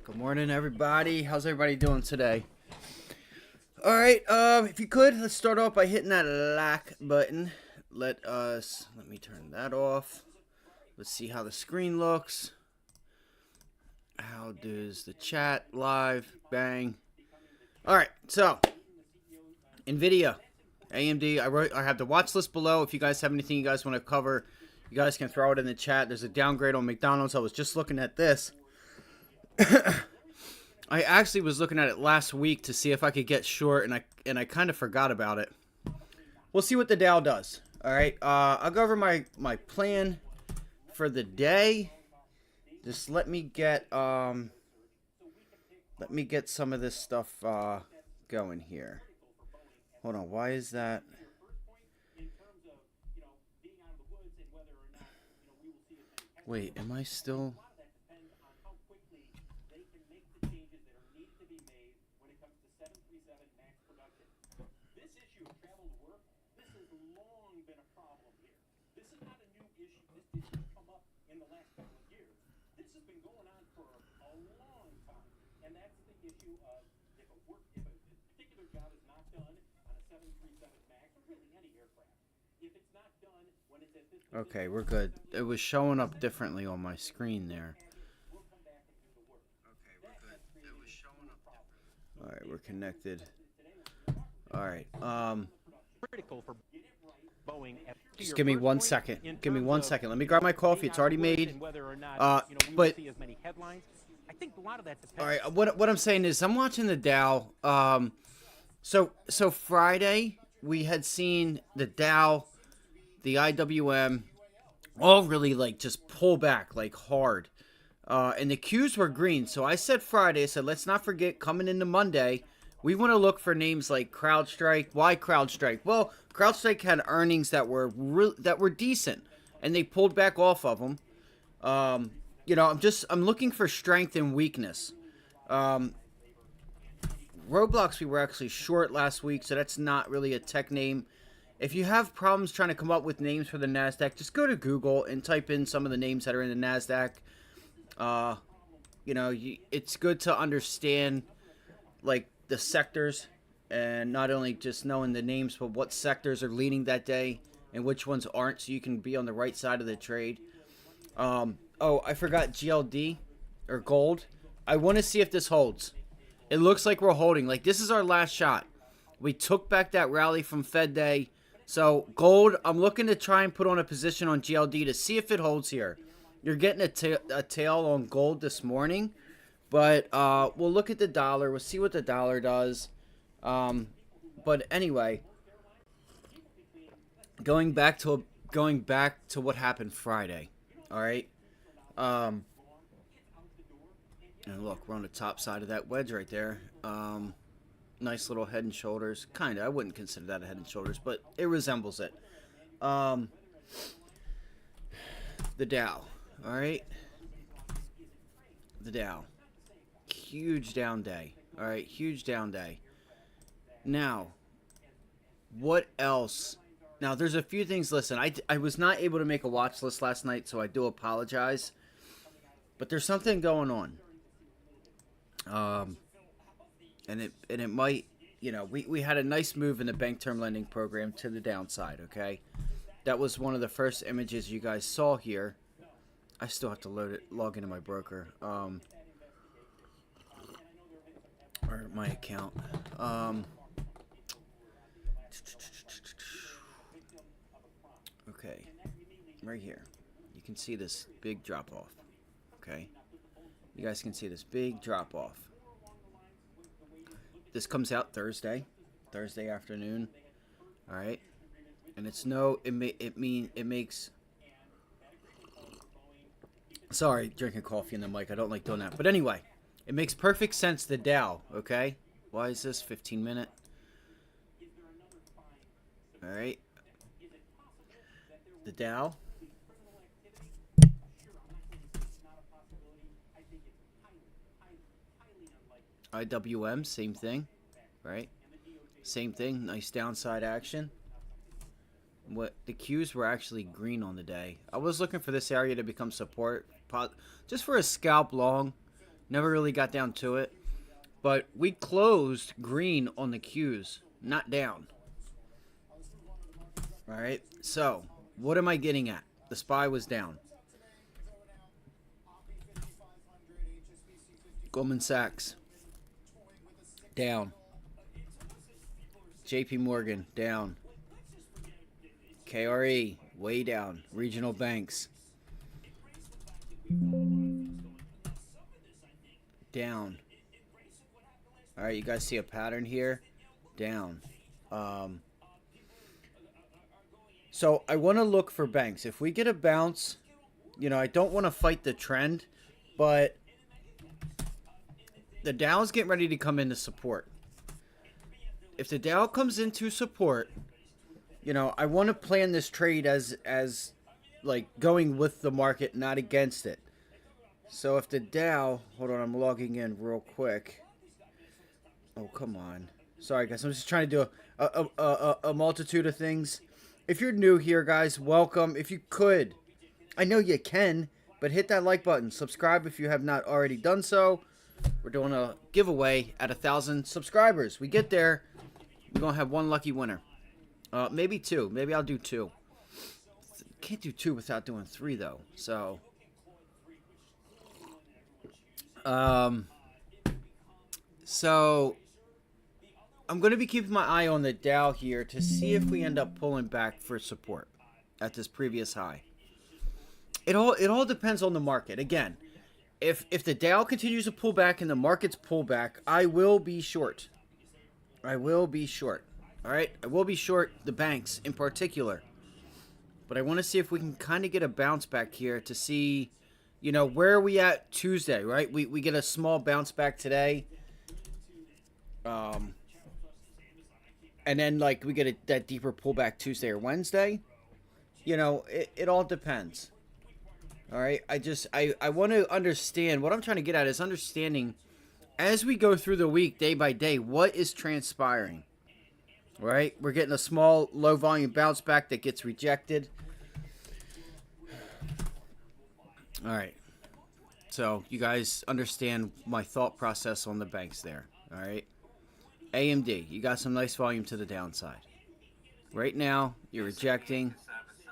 Good morning, everybody. How's everybody doing today? All right. If you could, let's start off by hitting that like button. Let me turn that off. Let's see how the screen looks. How does the chat live? Bang. All right. So, NVIDIA, AMD. I have the watch list below. If you guys have anything you guys want to cover, you guys can throw it in the chat. There's a downgrade on McDonald's. I was just looking at this. I actually was looking at it last week to see if I could get short, and I kind of forgot about it. We'll see what the Dow does. All right, I'll go over my plan for the day. Just let me get some of this stuff going here. Hold on, why is that? Wait, am I still? Okay, we're good. It was showing up differently on my screen there. All right, we're connected. All right. Just give me 1 second. Give me 1 second. Let me grab my coffee. It's already made. But all right, what I'm saying is I'm watching the Dow. So Friday we had seen the Dow, the IWM, all really like just pull back like hard. And the Qs were green. So I said Friday, I said, let's not forget coming into Monday, we want to look for names like CrowdStrike. Why CrowdStrike? Well, CrowdStrike had earnings that were decent, and they pulled back off of them. You know, I'm looking for strength and weakness. Roblox, we were actually short last week, so that's not really a tech name. If you have problems trying to come up with names for the NASDAQ, just go to Google and type in some of the names that are in the NASDAQ. You know, it's good to understand, like, the sectors, and not only just knowing the names, but what sectors are leading that day and which ones aren't, so you can be on the right side of the trade. Oh, I forgot GLD, or gold. I want to see if this holds. It looks like we're holding. Like, this is our last shot. We took back that rally from Fed Day. So, gold, I'm looking to try and put on a position on GLD to see if it holds here. You're getting a tail on gold this morning. But we'll look at the dollar. We'll see what the dollar does. But anyway, going back to what happened Friday. All right. And look, we're on the top side of that wedge right there. Nice little head and shoulders. Kind of. I wouldn't consider that a head and shoulders, but it resembles it. The Dow. All right. The Dow. Huge down day. All right. Huge down day. Now, what else? Now, there's a few things. Listen, I was not able to make a watch list last night, so I do apologize. But there's something going on. And it might, you know, we had a nice move in the bank term lending program to the downside, okay? That was one of the first images you guys saw here. I still have to log into my broker. Or my account. Okay. Right here. You can see this big drop off. Okay? You guys can see this big drop off. This comes out Thursday afternoon. All right? And it's it makes sorry, drinking coffee in the mic. I don't like doing that. But anyway, it makes perfect sense, the Dow, okay? Why is this 15-minute? All right. The Dow. IWM, same thing, right? Same thing, nice downside action. What the Qs were actually green on the day. I was looking for this area to become support, just for a scalp long. Never really got down to it. But we closed green on the Qs, not down. All right, so what am I getting at? The SPY was down. Goldman Sachs, down. JP Morgan, down. KRE, way down. Regional banks, down. All right, you guys see a pattern here? Down. So I want to look for banks. If we get a bounce, you know, I don't want to fight the trend, but the Dow's getting ready to come into support. If the Dow comes into support, you know, I want to plan this trade as like going with the market, not against it. So if the Dow, hold on, I'm logging in real quick. Oh, come on. Sorry, guys. I'm just trying to do a multitude of things. If you're new here, guys, welcome. If you could, I know you can, but hit that like button. Subscribe if you have not already done so. We're doing a giveaway at 1,000 subscribers. We get there, we're going to have one lucky winner. Maybe two. Maybe I'll do two. Can't do two without doing three, though. So, I'm going to be keeping my eye on the Dow here to see if we end up pulling back for support at this previous high. It all depends on the market. Again, if the Dow continues to pull back and the markets pull back, I will be short. I will be short. All right? I will be short the banks in particular. But I want to see if we can kind of get a bounce back here to see, you know, where are we at Tuesday, right? We get a small bounce back today. And then, like, we get that deeper pullback Tuesday or Wednesday. You know, it all depends. All right? I want to understand. What I'm trying to get at is understanding, as we go through the week, day by day, what is transpiring. Right? We're getting a small, low-volume bounce back that gets rejected. All right. So, you guys understand my thought process on the banks there. All right? AMD, you got some nice volume to the downside. Right now, you're rejecting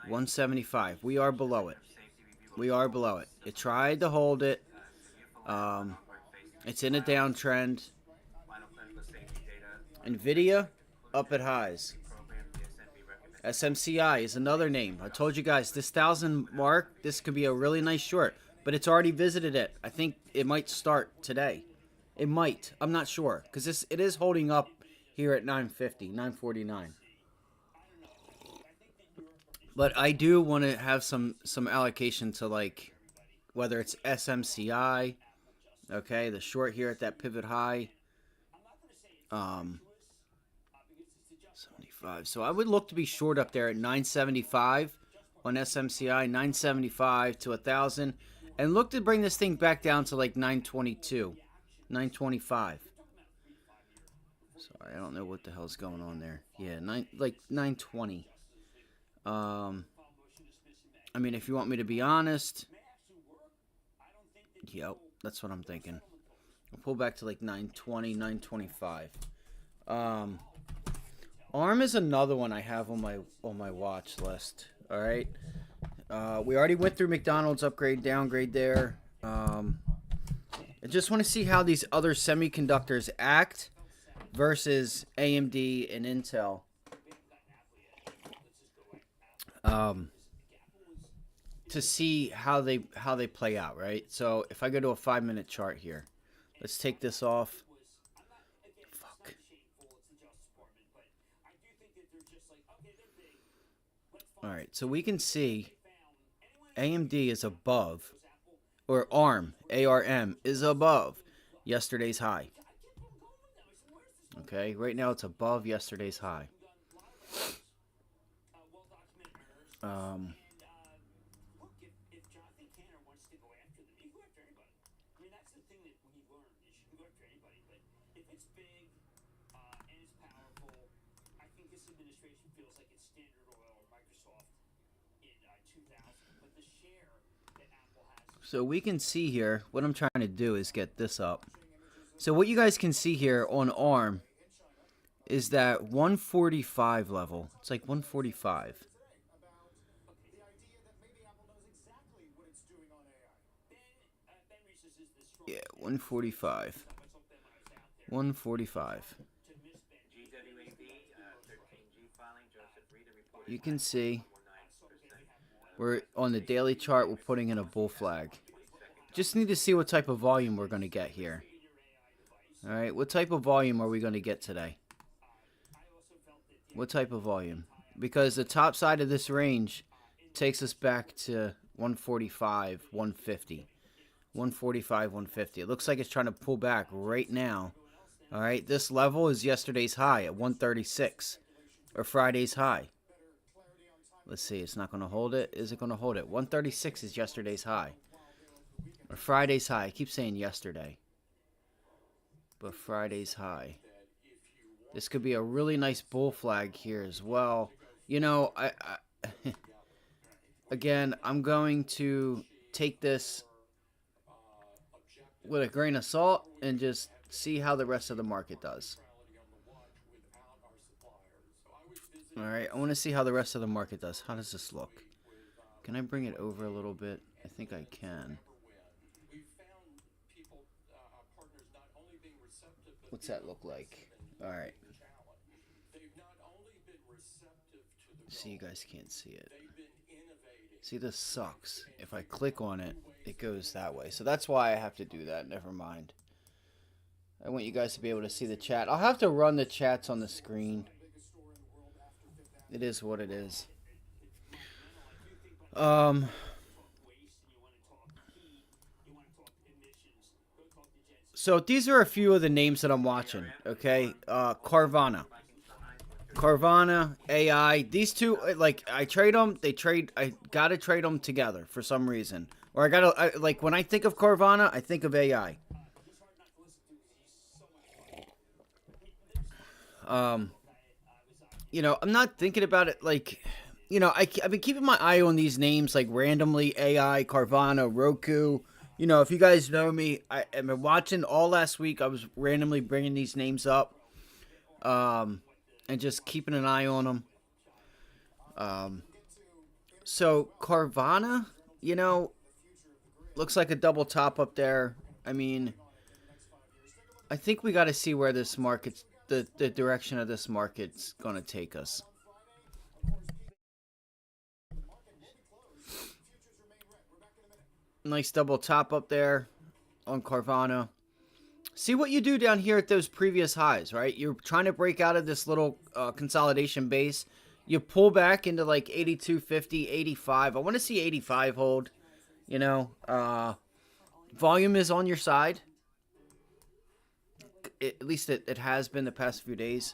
175. We are below it. We are below it. It tried to hold it. It's in a downtrend. NVDA, up at highs. SMCI is another name. I told you guys, this 1,000 mark, this could be a really nice short. But it's already visited it. I think it might start today. It might. I'm not sure. Because it is holding up here at 950, 949. But I do want to have some allocation to, like, whether it's SMCI. Okay, the short here at that pivot high. 75. So I would look to be short up there at 975 on SMCI. 975 to 1,000. And look to bring this thing back down to like 922. 925. Sorry, I don't know what the hell's going on there. Yeah, 920. I mean, if you want me to be honest, yep, that's what I'm thinking. I'll pull back to like 920, 925. ARM is another one I have on my watch list. All right, we already went through McDonald's upgrade, downgrade there. I just want to see how these other semiconductors act versus AMD and Intel. To see how they play out, right? So if I go to a 5-minute chart here, let's take this off. Fuck. All right, so we can see AMD is above, or ARM, ARM is above yesterday's high. Okay, right now it's above yesterday's high. So we can see here, what I'm trying to do is get this up. So what you guys can see here on ARM is that 145 level. It's like 145. Yeah, 145. 145. You can see we're on the daily chart, we're putting in a bull flag. Just need to see what type of volume we're going to get here. All right, what type of volume are we going to get today? What type of volume? Because the top side of this range takes us back to 145, 150. 145, 150. It looks like it's trying to pull back right now. All right, this level is yesterday's high at 136, or Friday's high. Let's see, it's not going to hold it. Is it going to hold it? 136 is yesterday's high, or Friday's high. I keep saying yesterday, but Friday's high. This could be a really nice bull flag here as well. You know, again, I'm going to take this with a grain of salt and just see how the rest of the market does. All right, I want to see how the rest of the market does. How does this look? Can I bring it over a little bit? I think I can. What's that look like? All right. See, you guys can't see it. See, this sucks. If I click on it, it goes that way. So that's why I have to do that. Never mind. I want you guys to be able to see the chat. I'll have to run the chats on the screen. It is what it is. So these are a few of the names that I'm watching. Okay, Carvana, AI. These two, like, I trade them. They trade. I gotta trade them together for some reason. Or I gotta like when I think of Carvana, I think of AI. You know, I'm not thinking about it like, you know, I've been keeping my eye on these names like randomly AI, Carvana, Roku. You know, if you guys know me, I've been watching all last week. I was randomly bringing these names up, and just keeping an eye on them. So Carvana, you know, looks like a double top up there. I mean, I think we got to see where this market's the direction of this market's gonna take us. Nice double top up there on Carvana. See what you do down here at those previous highs, right? You're trying to break out of this little consolidation base. You pull back into like 82.50, 85. I want to see 85 hold. You know, volume is on your side. At least it has been the past few days.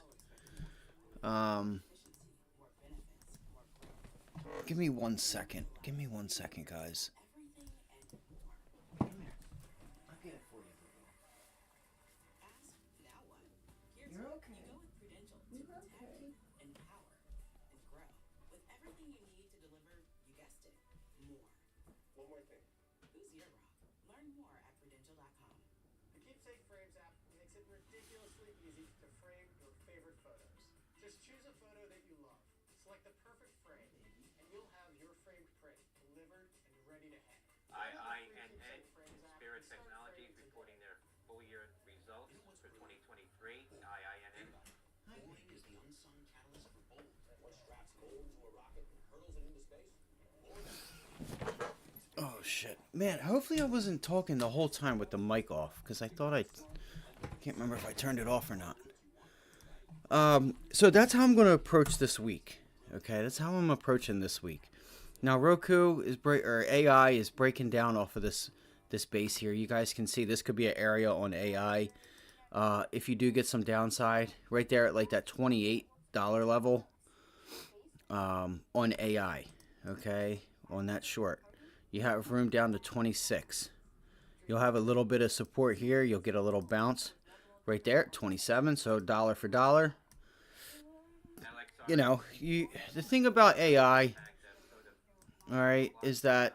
Give me 1 second. Give me 1 second, guys. Oh shit, man! Hopefully I wasn't talking the whole time with the mic off, because I thought I can't remember if I turned it off or not. So that's how I'm going to approach this week. Okay, that's how I'm approaching this week. Now Roku is AI is breaking down off of this base here. You guys can see this could be an area on AI. If you do get some downside right there at like that $28 level on AI, okay, on that short, you have room down to 26. You'll have a little bit of support here. You'll get a little bounce right there at 27. So dollar for dollar. You know, the thing about AI, all right, is that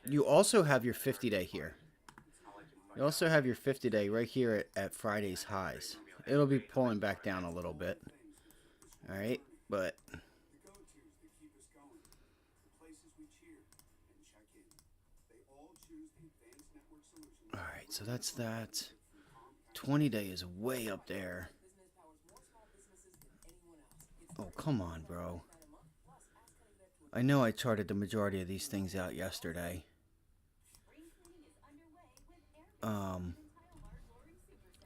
You also have your 50-day here. You also have your 50-day right here at Friday's highs. It'll be pulling back down a little bit. All right, but all right, so that's that. 20-day is way up there. Oh, come on, bro. I know I charted the majority of these things out yesterday.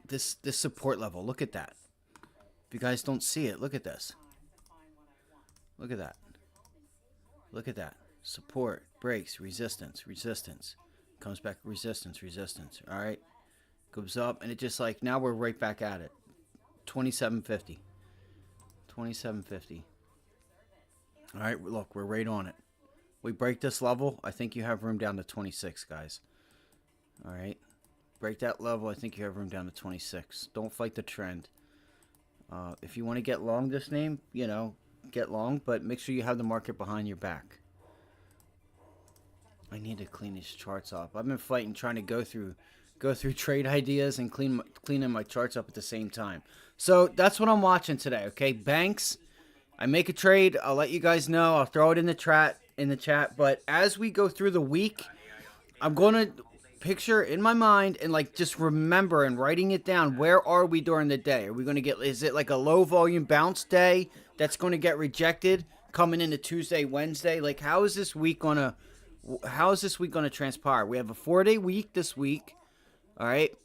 This support level, look at that. If you guys don't see it, look at this. Look at that. Look at that. Support, breaks, resistance, resistance. Comes back, resistance, resistance. All right. Goes up, and it just like, now we're right back at it. 2750. 2750. All right, look, we're right on it. We break this level, I think you have room down to 26, guys. All right. Break that level, I think you have room down to 26. Don't fight the trend. If you want to get long this name, you know, get long, but make sure you have the market behind your back. I need to clean these charts up. I've been fighting trying to go through trade ideas and cleaning my charts up at the same time. So that's what I'm watching today, okay? Banks, I make a trade, I'll let you guys know. I'll throw it in the chat, but as we go through the week, I'm going to picture in my mind and like just remember and writing it down. Where are we during the day? Are we going to get, is it like a low volume bounce day that's going to get rejected coming into Tuesday, Wednesday? Like how is this week going to transpire? We have a 4-day week this week. All right.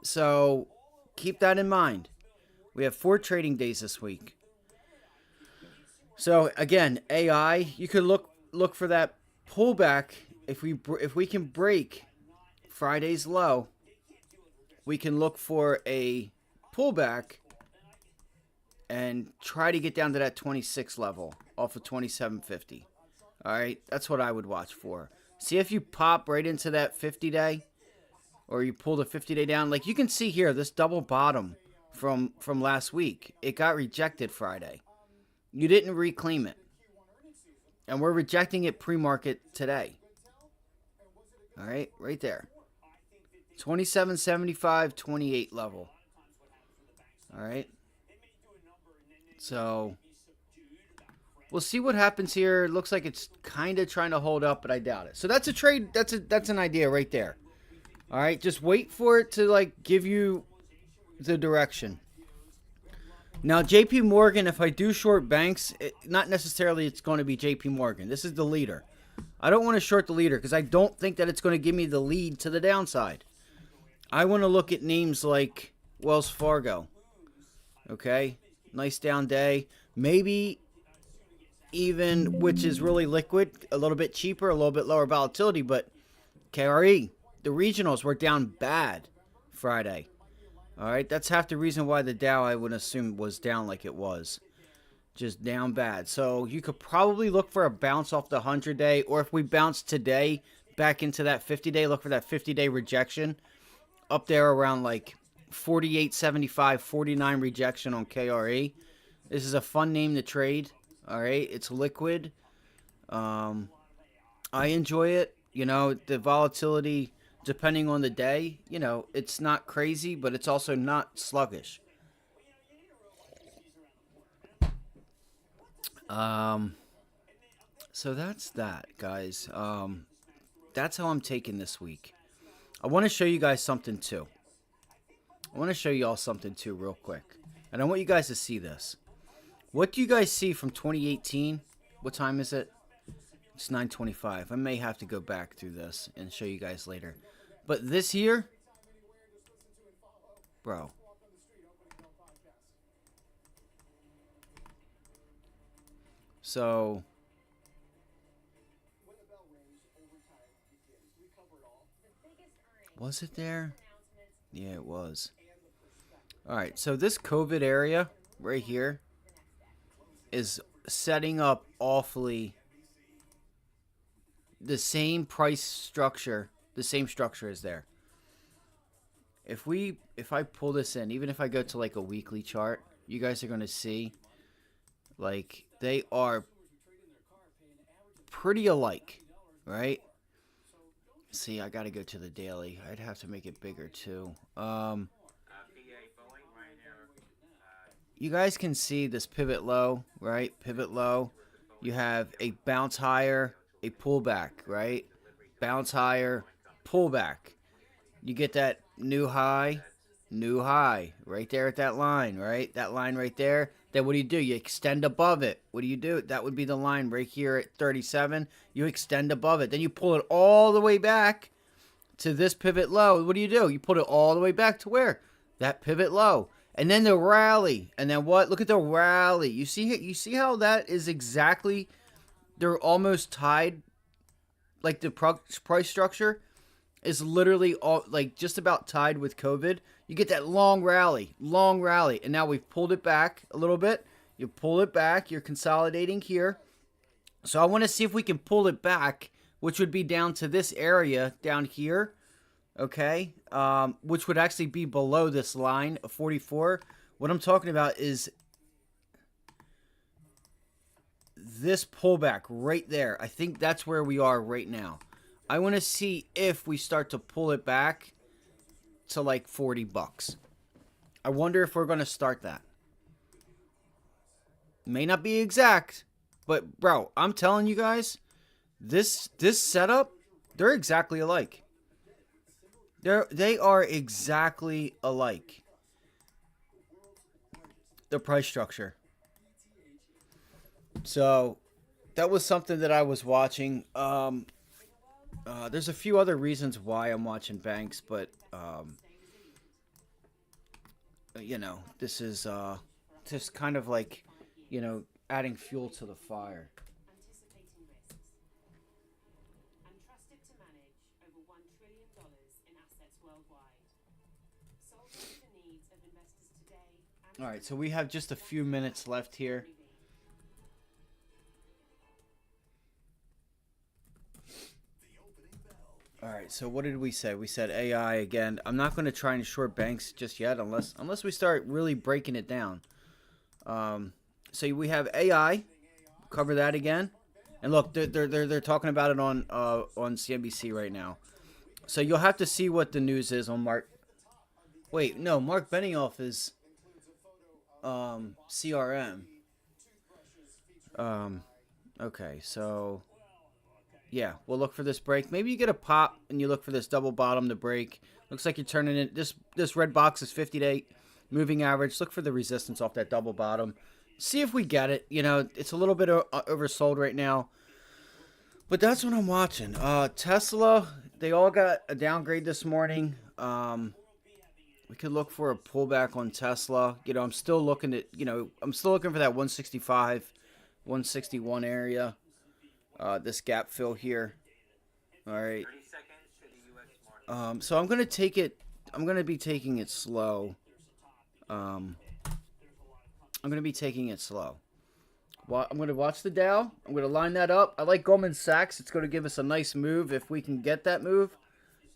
So keep that in mind. We have 4 trading days this week. So again, AI, you could look for that pullback. If we can break Friday's low, we can look for a pullback and try to get down to that 26 level off of 2750. All right, that's what I would watch for. See if you pop right into that 50-day, or you pull the 50-day down. Like you can see here, this double bottom from last week, it got rejected Friday. You didn't reclaim it, and we're rejecting it pre-market today. All right, right there. 27.75, 28 level. All right. So we'll see what happens here. It looks like it's kind of trying to hold up, but I doubt it. So that's a trade. That's an idea right there. All right, just wait for it to like give you the direction. Now, JP Morgan, if I do short banks, not necessarily it's going to be JP Morgan. This is the leader. I don't want to short the leader because I don't think that it's going to give me the lead to the downside. I want to look at names like Wells Fargo. Okay, nice down day. Maybe even, which is really liquid, a little bit cheaper, a little bit lower volatility, but KRE, the regionals were down bad Friday. All right, that's half the reason why the Dow, I would assume, was down like it was. Just down bad. So you could probably look for a bounce off the 100-day, or if we bounce today back into that 50-day, look for that 50-day rejection up there around like 48.75, 49 rejection on KRE. This is a fun name to trade. All right, it's liquid. I enjoy it. You know, the volatility, depending on the day, you know, it's not crazy, but it's also not sluggish. So that's that, guys. That's how I'm taking this week. I want to show you guys something too. I want to show you all something too real quick. And I want you guys to see this. What do you guys see from 2018? What time is it? It's 9:25. I may have to go back through this and show you guys later. But this here, bro. So was it there? Yeah, it was. All right, so this COVID area right here is setting up awfully the same price structure, the same structure is there. If I pull this in, even if I go to like a weekly chart, you guys are going to see like they are pretty alike, right? See, I got to go to the daily. I'd have to make it bigger too. You guys can see this pivot low, right? Pivot low. You have a bounce higher, a pullback, right? Bounce higher, pullback. You get that new high, right there at that line, right? That line right there. Then what do? You extend above it. What do? That would be the line right here at 37. You extend above it. Then you pull it all the way back to this pivot low. What do? You put it all the way back to where? That pivot low. And then the rally. And then what? Look at the rally. You see how that is exactly, they're almost tied. Like the price structure is literally all like just about tied with COVID. You get that long rally. And now we've pulled it back a little bit. You pull it back. You're consolidating here. So I want to see if we can pull it back, which would be down to this area down here. Okay, which would actually be below this line of 44. What I'm talking about is this pullback right there. I think that's where we are right now. I want to see if we start to pull it back to like 40 bucks. I wonder if we're going to start that. May not be exact, but bro, I'm telling you guys, this setup, they're exactly alike. They are exactly alike. The price structure. So that was something that I was watching. There's a few other reasons why I'm watching banks, but you know, this is just kind of like, you know, adding fuel to the fire. All right, so we have just a few minutes left here. All right, so what did we say? We said AI again. I'm not going to try and short banks just yet unless we start really breaking it down. So we have AI. Cover that again. And look, they're talking about it on CNBC right now. So you'll have to see what the news is on Mark. Wait, no, Mark Benioff is CRM. Okay, so yeah, we'll look for this break. Maybe you get a pop and you look for this double bottom to break. Looks like you're turning it. This red box is 50-day moving average. Look for the resistance off that double bottom. See if we get it. You know, it's a little bit oversold right now. But that's what I'm watching. Tesla, they all got a downgrade this morning. We could look for a pullback on Tesla. You know, I'm still looking for that 165, 161 area. This gap fill here. All right. So I'm going to take it. I'm going to be taking it slow. I'm going to be taking it slow. Well, I'm going to watch the Dow. I'm going to line that up. I like Goldman Sachs. It's going to give us a nice move if we can get that move.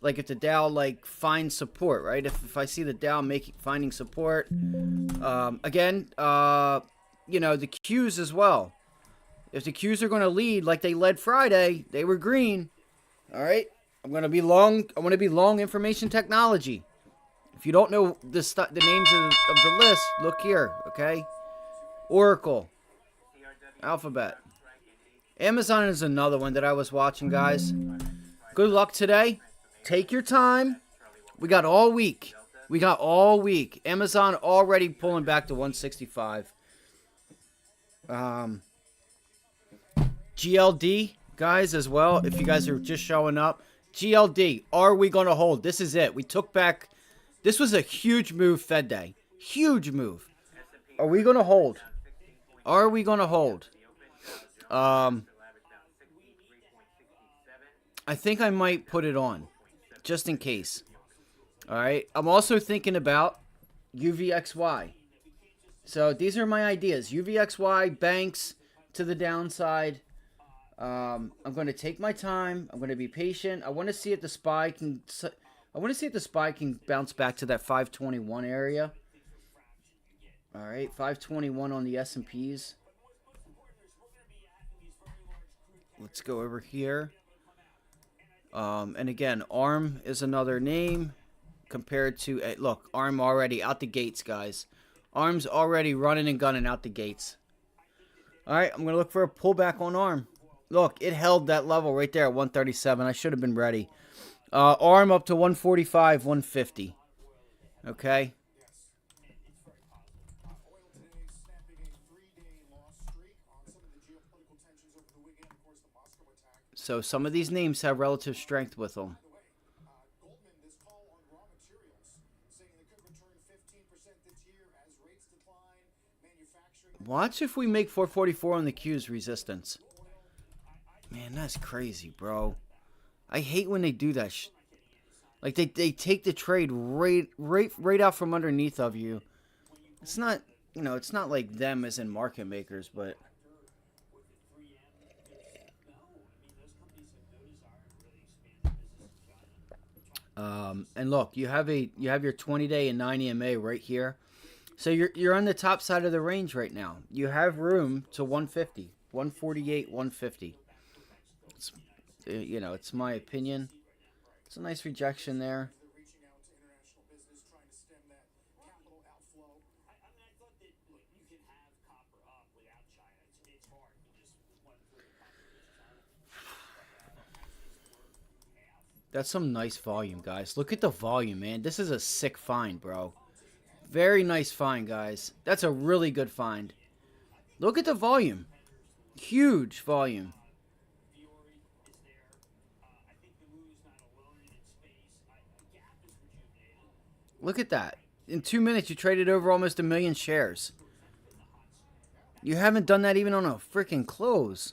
Like if the Dow like finds support, right? If I see the Dow finding support, again, you know, the Qs as well. If the Qs are going to lead like they led Friday, they were green. All right, I'm going to be long. I want to be long information technology. If you don't know the names of the list, look here. Okay, Oracle, Alphabet, Amazon is another one that I was watching, guys. Good luck today. Take your time. We got all week. Amazon already pulling back to 165. GLD, guys, as well. If you guys are just showing up. GLD, are we going to hold? This is it. We took back. This was a huge move Fed Day. Huge move. Are we going to hold? I think I might put it on. Just in case. All right. I'm also thinking about UVXY. So these are my ideas. UVXY, banks to the downside. I'm going to take my time. I'm going to be patient. I want to see if the SPY can. I want to see if the SPY can bounce back to that 521 area. All right, 521 on the S&Ps. let's go over here. And again, ARM is another name compared to, look, ARM already out the gates, guys. ARM's already running and gunning out the gates. All right, I'm going to look for a pullback on ARM. Look, it held that level right there at 137. I should have been ready. ARM up to 145, 150. Okay. So some of these names have relative strength with them. Watch if we make 444 on the Q's resistance. Man, that's crazy, bro. I hate when they do that. Like they take the trade right out from underneath of you. It's not, you know, it's not like them as in market makers, but and look, you have your 20-day and 9 EMA right here. So you're on the top side of the range right now. You have room to 150, 148, 150. It's, you know, it's my opinion. It's a nice rejection there. That's some nice volume, guys. Look at the volume, man. This is a sick find, bro. Very nice find, guys. That's a really good find. Look at the volume. Huge volume. Look at that. In 2 minutes, you traded over almost 1 million shares. You haven't done that even on a freaking close.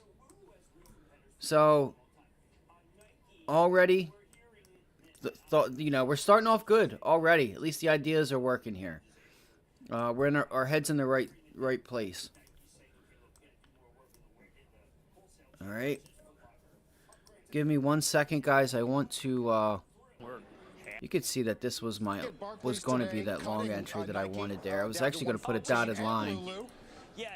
So, already, you know, we're starting off good already. At least the ideas are working here. We're in our heads in the right place. All right. Give me 1 second, guys. I want to. You could see that this was going to be that long entry that I wanted there. I was actually going to put a dotted line. Yeah,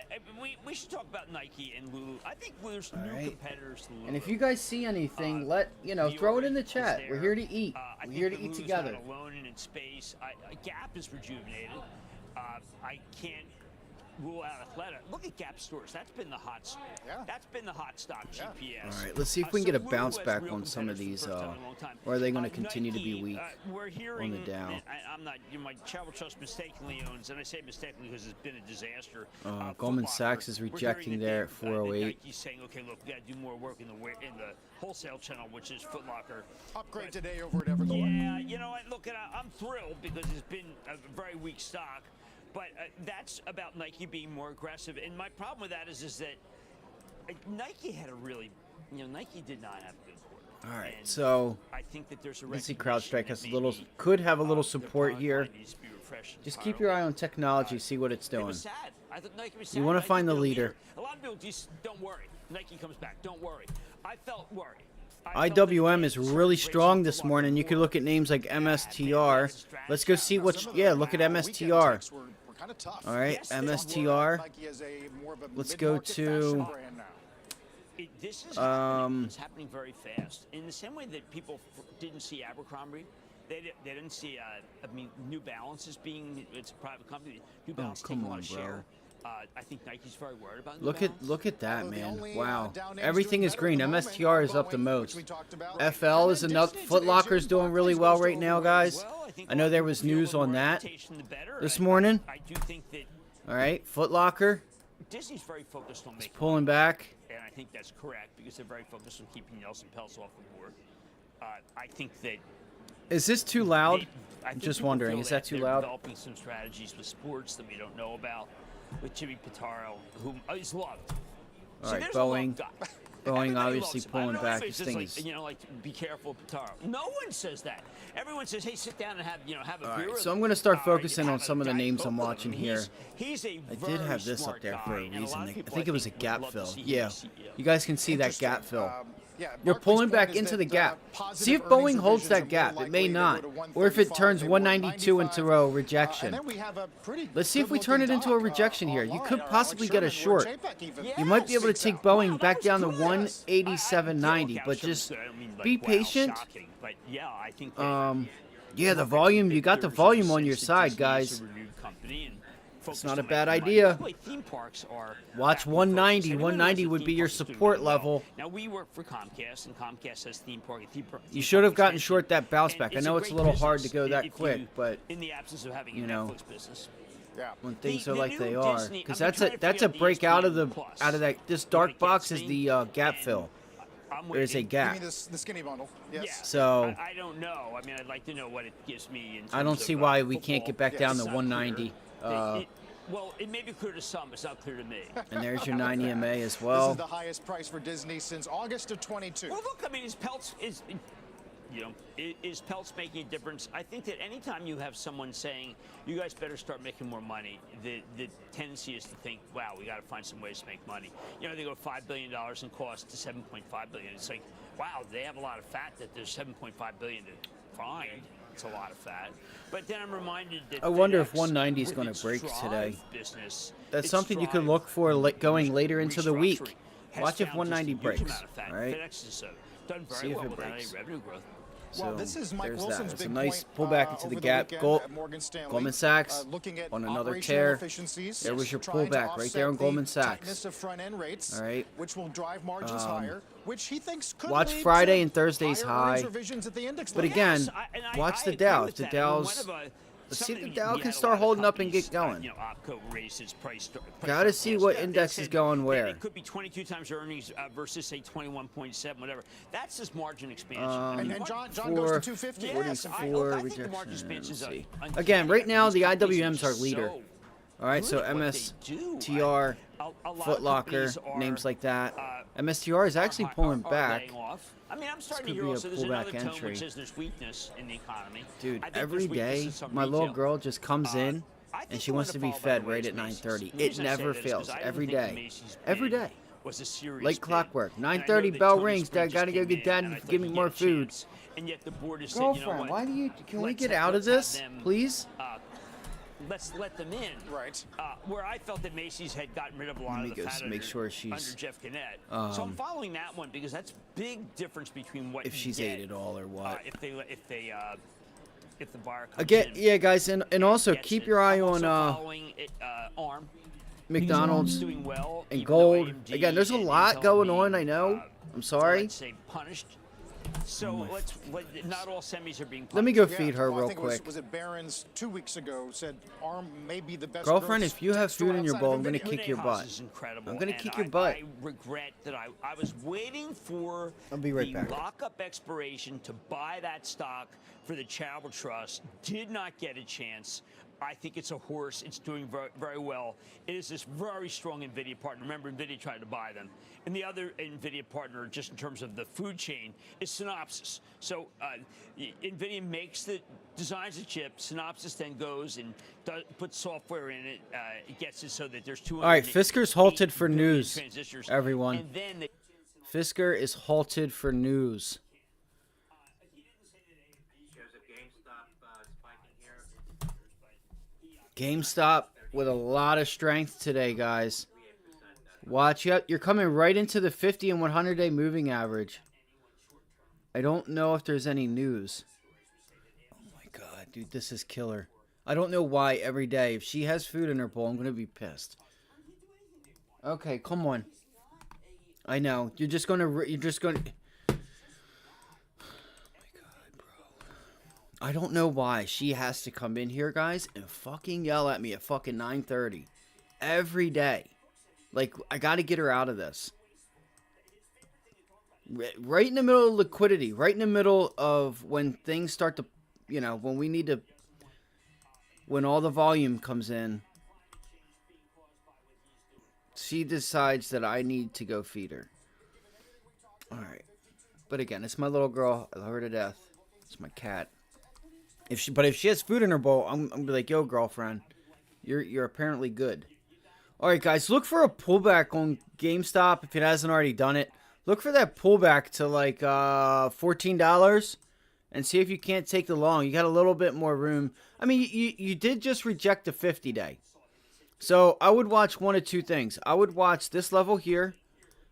we should talk about Nike and Lulu. I think there's new competitors to Lulu. And if you guys see anything, throw it in the chat. We're here to eat. We're here to eat together. Not alone and in space. Gap is rejuvenated. I can't rule out Athleta. Look at Gap stores. That's been the hot stock. Yeah. That's been the hot stock GPS. All right, let's see if we can get a bounce back on some of these. Or are they going to continue to be weak on the Dow? I'm not. My Travel Trust mistakenly owns, and I say mistakenly because it's been a disaster. Goldman Sachs is rejecting there at 408. Nike's saying, okay, look, we got to do more work in the wholesale channel, which is Foot Locker. Upgrade today over at Evercore. Yeah, you know, look, I'm thrilled because it's been a very weak stock. But that's about Nike being more aggressive. And my problem with that is that Nike had a really, Nike did not have a good quarter. All right, so I think that there's a CrowdStrike has could have a little support here. Just keep your eye on technology, see what it's doing. You want to find the leader. A lot of people just don't worry. Nike comes back. Don't worry. I felt worried. IWM is really strong this morning. You could look at names like MSTR. Let's go see what. Yeah, look at MSTR. All right, MSTR. Let's go to. This is happening very fast. In the same way that people didn't see Abercrombie, they didn't see. New Balance is being. It's a private company. New Balance taking a lot of share. I think Nike's very worried about New Balance. Look at that, man. Wow. Everything is green. MSTR is up the most. FL is enough. Foot Locker's doing really well right now, guys. I know there was news on that this morning. All right, Foot Locker. Disney's very focused on pulling back. And I think that's correct because they're very focused on keeping Nelson Peltz off the board. I think that. Is this too loud? I'm just wondering. Is that too loud? Developing some strategies with sports that we don't know about. With Jimmy Pitaro, who is loved. All right, Boeing. Boeing obviously pulling back. This thing is. Be careful, Pitaro. No one says that. Everyone says, "Hey, sit down and have a beer." Right, so I'm going to start focusing on some of the names I'm watching here. I did have this up there for a reason. I think it was a gap fill. Yeah, you guys can see that gap fill. Yeah, You're Barclays' pulling point back is into that, the gap. positive See if earnings Boeing holds revisions that are more gap. It may likely to not. go to Or if it 135, turns they were 192 95. into a And rejection. then we have a pretty Let's see if we turn it into a rejection here. You could possibly get a short. You might be able to take Boeing back down to 187.90, but just be patient. But yeah, I think Yeah, the volume. You got the volume on your side, guys. It's not a bad idea. Watch 190. 190 would be your support level. Now we work for Comcast, and Comcast has theme park. You should have gotten short that bounce back. I know it's a little hard to go that quick, but in the absence of having you a know, Netflix business. Yeah. when things The are like new they are, Disney- because I'm trying to that's a figure out break the out of ESPN+. that. This Right, dark box is Disney, the gap and fill. I'm There's a waiting. You gap. mean the skinny bundle? Yes. Yeah. So I don't know. I mean, I'd like to know what it gives me. In I don't terms see of, why we football. can't get back Yeah, down it's to not 190. clear. Well, it may be clear to some, but it's not clear to me. And there's your 9 EMA as This well. is the highest price for Disney since August of 22. Well, look, I mean, is Peltz making a difference? I think that anytime you have someone saying, you guys better start making more money, the tendency is to think, wow, we got to find some ways to make money. You know, they go $5 billion in cost to $7.5 billion. It's like, wow, they have a lot of fat that there's $7.5 billion to find. It's a lot of fat. But then I'm reminded that I wonder if FedEx, 190 is with going its to break Strive today. business, That's its something you could Strive look for going later into the week. restructuring has Watch if found 190 just a huge breaks. amount of fat. All right. FedEx has done very See if well it without any breaks. revenue growth. So Well, this is Mike there's Wilson's that. It's a big nice point, pullback into over the gap. weekend at Morgan Stanley, Goldman Sachs looking at on another operational tear. efficiencies, There was your trying to pullback right there on offset Goldman the Sachs. tightness of front-end rates, All right. which will drive margins higher, which he thinks could Watch lead Friday to and Thursday's higher earnings high. revisions at the index But level. again, Yes, watch I the agree Dow. with The that. Dow's. Let's see if the Dow can start holding up and get going. You know, OPCO raised its price. Gotta see what index is going where. It could be 22 times earnings versus say 21.7, whatever. That's just margin expansion. And John goes to 250. Yes, I think the margin expansion is Again, right now the IWMs are leader. So All right, so good at what they MSTR, A lot of Foot Locker, companies are, names like that. MSTR is actually pulling are back. laying off. I mean, I'm starting could to be hear a also there's pullback another tone entry. which says there's weakness in the economy. Dude, I think every there's weakness day in some my little retail. girl just comes in I and think she the wants one to be follow, by fed the way, right is at Macy's. 9:30. The It reason I say never that is fails. 'cause I Every didn't think day. the Macy's Every bid day. was a serious Like bid. clockwork. And I know 9:30 that bell Tony rings. Spring Dad, gotta just go came get in, Dad and I and thought give me he'd more get a food. chance. And yet the board has said, you know Girlfriend, what? why do you? Can we Let's get have- out of let's this, have them, please? Let's let them in. Right. Where I felt that Macy's had gotten rid of a lot Let me of the go fat make under, sure she's, under Jeff Gannett. So I'm following that one because that's big difference between what If you she's get, ate it all or what. if the buyer comes Again, in yeah, guys, and also gets keep it. your eye I'm on also following it, ARM. McDonald's Because ARM's doing well, and even though gold. AMD Again, there's a and lot Intel going being, on. I know. I'm sorry. Let's say punished. So not all semis are being punished. Let me go Yeah, feed her well, I real think quick. Was it Barron's 2 weeks ago said ARM may be the best Girlfriend, growth if you have tech store food in your outside bowl, of I'm gonna NVIDIA. kick your Renee butt. Haas is incredible, I'm gonna and kick your butt. I regret that I was waiting for I'll be right the back. lockup expiration to buy that stock for the Charitable Trust. Did not get a chance. I think it's a horse. It's doing very, very well. It is this very strong NVIDIA partner. Remember, NVIDIA tried to buy them. And the other NVIDIA partner, just in terms of the food chain, is Synopsys. So NVIDIA designs the chip. Synopsys then goes and puts software in it. It gets it so that there's 200. All right, Fisker's halted for news, transistors. everyone. And then Fisker is halted for news. GameStop with a lot of strength today, guys. Watch out. You're coming right into the 50 and 100-day moving average. I don't know if there's any news. Oh my god, dude, this is killer. I don't know why every day. If she has food in her bowl, I'm going to be pissed. Okay, come on. I know. You're just going to... I don't know why she has to come in here, guys, and fucking yell at me at fucking 9:30 every day. Like, I got to get her out of this. Right in the middle of liquidity, right in the middle of when things start to, you know, when we need to, when all the volume comes in, she decides that I need to go feed her. All right. But again, it's my little girl. I love her to death. It's my cat. If she has food in her bowl, I'm gonna be like, yo, girlfriend, you're apparently good. All right, guys, look for a pullback on GameStop if it hasn't already done it. Look for that pullback to like $14 and see if you can't take the long. You got a little bit more room. I mean, you did just reject the 50-day. So I would watch one of two things. I would watch this level here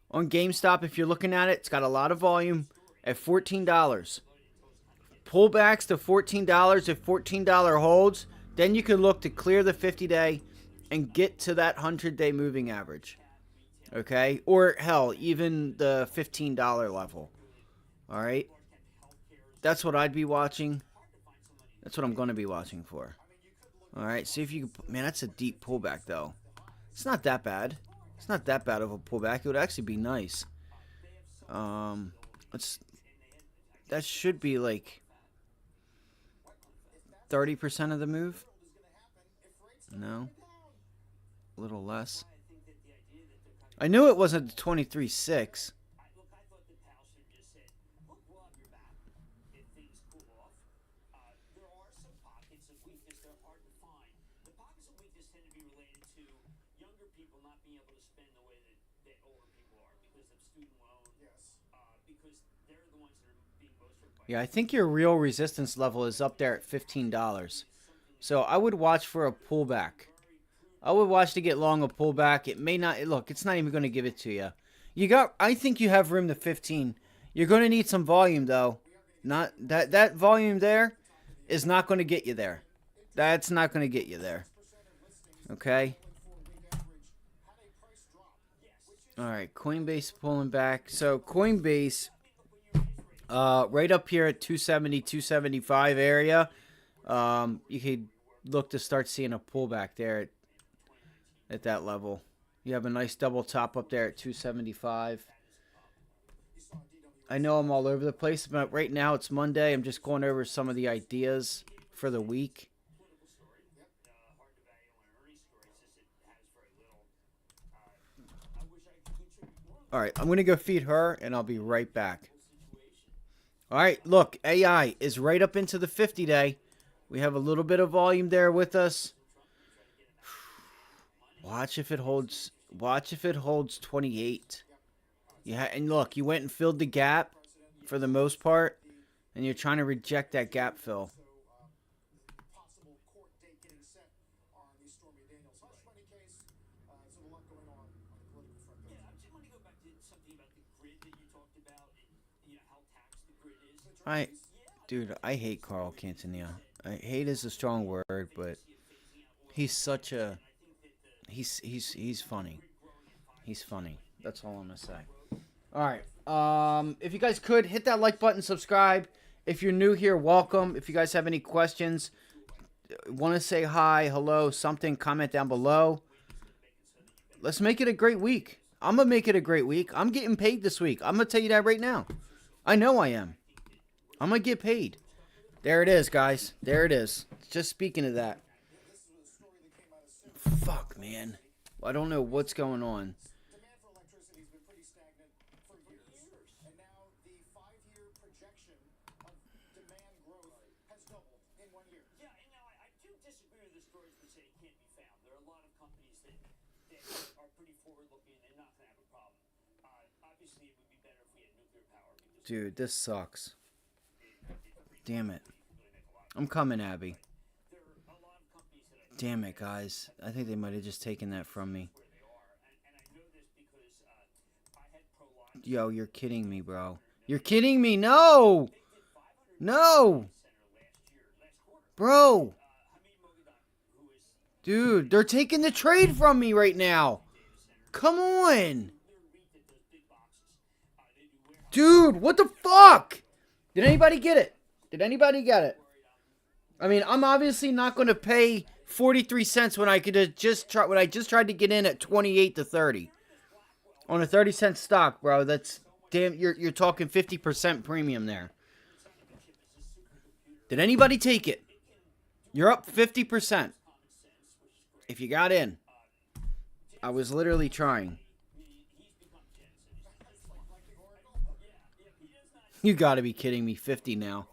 on GameStop. If you're looking at it, it's got a lot of volume at $14. Pullbacks to $14. If $14 holds, then you can look to clear the 50-day and get to that 100-day moving average. Okay? Or, hell, even the $15 level. All right? That's what I'd be watching. That's what I'm going to be watching for. All right? See if you can... Man, that's a deep pullback, though. It's not that bad. It's not that bad of a pullback. It would actually be nice. That should be like 30% of the move. No, a little less. I knew it wasn't the 23.6. Yeah, I think your real resistance level is up there at $15. So I would watch for a pullback. I would watch to get long a pullback. It may not... Look, it's not even going to give it to you. I think you have room to 15. You're going to need some volume, though. Not that volume there is not going to get you there. That's not going to get you there. Okay? Alright, Coinbase pulling back. So, Coinbase... right up here at 270, 275 area, you could look to start seeing a pullback there at that level. You have a nice double top up there at 275. I know I'm all over the place, but right now it's Monday. I'm just going over some of the ideas for the week. All right, I'm going to go feed her, and I'll be right back. All right, look, AI is right up into the 50-day. We have a little bit of volume there with us. Watch if it holds. Watch if it holds 28. Yeah, and look, you went and filled the gap for the most part, and you're trying to reject that gap fill. Dude, I hate Carl Quintanilla. Hate is a strong word, but he's such a... He's funny. He's funny. That's all I'm going to say. Alright. If you guys could, hit that like button, subscribe. If you're new here, welcome. If you guys have any questions, want to say hi, hello, something, comment down below. Let's make it a great week. I'm going to make it a great week. I'm getting paid this week. I'm going to tell you that right now. I know I am. I'm going to get paid. There it is, guys. There it is. Just speaking of that. Fuck, man. I don't know what's going on. Demand for electricity has been pretty stagnant for years. And now the 5-year projection of demand growth has doubled in 1 year. Yeah, and now I do disagree with the stories that say it can't be found. There are a lot of companies that are pretty forward-looking and they're not going to have a problem. Obviously, it would be better if we had nuclear power. Dude, this sucks. Damn it. I'm coming, Abby. Damn it, guys. I think they might have just taken that from me. Yo, you're kidding me, bro. You're kidding me. No! No! Bro! Dude, they're taking the trade from me right now. Come on! Dude, what the fuck? Did anybody get it? Did anybody get it? I mean, I'm obviously not going to pay 43 cents when I could have just tried to get in at 28 to 30 on a 30-cent stock, bro. That's damn. You're talking 50% premium there. Did anybody take it? You're up 50%. If you got in, I was literally trying. You got to be kidding me. 50 now.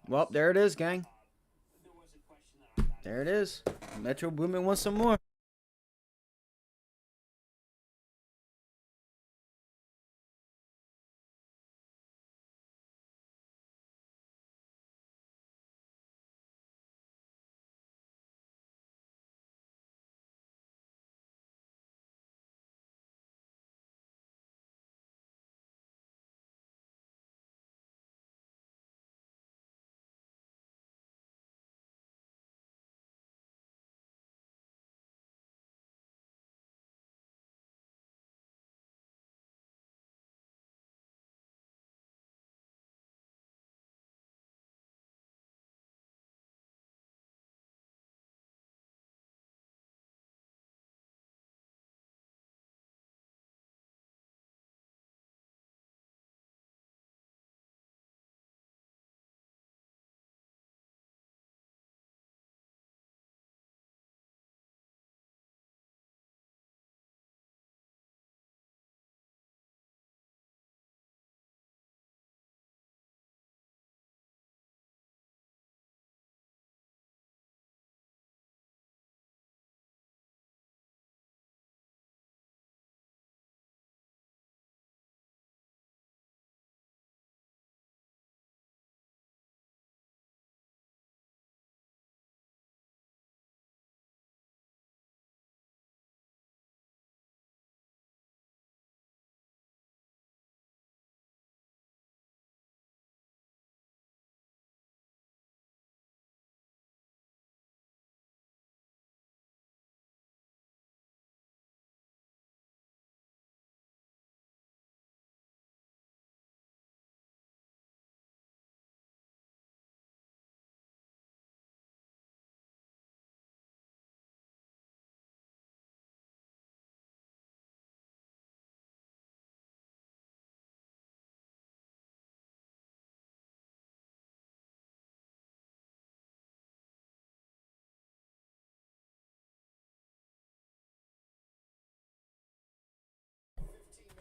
Well, there it is, gang. There it is. Metro Boomin wants some more.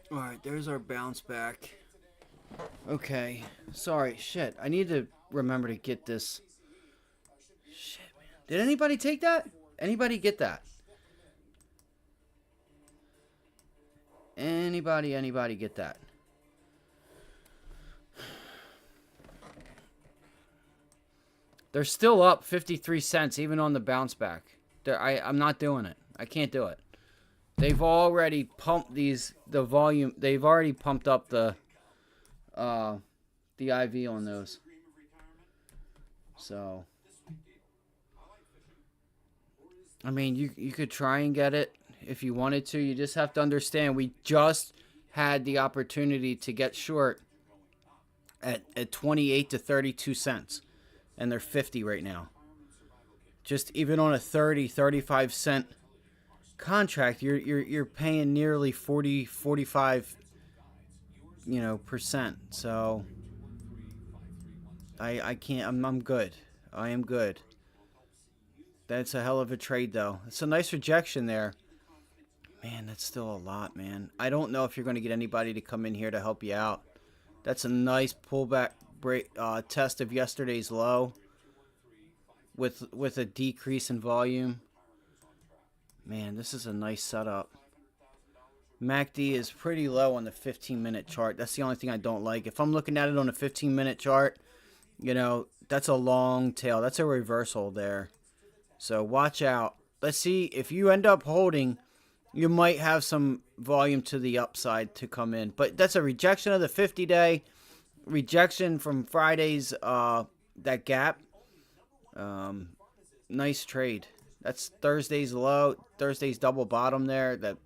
All right, there's our bounce back. Okay, sorry, shit. I need to remember to get this. Shit, man. Did anybody take that? Anybody get that? Anybody get that? They're still up 53 cents even on the bounce back. I'm not doing it. I can't do it. They've already pumped the volume. They've already pumped up the IV on those. So, I mean, you could try and get it if you wanted to. You just have to understand we just had the opportunity to get short at 28 to 32 cents. And they're 50 right now. Just even on a 35 cent contract, you're paying nearly 45 percent. So I can't. I'm good. I am good. That's a hell of a trade, though. It's a nice rejection there. Man, that's still a lot, man. I don't know if you're going to get anybody to come in here to help you out. That's a nice pullback break test of yesterday's low with a decrease in volume. Man, this is a nice setup. MACD is pretty low on the 15-minute chart. That's the only thing I don't like. If I'm looking at it on a 15-minute chart, that's a long tail. That's a reversal there. So watch out. Let's see if you end up holding, you might have some volume to the upside to come in. But that's a rejection of the 50-day, rejection from Friday's that gap. Nice trade. That's Thursday's low, Thursday's double bottom there. That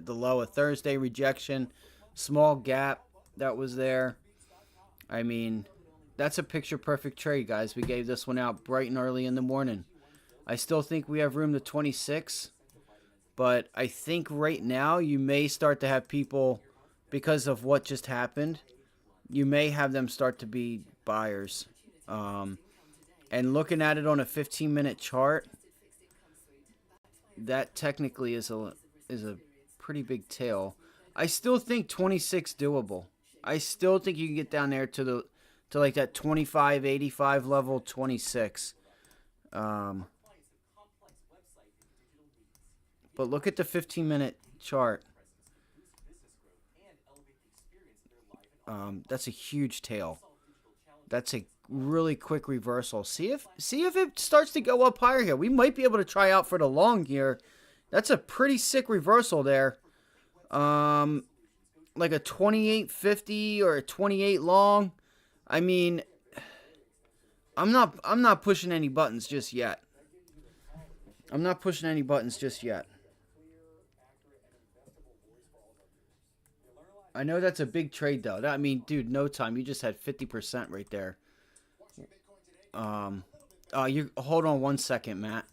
the low of Thursday rejection, small gap that was there. I mean, that's a picture perfect trade, guys. We gave this one out bright and early in the morning. I still think we have room to 26, but I think right now you may start to have people, because of what just happened, you may have them start to be buyers. And looking at it on a 15-minute chart, that technically is a pretty big tail. I still think 26 doable. I still think you can get down there to like that 25.85 level, 26. But look at the 15-minute chart. That's a huge tail. That's a really quick reversal. See if it starts to go up higher here. We might be able to try out for the long here. That's a pretty sick reversal there. Like a 28.50 or a 28 long. I mean, I'm not pushing any buttons just yet. I'm not pushing any buttons just yet. I know that's a big trade though. I mean, dude, no time. You just had 50% right there. You hold on 1 second, Matt.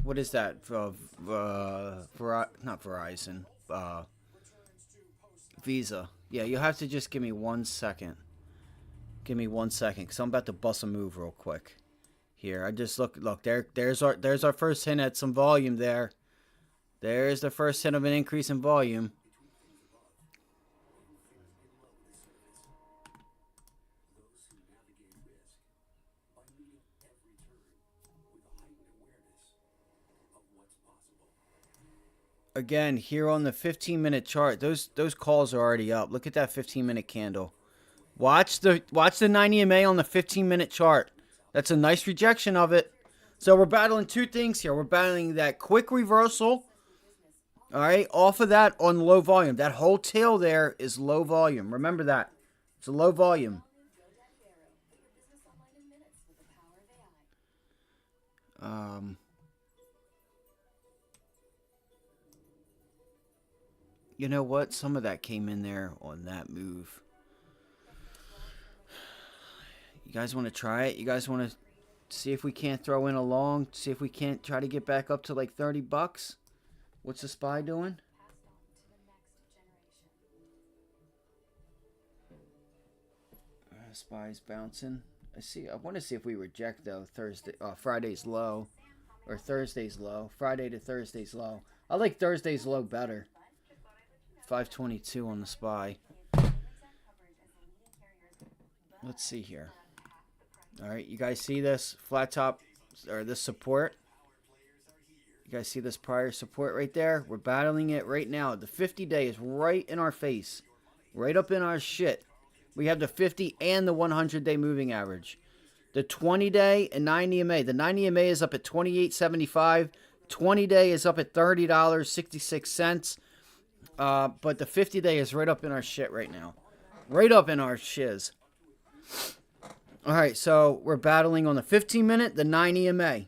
What is that? Not Verizon. Visa. Yeah, you have to just give me 1 second. Give me 1 second, cause I'm about to bust a move real quick. Here, I just look. There's our first hint at some volume there. There's the first hint of an increase in volume. Again, here on the 15-minute chart, those calls are already up. Look at that 15-minute candle. Watch the 90 MA on the 15-minute chart. That's a nice rejection of it. So we're battling two things here. We're battling that quick reversal, all right, off of that on low volume. That whole tail there is low volume. Remember that. It's a low volume. You know what? Some of that came in there on that move. You guys want to try it? You guys want to see if we can't throw in a long? See if we can't try to get back up to like 30 bucks? What's the SPY doing? SPY's bouncing. I want to see if we reject though Friday's low, or Thursday's low. Friday to Thursday's low. I like Thursday's low better. 522 on the SPY. Let's see here. All right, you guys see this flat top or this support? You guys see this prior support right there? We're battling it right now. The 50-day is right in our face. Right up in our shit. We have the 50 and the 100-day moving average. The 20-day and 90 MA. The 90 MA is up at $28.75. 20-day is up at $30.66. But the 50-day is right up in our shit right now. Right up in our shiz. All right, so we're battling on the 15-minute, the 90 MA.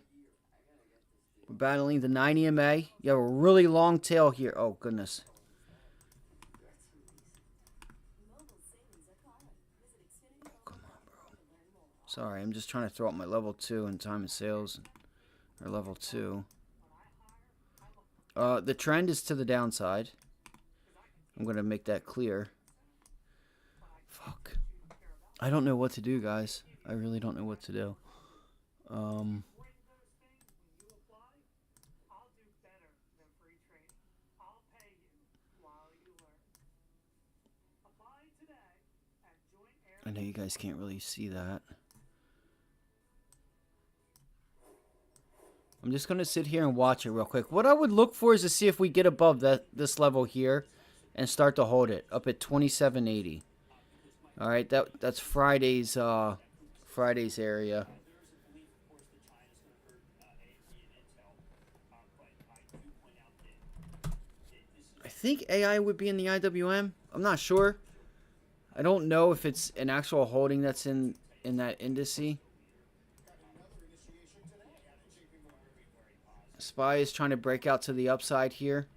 We're battling the 90 MA. You have a really long tail here. Oh, goodness. Come on, bro. Sorry, I'm just trying to throw up my level 2 in time of sales. Or level 2. The trend is to the downside. I'm going to make that clear. Fuck. I don't know what to do, guys. I really don't know what to do. I know you guys can't really see that. I'm just going to sit here and watch it real quick. What I would look for is to see if we get above this level here and start to hold it up at 2780. All right, that's Friday's area. I think AI would be in the IWM. I'm not sure. I don't know if it's an actual holding that's in that indice. SPY is trying to break out to the upside here.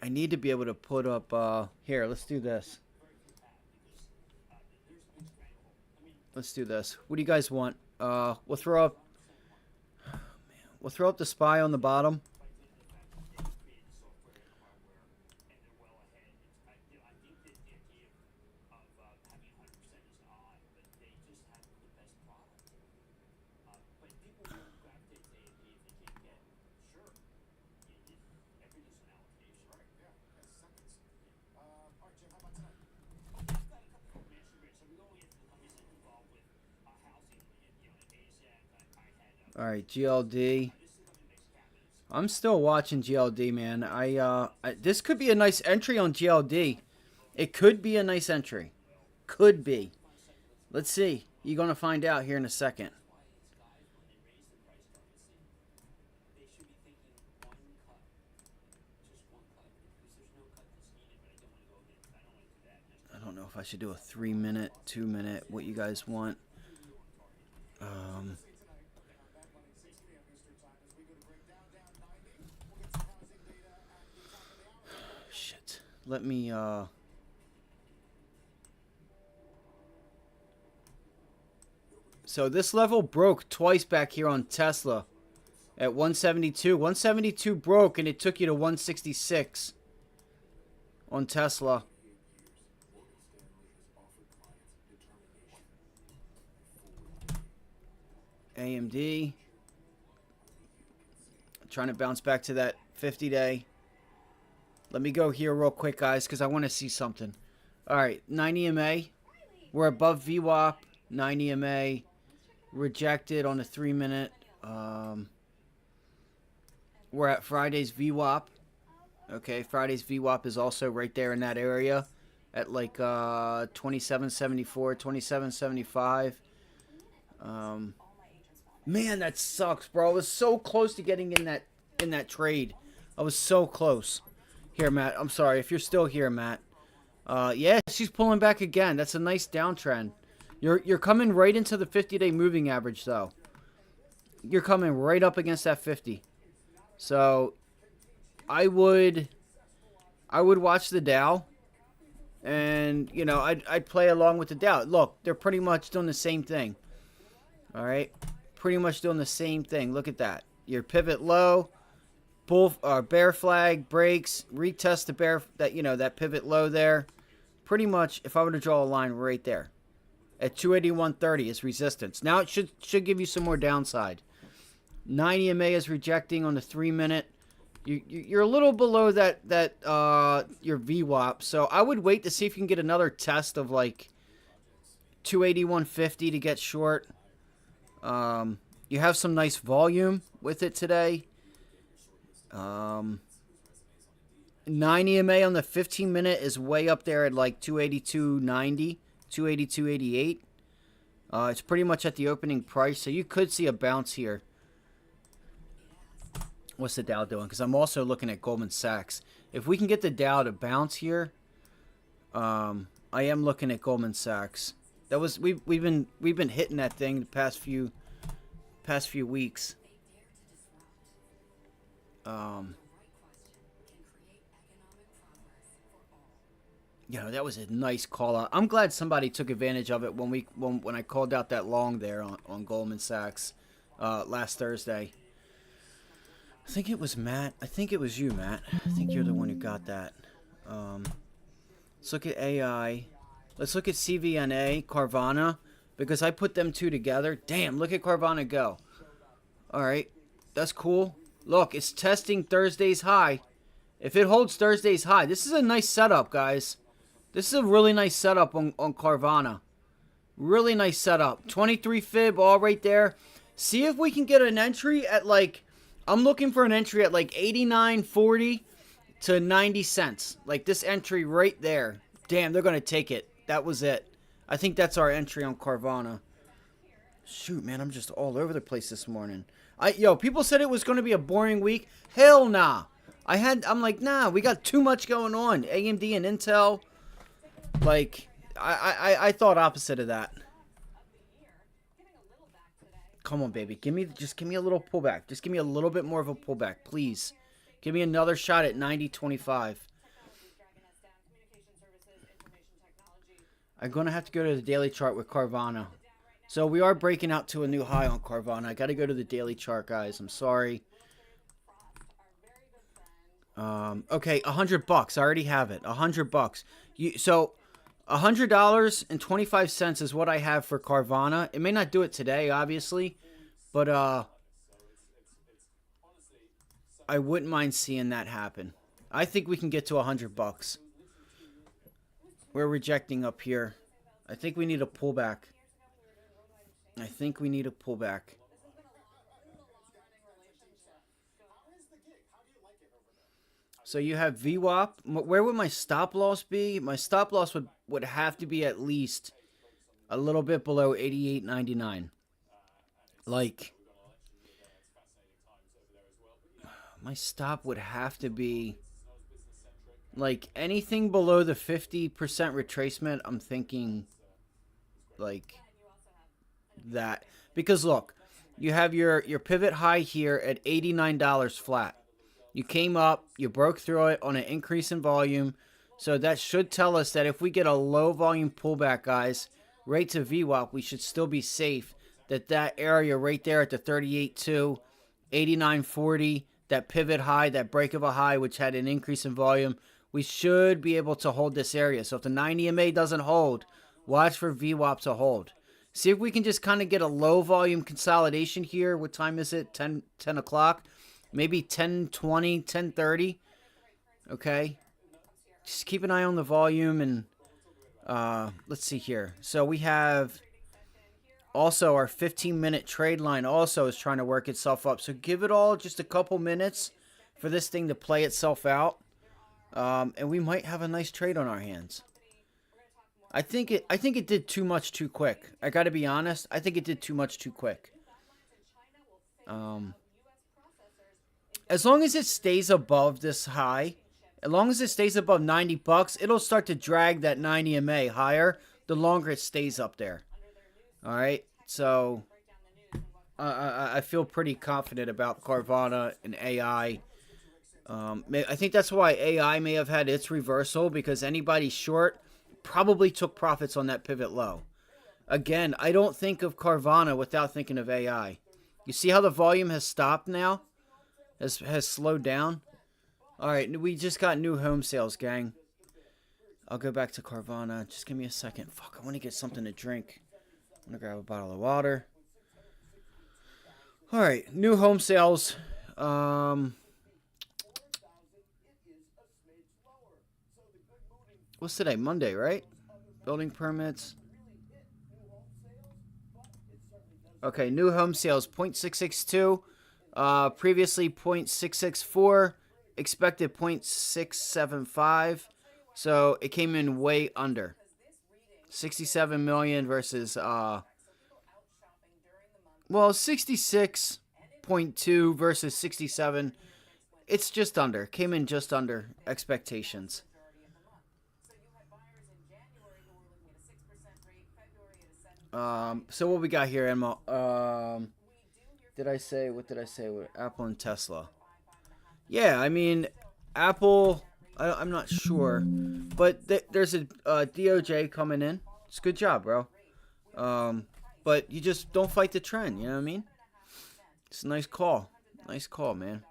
I need to be able to put up, here, let's do this. Let's do this. What do you guys want? We'll throw up the SPY on the bottom. All right, GLD. I'm still watching GLD, man. This could be a nice entry on GLD. It could be a nice entry. Could be. Let's see. You're going to find out here in a second. I don't know if I should do a 3-minute, 2-minute, what you guys want. Shit. Let me, So this level broke twice back here on Tesla at 172. 172 broke and it took you to 166 on Tesla. AMD. Trying to bounce back to that 50-day. Let me go here real quick, guys, because I want to see something. All right, 90 MA. We're above VWAP. 90 MA. Rejected on the 3-minute. We're at Friday's VWAP. Okay, Friday's VWAP is also right there in that area at like 2774, 2775. Man, that sucks, bro. I was so close to getting in that trade. I was so close. Here, Matt. I'm sorry if you're still here, Matt. Yeah, she's pulling back again. That's a nice downtrend. You're coming right into the 50-day moving average, though. You're coming right up against that 50. So, I would watch the Dow, and you know I'd play along with the Dow. Look, they're pretty much doing the same thing. All right, pretty much doing the same thing. Look at that. Your pivot low, bear flag breaks, retest the that pivot low there. Pretty much, if I were to draw a line right there at 281.30 is resistance. Now it should give you some more downside. 9 EMA is rejecting on the 3-minute. You're a little below that your VWAP, so I would wait to see if you can get another test of like 281.50 to get short. You have some nice volume with it today. 9 EMA on the 15-minute is way up there at like 282.90, 282.88. It's pretty much at the opening price, so you could see a bounce here. What's the Dow doing? Because I'm also looking at Goldman Sachs. If we can get the Dow to bounce here, I am looking at Goldman Sachs. That was we've been hitting that thing the past few weeks. You know, that was a nice call out. I'm glad somebody took advantage of it when I called out that long there on Goldman Sachs last Thursday. I think it was Matt. I think it was you, Matt. I think you're the one who got that. Let's look at AI. Let's look at CVNA, Carvana, because I put them two together. Damn, look at Carvana go. All right, that's cool. Look, it's testing Thursday's high. If it holds Thursday's high, this is a nice setup, guys. This is a really nice setup on Carvana. Really nice setup. 23 fib, all right there. See if we can get an entry at like... I'm looking for an entry at like 89.40 to 90 cents. Like this entry right there. Damn, they're going to take it. That was it. I think that's our entry on Carvana. Shoot, man, I'm just all over the place this morning. Yo, people said it was going to be a boring week. Hell nah. I'm like, nah, we got too much going on. AMD and Intel. Like, I thought opposite of that. Come on, baby. Just give me a little pullback. Just give me a little bit more of a pullback, please. Give me another shot at 90.25. I'm going to have to go to the daily chart with Carvana. So we are breaking out to a new high on Carvana. I got to go to the daily chart, guys. I'm sorry. Okay, $100. I already have it. $100. So $100.25 is what I have for Carvana. It may not do it today, obviously, but I wouldn't mind seeing that happen. I think we can get to $100. We're rejecting up here. I think we need a pullback. I think we need a pullback. So you have VWAP. Where would my stop loss be? My stop loss would have to be at least a little bit below 88.99. Like, my stop would have to be like anything below the 50% retracement. I'm thinking like that, because look, you have your pivot high here at $89 flat. You came up, you broke through it on an increase in volume. So that should tell us that if we get a low volume pullback, guys, right to VWAP, we should still be safe. That area right there at the 38.2, 89.40, that pivot high, that break of a high, which had an increase in volume, we should be able to hold this area. So if the 9 EMA doesn't hold, watch for VWAP to hold. See if we can just kind of get a low volume consolidation here. What time is it? 10 o'clock? Maybe 10:20, 10:30. Okay. Just keep an eye on the volume, and let's see here. So we have also our 15-minute trade line also is trying to work itself up. So give it all just a couple minutes for this thing to play itself out. And we might have a nice trade on our hands. I think it did too much too quick. I got to be honest. I think it did too much too quick. As long as it stays above this high, as long as it stays above $90, it'll start to drag that 9 EMA higher the longer it stays up there. All right, so I feel pretty confident about Carvana and AI. I think that's why AI may have had its reversal, because anybody short probably took profits on that pivot low. Again, I don't think of Carvana without thinking of AI. You see how the volume has stopped now? Has slowed down. All right, we just got new home sales, gang. I'll go back to Carvana. Just give me a second. Fuck, I want to get something to drink. I'm going to grab a bottle of water. All right, new home sales. What's today? Monday, right? Building permits. Okay, new home sales 0.662. Previously 0.664. Expected 0.675. So it came in way under. 67 million versus 66.2 versus 67. It's just under. Came in just under expectations. So what we got here, Emma? What did I say with Apple and Tesla? Yeah, I mean, Apple, I'm not sure, but there's a DOJ coming in. It's a good job, bro. But you just don't fight the trend, you know what I mean? It's a nice call. Nice call, man.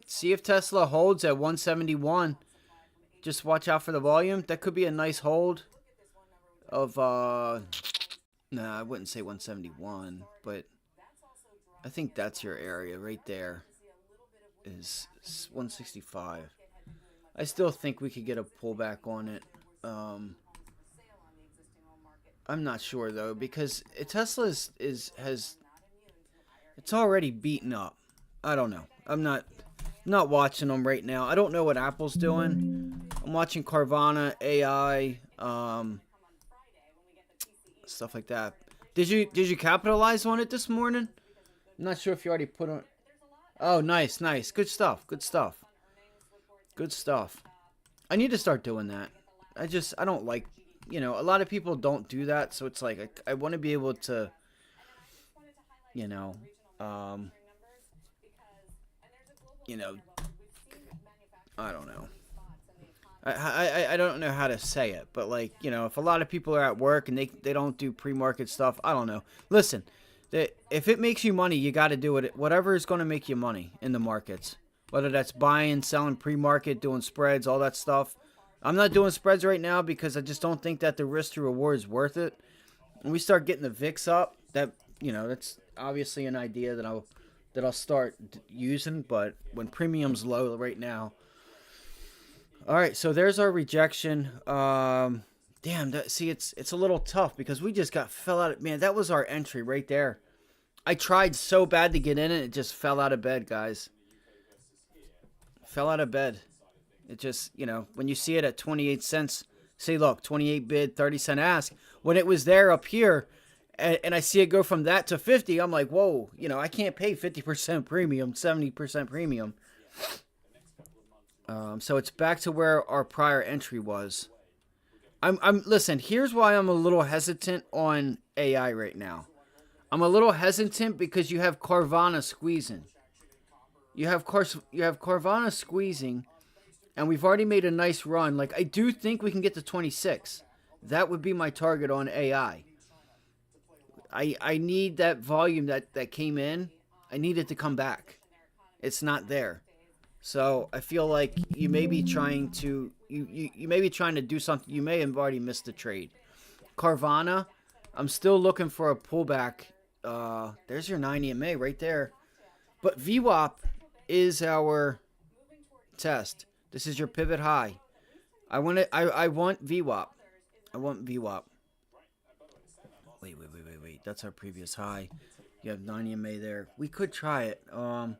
See if Tesla holds at 171. Just watch out for the volume. That could be a nice hold of, nah, I wouldn't say 171, but I think that's your area right there is 165. I still think we could get a pullback on it. I'm not sure, though, because Tesla has it's already beaten up. I don't know. I'm not watching them right now. I don't know what Apple's doing. I'm watching Carvana, AI, stuff like that. Did you capitalize on it this morning? I'm not sure if you already put on. Oh, nice. Good stuff. I need to start doing that. I don't like, a lot of people don't do that, so it's like I want to be able to, I don't know. I don't know how to say it, but like, if a lot of people are at work and they don't do pre-market stuff, I don't know. Listen, if it makes you money, you got to do it. Whatever is going to make you money in the markets, whether that's buying, selling pre-market, doing spreads, all that stuff. I'm not doing spreads right now because I just don't think that the risk to reward is worth it. When we start getting the VIX up, that's obviously an idea that I'll start using. But when premium's low right now. All right, so there's our rejection. Damn, it's a little tough because we just fell out. Man, that was our entry right there. I tried so bad to get in it, it just fell out of bed, guys. Fell out of bed. It just, when you see it at 28 cents, say, look, 28 bid, 30 cent ask. When it was there up here, and I see it go from that to 50, I'm like, whoa, I can't pay 50% premium, 70% premium. So it's back to where our prior entry was. Listen, here's why I'm a little hesitant on AI right now. I'm a little hesitant because you have Carvana squeezing. You have Carvana squeezing, and we've already made a nice run. Like, I do think we can get to 26. That would be my target on AI. I need that volume that came in. I need it to come back. It's not there. So I feel like you may be trying to do something. You may have already missed the trade. Carvana, I'm still looking for a pullback. There's your 9 EMA right there. But VWAP is our test. This is your pivot high. I want VWAP. I want VWAP. Wait. That's our previous high. You have 9 EMA there. We could try it. I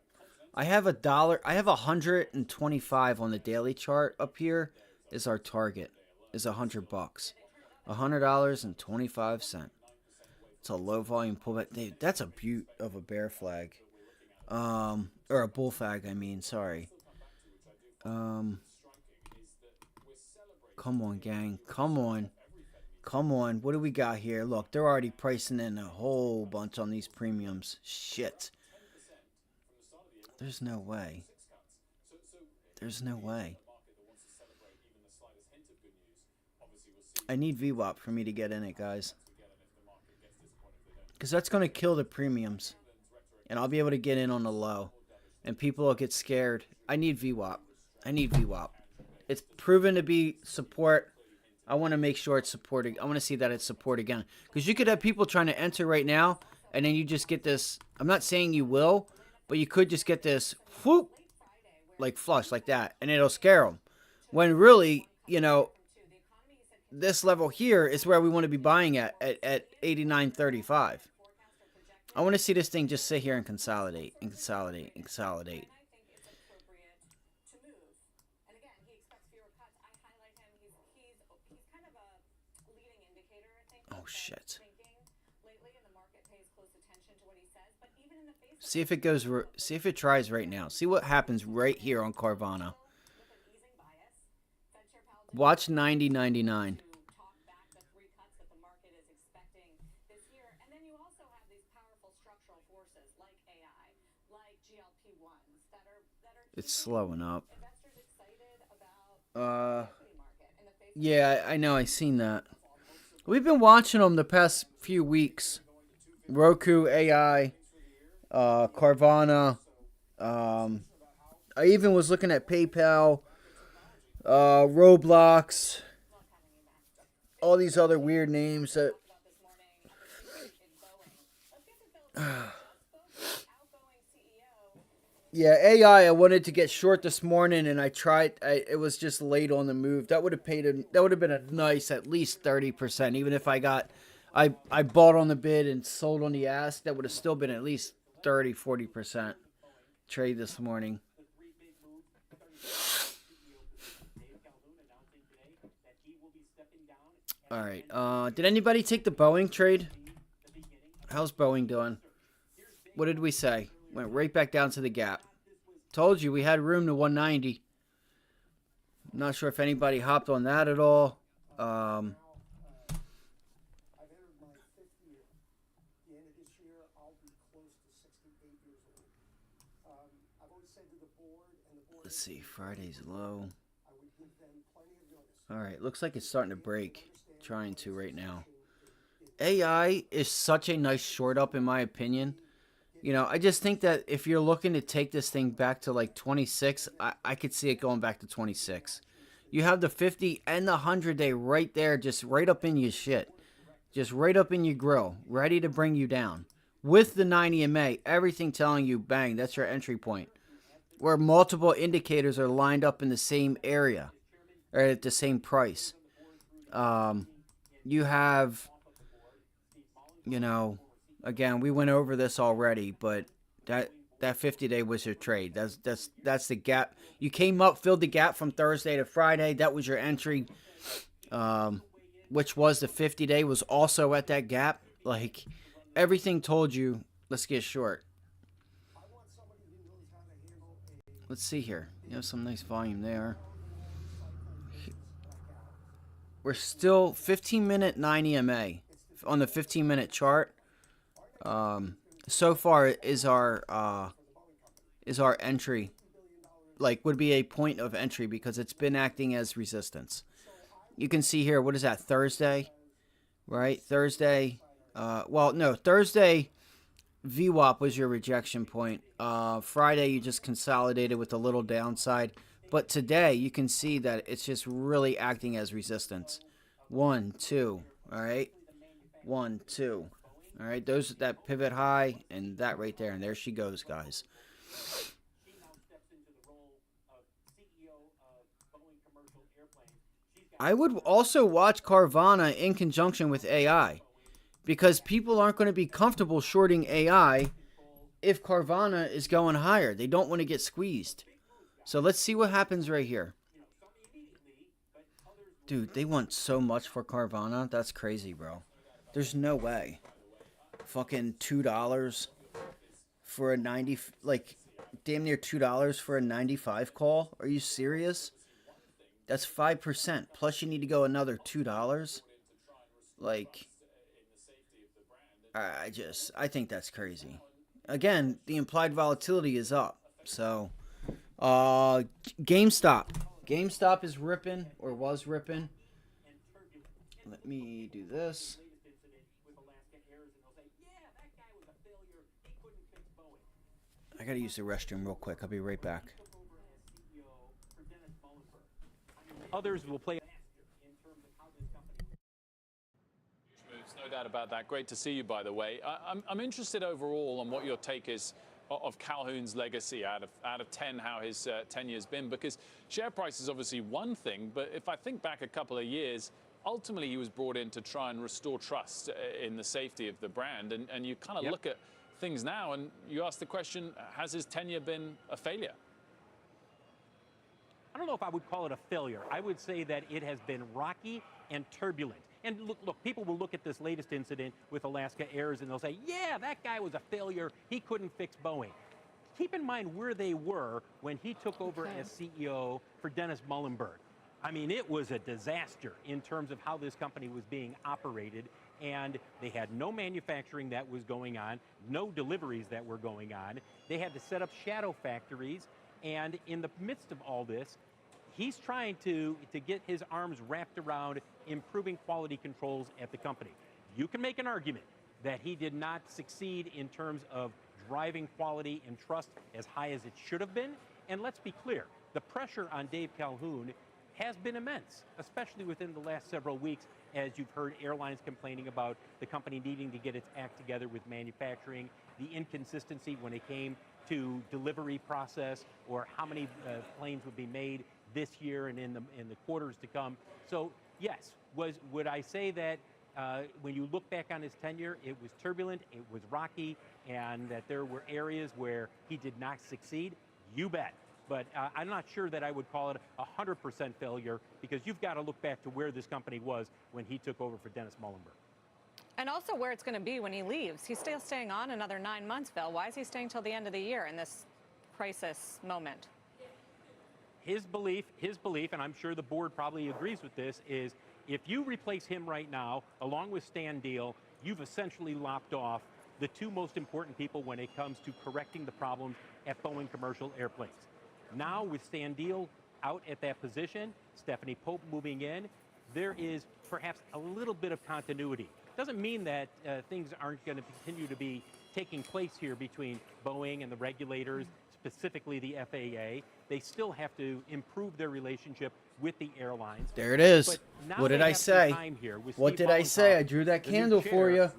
have $1. I have 125 on the daily chart up here. Is our target? Is $100? $100.25. It's a low volume pullback. Dude, that's a beaut of a bear flag. Or a bull flag. I mean, sorry. Come on, gang. Come on. What do we got here? Look, they're already pricing in a whole bunch on these premiums. Shit. There's no way. I need VWAP for me to get in it, guys. Because that's going to kill the premiums. And I'll be able to get in on the low. And people will get scared. I need VWAP. It's proven to be support I want to make sure it's supported. I want to see that it's supported again. Because you could have people trying to enter right now, and then you just get this. I'm not saying you will, but you could just get this whoop, like flush like that, and it'll scare them. When really, you know, this level here is where we want to be buying at 89.35. I want to see this thing just sit here and consolidate and consolidate and consolidate. Oh shit. See if it goes. See if it tries right now. See what happens right here on Carvana. Watch 90.99. It's slowing up. Yeah, I know. I seen that. We've been watching them the past few weeks. Roku AI, Carvana. I even was looking at PayPal, Roblox, all these other weird names that. Yeah, AI. I wanted to get short this morning, and I tried. It was just late on the move. That would have paid. That would have been a nice, at least 30%. Even if I bought on the bid and sold on the ask, that would have still been at least 30-40% trade this morning. All right. Did anybody take the Boeing trade? How's Boeing doing? What did we say? Went right back down to the gap. Told you we had room to 190. I'm not sure if anybody hopped on that at all. I've entered my 5th year. At the end of this year, I'll be close to 68 years old. I've always said to the board, and the board. Let's see. Friday's low. I would give them plenty of notice. All right. Looks like it's starting to break. Trying to right now. AI is such a nice short up in my opinion. You know, I just think that if you're looking to take this thing back to like 26, I could see it going back to 26. You have the 50 and the 100-day right there, just right up in your shit. Just right up in your grill, ready to bring you down. With the 90 MA, everything telling you, bang, that's your entry point. Where multiple indicators are lined up in the same area, or at the same price. You have, you know... Again, we went over this already, but that 50-day was your trade. That's the gap. You came up, filled the gap from Thursday to Friday. That was your entry, which was the 50-day was also at that gap. Like everything told you, let's get short. Let's see here. You have some nice volume there. We're still 15-minute 90 MA on the 15-minute chart. So far is our entry, like would be a point of entry because it's been acting as resistance. You can see here, what is that, Thursday, right? Thursday, Thursday VWAP was your rejection point. Friday you just consolidated with a little downside, but today you can see that it's just really acting as resistance. 1, 2, all right, 1, 2. All right, that pivot high and that right there, and there she goes, guys. I would also watch Carvana in conjunction with AI because people aren't going to be comfortable shorting AI if Carvana is going higher. They don't want to get squeezed. So let's see what happens right here. Dude, they want so much for Carvana. That's crazy, bro. There's no way. Fucking $2 for a 90, like damn near $2 for a 95 call. Are you serious? That's 5%. Plus you need to go another $2. Like, I think that's crazy. Again, the implied volatility is up. So, GameStop. GameStop is ripping, or was ripping. Let me do this. I gotta use the restroom real quick. I'll be right back. Others will play. doubt about that. Great to see you, by the way. I'm interested overall on what your take is of Calhoun's legacy out of 10, how his tenure's been, because share price is obviously one thing, but if I think back a couple of years, ultimately he was brought in to try and restore trust in the safety of the brand, and you kind of look at things now and you ask the question, has his tenure been a failure? I don't know if I would call it a failure. I would say that it has been rocky and turbulent. And look, people will look at this latest incident with Alaska Airs and they'll say, yeah, that guy was a failure. He couldn't fix Boeing. Keep in mind where they were when he took over as CEO for Dennis Muhlenberg. I mean, it was a disaster in terms of how this company was being operated, and they had no manufacturing that was going on, no deliveries that were going on. They had to set up shadow factories, and in the midst of all this, he's trying to get his arms wrapped around improving quality controls at the company. You can make an argument that he did not succeed in terms of driving quality and trust as high as it should have been. And let's be clear, the pressure on Dave Calhoun has been immense, especially within the last several weeks, as you've heard airlines complaining about the company needing to get its act together with manufacturing, the inconsistency when it came to delivery process or how many planes would be made this year and in the quarters to come. So yes, would I say that when you look back on his tenure, it was turbulent, it was rocky, and that there were areas where he did not succeed? You bet. But I'm not sure that I would call it a 100% failure, because you've got to look back to where this company was when he took over for Dennis Muhlenberg. And also where it's going to be when he leaves. He's still staying on another 9 months, Phil. Why is he staying till the end of the year in this crisis moment? His belief, and I'm sure the board probably agrees with this, is if you replace him right now, along with Stan Deal, you've essentially lopped off the two most important people when it comes to correcting the problems at Boeing commercial airplanes. Now with Stan Deal out at that position, Stephanie Pope moving in, there is perhaps a little bit of continuity. Doesn't mean that things aren't going to continue to be taking place here between Boeing and the regulators, specifically the FAA. They still have to improve their relationship with the airlines. There it is. But What did I say? What did I say? I drew that candle for you.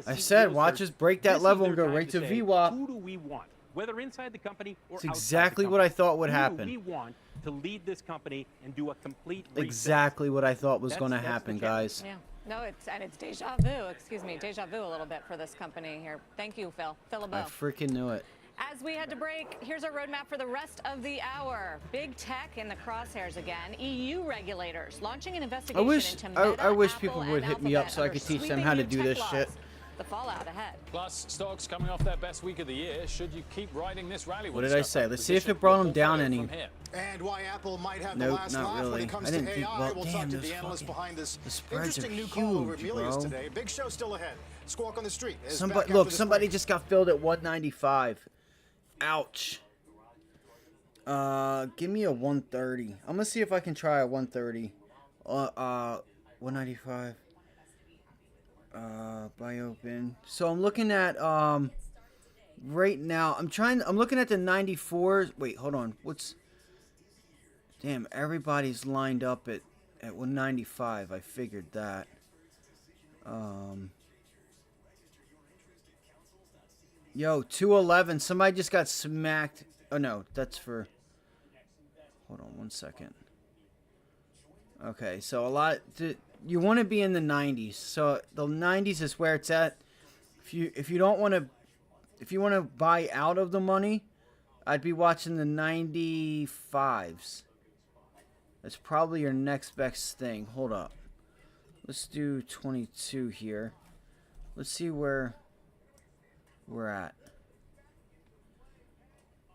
I said, watch us break that level and go right to VWAP. Who do we want? Whether inside the company or outside exactly the company. what I thought would happen. Who do we want to lead this company and do a complete reset? Exactly what I thought was going to happen, guys. Yeah. No, it's deja vu. Excuse me, deja vu a little bit for this company here. Thank you, Phil. Phil I freaking knew it. As we head to break, here's our roadmap for the rest of the hour. Big tech in the crosshairs again. EU regulators launching an investigation into Meta, I wish Apple, people and would hit me up Alphabet so I under could teach them sweeping how to new do tech this laws. shit. The fallout ahead. Plus, stocks coming off their best week of the year. Should you keep riding this rally? What did I say? Let's see if it brought them down any. And why Apple might have the Nope, last not laugh when really. it comes I didn't to think, AI. well, We'll damn, talk to those the analyst fucking- behind this the spreads interesting are new call over huge, Amelia's bro. today. Big show still ahead. Squawk on the Street is Somebody, back look, after this somebody break. just got filled at 195. Ouch. Give me a 130. I'm gonna see if I can try a 130. 195. Buy open. So I'm looking at right now. I'm looking at the 94. Wait, hold on. Damn, everybody's lined up at 195. I figured that. Yo, 211. Somebody just got smacked. Oh no, that's for. Hold on 1 second. Okay, so you want to be in the 90s. So the 90s is where it's at. If you want to buy out of the money, I'd be watching the 95s. That's probably your next best thing. Hold up. Let's do 22 here. Let's see where we're at.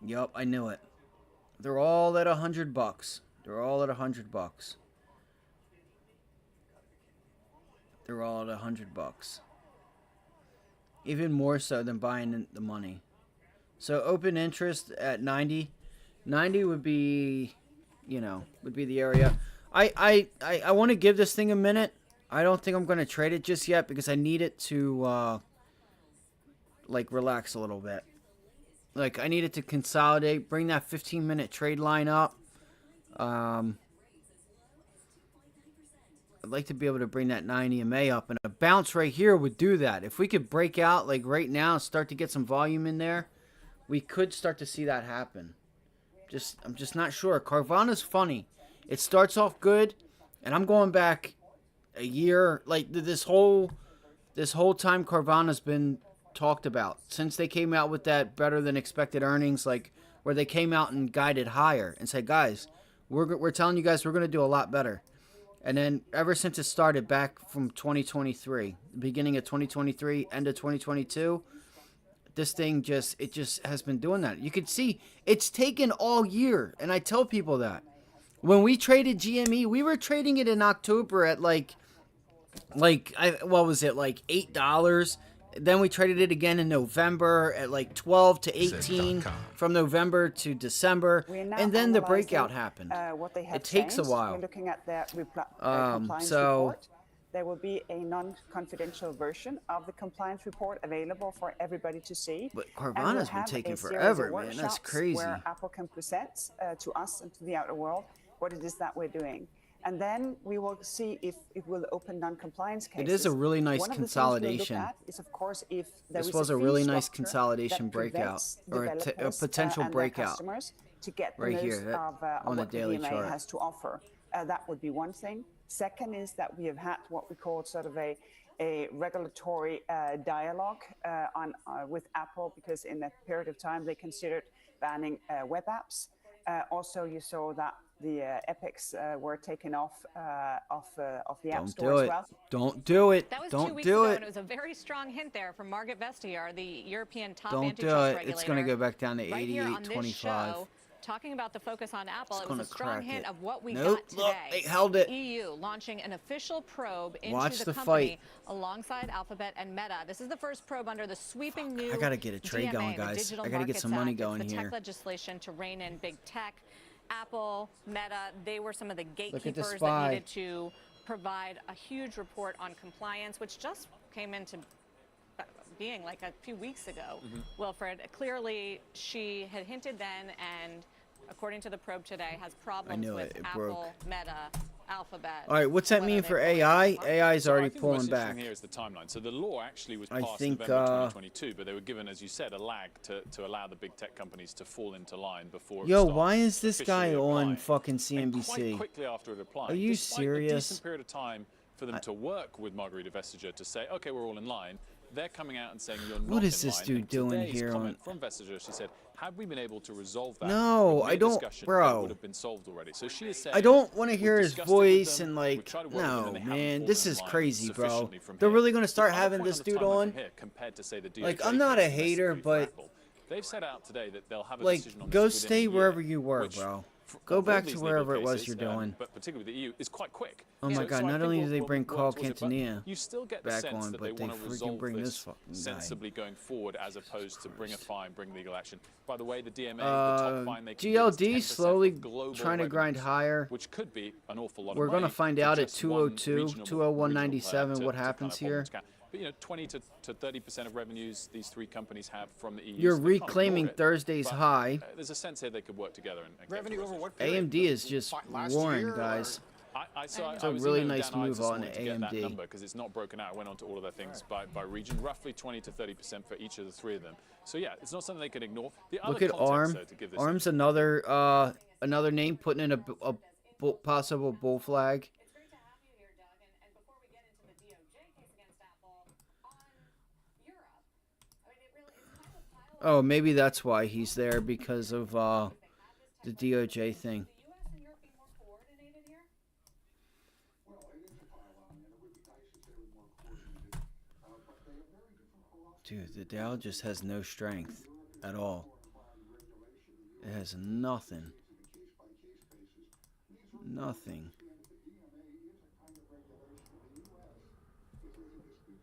Yup, I knew it. They're all at $100. They're all at $100. They're all at $100. Even more so than buying the money. So open interest at 90. 90 would be, would be the area. I want to give this thing a minute. I don't think I'm going to trade it just yet because I need it to, relax a little bit. I need it to consolidate, bring that 15-minute trade line up. like to be able to bring that 9 EMA up, and a bounce right here would do that. If we could break out like right now, start to get some volume in there, we could start to see that happen. I'm just not sure. Carvana's funny. It starts off good, and I'm going back a year. Like this whole time, Carvana's been talked about since they came out with that better than expected earnings, like where they came out and guided higher and said, guys, we're telling you guys we're going to do a lot better. And then ever since it started back from 2023, the beginning of 2023, end of 2022, this thing just has been doing that. You could see it's taken all year, and I tell people that. When we traded GME, we were trading it in October at what was it, like $8? Then we traded it again in November at like 12 to 18 from November to December, and then the breakout happened. What they have it takes a while. We're looking at their compliance report. There will be a non-confidential version of the compliance report available for everybody to see. But Carvana's been taking forever, man. That's crazy. Where Apple can present to us and to the outer world what it is that we're doing. And then we will see if it will open non-compliance cases. It is a really nice consolidation. One of the things we'll look at is, of course, if there this was a really nice consolidation breakout, or a potential breakout to get right the here on the daily chart. Has to offer. That would be one thing. Second is that we have had what we call sort of a regulatory dialogue with Apple, because in that period of time they considered banning web apps. Also, you saw that the Epics were taken off the App Store as well. Don't do it. That was Don't 2 weeks do ago, it. And it was a very strong hint there from Margaret Vestager, the European top Don't antitrust do it. regulator. It's going to go back down to right 88.25. Talking about the focus on Apple, It's it was a strong crack hint it. of what we Nope, got today. look, they held it. EU launching an official probe into Watch the the company fight. alongside Alphabet and Meta. This is the first probe under the sweeping new I gotta get a trade DMA, going, the guys. Digital I gotta get Markets some money Act. going it's the here. tech legislation to rein in big tech. Apple, Meta, they were some of the Look at the gatekeepers SPY. that needed to provide a huge report on compliance, which just came into being like a few weeks ago. Wilfred, clearly she had hinted then, and according to the probe today, has problems with it Apple, broke. Meta, Alphabet. All right, what's that mean for AI? AI is already pulling what's back. interesting here is the timeline. So the law actually was I passed think, November 2022, but they were given, as you said, a lag to allow the big tech companies to fall into line before. Yo, it starts why is this guy officially on applying. fucking And quite CNBC? quickly after it applied, Are you despite serious? a decent period of time for them to work with Margarita Vestager to say, okay, we're all in line. They're coming out and saying you're not What is in this line. dude And doing today's here comment on- from Vestager, she said, had we been able to resolve that, No, I don't- discussion, bro. it would have been solved already. So she is saying, I don't want to "We've hear his discussed it with voice them, and we've like, tried to work with them, no, and they haven't man, fallen this in is line crazy, bro. sufficiently from They're here." really going to start The other having point this on the dude timeline on? from here, compared to, say, the Like, DOJ I'm not a case hater, necessary for but Apple, they've set out today that they'll have a like, decision on go this within stay a year, wherever you were, which bro. for Go all back these to legal wherever it was cases, you're doing. but particularly the EU is quite quick. Oh my So God! I Not think only what- do they what bring we're Carl towards it, but Quintanilla you still get the back sense on, that but they they want to freaking resolve bring this this fucking guy. sensibly going forward, as opposed to bring a fine, bring legal action. By the way, the DMA, the top fine they can give is GLD 10% slowly of global trying to grind revenues, higher. which could be an awful lot We're of going money to find for out at just one 202, regional 201.97 player what to kind happens of hold here. them to account. But you know, 20 to 30% of revenues these three companies have from the EU. You're so they can't reclaiming ignore it. Thursday's But, high. There's a sense here they could work together and get Revenue to a over resolution. what period? AMD is just Last roaring, year, guys. It's a really nice move on to get that AMD. number because it's not broken out. I went on to all of their things by region, roughly 20 to 30% for each of the three of them. So yeah, it's not something they can ignore. The Look other at context, ARM. though, to give this ARM's another name putting in a possible bull flag. It's great to have you here, Doug. And before we get into the DOJ case against Apple on Europe, I mean, it's kind of a pile of Oh, maybe that's why he's there, because of the DOJ thing. the U.S. and Europe be more coordinated here. Well, it is a pile-on, and it would be nice if they were more coordinated. But they have very different philosophies. Dude, the Dow just has no strength at all. It has nothing. Nothing.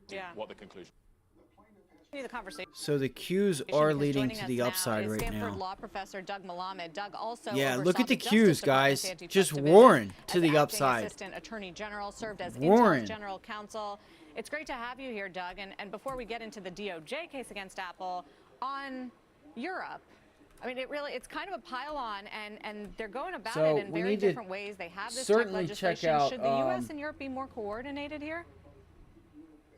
Yeah. what the conclusion. The conversation. So the Qs are Because leading joining to us the now upside is right Stanford now. law professor Doug Malamed. Doug also Yeah, oversaw look at the Justice Qs, Department's guys. antitrust Just division roaring to as the acting upside. Assistant Attorney General, served as Roaring. Intel's General Counsel. It's great to have you here, Doug. And before we get into the DOJ case against Apple on Europe, I mean, it's kind of a pile-on, and they're going about So it in we very need to different ways. They have this certainly type of check legislation. out, Should the U.S. and Europe be more coordinated here?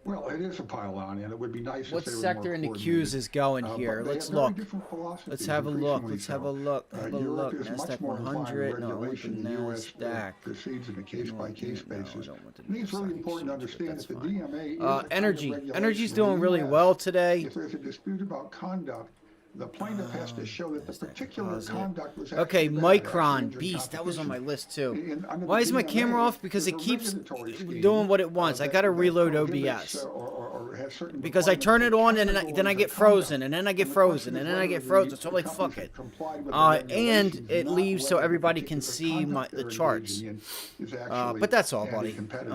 Well, it is a pile-on, and it would be nice What if they were sector more in the coordinated. queues is going But here? they Let's have very look. different philosophies, Let's have a look. increasingly Let's have a so. look. Have a Europe look. is much NASDAQ more refined 100. No, I want the regulation. The U.S. NASDAQ. proceeds in a case-by-case No, I basis. don't want the I think it's New really Stock important to Exchange, but understand that's that the fine. DMA is a kind of Energy. regulation Energy's in doing the really US. well today. If there's a dispute about conduct, the plaintiff has to show that the NASDAQ particular Composite. conduct was Okay, actually bad, actually Micron. injured Beast. That was on my competition. list too. Under Why the is my DMA, camera off? Because it there's a keeps regulatory scheme, doing what it wants. I that- gotta that reload prohibits, OBS. or has certain Because I turn it requirements on for and then I categories get of frozen conduct. and then I get the frozen question and is then I get whether frozen. the So I'm like, companies fuck have it. complied with the And regulations, it not leaves so whether the everybody can particular see conduct the they're charts. engaging in is actually But that's all, buddy. anti-competitive.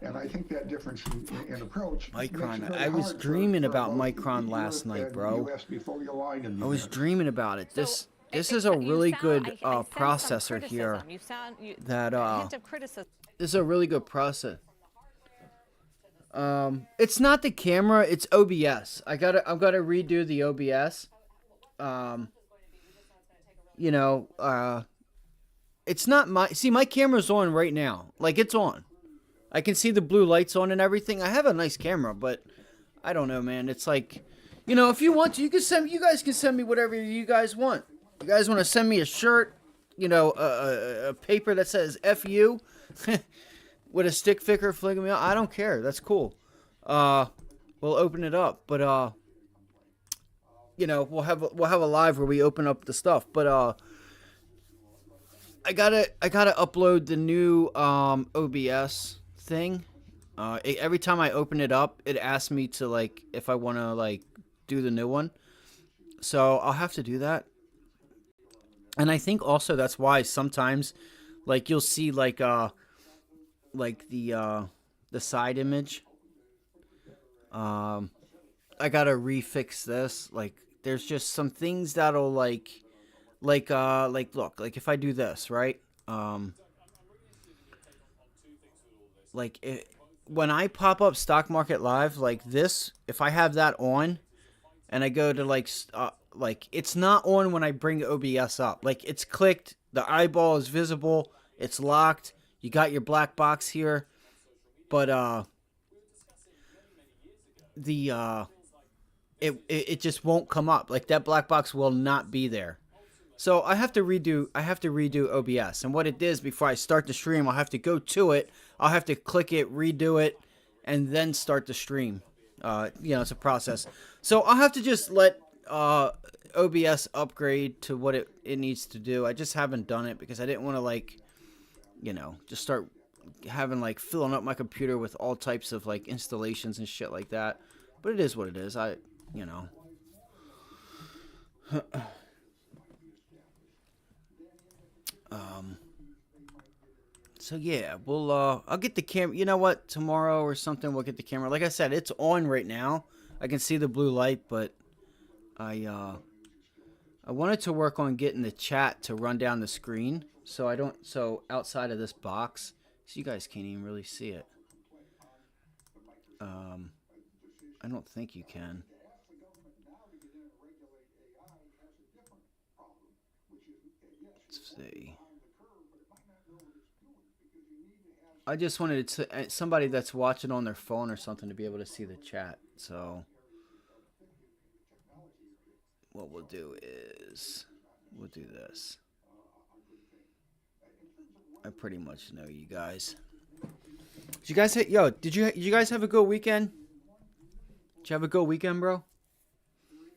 And I think that difference in approach makes it Micron. very I was hard dreaming for about both Micron Europe last night, and bro. US before you line in I was there. dreaming about it. This So is a you really sound- good I sense some processor here. criticism. That a hint of criticism. This is a really good process. It's not the camera, it's OBS. I've gotta redo the OBS. You know, it's not my camera's on right now. Like, it's on. I can see the blue lights on and everything. I have a nice camera, but I don't know, man. It's like, you know, if you want to, you guys can send me whatever you guys want. You guys want to send me a shirt, you know, a paper that says F you with a stick figure flinging me out. I don't care. That's cool. We'll open it up, but you know, we'll have a live where we open up the stuff. But I gotta upload the new OBS thing. Every time I open it up, it asks me to, like, if I want to, like, do the new one. So I'll have to do that. And I think also that's why sometimes, like, you'll see like the side image. I gotta refix this. Like, there's just some things that'll look, like if I do this, right? When I pop up Stock Market Live like this, if I have that on and I go to like it's not on when I bring OBS up. Like, it's clicked, the eyeball is visible, it's locked, you got your black box here, but it just won't come up. Like, that black box will not be there. So I have to redo OBS. And what it is, before I start the stream, I'll have to go to it. I'll have to click it, redo it, and then start the stream. You know, it's a process. So I'll have to just let OBS upgrade to what it needs to do. I just haven't done it because I didn't want to, like, you know, just start having, like, filling up my computer with all types of, like, installations and shit like that. But it is what it is. You know. So yeah, I'll get the camera. You know what? Tomorrow or something, we'll get the camera. Like I said, it's on right now. I can see the blue light, but I wanted to work on getting the chat to run down the screen, so outside of this box, so you guys can't even really see it. I don't think you can. Let's see. I just wanted somebody that's watching on their phone or something to be able to see the chat. So what we'll do is we'll do this. I pretty much know you guys. Did you guys did you guys have a good weekend? Did you have a good weekend, bro?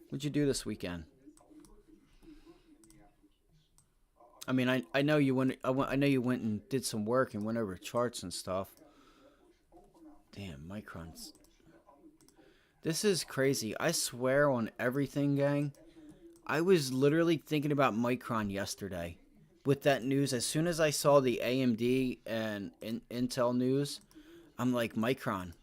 What'd you do this weekend? I mean, I know you went. I know you went and did some work and went over charts and stuff. Damn, Microns. This is crazy. I swear on everything, gang. I was literally thinking about Micron yesterday with that news. As soon as I saw the AMD and Intel news, I'm like, Micron.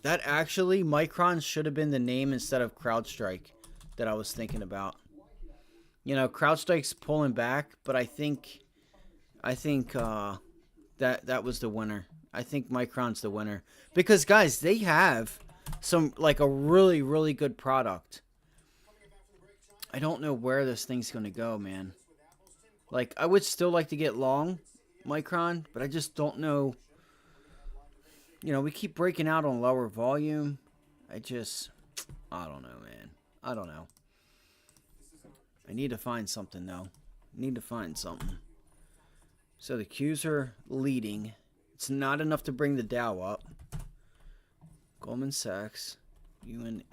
That actually, Micron should have been the name instead of CrowdStrike that I was thinking about. You know, CrowdStrike's pulling back, but I think that was the winner. I think Micron's the winner because, guys, they have some, like, a really, really good product. I don't know where this thing's going to go, man. Like, I would still like to get long Micron, but I just don't know. You know, we keep breaking out on lower volume. I don't know, man. I don't know. I need to find something, though. Need to find something. So the Qs are leading. It's not enough to bring the Dow up. Goldman Sachs, UNH,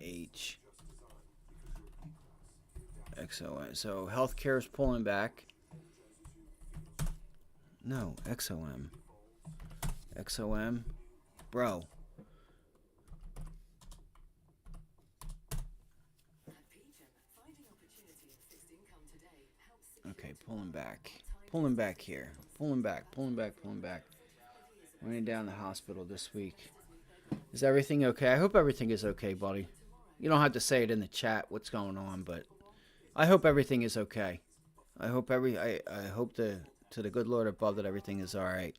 XOM. So healthcare is pulling back. No, XOM. XOM. Bro. Okay, pulling back. Pulling back here. Pulling back, pulling back, pulling back. Running down the hospital this week. Is everything okay? I hope everything is okay, buddy. You don't have to say it in the chat what's going on, but I hope everything is okay. I hope I hope to the good Lord above that everything is all right.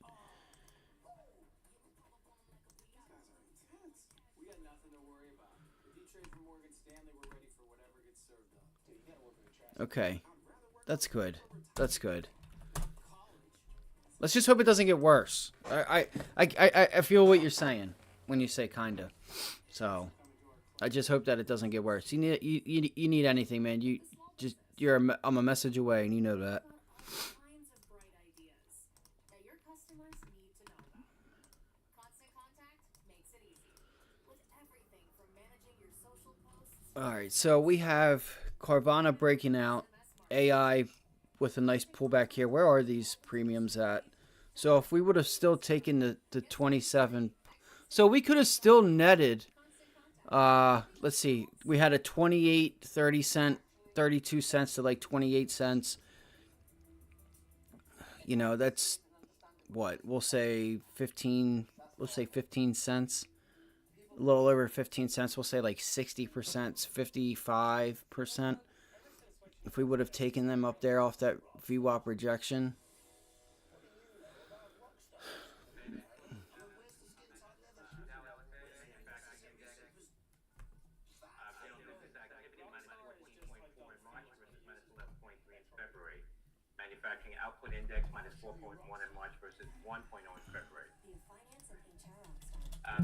Okay. That's good. That's good. Let's just hope it doesn't get worse. I feel what you're saying when you say kinda. So I just hope that it doesn't get worse. You need anything, man. I'm a message away, and you know that. All right, so we have Carvana breaking out, AI with a nice pullback here. Where are these premiums at? So if we would have still taken the 27, so we could have still netted. Let's see, we had a 28, 30 cent, 32 cents to like 28 cents. You know, that's what we'll say 15. Let's say 15 cents. A little over 15 cents. We'll say like 60%, 55%. If we would have taken them up there off that VWAP rejection. Manufacturing output index minus 4.1 in March versus 1.0 in February.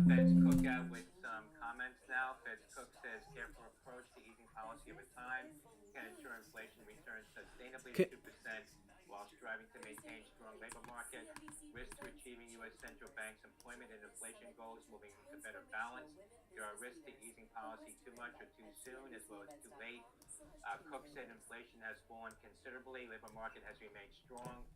Fed's Cook out with some comments now. Fed's Cook says careful approach to easing policy over time can ensure inflation returns sustainably to 2% while striving to maintain strong labor market. Risks to achieving U.S. central bank's employment and inflation goals moving to better balance. There are risks to easing policy too much or too soon as well as too late. Cook said inflation has fallen considerably. Labor market has remained strong.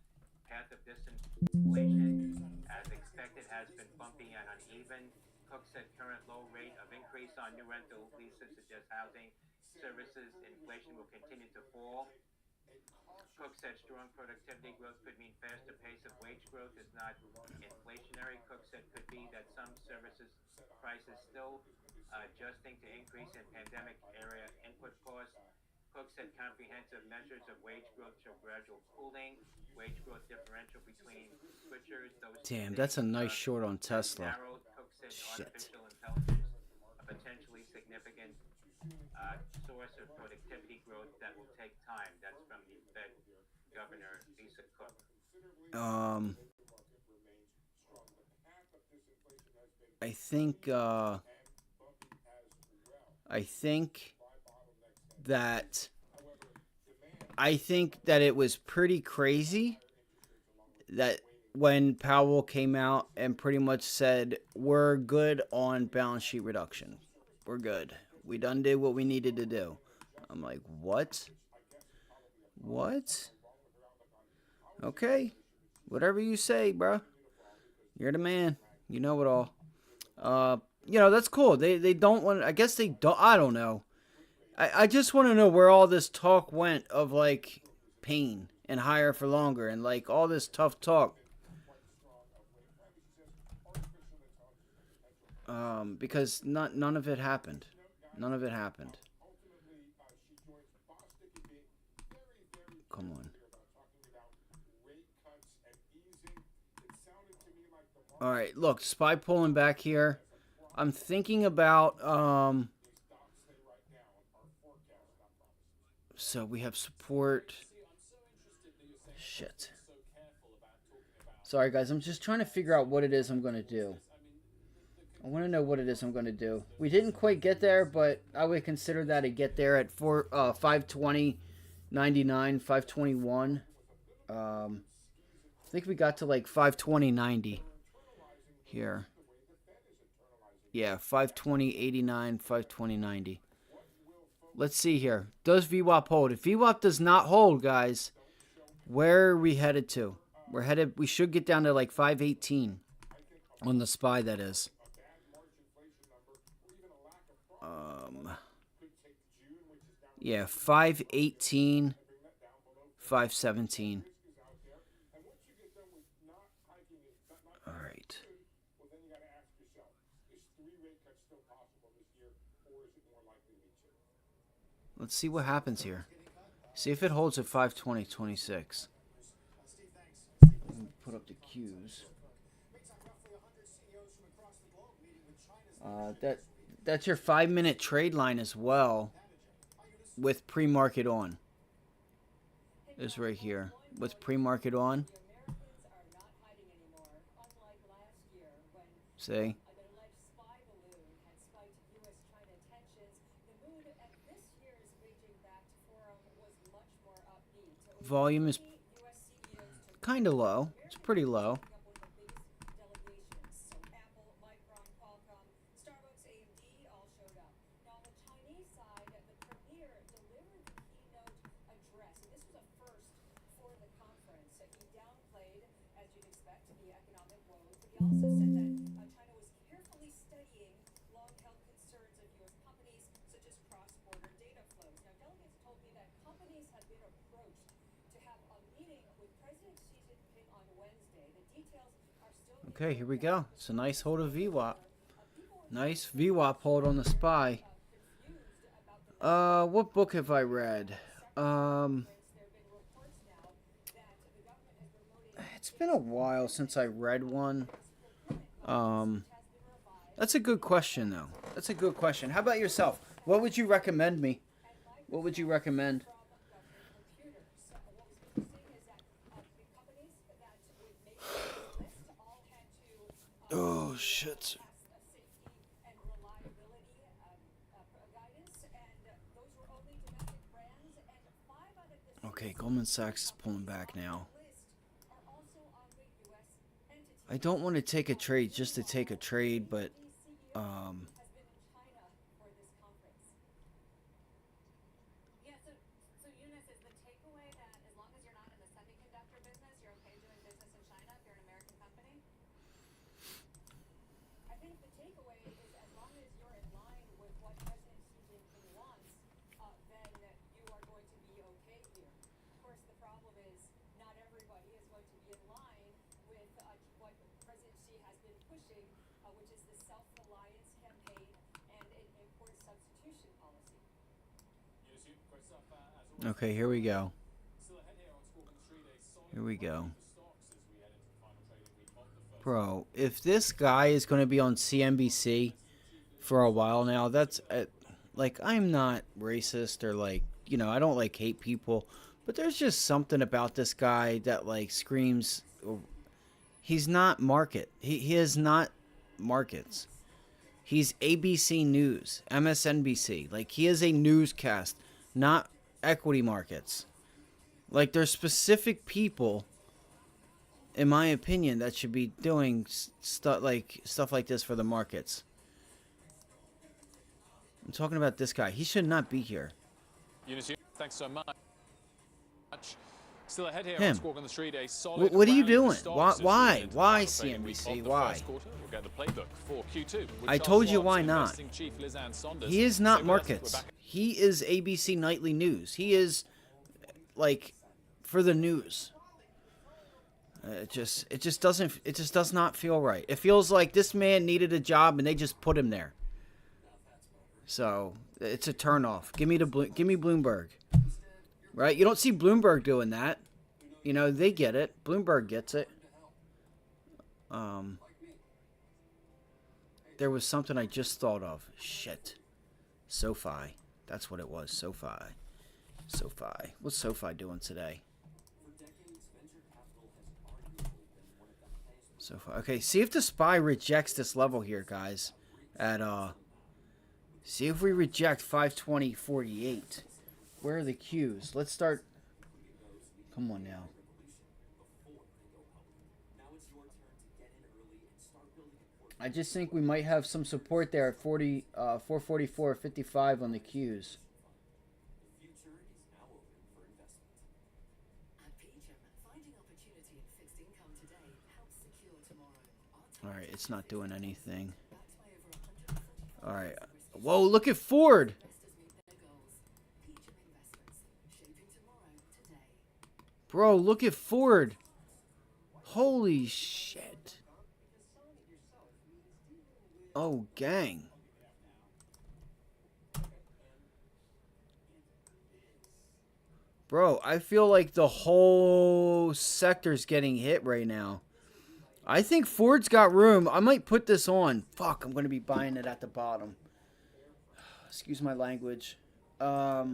Path of disinflation, as expected, has been bumpy and uneven. Cook said current low rate of increase on new rental leases suggests housing services inflation will continue to fall. Cook said strong productivity growth could mean faster pace of wage growth is not inflationary. Cook said could be that some services prices still adjusting to increase in pandemic area input costs. Cook said comprehensive measures of wage growth show gradual cooling. Wage growth differential between switchers. Damn, that's a nice short on Tesla. Cook said artificial intelligence, a potentially significant source of productivity growth that will take time. That's from the Fed Governor Lisa Cook. I think that it was pretty crazy that when Powell came out and pretty much said, we're good on balance sheet reduction. We're good. We done did what we needed to do. I'm like, what? What? Okay. Whatever you say, bro. You're the man. You know it all. You know, that's cool. They don't want, I guess they don't, I don't know. I just want to know where all this talk went of like pain and higher for longer and like all this tough talk. Because none of it happened. None of it happened. Come on. All right, look, SPY pulling back here. I'm thinking about So we have support. Shit. Sorry, guys. I'm just trying to figure out what it is I'm going to do. I want to know what it is I'm going to do. We didn't quite get there, but I would consider that a get there at 520.99, 521. I think we got to like 520.90 here. Yeah, 520.89, 520.90. Let's see here. Does VWAP hold? If VWAP does not hold, guys, where are we headed to? We should get down to like 518 on the SPY, that is. Yeah, 518, 517. All right. Let's see what happens here. See if it holds at 520.26. Put up the Qs. That's your 5-minute trade line as well, with pre-market on. Is right here with pre-market on. See? Volume is kind of low. It's pretty low. Okay, here we go. It's a nice hold of VWAP. Nice VWAP hold on the SPY. What book have I read? It's been a while since I read one. That's a good question, though. That's a good question. How about yourself? What would you recommend me? What would you recommend? Oh, shit. Okay, Goldman Sachs is pulling back now. I don't want to take a trade just to take a trade, but okay, here we go. Here we go. Bro, if this guy is going to be on CNBC for a while now, that's like, I'm not racist or like, you know, I don't like hate people, but there's just something about this guy that like screams he's not market. He is not markets. He's ABC News, MSNBC. Like, he is a newscast, not equity markets. Like, there's specific people, in my opinion, that should be doing stuff like this for the markets. I'm talking about this guy. He should not be here. Eunice, thanks so much. Still ahead here Him. on Squawk on the Street, a solid What are you rally for doing? stocks as we Why? head into the Why final trading week CNBC? of the Why? first quarter. We'll get the playbook for Q2. I told you why not. Investing chief Liz Ann Saunders. He is not Stay with us. We're markets. back. He is ABC Nightly News. He is like for the news. It just does not feel right. It feels like this man needed a job and they just put him there. So it's a turnoff. Give me Bloomberg. Right? You don't see Bloomberg doing that. You know, they get it. Bloomberg gets it. There was something I just thought of. Shit. SoFi. That's what it was. SoFi. SoFi. What's SoFi doing today? SoFi. Okay, see if the SPY rejects this level here, guys. At see if we reject 520.48. Where are the Qs? Let's start. Come on now. I just think we might have some support there at 444.55 on the Qs. Alright, it's not doing anything. Alright. Whoa, look at Ford! Bro, look at Ford! Holy shit. Oh, gang. Bro, I feel like the whole sector's getting hit right now. I think Ford's got room. I might put this on. Fuck, I'm going to be buying it at the bottom. Excuse my language. I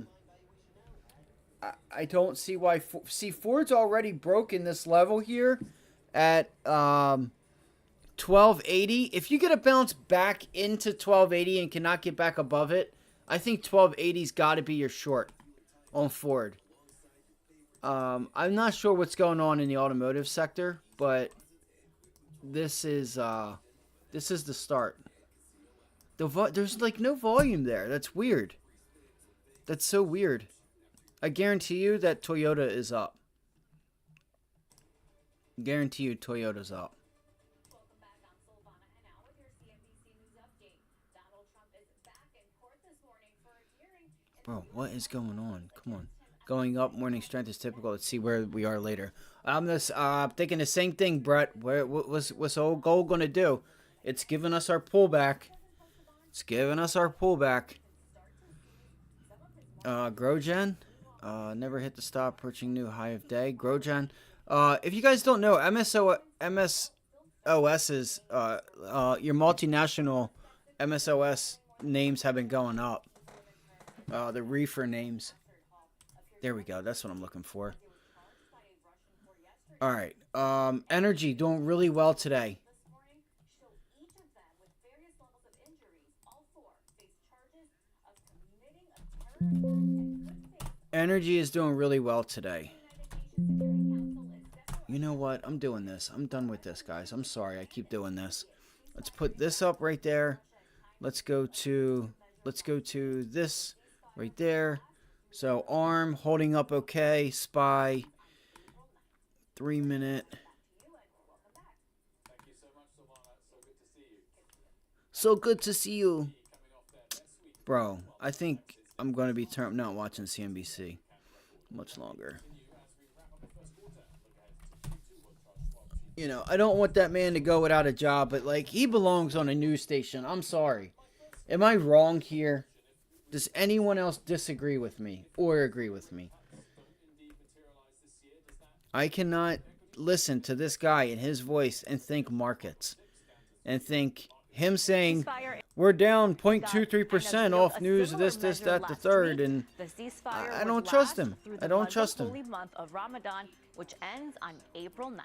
don't see why... See, Ford's already broken this level here at 1280. If you get a bounce back into 1280 and cannot get back above it, I think 1280's got to be your short on Ford. I'm not sure what's going on in the automotive sector, but this is the start. There's like no volume there. That's weird. That's so weird. I guarantee you that Toyota is up. Guarantee you Toyota's up. Bro, what is going on? Come on. Going up, morning strength is typical. Let's see where we are later. I'm thinking the same thing, Brett. What's old gold going to do? It's giving us our pullback. It's giving us our pullback. GrowGen. Never hit the stop, approaching new high of day. GrowGen. If you guys don't know, MSOS's, your multinational MSOS names have been going up. The reefer names. There we go. That's what I'm looking for. All right. Energy doing really well today. Energy is doing really well today. You know what? I'm doing this. I'm done with this, guys. I'm sorry. I keep doing this. Let's put this up right there. Let's go to this right there. So ARM holding up okay. SPY 3 minute. So good to see you. Bro, I think I'm going to be not watching CNBC much longer. You know, I don't want that man to go without a job, but like he belongs on a news station. I'm sorry. Am I wrong here? Does anyone else disagree with me or agree with me? I cannot listen to this guy and his voice and think markets and think him saying we're down 0.23% off news, this, that, the third, and I don't trust him. I don't trust him. Holy month of Ramadan, which ends on April 9th.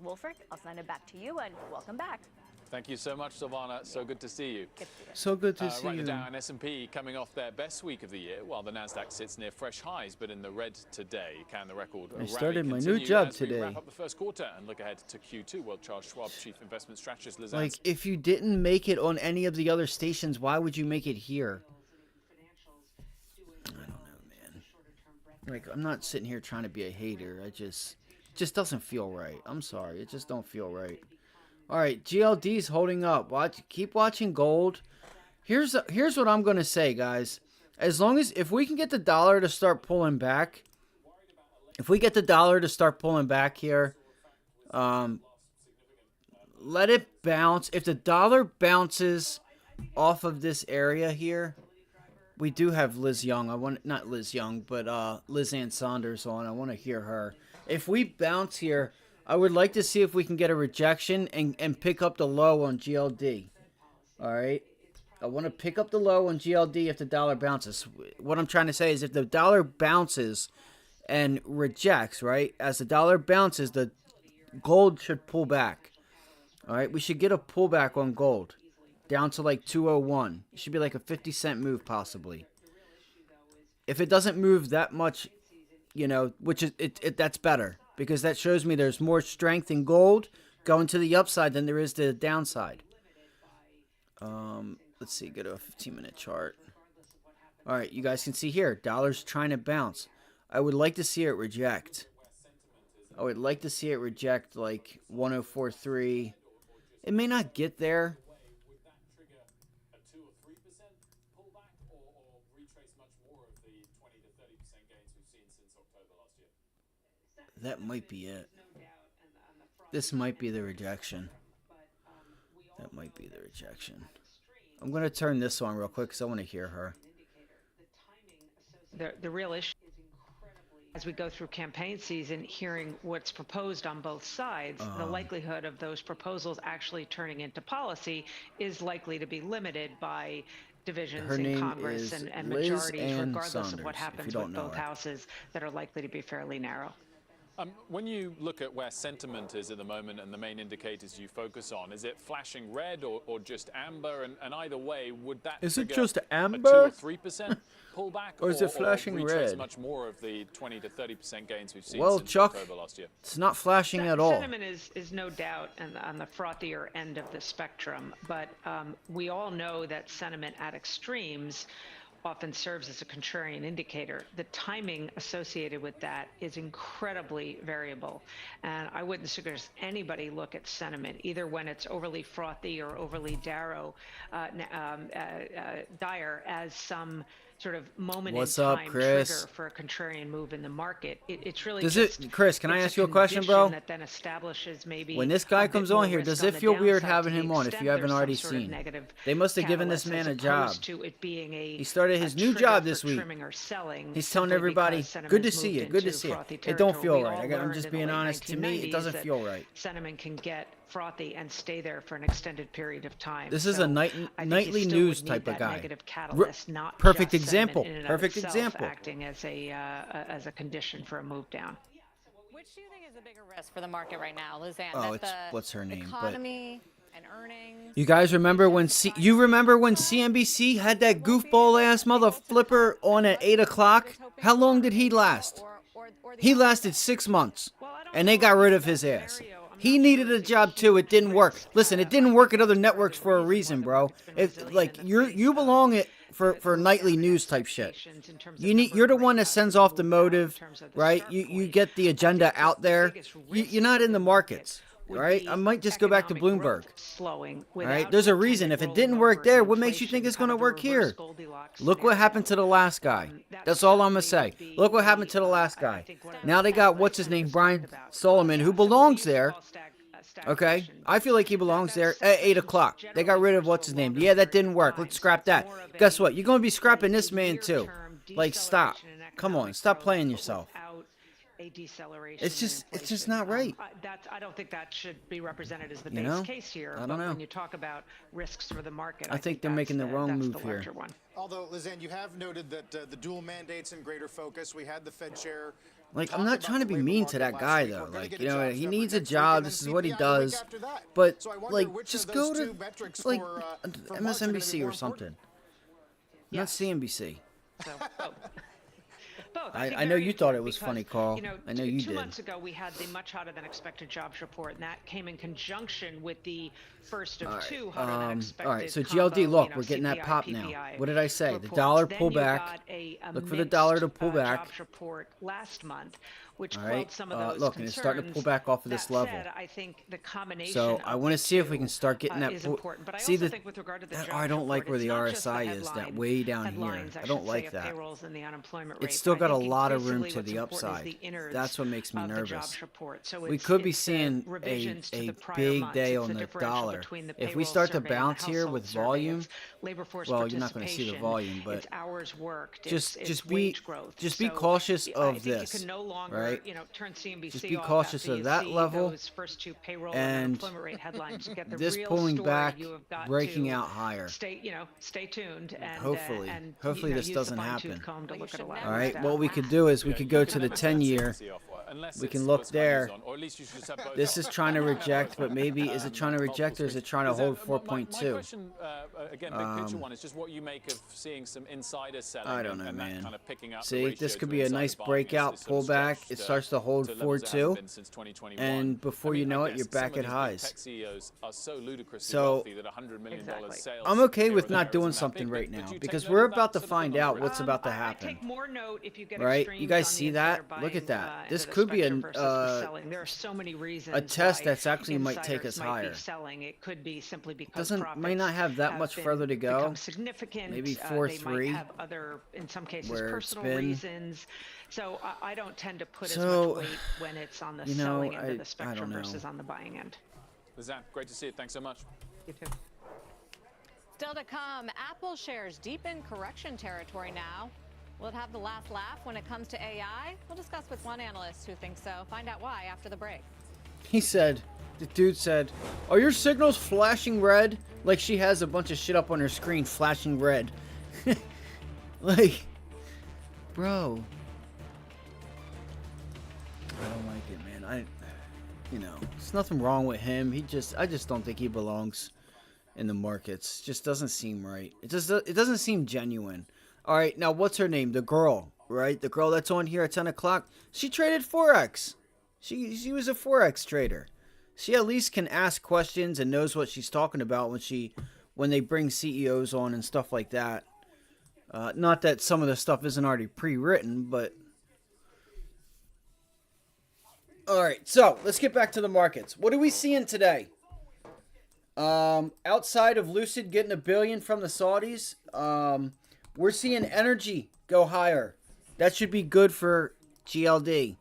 Wolfert, I'll send it back to you, and welcome back. Thank you so much, Silvana. So good to see you. So good to see right, you. the Dow and S&P coming off their best week of the year, while the Nasdaq sits near fresh highs, but in the red today. Can the record I started my new job today. Wrap up the first quarter and look ahead to Q2. Well, Charles Schwab, Chief Investment Strategist, Liz. Like, if you didn't make it on any of the other stations, why would you make it here? I don't know, man. Like, I'm not sitting here trying to be a hater. It just doesn't feel right. I'm sorry. It just don't feel right. All right, GLD's holding up. Keep watching gold. Here's what I'm going to say, guys. As long as if we can get the dollar to start pulling back, here, let it bounce. If the dollar bounces off of this area here, we do have Liz Young. Not Liz Young, but Liz Ann Saunders on. I want to hear her. If we bounce here, I would like to see if we can get a rejection and pick up the low on GLD. All right. I want to pick up the low on GLD if the dollar bounces. What I'm trying to say is if the dollar bounces and rejects, right, as the dollar bounces, the gold should pull back. All right, we should get a pullback on gold down to like 201. It should be like a 50-cent move possibly. If it doesn't move that much, you know, which is that's better because that shows me there's more strength in gold going to the upside than there is to the downside. Let's see, go to a 15-minute chart. All right, you guys can see here, dollar's trying to bounce. I would like to see it reject. I would like to see it reject like 104.3. It may not get there. That might be it. This might be the rejection. That might be the rejection. I'm going to turn this on real quick because I want to hear her. The real issue as we go through campaign season, hearing what's proposed on both sides, the likelihood of those proposals actually turning into policy is likely to be limited by divisions in Congress and majorities, regardless of what happens with both houses, that are likely to be fairly narrow. When you look at where sentiment is at the moment and the main indicators you focus on, is it flashing red or just amber? And either way, would that is it trigger just amber? A 2 or 3% pullback, or is it flashing red? Much more of the 20 to 30% gains we've seen since Chuck, October last year. It's not flashing at all. Sentiment is no doubt on the frothier end of the spectrum, but we all know that sentiment at extremes often serves as a contrarian indicator. The timing associated with that is incredibly variable. And I wouldn't suggest anybody look at sentiment, either when it's overly frothy or overly dire, as some sort of moment in time trigger for a contrarian move in the market. It's really Chris, can I ask you a question, bro? That then establishes maybe when this guy comes on here, does it feel weird having him on if you haven't already seen? They must have given this man a job. He started his new job this week. He's telling everybody, good to see you, good to see you. It don't feel right. I'm just being honest. To me, it doesn't feel right. Sentiment can get frothy and stay there for an extended period of time. This is a nightly news type of guy. Perfect example. Perfect example. Acting as a condition for a move down. Which do you think is a bigger risk for the market right now, Lizanne? Oh, it's what's her name? Economy and earnings. You guys remember when CNBC had that goofball ass mother flipper on at 8 o'clock? How long did he last? He lasted 6 months, and they got rid of his ass. He needed a job too. It didn't work. Listen, it didn't work at other networks for a reason, bro. You belong for nightly news type shit. You're the one that sends off the motive, right? You get the agenda out there. You're not in the markets. Right? I might just go back to Bloomberg. Right? There's a reason. If it didn't work there, what makes you think it's going to work here? Look what happened to the last guy. That's all I'm going to say. Look what happened to the last guy. Now they got, what's his name, Brian Solomon, who belongs there. Okay? I feel like he belongs there at 8 o'clock. They got rid of, what's his name. Yeah, that didn't work. Let's scrap that. Guess what? You're going to be scrapping this man too. Like, stop. Come on. Stop playing yourself. A deceleration. It's just not right. I don't think that should be represented as the base case here. I don't know. When you talk about risks for the market, I think they're making the wrong move here. Although, Lizanne, you have noted that the dual mandates in greater focus. We had the Fed chair. Like, I'm not trying to be mean to that guy, though. Like, you know, he needs a job. This is what he does. But, like, just go to, like, MSNBC or something. Not CNBC. I know you thought it was funny, Carl. I know you did. 2 months ago, we had the much hotter than expected jobs report, and that came in conjunction with the first of two hotter than expected. All right, so GLD, look, we're getting that pop now. What did I say? The dollar pull back. Look for the dollar to pull back. Jobs report last month, which quelled some of those look, and it's starting to pull back off of this level. I think the combination so I want to see if we can start getting that. See the with regard to the I don't like where the RSI is. That way down here. I don't like that. It's still got a lot of room to the upside. That's what makes me nervous. We could be seeing a big day on the dollar. If we start to bounce here with volume, well, you're not going to see the volume, but just be cautious of this, right? right? turn CNBC Just be off cautious after of you that see level. those first two payroll And and unemployment rate headlines. Get the this real pulling story. back, You have got breaking to out higher. stay tuned and Hopefully. and Hopefully this use doesn't the happen. fine-tooth comb to look at a lot All of right, stuff. what we could do is we could go to the 10-year. We can look there. This is trying to reject, but maybe is it trying to reject or is it trying to hold 4.2? My question, again, big picture one, is just what you make of seeing some insider selling. I don't know, and man. that kind of picking up the See, ratio this could to be a insider nice buying as breakout this sort of pullback. stretched, It starts to hold to levels it hasn't 4.2, been since 2021. and before you know it, you're back some at of these big highs. tech CEOs are so ludicrously So, wealthy that $100 million sales. I'm okay with here or not there doing isn't that something big, right but now do you because take we're note of about to that sort of find thing on out the what's risk? about to I happen. take more note if you get Right? You guys extremes on see the that? insider Look at buying, that. This end of the could be spectrum versus the a selling. There are so many reasons test why that's actually might take insiders us might be higher. selling. It could be simply because Might not have that much further to go. become significant. Maybe They 4.3. might have other, in some cases, where it's personal been. reasons. So I don't tend to put as So, much weight when it's on the you know, selling end of I the spectrum don't know. versus on the buying end. Lizanne, great to see you. Thanks so much. You too. Still to come, Apple shares deep in correction territory now. Will it have the last laugh when it comes to AI? We'll discuss with one analyst who thinks so. Find out why after the break. He said, the dude said, are your signals flashing red? Like she has a bunch of shit up on her screen flashing red. Like, bro. I don't like it, man. There's nothing wrong with him. I just don't think he belongs in the markets. Just doesn't seem right. It doesn't seem genuine. All right, now what's her name? The girl, right? The girl that's on here at 10 o'clock. She traded Forex. She was a Forex trader. She at least can ask questions and knows what she's talking about when they bring CEOs on and stuff like that. Not that some of the stuff isn't already pre-written, but... All right, so let's get back to the markets. What are we seeing today? Outside of Lucid getting $1 billion from the Saudis, we're seeing energy go higher. That should be good for GLD.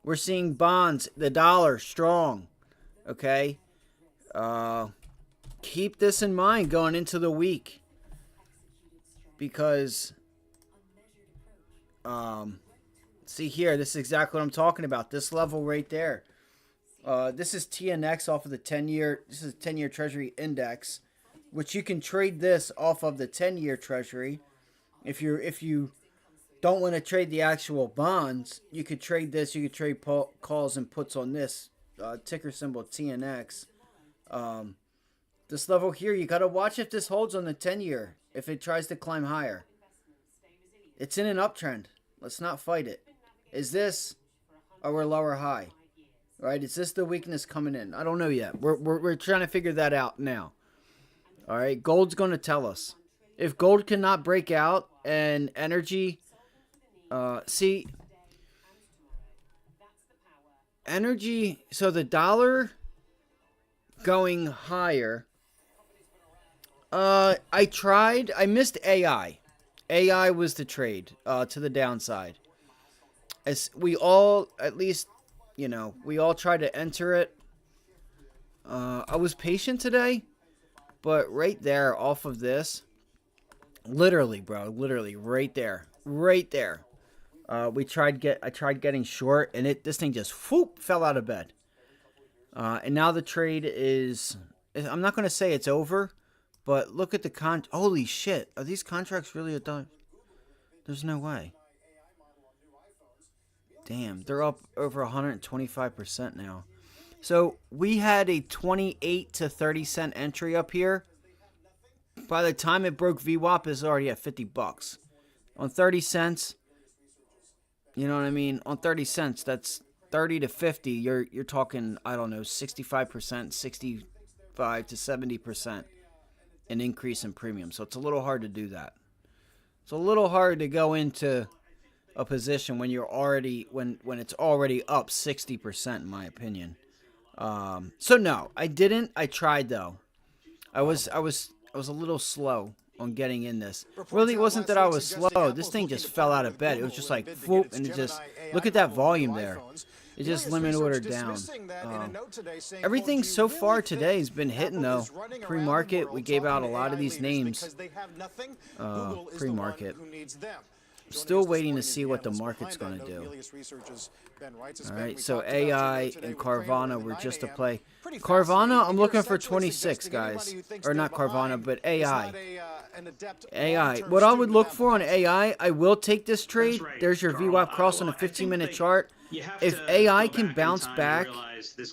We're seeing bonds, the dollar, strong. Okay? Keep this in mind going into the week. Because, see here, this is exactly what I'm talking about. This level right there. This is TNX off of the 10-year. This is 10-year Treasury Index, which you can trade this off of the 10-year Treasury. If you don't want to trade the actual bonds, you could trade this. You could trade calls and puts on this ticker symbol TNX. This level here, you got to watch if this holds on the 10-year. If it tries to climb higher, it's in an uptrend. Let's not fight it. Is this our lower high? Right? Is this the weakness coming in? I don't know yet. We're trying to figure that out now. All right, gold's going to tell us. If gold cannot break out and energy, energy. So the dollar going higher. I missed AI. AI was the trade to the downside. As we all, at least, we all tried to enter it. I was patient today, but right there off of this, literally, bro, literally right there. I tried getting short, and this thing just fell out of bed. And now the trade is, I'm not going to say it's over, but look at the holy shit. Are these contracts really done? There's no way. Damn, they're up over 125% now. So we had a 28 to 30 cent entry up here. By the time it broke VWAP, it's already at $50. On 30 cents, you know what I mean? On 30 cents, that's 30 to 50. You're talking, I don't know, 65%, 65 to 70% an increase in premium. So it's a little hard to do that. It's a little hard to go into a position when you're already when it's already up 60%, in my opinion. So no, I didn't. I tried though. I was a little slow on getting in this. Really, it wasn't that I was slow. This thing just fell out of bed. It was just like whoop, and it just look at that volume there. It just limit ordered down. Everything so far today has been hitting though. Pre-market, we gave out a lot of these names. Pre-market. still waiting to see what the market's going to do. All right, so AI and Carvana were just a play. Carvana, I'm looking for 26, guys. Or not Carvana, but AI. AI. What I would look for on AI, I will take this trade. There's your VWAP cross on a 15-minute chart. If AI can bounce back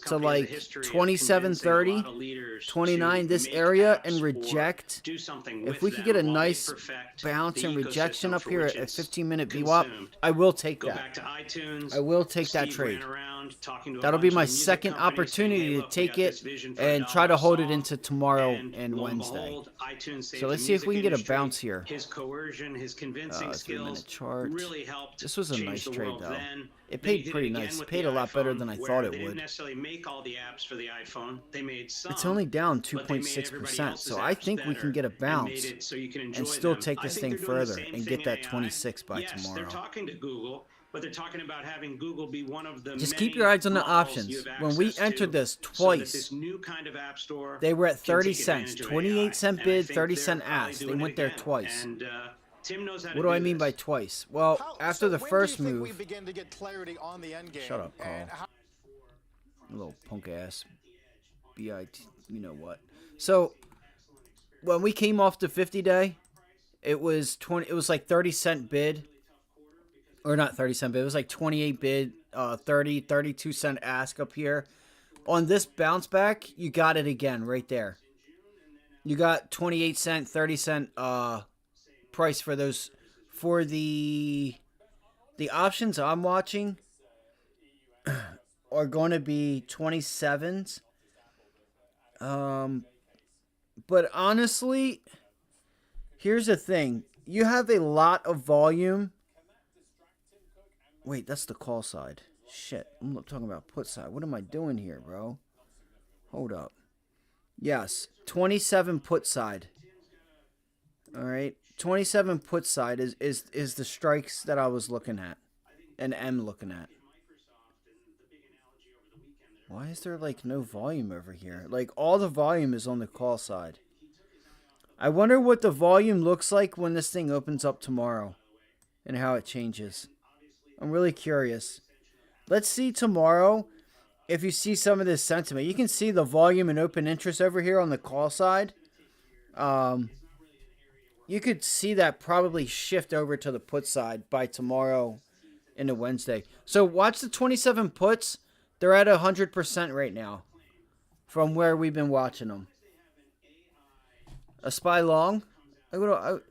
to like 27.30, 29, this area, and reject, if we could get a nice bounce and rejection up here at 15-minute VWAP, I will take that. I will take that trade. That'll be my second opportunity to take it and try to hold it into tomorrow and Wednesday. So let's see if we can get a bounce here. His coercion, his convincing 3-minute chart. really helped. This was a nice the trade world though. then. It paid pretty nice. It paid a lot better than I thought it They would. didn't necessarily make all the apps for the iPhone. They made some. It's only down but they made everybody 2.6%, else's so I apps think we better can get a and bounce made it so you can enjoy and still them. take I this think thing they're doing the further same and thing get that in AI. 26 by Yes, tomorrow. they're talking to Google, but they're talking about having Google be one of the Just many keep your eyes on the models options. you have When we access entered to, this so that twice, this new kind of app store they were at can 30 take cents, advantage of 28 AI. cent And I bid, think 30 they're cent probably ask. They doing went it there again. twice. And Tim knows how What to do I do mean by this. twice? Well, after the first move, we begin to get clarity on the end game. shut up, Carl. A little punk ass. BIT, you know what? So when we came off the 50-day, it was 20. It was like 30-cent bid, or not 30-cent bid. It was like 28 bid, 32-cent ask up here. On this bounce back, you got it again right there. You got 28-cent, 30-cent price for those for the options I'm watching. Are going to be 27s. But honestly, here's the thing. You have a lot of volume. Wait, that's the call side. Shit, I'm talking about put side. What am I doing here, bro? Hold up. Yes, 27 put side. All right, 27 put side is the strikes that I was looking at and am looking at. Why is there like no volume over here? Like all the volume is on the call side. I wonder what the volume looks like when this thing opens up tomorrow and how it changes. I'm really curious. Let's see tomorrow if you see some of this sentiment. You can see the volume and open interest over here on the call side. You could see that probably shift over to the put side by tomorrow into Wednesday. So watch the 27 puts. They're at 100% right now from where we've been watching them. A SPY long? I'm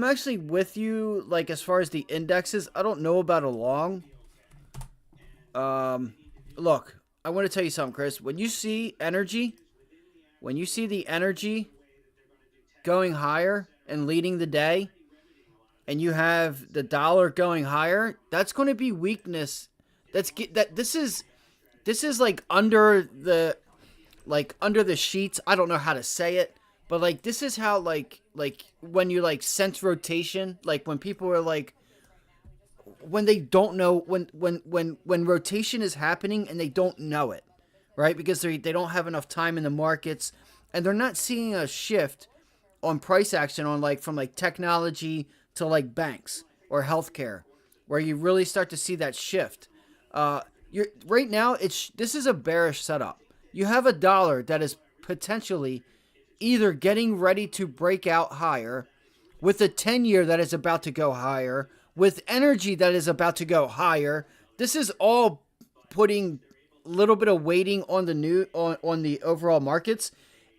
actually with you, like, as far as the indexes. I don't know about a long. Look, I want to tell you something, Chris. When you see energy, when you see the energy going higher and leading the day, and you have the dollar going higher, that's going to be weakness. This is like under the sheets. I don't know how to say it, but like this is how like when you like sense rotation, like when people are like when they don't know when rotation is happening and they don't know it, right? Because they don't have enough time in the markets and they're not seeing a shift on price action on like from like technology to like banks or healthcare, where you really start to see that shift. Right now this is a bearish setup. You have a dollar that is potentially either getting ready to break out higher, with a 10-year that is about to go higher, with energy that is about to go higher. This is all putting a little bit of weighting on the overall markets,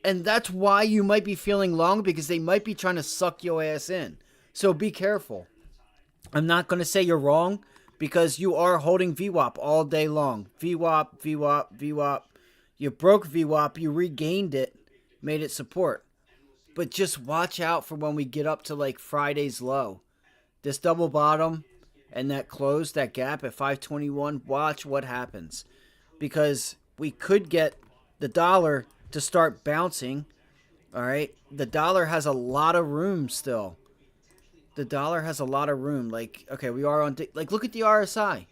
and that's why you might be feeling long, because they might be trying to suck your ass in. So be careful. I'm not going to say you're wrong, because you are holding VWAP all day long. VWAP, VWAP, VWAP. You broke VWAP, you regained it, made it support. But just watch out for when we get up to like Friday's low. This double bottom and that close, that gap at 521, watch what happens. Because we could get the dollar to start bouncing. All right? The dollar has a lot of room still. The dollar has a lot of room. Like, okay, we are on, like, look at the RSI.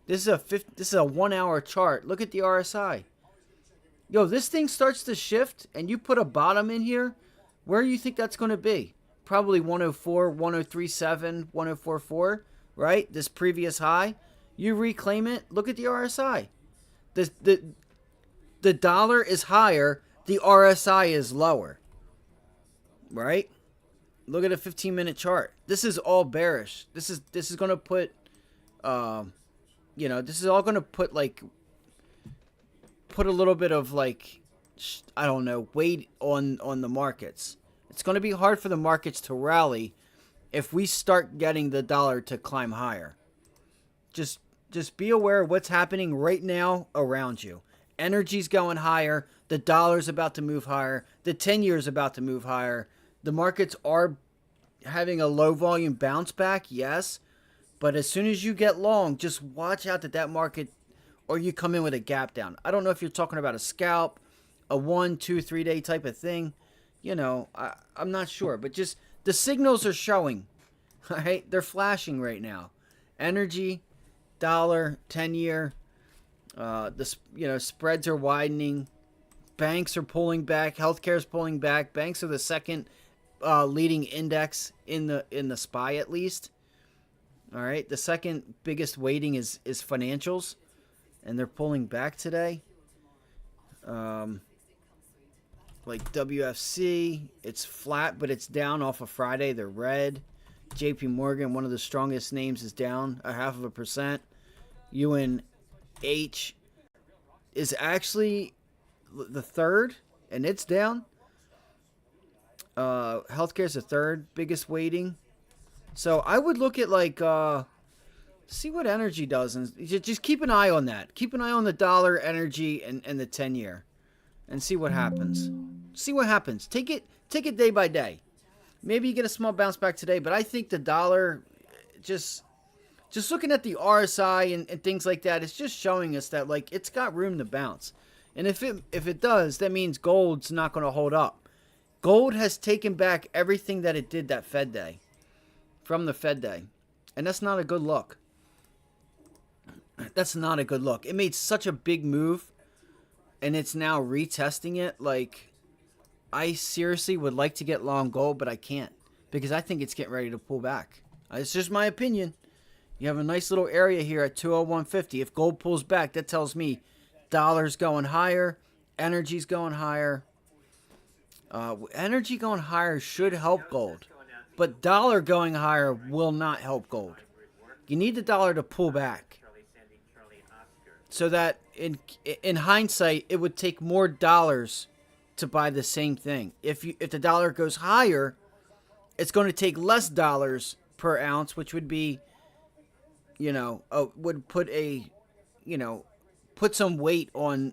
This is a 1 hour chart. Look at the RSI. Yo, this thing starts to shift and you put a bottom in here, where do you think that's going to be? probably 104, 103.7, 104.4, right? This previous high. You reclaim it. Look at the RSI. The dollar is higher. The RSI is lower, right? Look at a 15-minute chart. This is all bearish. This is going to put, this is all going to put a little bit of I don't know, weight on the markets. It's going to be hard for the markets to rally if we start getting the dollar to climb higher. Just be aware of what's happening right now around you. Energy's going higher. The dollar's about to move higher. The 10-year is about to move higher. The markets are having a low volume bounce back, yes. But as soon as you get long, just watch out that market, or you come in with a gap down. I don't know if you're talking about a scalp, a 1, 2, 3 day type of thing. I'm not sure. But just the signals are showing. All right? They're flashing right now. Energy, dollar, 10-year. Spreads are widening. Banks are pulling back. Healthcare is pulling back. Banks are the second leading index in the SPY, at least. All right, the second biggest weighting is financials, and they're pulling back today. Like WFC, it's flat, but it's down off of Friday. They're red. JP Morgan, one of the strongest names, is down 0.5%. UNH is actually the third, and it's down. Healthcare is the third biggest weighting. So I would look at see what energy does, and just keep an eye on that. Keep an eye on the dollar, energy, and the 10-year, and see what happens. See what happens. Take it day by day. Maybe you get a small bounce back today, but I think the dollar, just looking at the RSI and things like that, it's just showing us that it's got room to bounce. And if it does, that means gold's not going to hold up. Gold has taken back everything that it did that Fed day, from the Fed day. And that's not a good look. That's not a good look. It made such a big move, and it's now retesting it. I seriously would like to get long gold, but I can't, because I think it's getting ready to pull back. It's just my opinion. You have a nice little area here at 201.50. If gold pulls back, that tells me dollar's going higher, energy's going higher. Energy going higher should help gold, but dollar going higher will not help gold. You need the dollar to pull back, so that in hindsight, it would take more dollars to buy the same thing. If the dollar goes higher, it's going to take less dollars per ounce, which would be, would put put some weight on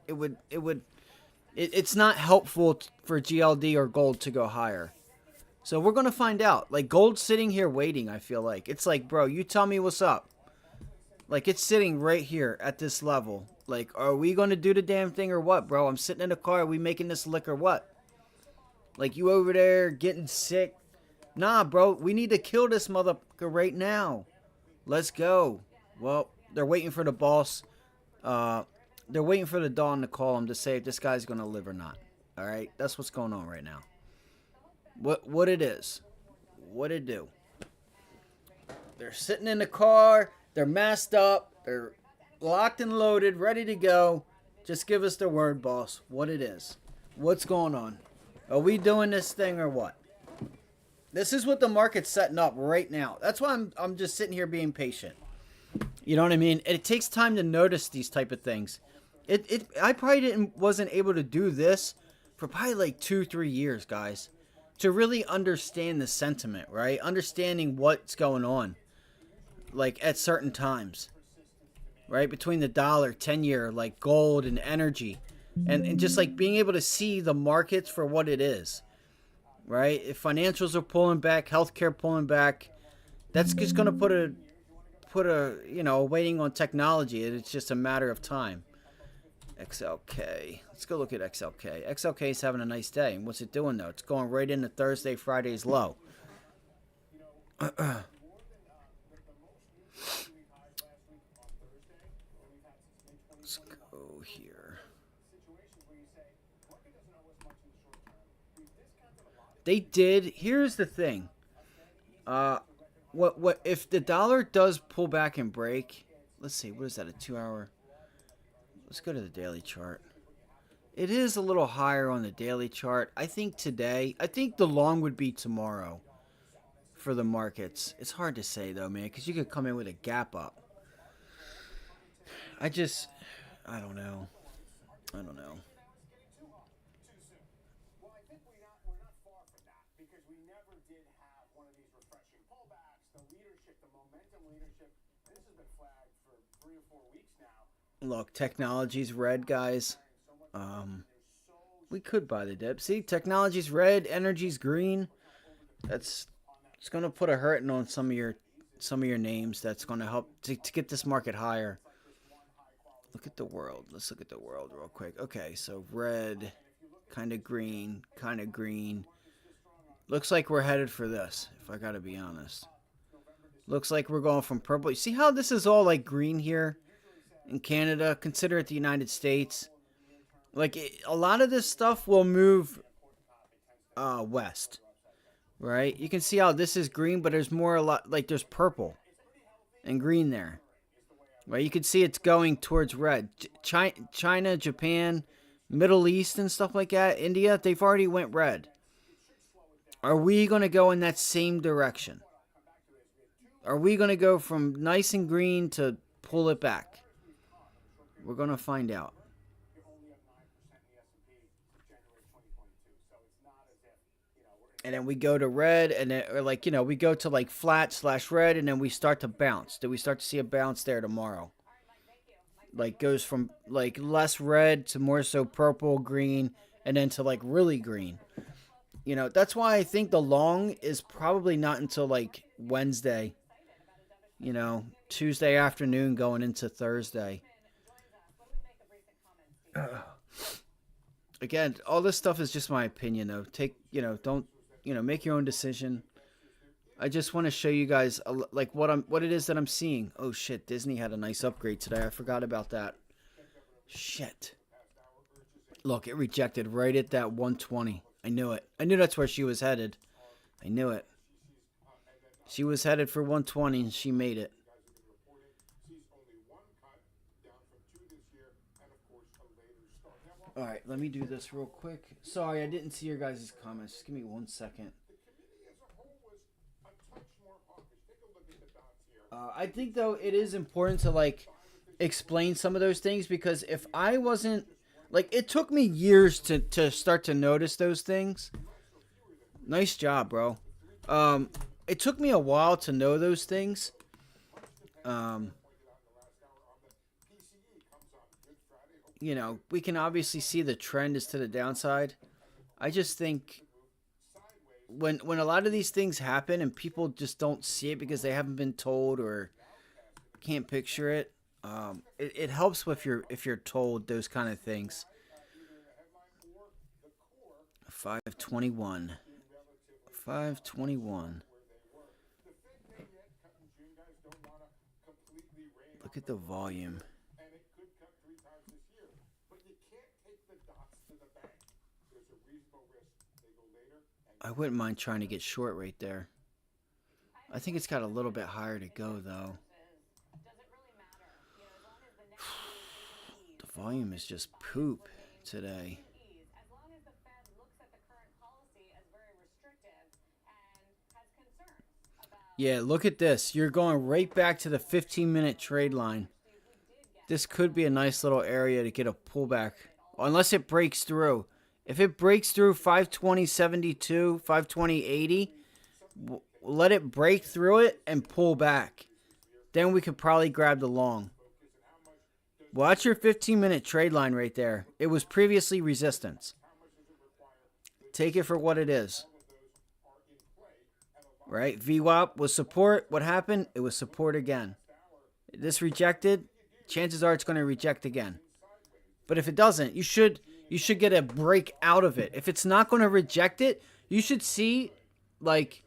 it. It's not helpful for GLD or gold to go higher. So we're going to find out. Gold's sitting here waiting, I feel like. It's bro, you tell me what's up. It's sitting right here at this level. Are we going to do the damn thing or what, bro? I'm sitting in a car. Are we making this lick or what? You over there getting sick? Nah, bro. We need to kill this motherfucker right now. Let's go. Well, they're waiting for the boss. They're waiting for the Dawn to call him to say if this guy's going to live or not. All right? That's what's going on right now. What it is. What it do. They're sitting in the car. They're masked up. They're locked and loaded, ready to go. Just give us the word, boss. What it is. What's going on? Are we doing this thing or what? This is what the market's setting up right now. That's why I'm just sitting here being patient. You know what I mean? It takes time to notice these type of things. I probably wasn't able to do this for probably 2-3 years, guys, to really understand the sentiment, right? Understanding what's going on, at certain times, right? Between the dollar, 10-year, gold and energy, and just being able to see the markets for what it is, right? If financials are pulling back, healthcare pulling back, that's just going to put a waiting on technology. It's just a matter of time. XLK. Let's go look at XLK. XLK is having a nice day. And what's it doing, though? It's going right into Thursday, Friday's low. Let's go here. They did. Here's the thing. What if the dollar does pull back and break? Let's see. What is that? A 2-hour? Let's go to the daily chart. It is a little higher on the daily chart. I think today. I think the long would be tomorrow for the markets. It's hard to say though, man, because you could come in with a gap up. I don't know. I don't know. Well, I think we're not far from that because we never did have one of these refreshing pullbacks. The leadership, the momentum leadership, this has been flagged for 3 or 4 weeks now. Look, technology's red, guys. We could buy the dip. See, technology's red, energy's green. It's going to put a hurting on some of your names. That's going to help to get this market higher. Look at the world. Let's look at the world real quick. Okay, so red, kind of green, kind of green. Looks like we're headed for this, if I got to be honest. Looks like we're going from purple. You see how this is all like green here in Canada? Consider it the United States. Like a lot of this stuff will move west, right? You can see how this is green, but there's more there's purple and green there. Right, you can see it's going towards red. China, Japan, Middle East and stuff like that, India, they've already went red. Are we going to go in that same direction? Are we going to go from nice and green to pull it back? We're going to find out. And then we go to red, and then, or like, we go to like flat/red, and then we start to bounce. Do we start to see a bounce there tomorrow? Like goes from like less red to more so purple, green, and then to like really green. That's why I think the long is probably not until like Wednesday. Tuesday afternoon going into Thursday. Again, all this stuff is just my opinion, though. Don't. Make your own decision. I just want to show you guys like what it is that I'm seeing. Oh shit, Disney had a nice upgrade today. I forgot about that. Shit. Look, it rejected right at that 120. I knew it. I knew that's where she was headed. I knew it. She was headed for 120 and she made it. All right, let me do this real quick. Sorry, I didn't see your guys' comments. Just give me 1 second. I think, though, it is important to, like, explain some of those things because if I wasn't... Like, it took me years to start to notice those things. Nice job, bro. It took me a while to know those things. We can obviously see the trend is to the downside. I just think when a lot of these things happen and people just don't see it because they haven't been told or can't picture it, it helps if you're told those kind of things. 521. 521. Look at the volume. I wouldn't mind trying to get short right there. I think it's got a little bit higher to go, though. The volume is just poop today. Yeah, look at this. You're going right back to the 15-minute trade line. This could be a nice little area to get a pullback. Unless it breaks through. If it breaks through 520.72, 520.80, let it break through it and pull back. Then we could probably grab the long. Watch your 15-minute trade line right there. It was previously resistance. Take it for what it is. Right? VWAP was support. What happened? It was support again. This rejected. Chances are it's going to reject again. But if it doesn't, you should get a break out of it. If it's not going to reject it, you should see, like,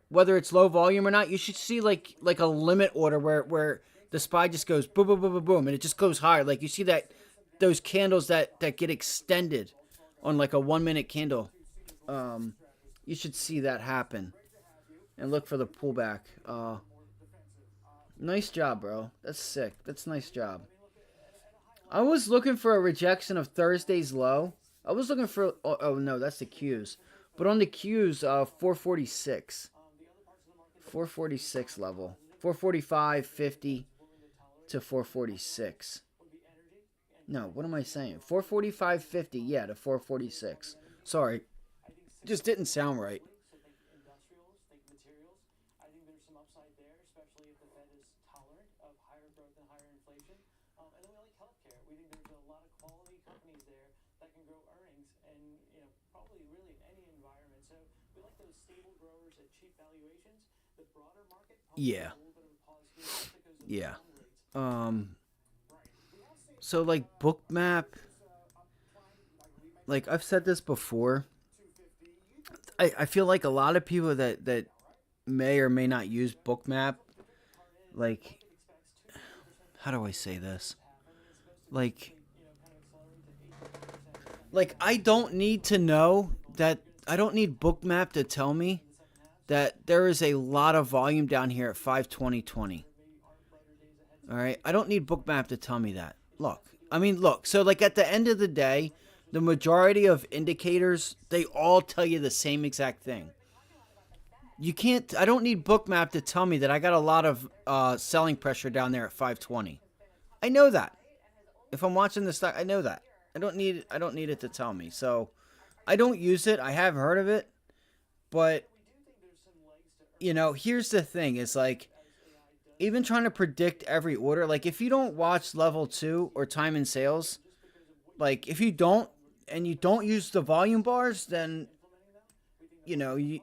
whether it's low volume or not, you should see like a limit order where the SPY just goes boom, boom, boom, boom, boom, and it just goes higher. Like you see that those candles that get extended on like a 1 minute candle. you should see that happen and look for the pullback. Nice job, bro. That's sick. That's a nice job. I was looking for a rejection of Thursday's low. I was looking for, oh no, that's the Qs. But on the Qs, 446. 446 level. 445.50 to 446. No, what am I saying? 445.50, yeah, to 446. Sorry. Just didn't sound right. Yeah. Yeah. So like Bookmap, like I've said this before, I feel like a lot of people that may or may not use Bookmap, like, how do I say this? Like I don't need to know that, I don't need Bookmap to tell me that there is a lot of volume down here at 520.20. All right, I don't need Bookmap to tell me that. Look, so like at the end of the day, the majority of indicators, they all tell you the same exact thing. I don't need Bookmap to tell me that I got a lot of selling pressure down there at 520. I know that. If I'm watching the stock, I know that. I don't need it to tell me. So I don't use it. I have heard of it, but here's the thing, is like, even trying to predict every order, like if you don't watch level 2 or time and sales, like if you don't, and you don't use the volume bars, then, I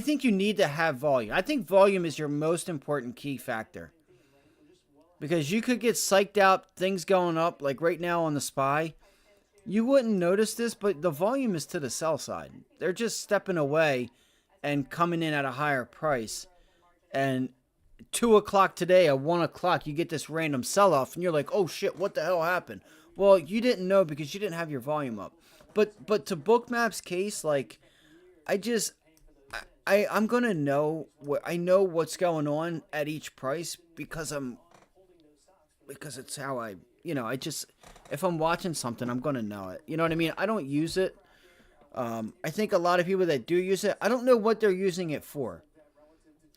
think you need to have volume. I think volume is your most important key factor. Because you could get psyched out, things going up, like right now on the SPY. You wouldn't notice this, but the volume is to the sell side. They're just stepping away and coming in at a higher price. And 2 o'clock today, at 1 o'clock, you get this random sell-off, and you're like, oh shit, what the hell happened? Well, you didn't know because you didn't have your volume up. But to Bookmap's case, like, I'm gonna know I know what's going on at each price because it's how if I'm watching something, I'm gonna know it. You know what I mean? I don't use it. I think a lot of people that do use it, I don't know what they're using it for.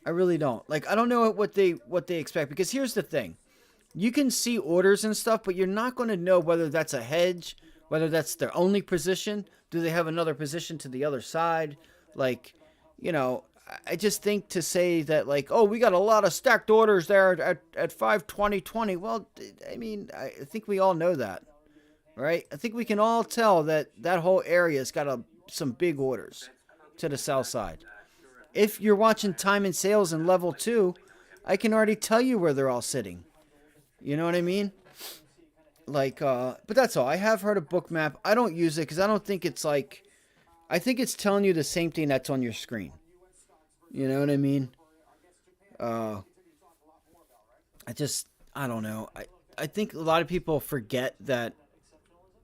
I really don't. Like, I don't know what they expect, because here's the thing. You can see orders and stuff, but you're not going to know whether that's a hedge, whether that's their only position. Do they have another position to the other side? Like, I just think to say that, like, oh, we got a lot of stacked orders there at 520.20. Well, I mean, I think we all know that, right? I think we can all tell that whole area's got some big orders to the sell side. If you're watching time and sales in level 2, I can already tell you where they're all sitting. You know what I mean? Like, but that's all. I have heard of Bookmap. I don't use it because I don't think it's like, I think it's telling you the same thing that's on your screen. You know what I mean? I don't know. I think a lot of people forget that,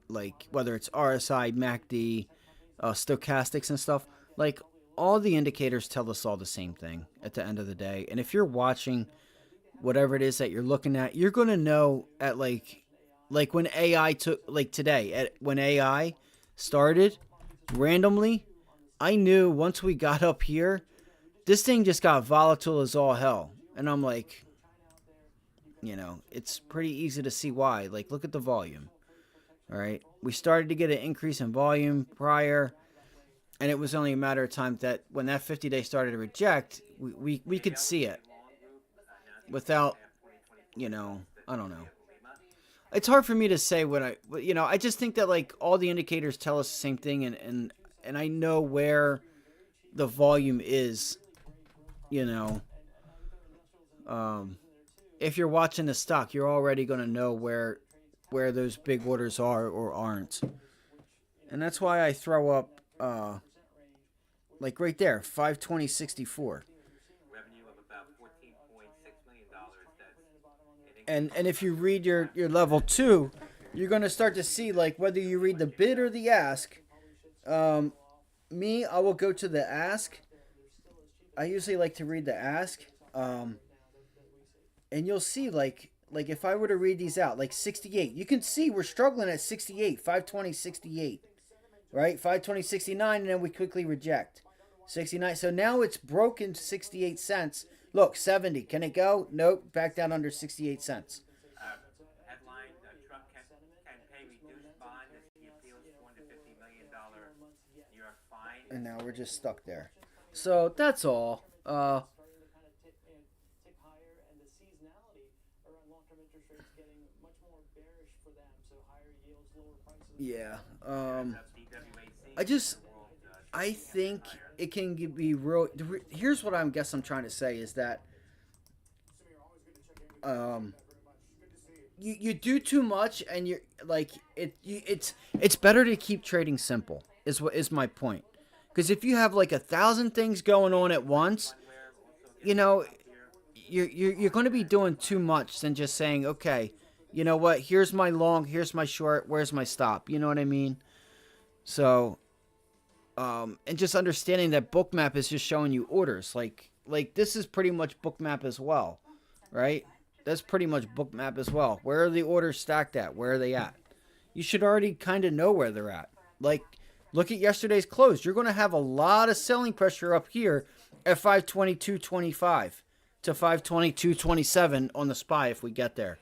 like, whether it's RSI, MACD, stochastics and stuff, like, all the indicators tell us all the same thing at the end of the day. And if you're watching whatever it is that you're looking at, you're going to know at like when AI took, like today, when AI started randomly, I knew once we got up here, this thing just got volatile as all hell. And I'm like, it's pretty easy to see why. Like, look at the volume. All right. We started to get an increase in volume prior, and it was only a matter of time that when that 50-day started to reject, we could see it without, I don't know. It's hard for me to say what I just think that, like, all the indicators tell us the same thing, and I know where the volume is, if you're watching the stock, you're already going to know where those big orders are or aren't. And that's why I throw up, like right there, 520.64. And if you read your level 2, you're going to start to see, like, whether you read the bid or the ask, Me, I will go to the ask. I usually like to read the ask. And you'll see like if I were to read these out, like 68, you can see we're struggling at 68, 520, 68, right? 520, 69, and then we quickly reject 69. So now it's broken 68 cents. Look, 70. Can it go? Nope. Back down under 68 cents. Headline, Trump can pay reduced bond as he appeals $450 million New York fine. And now we're just stuck there. So that's all. Yeah. I think it can be real. Here's what I guess I'm trying to say is that you do too much and you're like it's better to keep trading simple is what is my point. Because if you have like 1,000 things going on at once, you know, you're going to be doing too much than just saying, okay, you know what? Here's my long. Here's my short. Where's my stop? You know what I mean? So, and just understanding that Bookmap is just showing you orders. Like this is pretty much Bookmap as well, right? That's pretty much Bookmap as well. Where are the orders stacked at? Where are they at? You should already kind of know where they're at. Like, look at yesterday's close. You're going to have a lot of selling pressure up here at 522.25 to 522.27 on the SPY if we get there.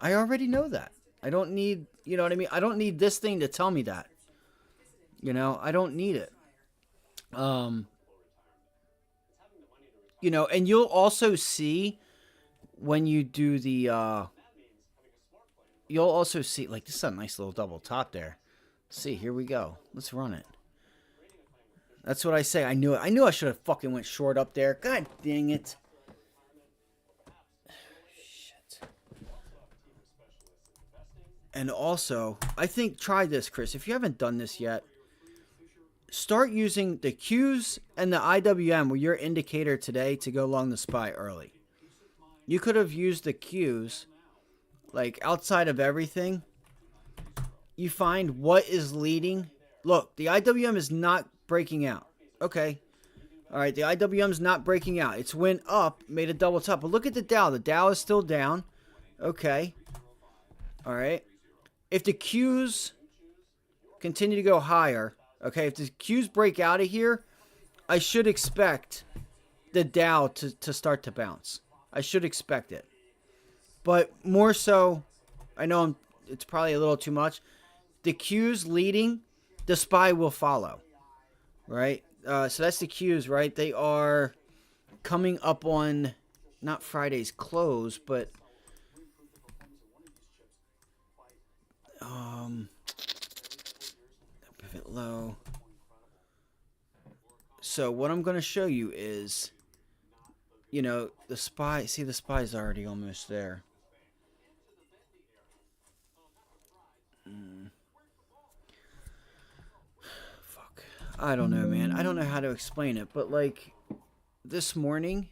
I already know that. I don't need, you know what I mean? I don't need this thing to tell me that. You know, I don't need it. You know, and you'll also see when you do the, you'll also see, like, this is a nice little double top there. Let's see, here we go. Let's run it. That's what I say. I knew it. I knew I should have fucking went short up there. God dang it. And also, I think, try this, Chris. If you haven't done this yet, start using the Qs and the IWM with your indicator today to go along the SPY early. You could have used the Qs, like, outside of everything. You find what is leading. Look, the IWM is not breaking out. Okay. All right, the IWM is not breaking out. It's went up, made a double top. But look at the Dow. The Dow is still down. Okay. All right. If the Qs continue to go higher, okay, if the Qs break out of here, I should expect the Dow to start to bounce. I should expect it. But more so, I know it's probably a little too much. The Qs leading, the SPY will follow, right? So that's the Qs, right? They are coming up on, not Friday's close, but pivot low. So what I'm going to show you is, you know, the SPY. See, the SPY is already almost there. Fuck. I don't know, man. I don't know how to explain it, but like this morning,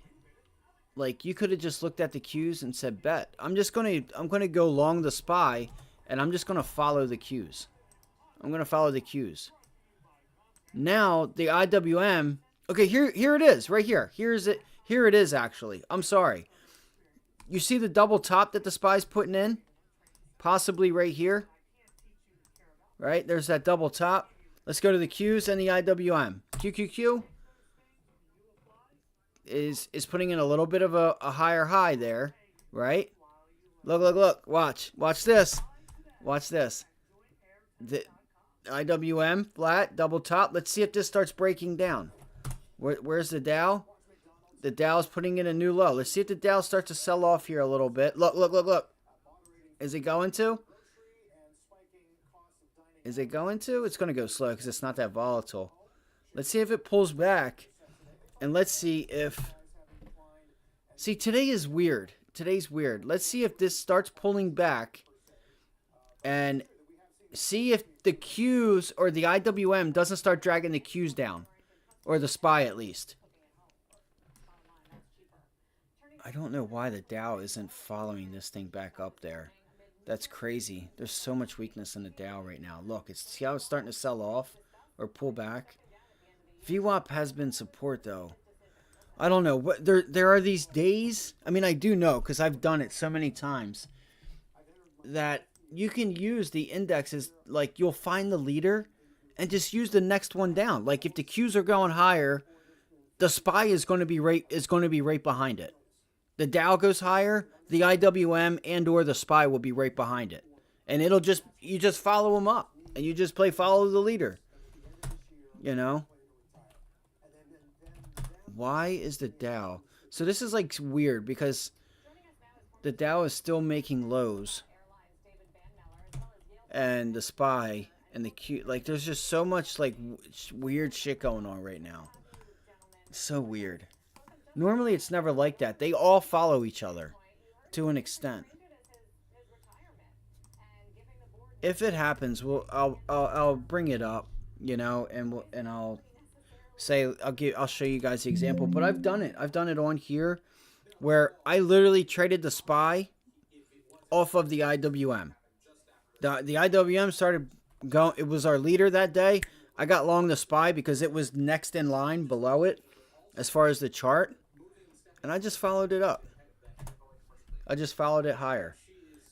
like you could have just looked at the Qs and said, "Bet I'm gonna go long the SPY." And I'm just going to follow the Qs. I'm going to follow the Qs. Now, the IWM. Okay, here it is. Right here. Here it is, actually. I'm sorry. You see the double top that the SPY's putting in? Possibly right here. Right? There's that double top. Let's go to the Qs and the IWM. QQQ is putting in a little bit of a higher high there. Right? Look. Watch this. Watch this. The IWM flat, double top. Let's see if this starts breaking down. Where's the Dow? The Dow is putting in a new low. Let's see if the Dow starts to sell off here a little bit. Look. Is it going to? Is it going to? It's going to go slow because it's not that volatile. Let's see if it pulls back. And let's see if... See, today is weird. Today's weird. Let's see if this starts pulling back. And see if the Qs or the IWM doesn't start dragging the Qs down. Or the SPY at least. I don't know why the Dow isn't following this thing back up there. That's crazy. There's so much weakness in the Dow right now. Look, see how it's starting to sell off or pull back? VWAP has been support though. I don't know what there are these days. I mean, I do know because I've done it so many times that you can use the indexes. Like you'll find the leader and just use the next one down. Like if the Qs are going higher, the SPY is going to be right behind it. The Dow goes higher, the IWM and or the SPY will be right behind it, and you just follow them up and you just play follow the leader. You know. Why is the Dow? So this is like weird because the Dow is still making lows. And the SPY and the Q, like there's just so much like weird shit going on right now. It's so weird. Normally it's never like that. They all follow each other to an extent. If it happens, I'll bring it up, you know, and I'll say I'll show you guys the example, but I've done it. I've done it on here where I literally traded the SPY off of the IWM. The IWM started going. It was our leader that day. I got long the SPY because it was next in line below it as far as the chart, and I just followed it up. I just followed it higher.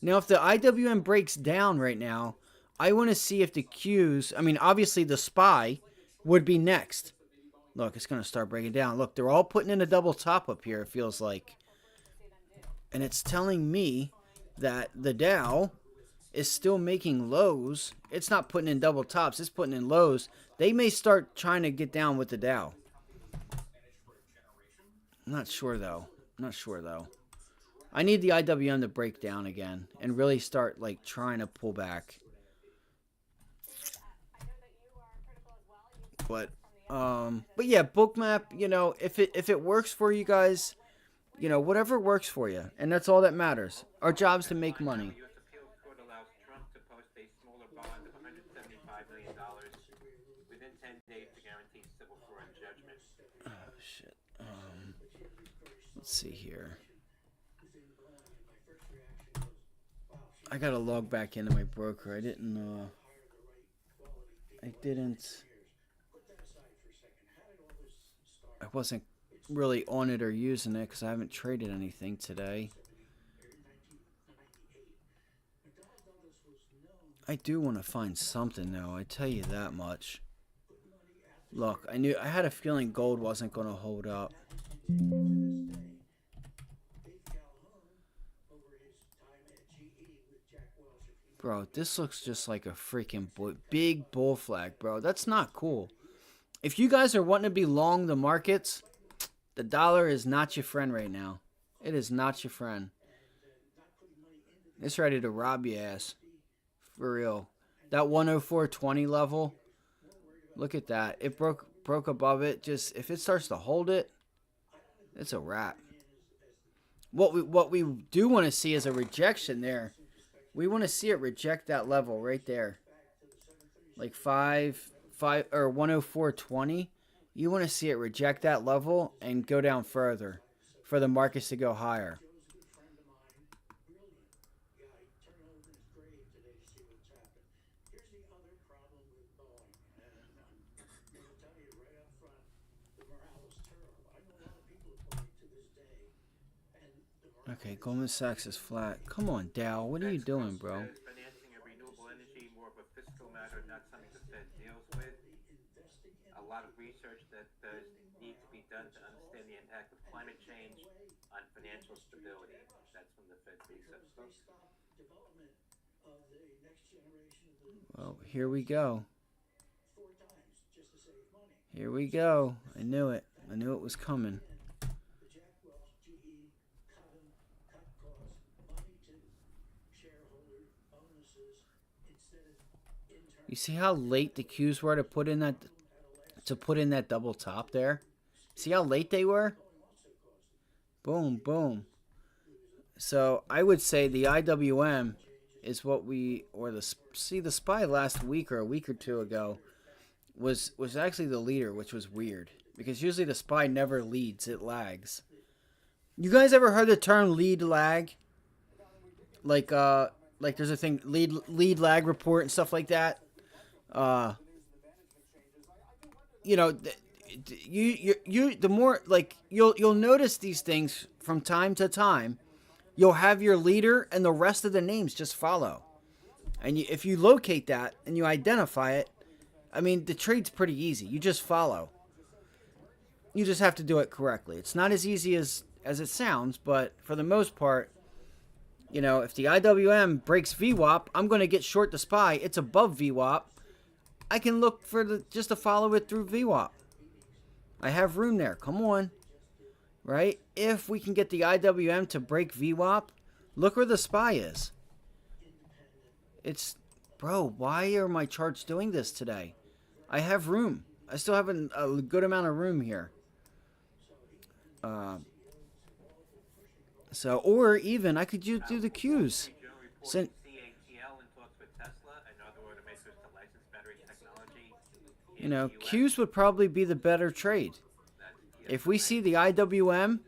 Now, if the IWM breaks down right now, I want to see if the Qs. I mean, obviously the SPY would be next. Look, it's going to start breaking down. Look, they're all putting in a double top up here, it feels like. And it's telling me that the Dow is still making lows. It's not putting in double tops. It's putting in lows. They may start trying to get down with the Dow. I'm not sure, though. I need the IWM to break down again and really start, like, trying to pull back. But yeah, Bookmap, you know, if it works for you guys, you know, whatever works for you, and that's all that matters. Our job's to make money. The U.S. Appeals Court allows Trump to post a smaller bond of $175 million within 10 days to guarantee civil fraud judgment. Oh shit. Let's see here. I gotta log back into my broker. I wasn't really on it or using it because I haven't traded anything today. I do want to find something though, I tell you that much. Look, I had a feeling gold wasn't going to hold up. Bro, this looks just like a freaking big bull flag, bro. That's not cool. If you guys are wanting to be long the markets, the dollar is not your friend right now. It is not your friend. It's ready to rob your ass. For real. That 104.20 level, look at that. It broke above it. Just if it starts to hold it, it's a wrap. What we do want to see is a rejection there. We want to see it reject that level right there. Like 5 or 104.20. You want to see it reject that level and go down further for the markets to go higher. Okay, Goldman Sachs is flat. Come on, Dow. What are you doing, bro? Financing of renewable energy, more of a fiscal matter, not something the Fed deals with. A lot of research that needs to be done to understand the impact of climate change on financial stability. That's from the Fed's research. Well, here we go. Here we go. I knew it. I knew it was coming. You see how late the Qs were to put in that double top there? See how late they were? Boom, boom. So I would say the IWM is what the SPY last week or a week or two ago was actually the leader, which was weird because usually the SPY never leads, it lags. You guys ever heard the term lead lag? Like there's a thing lead lag report and stuff like that. You know, the more like you'll notice these things from time to time. You'll have your leader and the rest of the names just follow. And if you locate that and you identify it, I mean, the trade's pretty easy. You just follow. You just have to do it correctly. It's not as easy as it sounds, but for the most part, you know, if the IWM breaks VWAP, I'm going to get short the SPY. It's above VWAP. I can look for just to follow it through VWAP. I have room there. Come on. Right? If we can get the IWM to break VWAP, look where the SPY is. It's, bro, why are my charts doing this today? I have room. I still have a good amount of room here. So, or even I could do the Qs. AAPL in talks with Tesla and other automakers to license battery technology. You know, Qs would probably be the better trade. If we see the IWM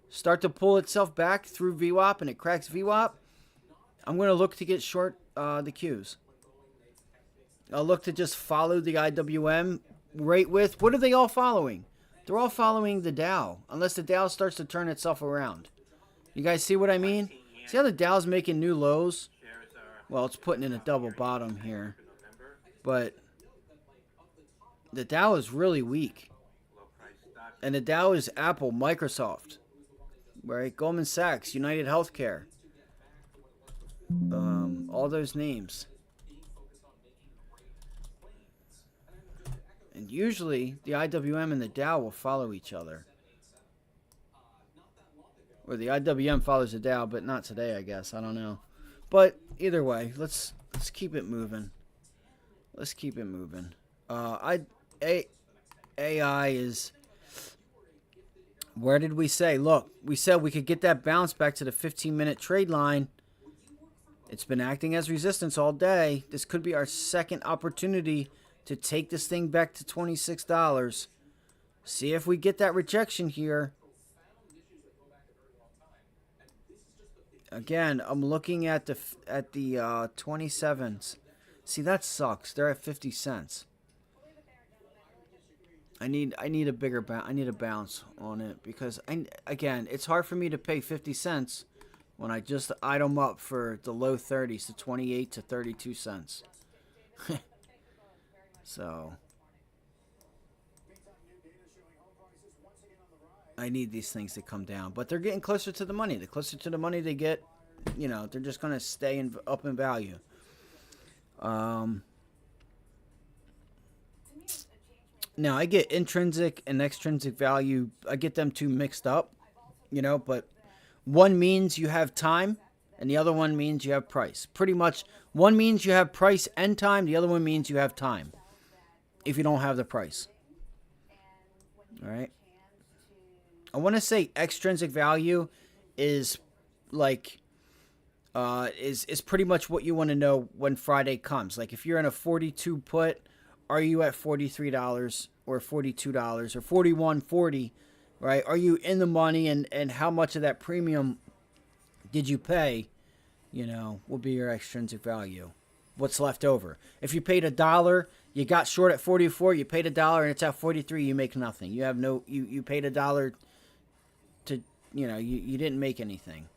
start to pull itself back through VWAP and it cracks VWAP, I'm going to look to get short the Qs. I'll look to just follow the IWM right with, what are they all following? They're all following the Dow, unless the Dow starts to turn itself around. You guys see what I mean? See how the Dow's making new lows? Well, it's putting in a double bottom here. But the Dow is really weak. And the Dow is Apple, Microsoft, right? Goldman Sachs, United Healthcare. All those names. And usually, the IWM and the Dow will follow each other. Or the IWM follows the Dow, but not today, I guess. I don't know. But either way, let's keep it moving. Let's keep it moving. AI is... Where did we say? Look, we said we could get that bounce back to the 15-minute trade line. It's been acting as resistance all day. This could be our second opportunity to take this thing back to $26. See if we get that rejection here. Again, I'm looking at the 27s. See, that sucks. They're at 50 cents. I need a bigger I need a bounce on it because again, it's hard for me to pay 50 cents when I just eyed them up for the low 30s to 28 to 32 cents. So I need these things to come down, but they're getting closer to the money. The closer to the money they get, you know, they're just going to stay up in value. Now, I get intrinsic and extrinsic value. I get them two mixed up, you know, but one means you have time and the other one means you have price. Pretty much, one means you have price and time. The other one means you have time if you don't have the price. All right. I want to say extrinsic value is like, is pretty much what you want to know when Friday comes. Like if you're in a 42 put, are you at $43 or $42 or $41.40, right? Are you in the money and how much of that premium did you pay, you know, will be your extrinsic value. What's left over. If you paid $1, you got short at 44, you paid $1 and it's at 43, you make nothing. You have no, you paid $1 to, you know, you didn't make anything.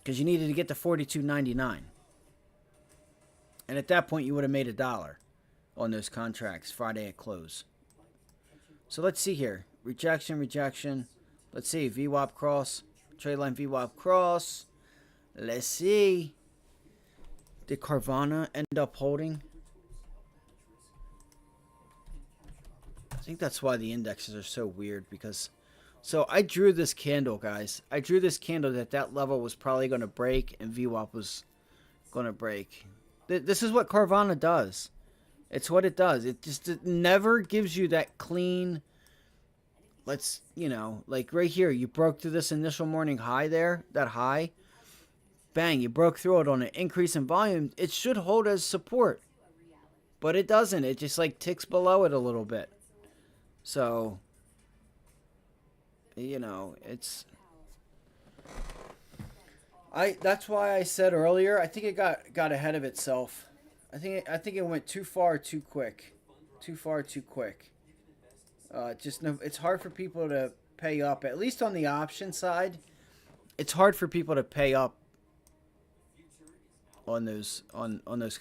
Because you needed to get to $42.99. And at that point, you would have made $1 on those contracts Friday at close. So let's see here. Rejection, rejection. Let's see. VWAP cross. Trade line VWAP cross. Let's see. Did Carvana end up holding? I think that's why the indexes are so weird because... So I drew this candle, guys. I drew this candle that level was probably going to break and VWAP was going to break. This is what Carvana does. It's what it does. It never gives you that clean, let's, you know, like right here, you broke through this initial morning high there, that high. Bang, you broke through it on an increase in volume. It should hold as support. But it doesn't. It just like ticks below it a little bit. So, you know, it's... That's why I said earlier, I think it got ahead of itself. I think it went too far too quick. Too far too quick. Just no, it's hard for people to pay up. At least on the option side, it's hard for people to pay up on those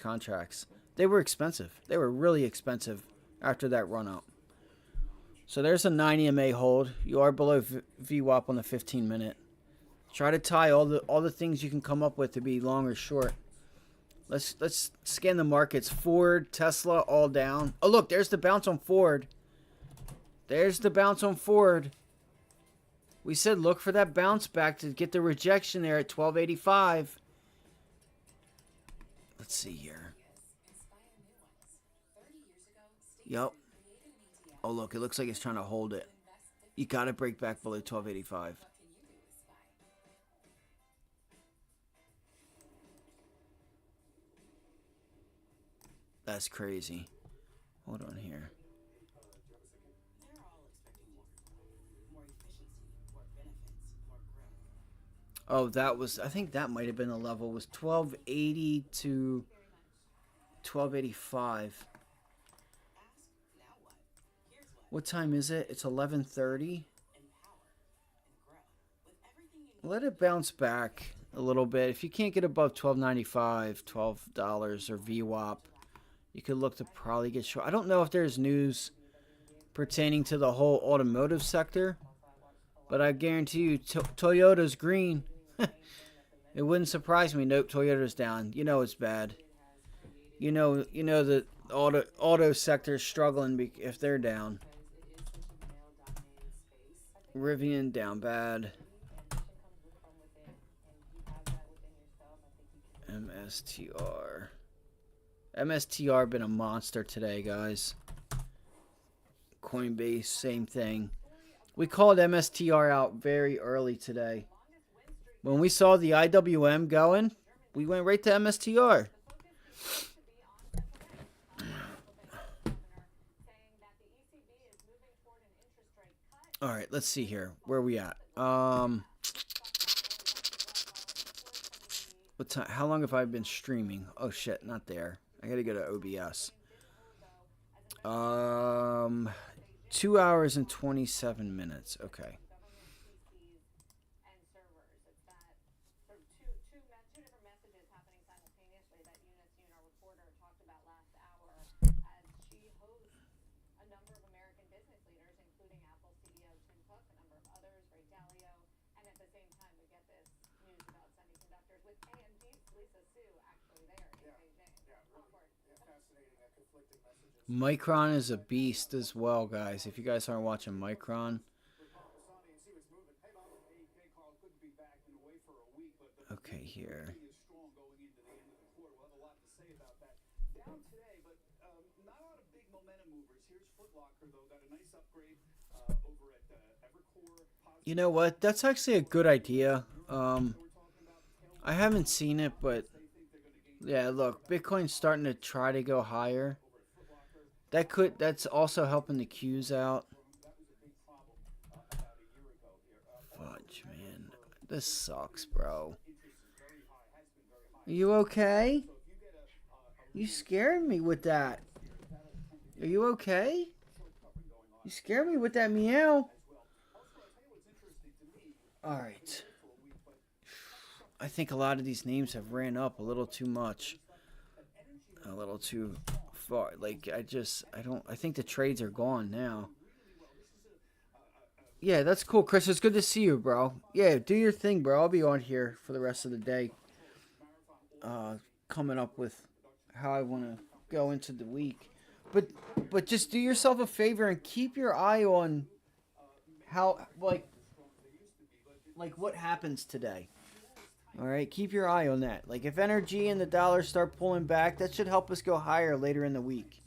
contracts. They were expensive. They were really expensive after that run up. So there's a 9 EMA hold. You are below VWAP on the 15-minute. Try to tie all the things you can come up with to be long or short. Let's scan the markets. Ford, Tesla, all down. Oh look, there's the bounce on Ford. There's the bounce on Ford. We said look for that bounce back to get the rejection there at 1285. Let's see here. Yep. Oh look, it looks like it's trying to hold it. You got to break back below 1285. That's crazy. Hold on here. Oh, that was, I think that might have been the level. It was 1280 to 1285. What time is it? It's 11:30. Let it bounce back a little bit. If you can't get above $12.95, $12 or VWAP, you could look to probably get short. I don't know if there's news pertaining to the whole automotive sector, but I guarantee you Toyota's green. It wouldn't surprise me. Nope, Toyota's down. You know it's bad. You know the auto sector is struggling if they're down. Rivian down bad. MSTR been a monster today, guys. Coinbase, same thing. We called MSTR out very early today. When we saw the IWM going, we went right to MSTR. All right, let's see here. Where are we at? What time? How long have I been streaming? Oh shit, not there. I gotta go to OBS. 2 hours and 27 minutes. Okay. Micron is a beast as well, guys. If you guys aren't watching Micron. Okay, here. You know what? That's actually a good idea. I haven't seen it, but yeah, look, Bitcoin's starting to try to go higher. That's also helping the Qs out. Fudge, man. This sucks, bro. Are you okay? You scared me with that. Are you okay? You scared me with that meow. Alright. I think a lot of these names have ran up a little too much. A little too far. Like, I think the trades are gone now. Yeah, that's cool, Chris. It's good to see you, bro. Yeah, do your thing, bro. I'll be on here for the rest of the day. Coming up with how I want to go into the week. But just do yourself a favor and keep your eye on how, like what happens today. All right, keep your eye on that. Like, if energy and the dollar start pulling back, that should help us go higher later in the week.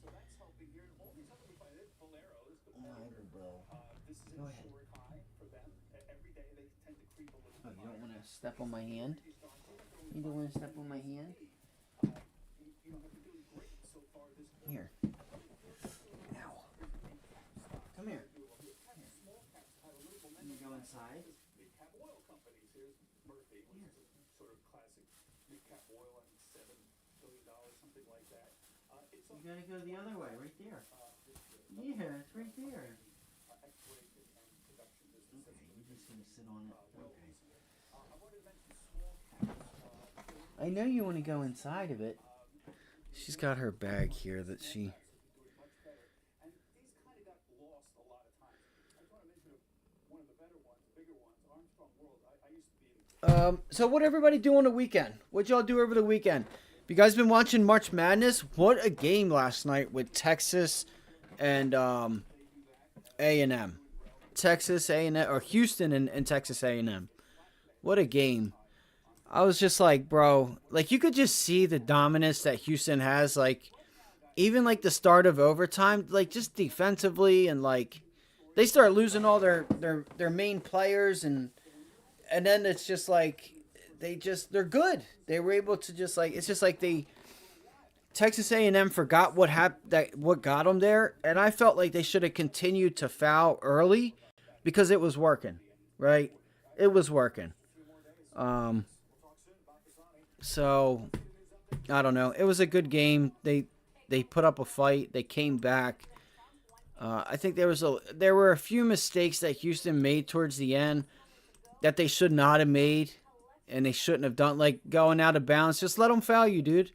Go ahead. Oh, you don't want to step on my hand? You don't want to step on my hand? Here. Ow. Come here. Can you go inside? You gotta go the other way, right there. Yeah, it's right there. I know you want to go inside of it. She's got her bag here that she... So what everybody do on the weekend? What y'all do over the weekend? Have you guys been watching March Madness? What a game last night with Texas and A&M. Texas A&M, or Houston and Texas A&M. What a game. I was just like, bro, like you could just see the dominance that Houston has, like even like the start of overtime, like just defensively, and like they start losing all their main players, and then it's just like they're good. They were able to just like, it's just like Texas A&M forgot what got them there, and I felt like they should have continued to foul early because it was working, right? It was working. So I don't know. It was a good game. They put up a fight. They came back. I think there were a few mistakes that Houston made towards the end that they should not have made, and they shouldn't have done, like going out of bounds. Just let them foul you, dude.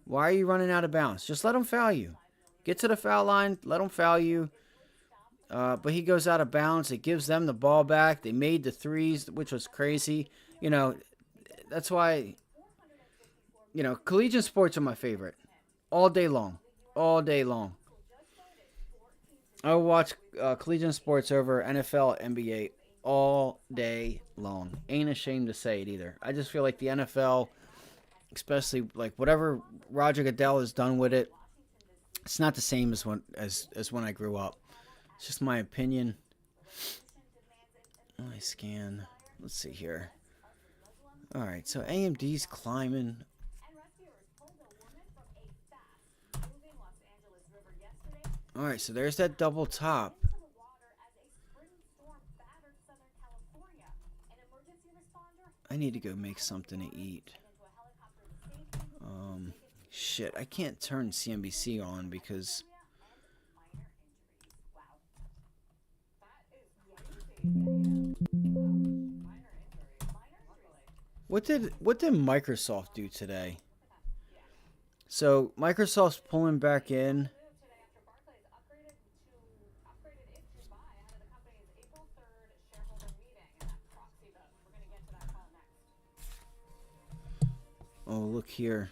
Why are you running out of bounds? Just let them foul you. Get to the foul line. Let them foul you. But he goes out of bounds. It gives them the ball back. They made the threes, which was crazy. You know, that's why, you know, collegiate sports are my favorite. All day long. All day long. I watch collegiate sports over NFL, NBA all day long. Ain't ashamed to say it either. I just feel like the NFL, especially like whatever Roger Goodell has done with it, it's not the same as when I grew up. It's just my opinion. I scan. Let's see here. All right, so AMD's climbing. All right, so there's that double top. I need to go make something to eat. Shit, I can't turn CNBC on because what did Microsoft do today? So Microsoft's pulling back in. Oh, look here.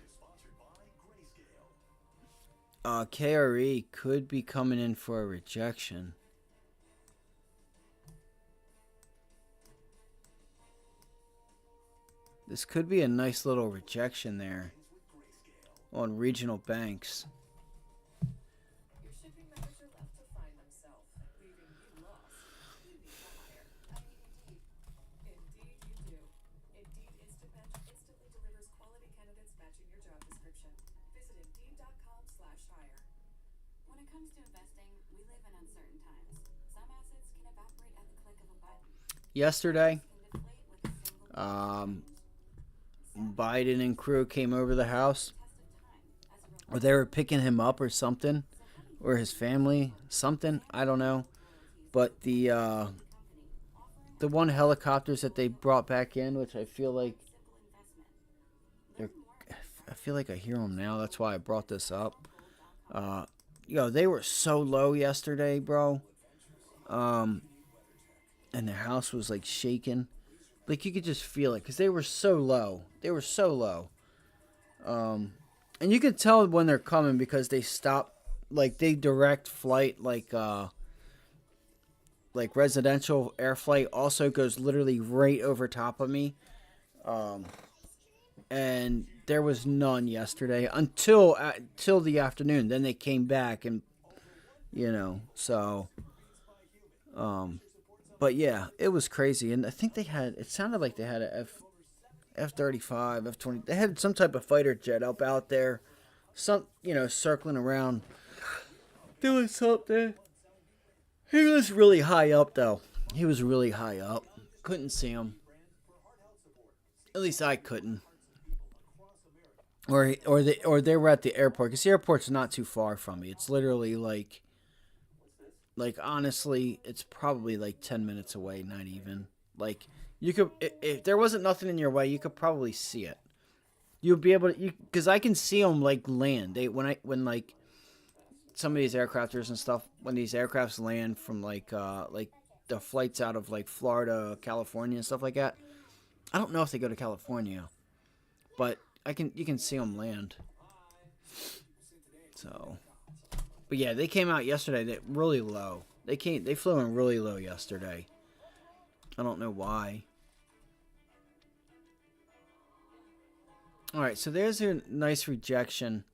KRE could be coming in for a rejection. This could be a nice little rejection there on regional banks. Yesterday, Biden and crew came over the house, or they were picking him up or something, or his family, something, I don't know. But the one helicopters that they brought back in, which I feel like I hear them now. That's why I brought this up. They were so low yesterday, bro. And the house was like shaking. Like you could just feel it because they were so low. They were so low. And you can tell when they're coming because they stop, like they direct flight, like residential air flight also goes literally right over top of me. And there was none yesterday until the afternoon. Then they came back and, so, but yeah, it was crazy. And I think it sounded like they had a F-35, F-20. They had some type of fighter jet up out there, circling around, doing something. He was really high up, though. He was really high up. Couldn't see him. At least I couldn't. Or they were at the airport, because the airport's not too far from me. It's literally like honestly, it's probably like 10 minutes away, not even. Like, you could, if there wasn't nothing in your way, you could probably see it. You'll be able to, because I can see them like land. When like some of these aircrafters and stuff, when these aircrafts land from like the flights out of like Florida, California, and stuff like that. I don't know if they go to California, but you can see them land. So, but yeah, they came out yesterday. They really low. They flew in really low yesterday. I don't know why. All right, so there's a nice rejection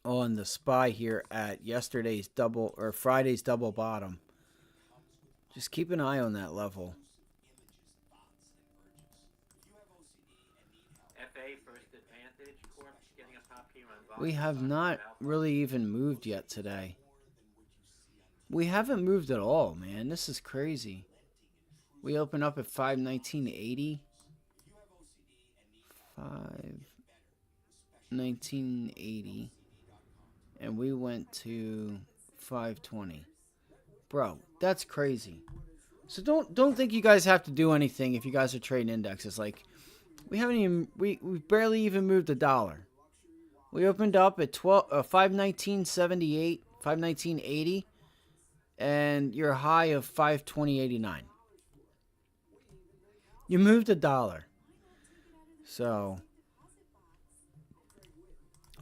on the SPY here at Friday's double bottom. Just keep an eye on that level. We have not really even moved yet today. We haven't moved at all, man. This is crazy. We open up at 519.80. 519.80. And we went to 520. Bro, that's crazy. So don't think you guys have to do anything if you guys are trading indexes. Like, we barely even moved a dollar. We opened up at 519.78, 519.80, and your high of 520.89. You moved a dollar. So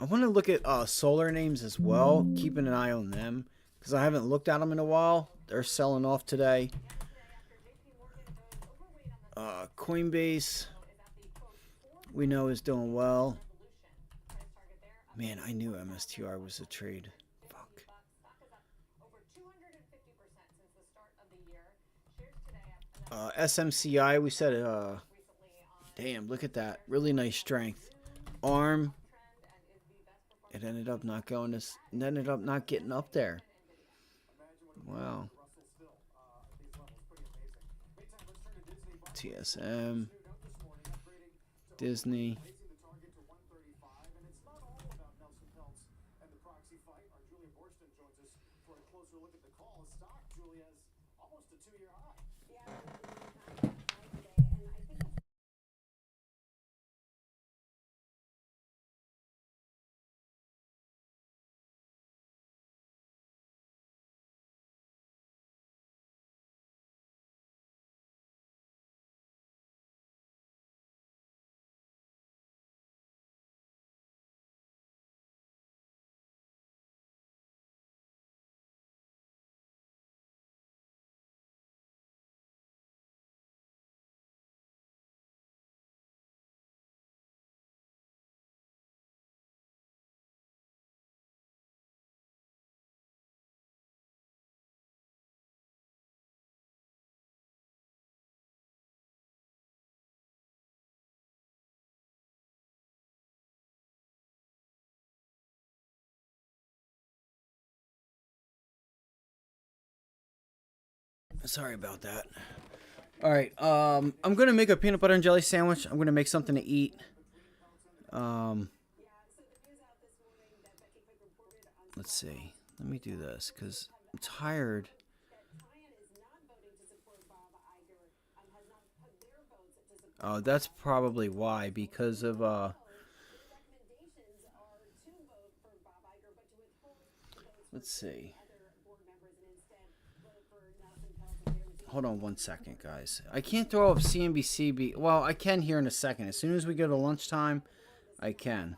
I want to look at solar names as well, keeping an eye on them, because I haven't looked at them in a while. They're selling off today. Coinbase, we know, is doing well. Man, I knew MSTR was a trade. Fuck. SMCI, we said, damn, look at that. Really nice strength. ARM, it ended up not going to, it ended up not getting up there. Wow. TSM, Disney. Sorry about that. All right, I'm gonna make a peanut butter and jelly sandwich. I'm gonna make something to eat. Let's see. Let me do this because I'm tired. Oh, that's probably why, because of let's see. Hold on one second, guys. I can't throw up CNBC. Well, I can here in a second. As soon as we go to lunchtime, I can.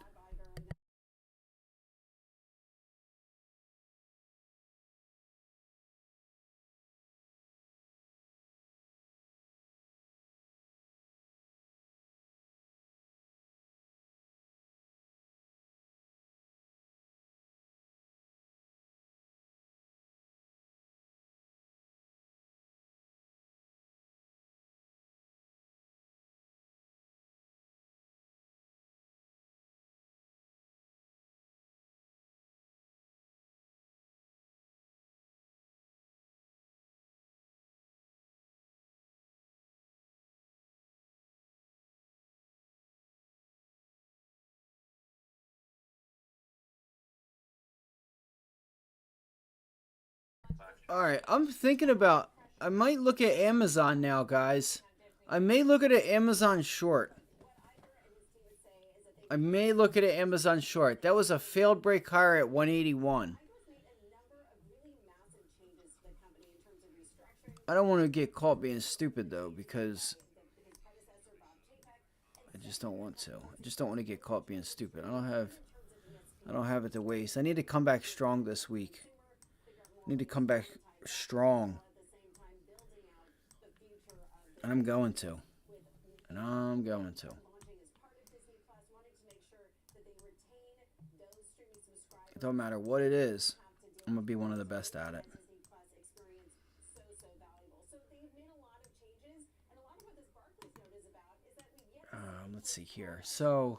All right, I'm thinking about I might look at Amazon now, guys. I may look at an Amazon short. I may look at an Amazon short. That was a failed break higher at 181. I don't want to get caught being stupid, though, because I just don't want to. I just don't want to get caught being stupid. I don't have it to waste. I need to come back strong this week. I need to come back strong. And I'm going to. And I'm going to. It don't matter what it is. I'm going to be one of the best at it. Let's see here. So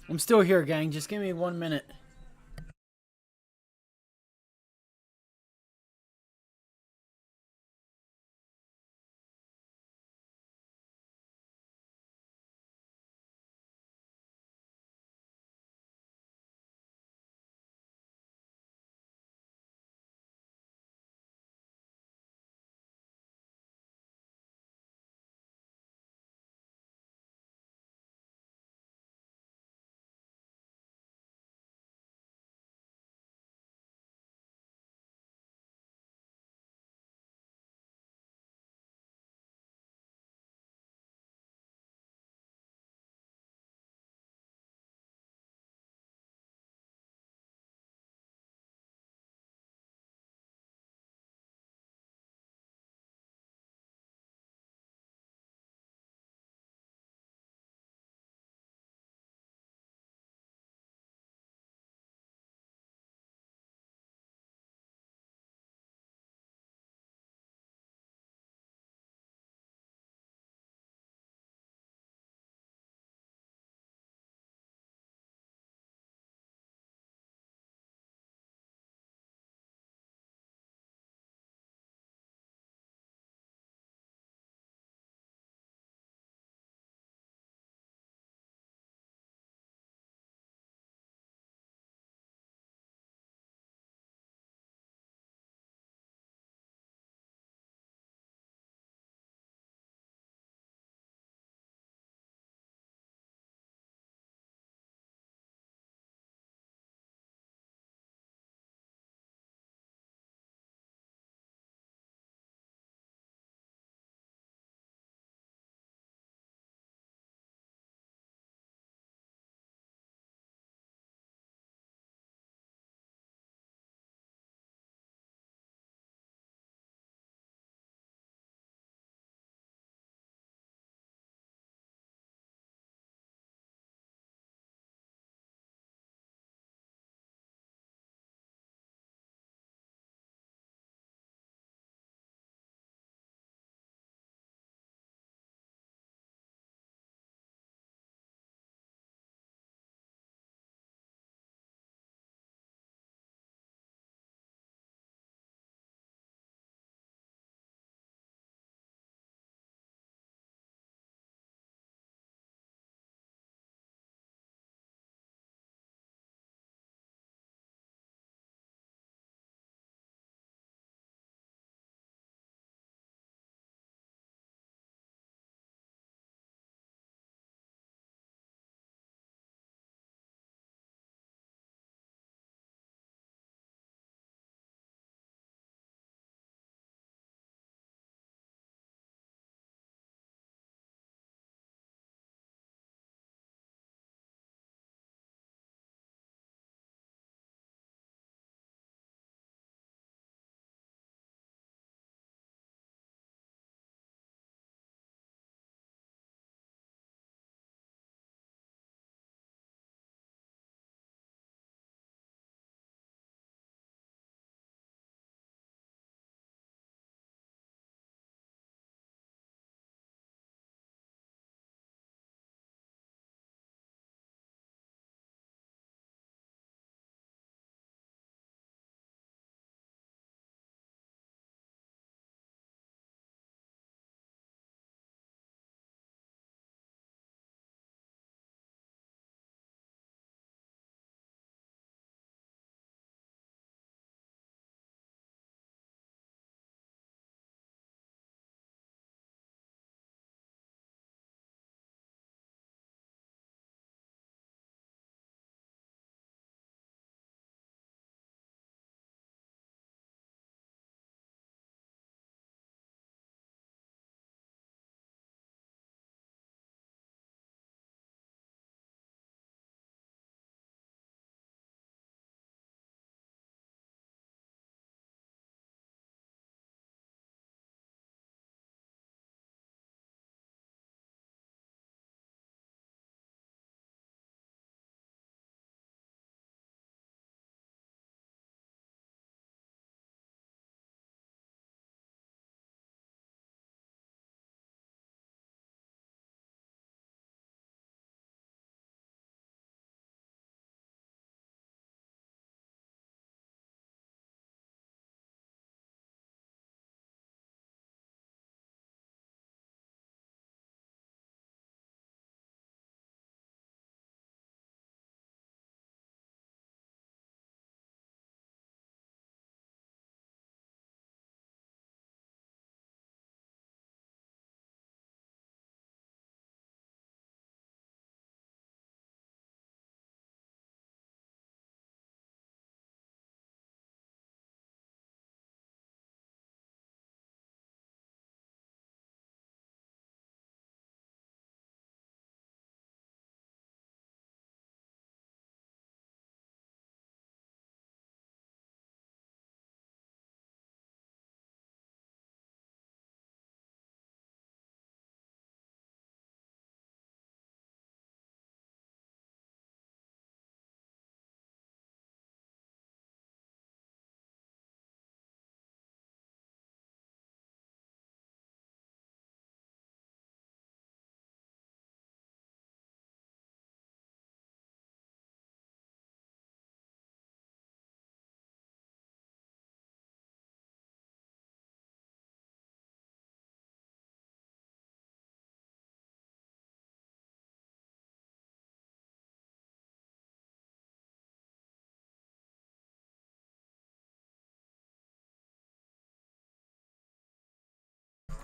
I'm still here, gang. Just give me 1 minute.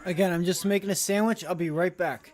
Again, I'm just making a sandwich. I'll be right back.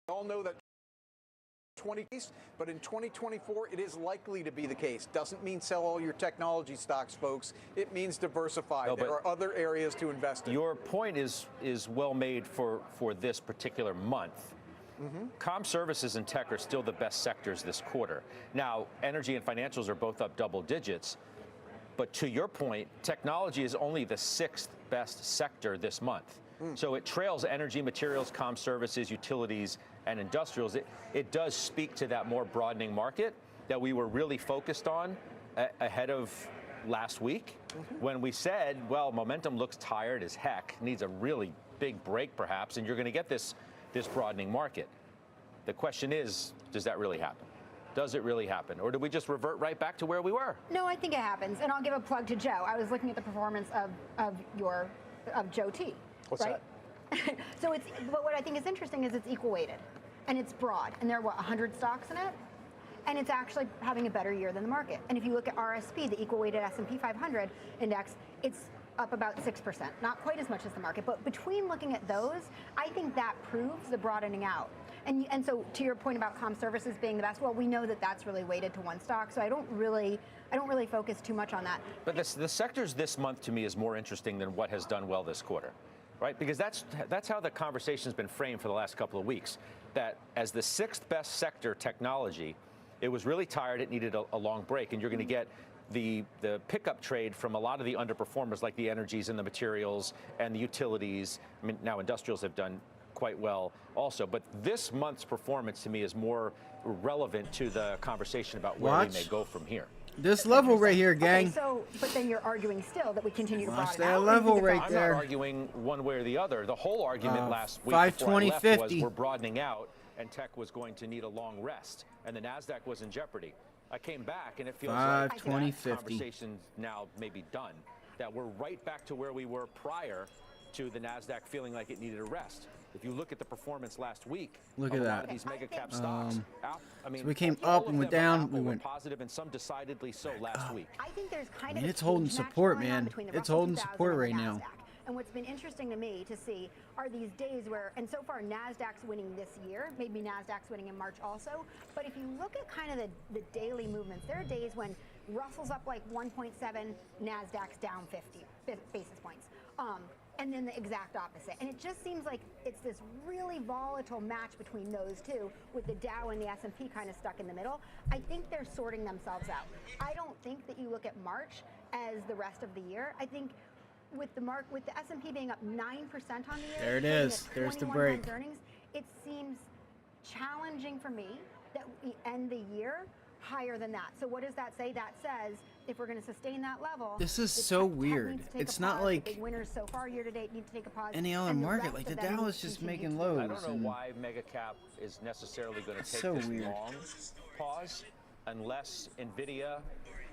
all know that but in 2024, it is likely to be the case. Doesn't mean sell all your technology stocks, folks. It means diversify. No, there are other areas to invest in. Your point is well made for this particular month. Comm services and tech are still the best sectors this quarter. Now, energy and financials are both up double digits. But to your point, technology is only the 6th best sector this month. So it trails energy, materials, comm services, utilities, and industrials. It does speak to that more broadening market that we were really focused on ahead of last week when we said, well, momentum looks tired as heck, needs a really big break perhaps, and you're going to get this broadening market. The question is, does that really happen? Does it really happen? Or do we just revert right back to where we were? No, I think it happens. And I'll give a plug to Joe. I was looking at the performance of Joe T. What's right? that? But what I think is interesting is it's equal weighted and it's broad. And there are 100 stocks in it? And it's actually having a better year than the market. And if you look at RSP, the equal weighted S&P 500 index, it's up about 6%. Not quite as much as the market, but between looking at those, I think that proves the broadening out. And so to your point about comm services being the best, well, we know that that's really weighted to one stock, so I don't really focus too much on that. But the sectors this month to me is more interesting than what has done well this quarter, right? Because that's how the conversation's been framed for the last couple of weeks. That as the 6th best sector, technology, it was really tired. It needed a long break, and you're going to get the pickup trade from a lot of the underperformers, like the energies and the materials and the utilities. I mean, now industrials have done quite well also, but this month's performance to me is more relevant to the conversation about where we may go from here. This level right here, gang. Okay, but then you're arguing still that we continue to broaden that out. level right there. I'm not arguing one way or the other. The whole argument last week 520, before I left was 50. we're broadening out and tech was going to need a long rest and the NASDAQ was in jeopardy. I came back and it feels like that 50. conversation's now maybe done. That we're right back to where we were prior to the NASDAQ feeling like it needed a rest. If you look at the performance last week, look at a that. lot of these mega cap stocks. I mean, so we came up and went down. We were went positive and some decidedly so last week. I think there's kind of it's holding support, man. It's holding support right now. And what's been interesting to me to see are these days where, and so far NASDAQ's winning this year, maybe NASDAQ's winning in March also, but if you look at kind of the daily movements, there are days when Russell's up like 1.7, NASDAQ's down 50 basis points. And then the exact opposite. And it just seems like it's this really volatile match between those two, with the Dow and the S&P kind of stuck in the middle. I think they're sorting themselves out. I don't think that you look at March as the rest of the year. I think with the S&P being up 9% on the year, there it is. There's the break. Earnings, it seems challenging for me that we end the year higher than that. So what does that say? That says if we're going to sustain that level, this is so weird. It's not like big winners so far year to date need to take a pause. Any other market, like the Dow is just making lows. I don't know why mega cap is necessarily going to take this long pause unless NVIDIA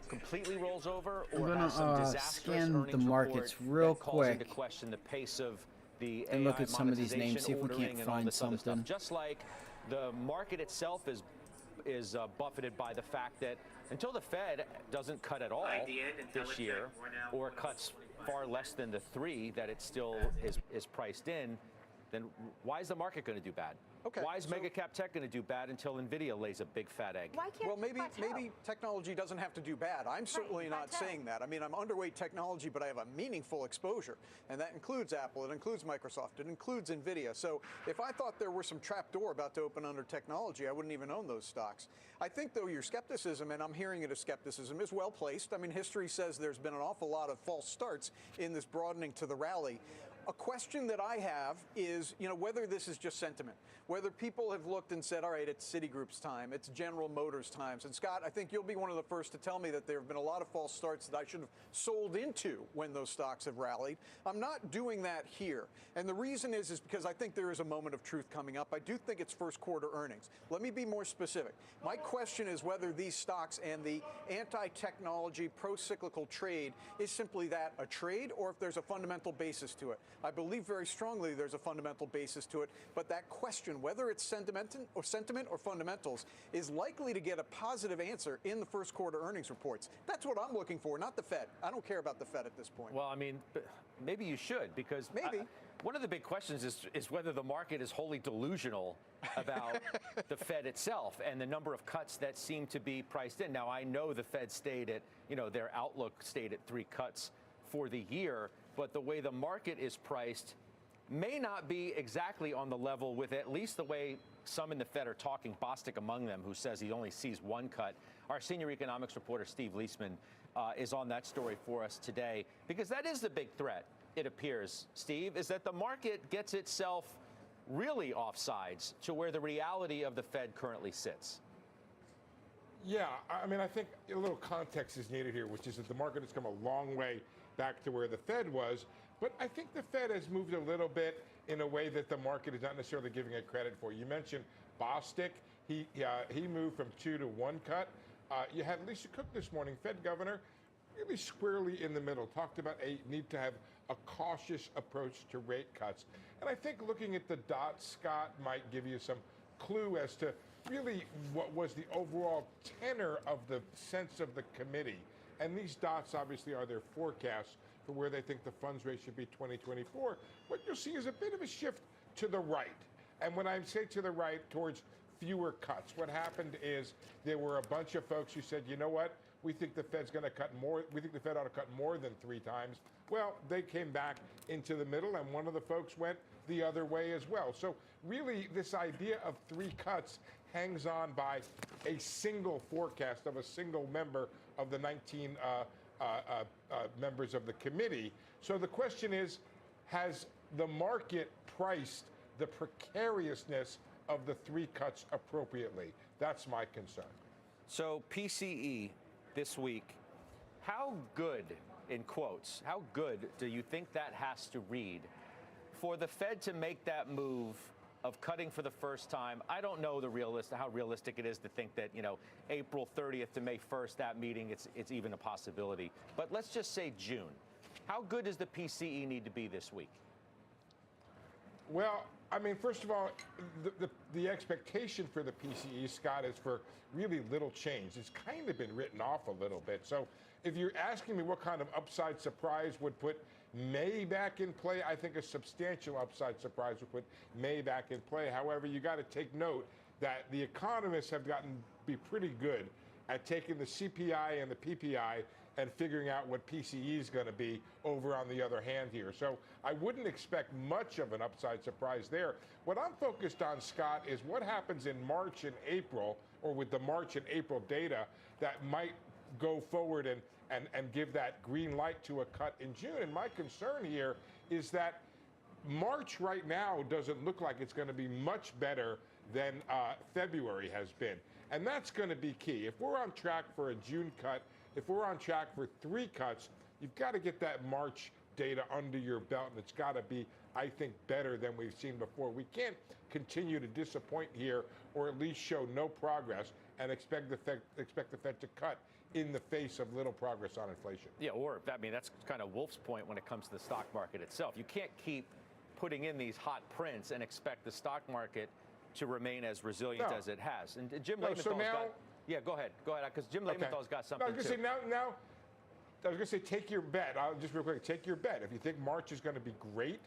completely rolls over or has some disastrous scan the markets real quick to question the pace of the and AI look at some of these names, see if we can't and find something. Just like the market itself is buffeted by the fact that until the Fed doesn't cut at all this year, or cuts far less than the 3 that it still is priced in, then why is the market going to do bad? Okay, why is mega cap tech going to do bad until NVIDIA lays a big fat egg? Why can't maybe technology doesn't have to do bad. I'm certainly not saying that. I mean, I'm underweight technology, but I have a meaningful exposure, and that includes Apple, it includes Microsoft, it includes NVIDIA. So if I thought there were some trapdoor about to open under technology, I wouldn't even own those stocks. I think, though, your skepticism, and I'm hearing it as skepticism, is well placed. I mean, history says there's been an awful lot of false starts in this broadening to the rally. A question that I have is, whether this is just sentiment, whether people have looked and said, all right, it's Citigroup's time, it's General Motors' times. And Scott, I think you'll be one of the first to tell me that there have been a lot of false starts that I should have sold into when those stocks have rallied. I'm not doing that here. And the reason is because I think there is a moment of truth coming up. I do think it's first quarter earnings. Let me be more specific. My question is whether these stocks and the anti-technology, pro-cyclical trade is simply that, a trade, or if there's a fundamental basis to it. I believe very strongly there's a fundamental basis to it, but that question, whether it's sentiment or fundamentals, is likely to get a positive answer in the first quarter earnings reports. That's what I'm looking for, not the Fed. I don't care about the Fed at this point. Well, I mean, maybe you should, because One of the big questions is whether the market is wholly delusional about the Fed itself and the number of cuts that seem to be priced in. Now, I know the Fed stayed at, their outlook stayed at 3 cuts for the year, but the way the market is priced may not be exactly on the level with at least the way some in the Fed are talking, Bostic among them, who says he only sees 1 cut. Our senior economics reporter, Steve Leisman, is on that story for us today, because that is the big threat, it appears, Steve, is that the market gets itself really offsides to where the reality of the Fed currently sits. Yeah, I mean, I think a little context is needed here, which is that the market has come a long way back to where the Fed was. But I think the Fed has moved a little bit in a way that the market is not necessarily giving it credit for. You mentioned Bostic. He moved from 2 to 1 cut. You had Lisa Cook this morning, Fed governor, really squarely in the middle, talked about a need to have a cautious approach to rate cuts. And I think looking at the dots, Scott, might give you some clue as to really what was the overall tenor of the sense of the committee. And these dots obviously are their forecasts for where they think the funds rate should be 2024. What you'll see is a bit of a shift to the right. And when I say to the right, towards fewer cuts, what happened is there were a bunch of folks who said, you know what, we think the Fed's going to cut more. We think the Fed ought to cut more than 3 times. Well, they came back into the middle, and one of the folks went the other way as well. So really, this idea of 3 cuts hangs on by a single forecast of a single member of the 19 members of the committee. So the question is, has the market priced the precariousness of the 3 cuts appropriately? That's my concern. So PCE this week, how good, in quotes, how good do you think that has to read for the Fed to make that move of cutting for the first time? I don't know how realistic it is to think that, April 30th to May 1st, that meeting, it's even a possibility. But let's just say June. How good does the PCE need to be this week? Well, I mean, first of all, the expectation for the PCE, Scott, is for really little change. It's kind of been written off a little bit. So if you're asking me what kind of upside surprise would put May back in play, I think a substantial upside surprise would put May back in play. However, you got to take note that the economists have gotten be pretty good at taking the CPI and the PPI and figuring out what PCE is going to be over on the other hand here. So I wouldn't expect much of an upside surprise there. What I'm focused on, Scott, is what happens in March and April, or with the March and April data that might go forward and give that green light to a cut in June. And my concern here is that March right now doesn't look like it's going to be much better than February has been. And that's going to be key. If we're on track for a June cut, if we're on track for 3 cuts, you've got to get that March data under your belt, and it's got to be, I think, better than we've seen before. We can't continue to disappoint here, or at least show no progress, and expect the Fed to cut in the face of little progress on inflation. Yeah, or, I mean, that's kind of Wolf's point when it comes to the stock market itself. You can't keep putting in these hot prints and expect the stock market to remain as resilient as it has. And Jim Leventhal got... Yeah, go ahead, because Jim Leventhal's got something I was going to say, take your bet. Just real quick, take your bet. If you think March is going to be great,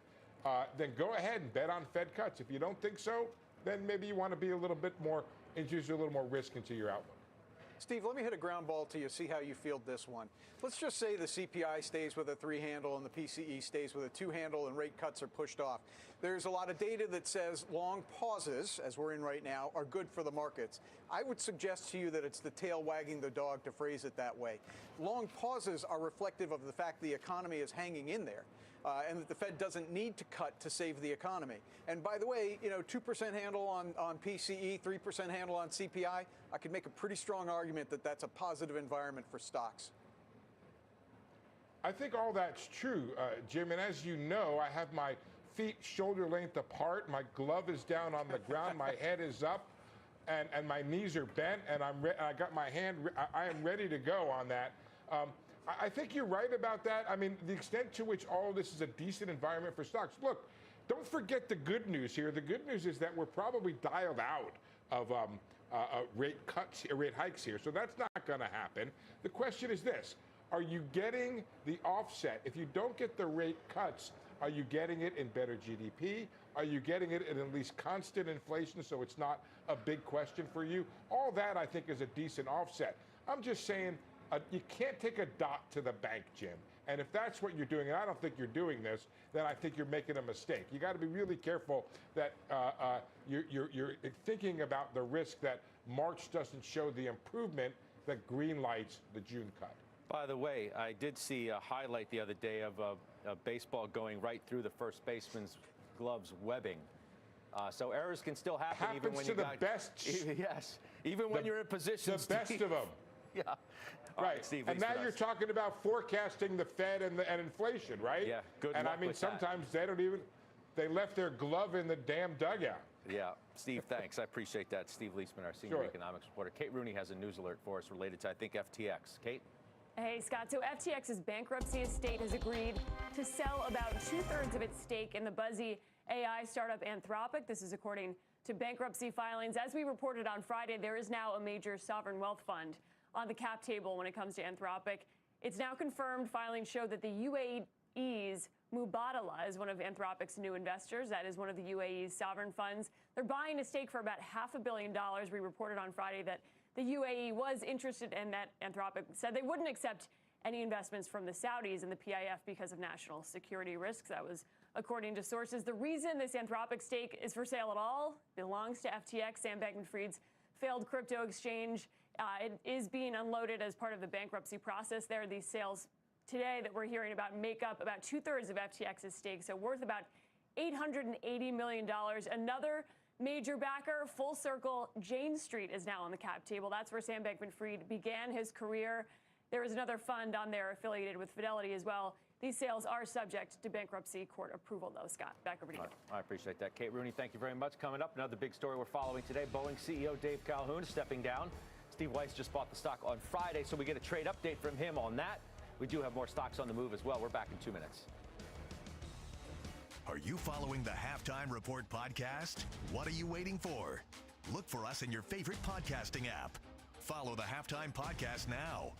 then go ahead and bet on Fed cuts. If you don't think so, then maybe you want to be a little bit more, introduce a little more risk into your outlook. Steve, let me hit a ground ball to you, see how you field this one. Let's just say the CPI stays with a 3 handle and the PCE stays with a 2 handle and rate cuts are pushed off. There's a lot of data that says long pauses, as we're in right now, are good for the markets. I would suggest to you that it's the tail wagging the dog, to phrase it that way. Long pauses are reflective of the fact the economy is hanging in there. And that the Fed doesn't need to cut to save the economy. And by the way, 2% handle on PCE, 3% handle on CPI, I could make a pretty strong argument that that's a positive environment for stocks. I think all that's true, Jim. And as you know, I have my feet shoulder length apart. My glove is down on the ground. My head is up, and my knees are bent. And I got my hand. I am ready to go on that. I think you're right about that. I mean, the extent to which all of this is a decent environment for stocks. Look, don't forget the good news here. The good news is that we're probably dialed out of rate cuts, rate hikes here. So that's not going to happen. The question is this: are you getting the offset? If you don't get the rate cuts, Are you getting it in better GDP? Are you getting it in at least constant inflation so it's not a big question for you? All that, I think, is a decent offset. I'm just saying you can't take a dot to the bank, Jim. And if that's what you're doing, and I don't think you're doing this, then I think you're making a mistake. You got to be really careful that you're thinking about the risk that March doesn't show the improvement that green lights the June cut. By the way, I did see a highlight the other day of a baseball going right through the first baseman's gloves webbing. So errors can still happen even when you got best. Yes, even when you're in position. The best of them. Yeah. All right, Steve. And now you're talking about forecasting the Fed and inflation, right? Yeah. Good And luck I mean, with that. sometimes they left their glove in the damn dugout. Yeah. Steve, thanks. I appreciate that. Steve Leisman, our senior economics reporter. Kate Rooney has a news alert for us related to, I think, FTX. Kate? Hey, Scott. So FTX's bankruptcy estate has agreed to sell about 2/3 of its stake in the buzzy AI startup Anthropic. This is according to bankruptcy filings. As we reported on Friday, there is now a major sovereign wealth fund on the cap table when it comes to Anthropic. It's now confirmed. Filings show that the UAE's Mubadala is one of Anthropic's new investors. That is one of the UAE's sovereign funds. They're buying a stake for about $500 million. We reported on Friday that the UAE was interested and that Anthropic said they wouldn't accept any investments from the Saudis and the PIF because of national security risks. That was according to sources. The reason this Anthropic stake is for sale at all belongs to FTX, Sam Bankman-Fried's failed crypto exchange. It is being unloaded as part of the bankruptcy process there. These sales today that we're hearing about make up about 2/3 of FTX's stake, so worth about $880 million. Another major backer, full circle, Jane Street is now on the cap table. That's where Sam Bankman-Fried began his career. There is another fund on there affiliated with Fidelity as well. These sales are subject to bankruptcy court approval, though, Scott. Back over to you. I appreciate that. Kate Rooney, thank you very much. Coming up, another big story we're following today. Boeing CEO Dave Calhoun is stepping down. Steve Weiss just bought the stock on Friday, so we get a trade update from him on that. We do have more stocks on the move as well. We're back in 2 minutes. Are you following the Halftime Report podcast? What are you waiting for? Look for us in your favorite podcasting app. Follow the Halftime Podcast now.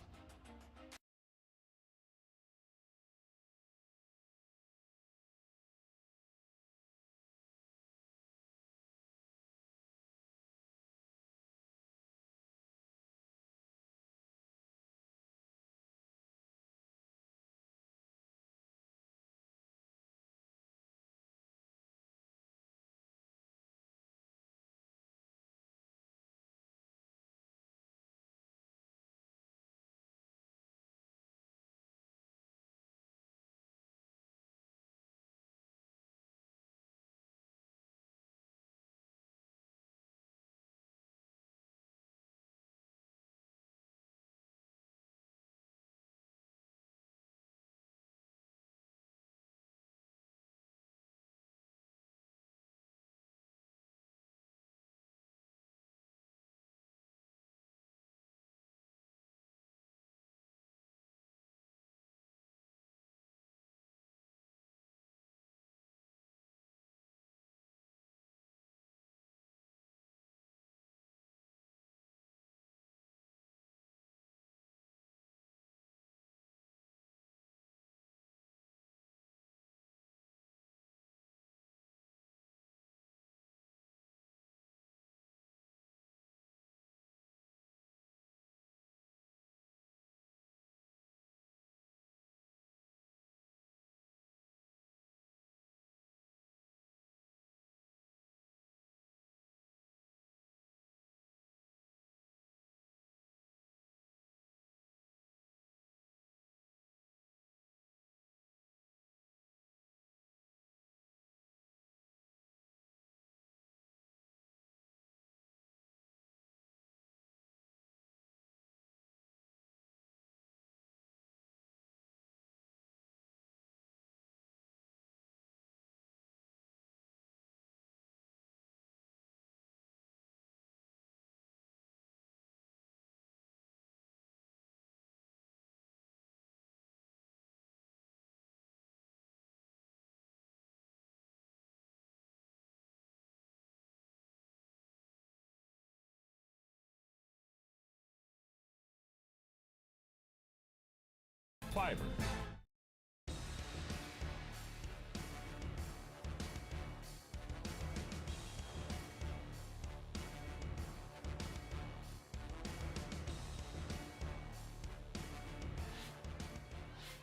Fiber.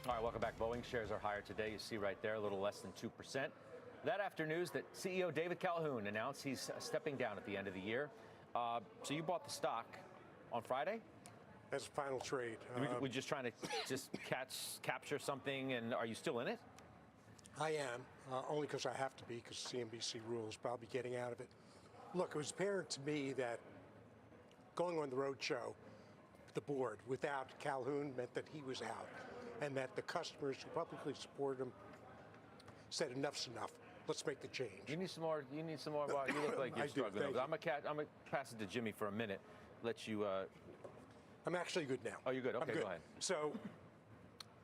All right, welcome back. Boeing shares are higher today. You see right there, a little less than 2%. That after news that CEO David Calhoun announced he's stepping down at the end of the year. So you bought the stock on Friday? As a final trade. We're just trying to capture something, and are you still in it? I am, only because I have to be, because CNBC rules, but I'll be getting out of it. Look, it was apparent to me that going on the road show, the board, without Calhoun meant that he was out, and that the customers who publicly supported him said enough's enough. Let's make the change. You need some more. You need some more. Well, you look like you're struggling. I'm gonna pass it to Jimmy for a minute. Let you. I'm actually good now. Oh, you're good. Okay, I'm good. Go ahead. So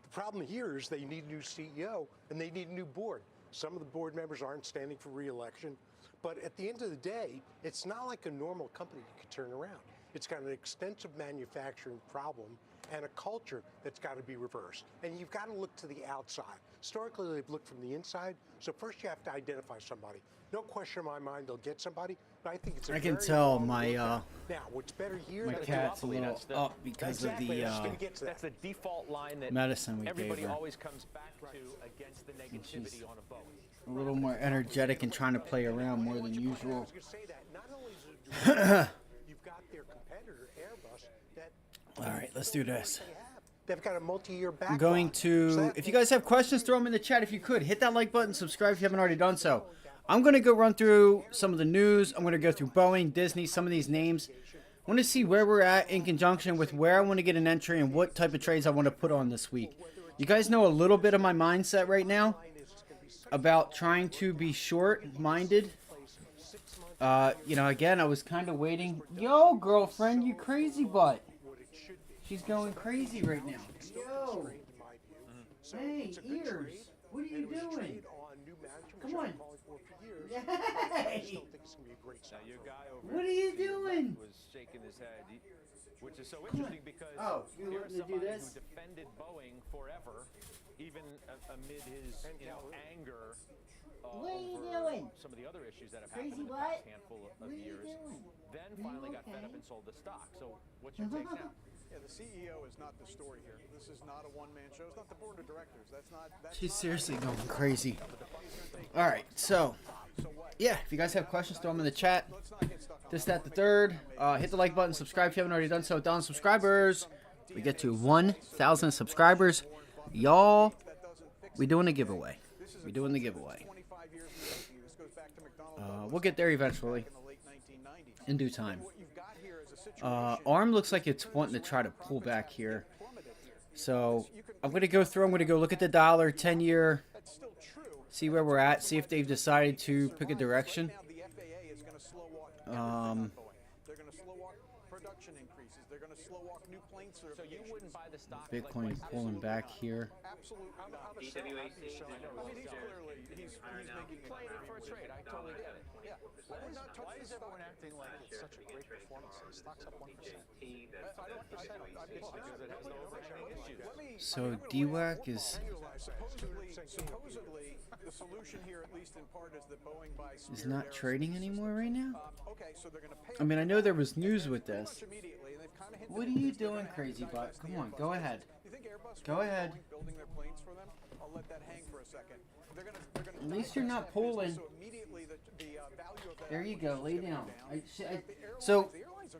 the problem here is they need a new CEO and they need a new board. Some of the board members aren't standing for re-election, but at the end of the day, it's not like a normal company you could turn around. It's got an extensive manufacturing problem and a culture that's got to be reversed. And you've got to look to the outside. Historically, they've looked from the inside. So first you have to identify somebody. No question in my mind they'll get somebody, but I think it's I can tell my now what's better here my cat's a little up because of the that's the default line that medicine we gave everybody her. always comes back to against the negativity on a Boeing. A little more energetic and trying to play around more than usual. You've got their competitor, Airbus, that All right, let's do this. they've got a multi-year backlog. I'm going to, if you guys have questions, throw them in the chat if you could. Hit that like button, subscribe if you haven't already done so. I'm going to go run through some of the news. I'm going to go through Boeing, Disney, some of these names. I want to see where we're at in conjunction with where I want to get an entry and what type of trades I want to put on this week. You guys know a little bit of my mindset right now about trying to be short-minded. You know, again, I was kind of waiting. Yo, girlfriend, you crazy butt. She's going crazy right now. Yo. Hey, ears. What are you doing? Come on. Hey. What are you doing? Was shaking his head, which is so interesting because here's somebody who defended Boeing forever, even amid his anger over some of the other issues that have happened in the past handful of years. Then finally got fed up and sold the stock. So what's your take now? Yeah, the CEO is not the story here. This is not a one-man show. It's not the board of directors. She's seriously going crazy. All right, so yeah, if you guys have questions, throw them in the chat. This, that, the third. Hit the like button, subscribe if you haven't already done so. 1,000 subscribers. We get to 1,000 subscribers. Y'all, we doing a giveaway. We doing the giveaway. We'll get there eventually. In due time. ARM looks like it's wanting to try to pull back here. So I'm going to go through. I'm going to go look at the dollar, 10-year, see where we're at, see if they've decided to pick a direction. They're going to slow walk production increases. They're going to slow walk new plane certifications. So you wouldn't buy the stock. Bitcoin pulling back here. Absolutely not. He's making playing it for a trade. I totally get it. Yeah. Why is everyone acting like it's such a great performance? The stock's up 1%. So DWAC is Supposedly, the solution here, at least in part, is that Boeing buys not trading anymore right now. Okay, so they're going to pay. I mean, I know there was news with this. What are you doing, crazy butt? Come on, go ahead. Go ahead. Building their planes for them. I'll let that hang for a second. At least you're not pulling. There you go, lay down. So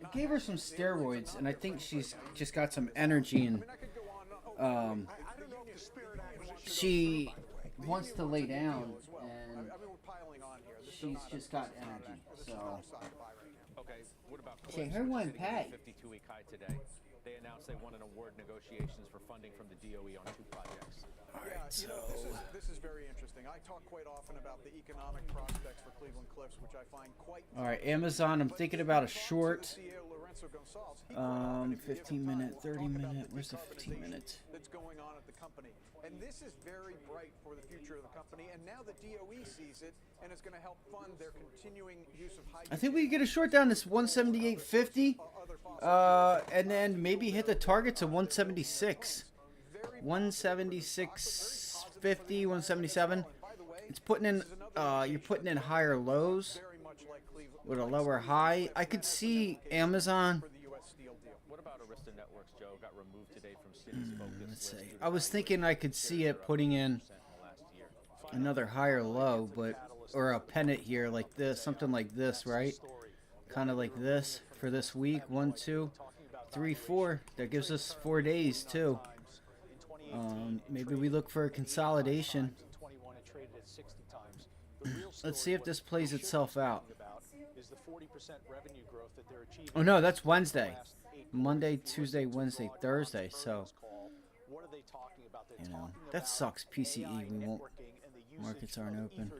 I gave her some steroids, and I think she's just got some energy, and she wants to lay down, and she's just got energy. So okay, her one pay. 52-week high today. They announced they won an award negotiations for funding from the DOE on 2 projects. Yeah, you know, this is very interesting. I talk quite often about the economic prospects for Cleveland Cliffs, which I find quite. All right, Amazon. I'm thinking about a short. 15 minute, 30 minute. Where's the 15 minute? That's going on at the company, and this is very bright for the future of the company. And now the DOE sees it, and it's going to help fund their continuing use of hydrogen. I think we could get a short down this 178.50, and then maybe hit the targets of 176. 176.50, 177. It's putting in, you're putting in higher lows with a lower high. I could see Amazon. What about Arista Networks, Joe? Show got removed today from Citi's focus Let's list see. due to I was thinking I could see it putting in another higher low, but or a pennant here like this, something like this, right? Kind of like this for this week. 1, 2, 3, 4. That gives us 4 days too. Maybe we look for a consolidation. Let's see if this plays itself out. Oh no, that's Wednesday. Monday, Tuesday, Wednesday, Thursday. So, you know, that sucks. PCE, we won't. Markets aren't open.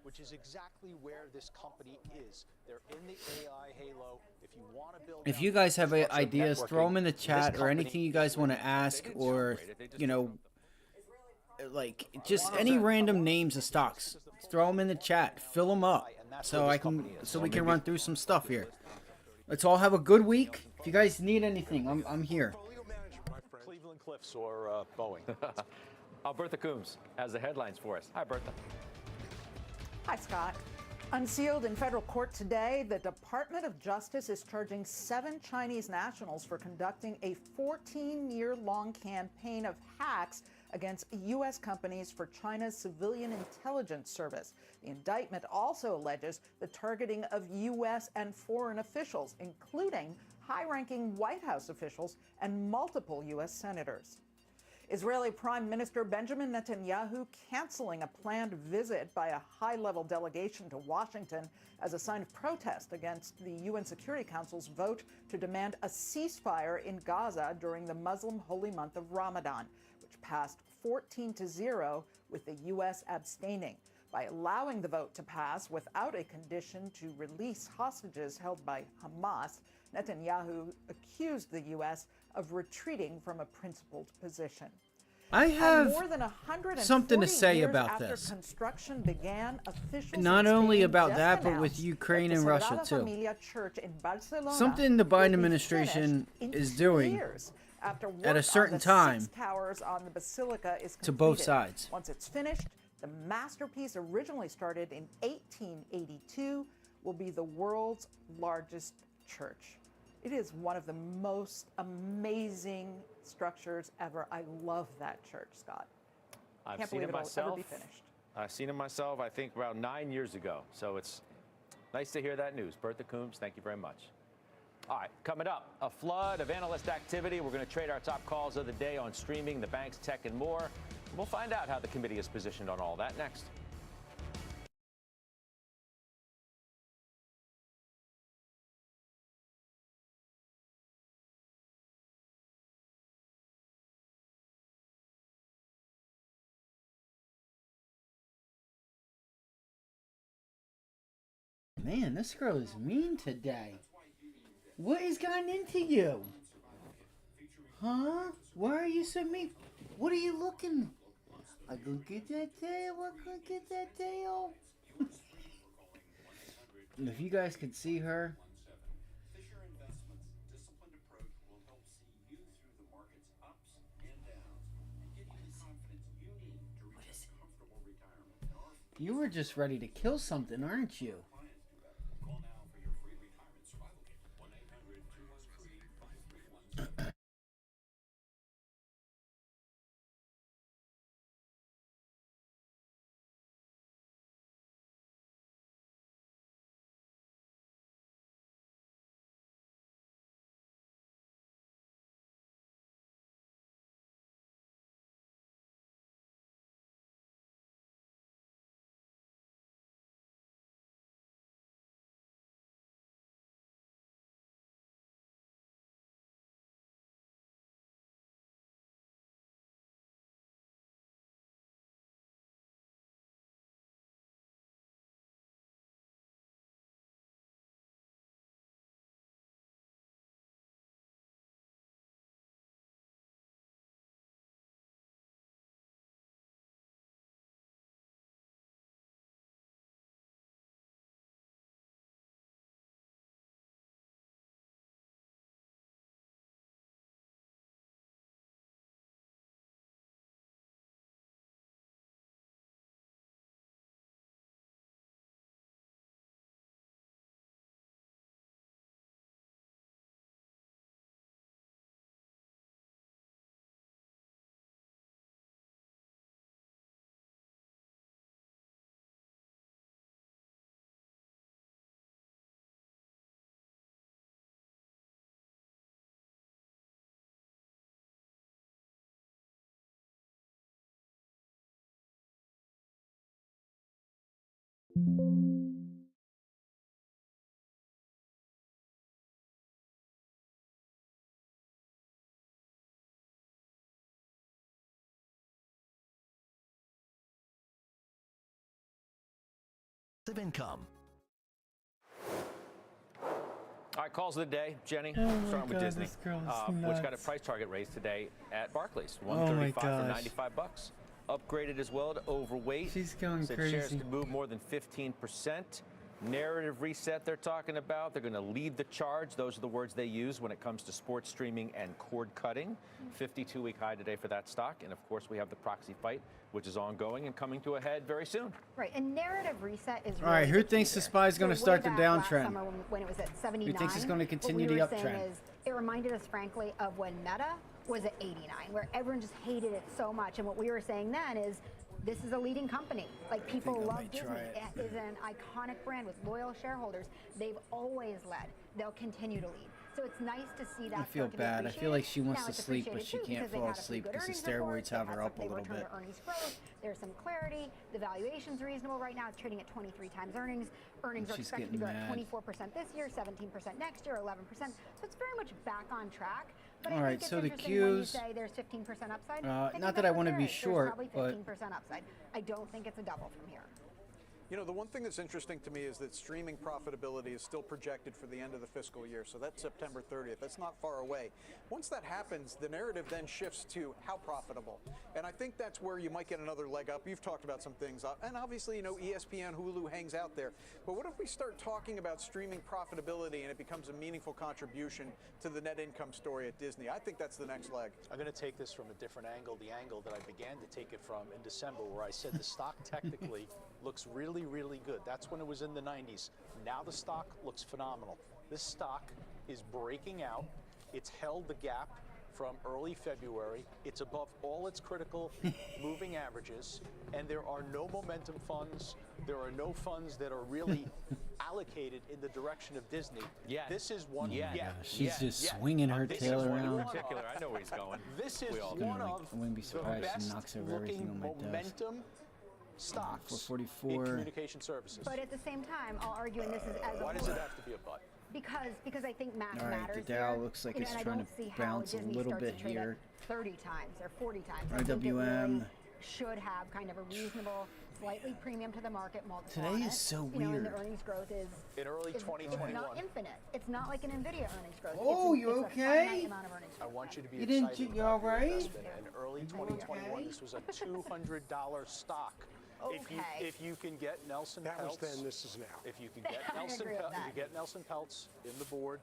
Which is exactly where this company is. They're in the AI halo. If you want to build, If you guys have ideas, throw them in the chat or anything you guys want to ask, or you know, like just any random names of stocks. Throw them in the chat. Fill them up so we can run through some stuff here. Let's all have a good week. If you guys need anything, I'm here. Cleveland Cliffs or Boeing. Bertha Coombs has the headlines for us. Hi, Bertha. Hi, Scott. Unsealed in federal court today, the Department of Justice is charging 7 Chinese nationals for conducting a 14-year-long campaign of hacks against U.S. companies for China's civilian intelligence service. The indictment also alleges the targeting of U.S. and foreign officials, including high-ranking White House officials and multiple U.S. senators. Israeli Prime Minister Benjamin Netanyahu canceling a planned visit by a high-level delegation to Washington as a sign of protest against the UN Security Council's vote to demand a ceasefire in Gaza during the Muslim holy month of Ramadan, which passed 14-0 with the U.S. abstaining. By allowing the vote to pass without a condition to release hostages held by Hamas, Netanyahu accused the U.S. of retreating from a principled position. I have more than something to say about this. Construction began, Not only about that, but with Ukraine and Russia too. Something the Biden administration is doing at a certain time to both sides. Once it's finished, the masterpiece, originally started in 1882, will be the world's largest church. It is one of the most amazing structures ever. I love that church, Scott. I've seen it myself. Ever be finished. I've seen it myself, I think, about 9 years ago. So it's nice to hear that news. Bertha Coombs, thank you very much. All right, coming up, a flood of analyst activity. We're going to trade our top calls of the day on streaming, the banks, tech, and more. We'll find out how the committee is positioned on all that next. Man, this girl is mean today. What has gotten into you? Huh? Why are you so mean? What are you looking? I go get that tail. I go get that tail. If you guys could see her. You were just ready to kill something, aren't you? Of income. All right, calls of the day, Jenny. Oh my starting with God, Disney, this girl is which got a nuts. price target raise today at Barclays, Oh my 135 for gosh. $95. Upgraded as well to overweight. She's going Said crazy. shares could move more than 15%. Narrative reset they're talking about. They're going to lead the charge. Those are the words they use when it comes to sports streaming and cord cutting. 52-week high today for that stock. And of course, we have the proxy fight, which is ongoing and coming to a head very soon. Right, and narrative reset is. All right, really who the key thinks the here. SPY is going to So start way the back last downtrend? summer when it was at 79. Who thinks it's going to continue what we the were saying uptrend? is it reminded us, frankly, of when Meta was at 89, where everyone just hated it so much. And what we were saying then is, this is a leading company. Like, people I love might Disney. try it. It is an iconic brand with loyal shareholders. They've always led. They'll continue to lead. So it's nice to see that. I feel start to be bad. I feel like she wants Now, to it's sleep, but appreciated she too, can't because they've fall had a few asleep good because the earnings steroids reports. have They've her had up a they've little returned bit. to earnings growth. There's some clarity. The valuation's reasonable right now. It's trading at 23 times earnings. Earnings are She's expected to getting grow at mad. 24% this year, 17% next year, 11%. So it's very much back on track. But All I right, think it's so the interesting when you Qs, say there's 15% upside. not that I want to be There's short, probably but 15% upside. I don't think it's a double from here. You know, the one thing that's interesting to me is that streaming profitability is still projected for the end of the fiscal year. So that's September 30th. That's not far away. Once that happens, the narrative then shifts to how profitable. And I think that's where you might get another leg up. You've talked about some things. And obviously, you know, ESPN, Hulu hangs out there. But what if we start talking about streaming profitability and it becomes a meaningful contribution to the net income story at Disney? I think that's the next leg. I'm going to take this from a different angle, the angle that I began to take it from in December, where I said the stock technically looks really, really good. That's when it was in the 90s. Now the stock looks phenomenal. This stock is breaking out. It's held the gap from early February. It's above all its critical moving averages, and there are no momentum funds. There are no funds that are really allocated in the direction of Disney. Yeah. This is one. Yeah. She's just swinging her This tail is one around. of- Particular, I know where he's going. This is We all one do. of I wouldn't be the surprised if she best knocks over everything on my looking desk. momentum stocks in 444. communication services. But at the same time, I'll argue, and this is as Why a does it whole, have to be a but? because I think math All right, matters. the Dow here. looks like You know, it's and I trying don't to see how bounce a Disney little starts bit to trade here. at 30 times or 40 times. I think it IWM. really should have kind of a reasonable, slightly premium to the market multiple. Today on is it. so You know, and the weird. earnings growth is In early is 2021. not infinite. It's not like an NVIDIA earnings growth. Oh, it's, you it's okay? A finite amount of earnings I growth. want you to be You didn't- excited you about all your right? investment. In early 2021, okay? this was a $200 stock. Okay. If you can get Nelson That was Peltz, then, this is now. if you can get I Nelson, agree with if you that. get Nelson Peltz in the board,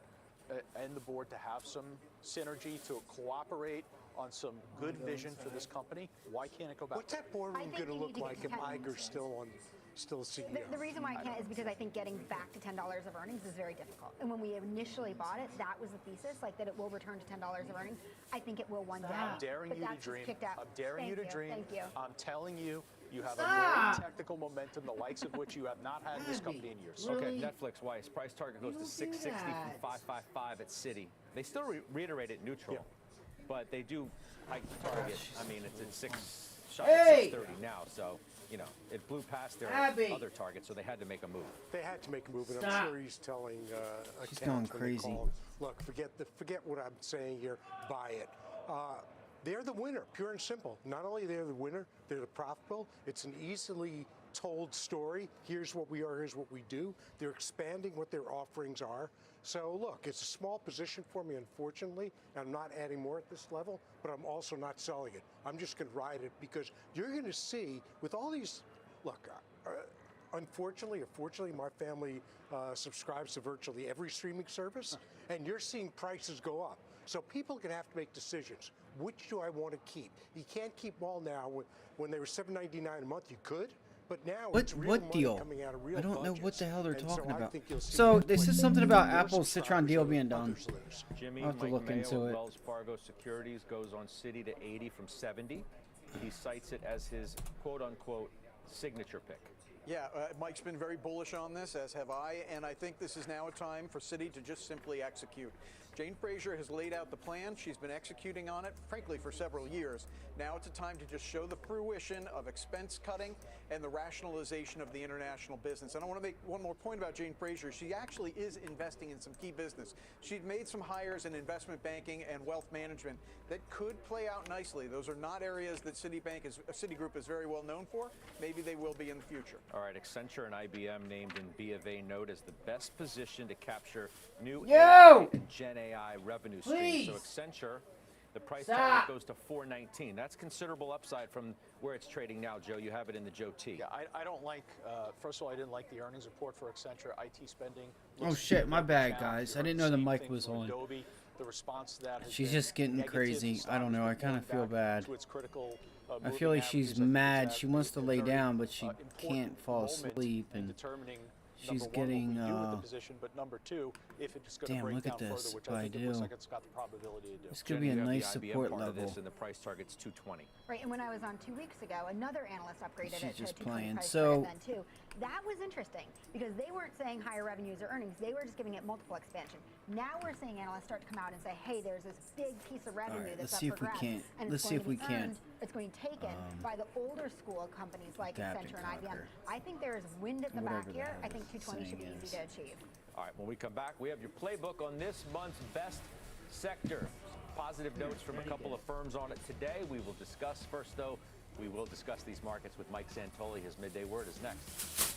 to have some synergy to cooperate on some good vision for this company, why can't it go back? What's that boardroom I think going to you look need to like get if 10. Iger's still CEO? The reason why I can't is because I think getting back to $10 of earnings is very difficult. And when we initially bought it, that was the thesis, like that it will return to $10 of earnings. I think it will one day. I'm daring but you to that's just dream. kicked out. I'm daring you to Thank dream. Thank you. I'm telling you, you have a Stop. great technical momentum, the likes of which you have not had in this company in years. Okay, Netflix, Weiss. Price target goes to Don't do 660 that. from 555 at Citi. They still reiterate it neutral, but they do hike the target. I mean, it's at 630 now, so you know it blew past their Abby. other target, so they had to make a move. They had to make a move, and I'm Stop. sure he's telling She's accountants going when they crazy. call him, look, forget what I'm saying here. Buy it. They're the winner, pure and simple. Not only they're the winner, they're the profitable. It's an easily told story. Here's what we are, here's what we do. They're expanding what their offerings are. So look, it's a small position for me, unfortunately. I'm not adding more at this level, but I'm also not selling it. I'm just going to ride it because you're going to see with all these, look, unfortunately or fortunately, my family subscribes to virtually every streaming service, and you're seeing prices go up. So people are going to have to make decisions. Which do I want to keep? You can't keep them all now. When they were $7.99 a month, you could. But now it's real What money deal? coming out of real I don't know what budgets. the hell they're And talking so I about. think you'll see So Netflix they said something about more Apple's Citron deal subscribers being than done. others lose. Jimmy I'll have to Mike look Mayo into of it. Wells Fargo Securities goes on Citi to 80 from 70. He cites it as his quote-unquote signature pick. Yeah, Mike's been very bullish on this, as have I, and I think this is now a time for Citi to just simply execute. Jane Fraser has laid out the plan. She's been executing on it, frankly, for several years. Now it's a time to just show the fruition of expense cutting and the rationalization of the international business. And I want to make one more point about Jane Fraser. She actually is investing in some key business. She's made some hires in investment banking and wealth management that could play out nicely. Those are not areas that Citigroup is very well known for. Maybe they will be in the future. All right, Accenture and IBM named in B of A note as the best position to capture new Yo! AI and Gen AI revenue streams. So Accenture, the price target goes to $419. That's considerable upside from where it's trading now, Joe. You have it in the Joe T. Yeah, I don't like, first of all, I didn't like the earnings report for Accenture. IT spending. Oh shit, my bad, guys. I didn't know the mic was on. Adobe. The response to that has She's been just getting negative. crazy. I don't know. I kind of feel bad. To its critical, I feel like she's mad. She wants to lay down, but she can't fall asleep, and she's getting. Position, but number two, if it's going to Damn, break look at down this. further, which What I I think it looks do. like it's got the probability to do. This could be a nice support part of level. this, and the price target's 220. Right, and when I was on 2 weeks ago, another analyst upgraded She's it to just 220 playing. price So- target then too. That was interesting because they weren't saying higher revenues or earnings; they were just giving it multiple expansion. Now we're seeing analysts start to come out and say, "Hey, there's this big piece of revenue right, that's let's up see for if we grabs, can't- and let's it's see going if to we be can't, earned. It's going to be taken by the older school companies like adapt Accenture and and IBM. conquer. I think there is wind at the Whatever back the here. hell I think this 220 should be saying easy to achieve. All right, when we come back, we have your playbook on this month's best sector. Positive notes from a couple of firms on it today. We will discuss first, though. We will discuss these markets with Mike Santoli. His midday word is next.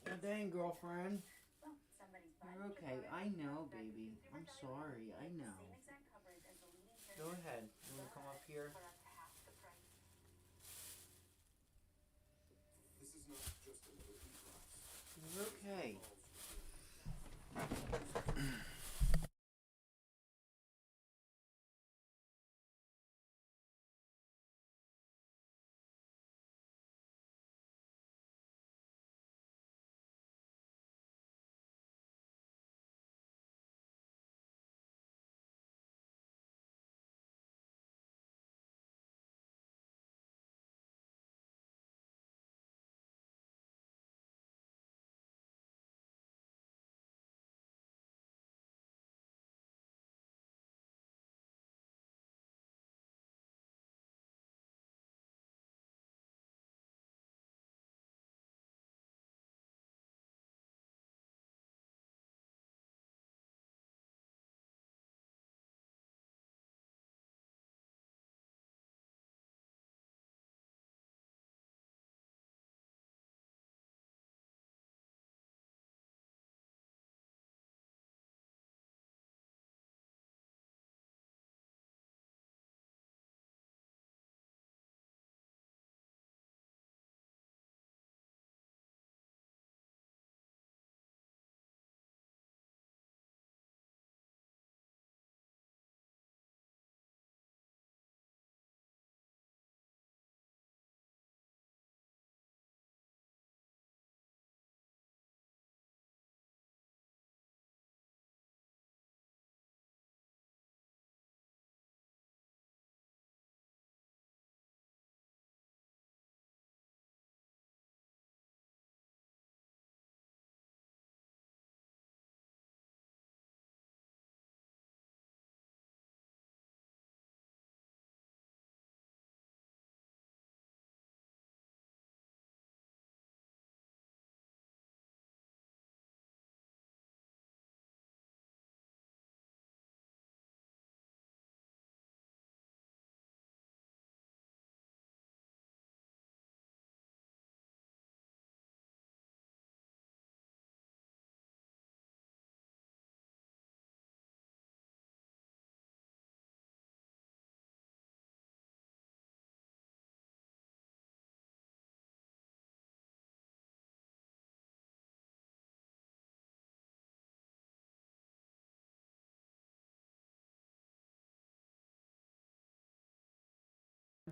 Oh, dang, girlfriend. You're okay. I know, baby. I'm sorry. I know. Go ahead. You want to come up here? This is not just another E-class. You're okay.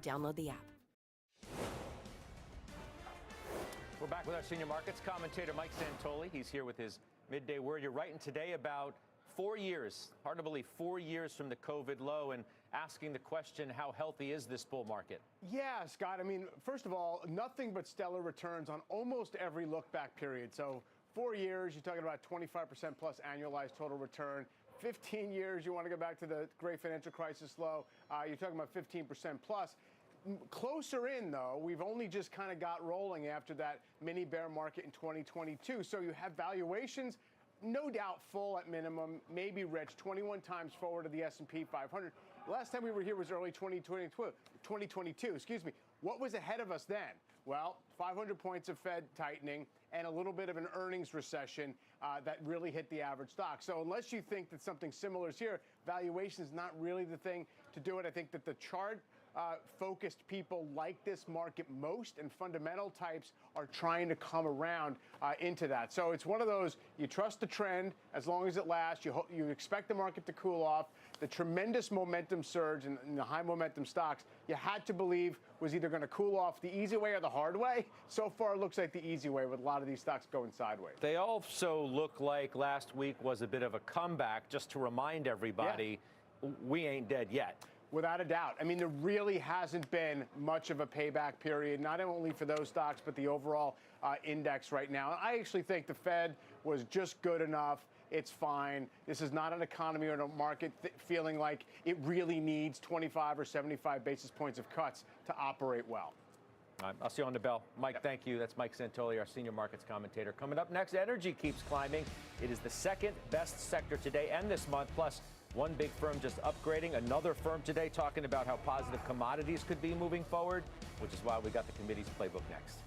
Download the app. We're back with our senior markets commentator, Mike Santoli. He's here with his midday word. You're writing today about 4 years, hard to believe, 4 years from the COVID low. And asking the question, how healthy is this bull market? Yeah, Scott. I mean, first of all, nothing but stellar returns on almost every look-back period. So 4 years, you're talking about 25% plus annualized total return. 15 years, you want to go back to the great financial crisis low, you're talking about 15% plus. Closer in, though, we've only just kind of got rolling after that mini bear market in 2022. So you have valuations, no doubt full at minimum, maybe rich, 21 times forward of the S&P 500. Last time we were here was early 2022, excuse me. What was ahead of us then? Well, 500 points of Fed tightening and a little bit of an earnings recession that really hit the average stock. So unless you think that something similar is here, valuation is not really the thing to do it. I think that the chart focused people like this market most, and fundamental types are trying to come around into that. So it's one of those, you trust the trend as long as it lasts. You expect the market to cool off. The tremendous momentum surge in the high momentum stocks, you had to believe was either going to cool off the easy way or the hard way. So far, it looks like the easy way with a lot of these stocks going sideways. They also look like last week was a bit of a comeback. Just to remind everybody, we ain't dead yet. Without a doubt. I mean, there really hasn't been much of a payback period, not only for those stocks, but the overall index right now. I actually think the Fed was just good enough. It's fine. This is not an economy or a market feeling like it really needs 25 or 75 basis points of cuts to operate well. All right, I'll see you on the bell. Mike, thank you. That's Mike Santoli, our senior markets commentator. Coming up next, energy keeps climbing. It is the second best sector today and this month. Plus, one big firm just upgrading, another firm today talking about how positive commodities could be moving forward, which is why we got the committee's playbook next.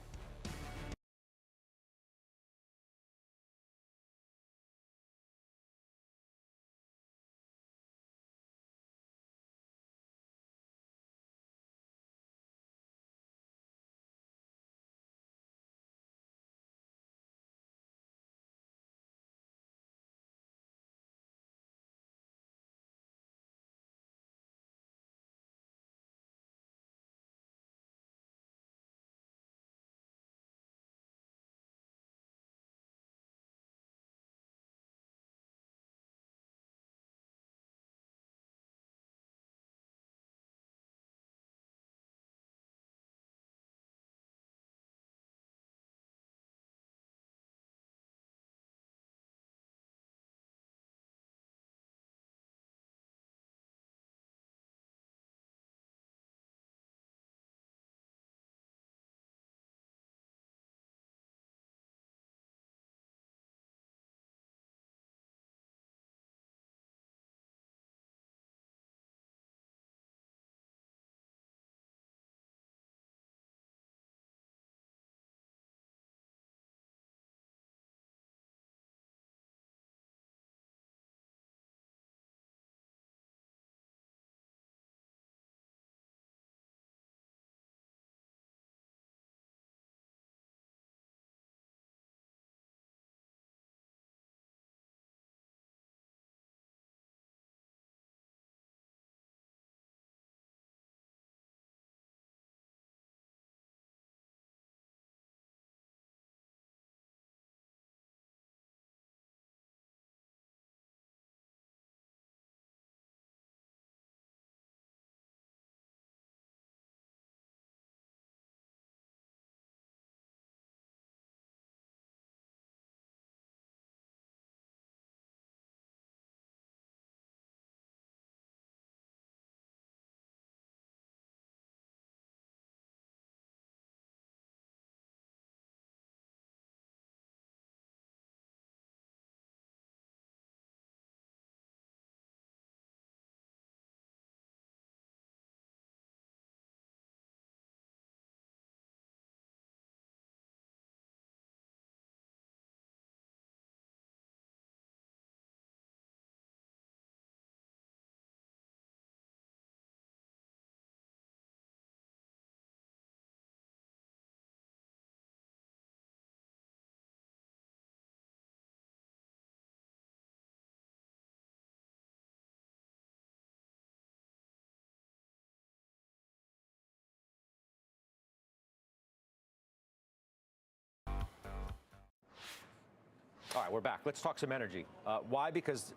All right, we're back. Let's talk some energy. Why? Because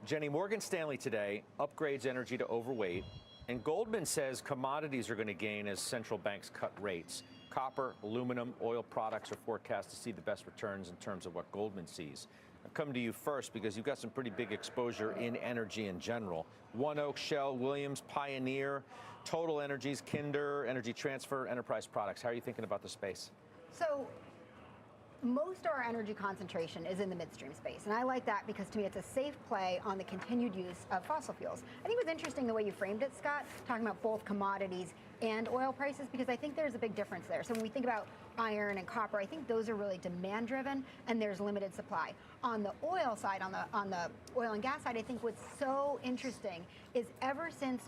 Jenny, Morgan Stanley today upgrades energy to overweight, and Goldman says commodities are going to gain as central banks cut rates. Copper, aluminum, oil products are forecast to see the best returns in terms of what Goldman sees. I'll come to you first because you've got some pretty big exposure in energy in general. One Oak, Shell, Williams, Pioneer, Total Energies, Kinder, Energy Transfer, Enterprise Products. How are you thinking about the space? So most of our energy concentration is in the midstream space, and I like that because to me it's a safe play on the continued use of fossil fuels. I think it was interesting the way you framed it, Scott, talking about both commodities and oil prices, because I think there's a big difference there. So when we think about iron and copper, I think those are really demand driven and there's limited supply. On the oil side, on the oil and gas side, I think what's so interesting is ever since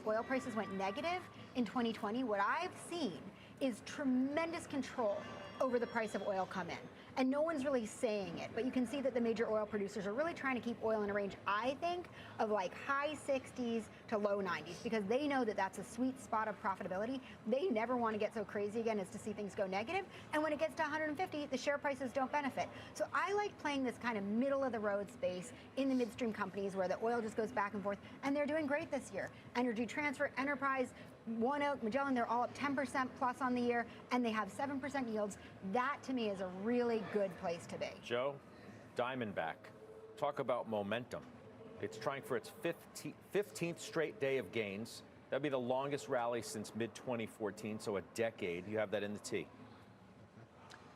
oil prices went negative in 2020, what I've seen is tremendous control over the price of oil come in. And no one's really saying it, but you can see that the major oil producers are really trying to keep oil in a range, I think, of like high 60s to low 90s, because they know that that's a sweet spot of profitability. They never want to get so crazy again as to see things go negative. And when it gets to 150, the share prices don't benefit. So I like playing this kind of middle of the road space in the midstream companies where the oil just goes back and forth, and they're doing great this year. Energy Transfer, Enterprise, One Oak, Magellan, they're all up 10% plus on the year, and they have 7% yields. That, to me, is a really good place to be. Joe, Diamondback, talk about momentum. It's trying for its 15th straight day of gains. That'd be the longest rally since mid-2014, so a decade. You have that in the T.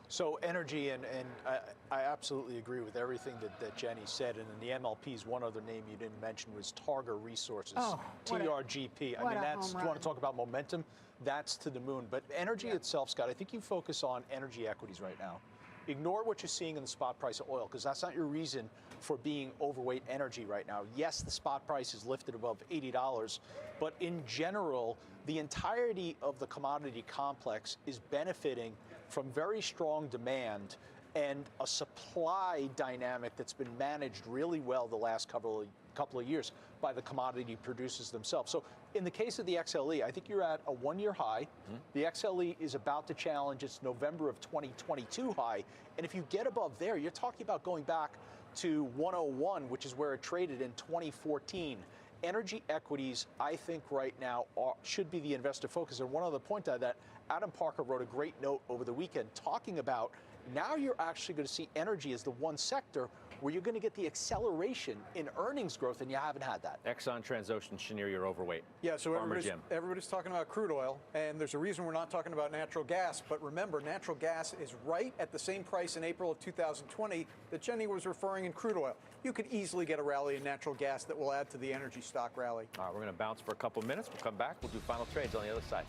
So energy, and I absolutely agree with everything that Jenny said. And in the MLPs, one other name you didn't mention was Targa Resources, TRGP. I mean, that's, you want to talk about momentum? That's to the moon. But energy itself, Scott, I think you focus on energy equities right now. Ignore what you're seeing in the spot price of oil, because that's not your reason for being overweight energy right now. Yes, the spot price is lifted above $80, but in general, the entirety of the commodity complex is benefiting from very strong demand and a supply dynamic that's been managed really well the last couple of years by the commodity producers themselves. So in the case of the XLE, I think you're at a one-year high. The XLE is about to challenge its November of 2022 high. And if you get above there, you're talking about going back to 101, which is where it traded in 2014. Energy equities, I think right now, should be the investor focus. And one other point to that, Adam Parker wrote a great note over the weekend talking about now you're actually going to see energy as the one sector where you're going to get the acceleration in earnings growth, and you haven't had that. Exxon, Transocean, Cheniere, you're overweight. Yeah, so Farmer Jim. everybody's talking about crude oil, and there's a reason we're not talking about natural gas. But remember, natural gas is right at the same price in April of 2020 that Jenny was referring in crude oil. You could easily get a rally in natural gas that will add to the energy stock rally. All right, we're going to bounce for a couple minutes. We'll come back. We'll do final trades on the other side.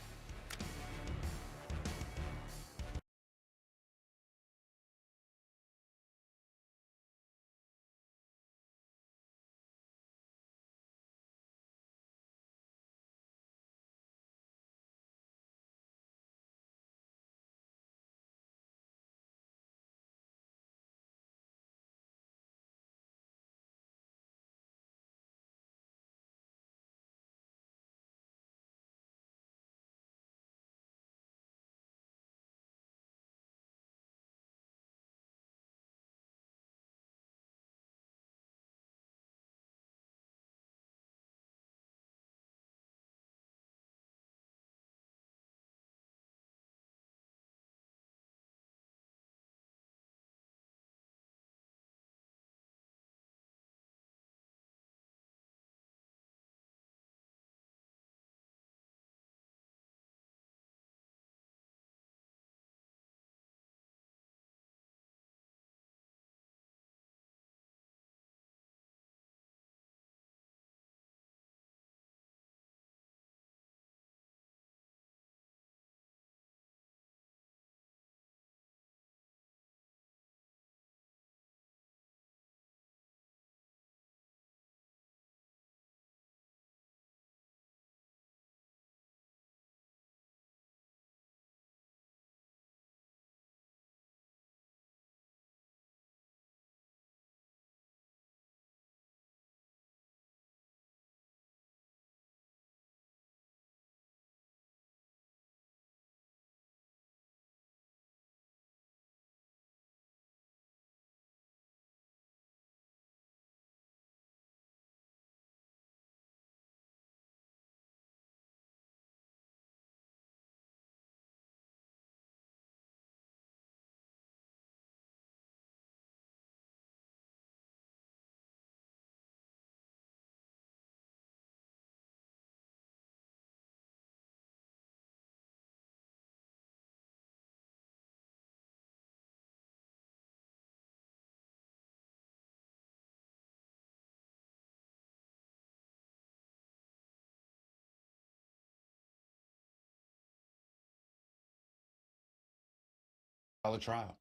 trial.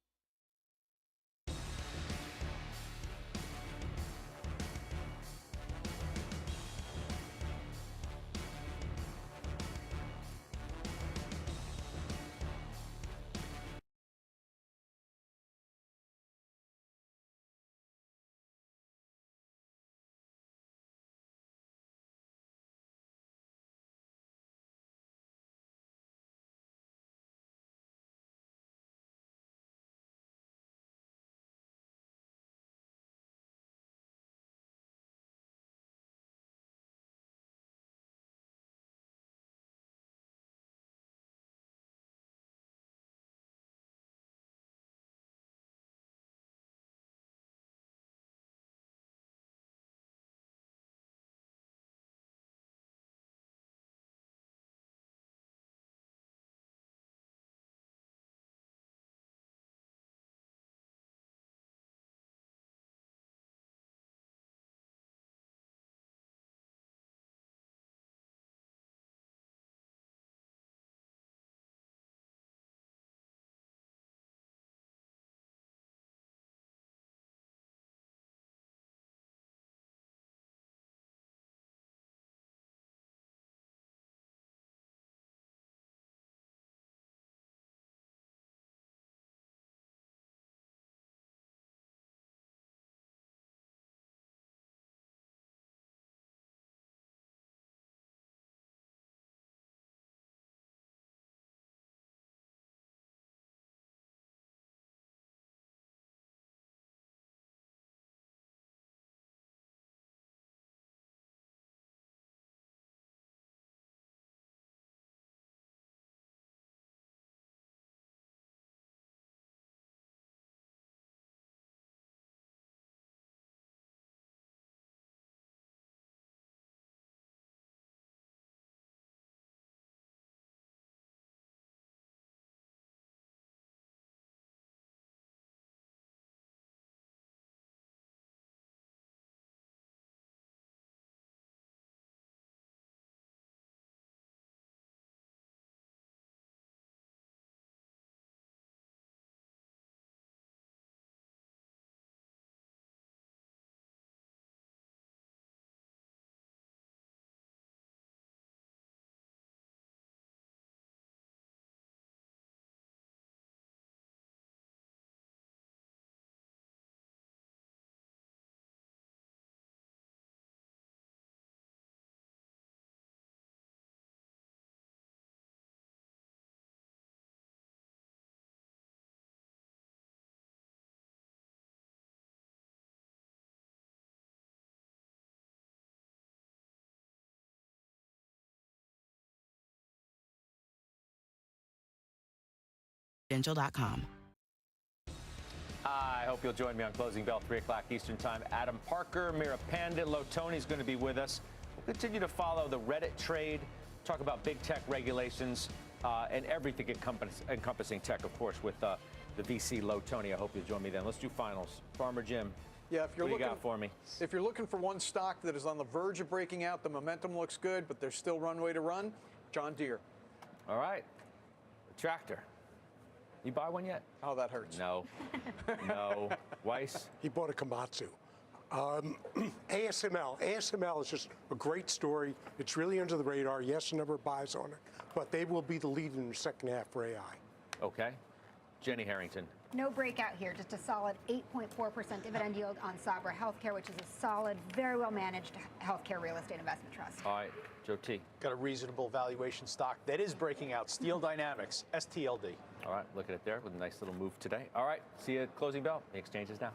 I hope you'll join me on Closing Bell, 3 o'clock Eastern Time. Adam Parker, Mira Pandit, Lotoni is going to be with us. We'll continue to follow the Reddit trade, talk about big tech regulations, and everything encompassing tech, of course, with the VC Lotoni. I hope you'll join me then. Let's do finals. Farmer Jim. Yeah, if you're what looking, you got for me? If you're looking for one stock that is on the verge of breaking out, the momentum looks good, but there's still runway to run, John Deere. All right. The tractor. You buy one yet? Oh, that hurts. No. No. Weiss? He bought a Komatsu. ASML. ASML is just a great story. It's really under the radar. Yes, a number of buys on it, but they will be the lead in the second half for AI. Okay. Jenny Harrington. No breakout here, just a solid 8.4% dividend yield on Sabra Healthcare, which is a solid, very well managed healthcare real estate investment trust. All right, Joe T. Got a reasonable valuation stock that is breaking out. Steel Dynamics, STLD. All right, look at it there with a nice little move today. All right, see you at Closing Bell. The exchange is now.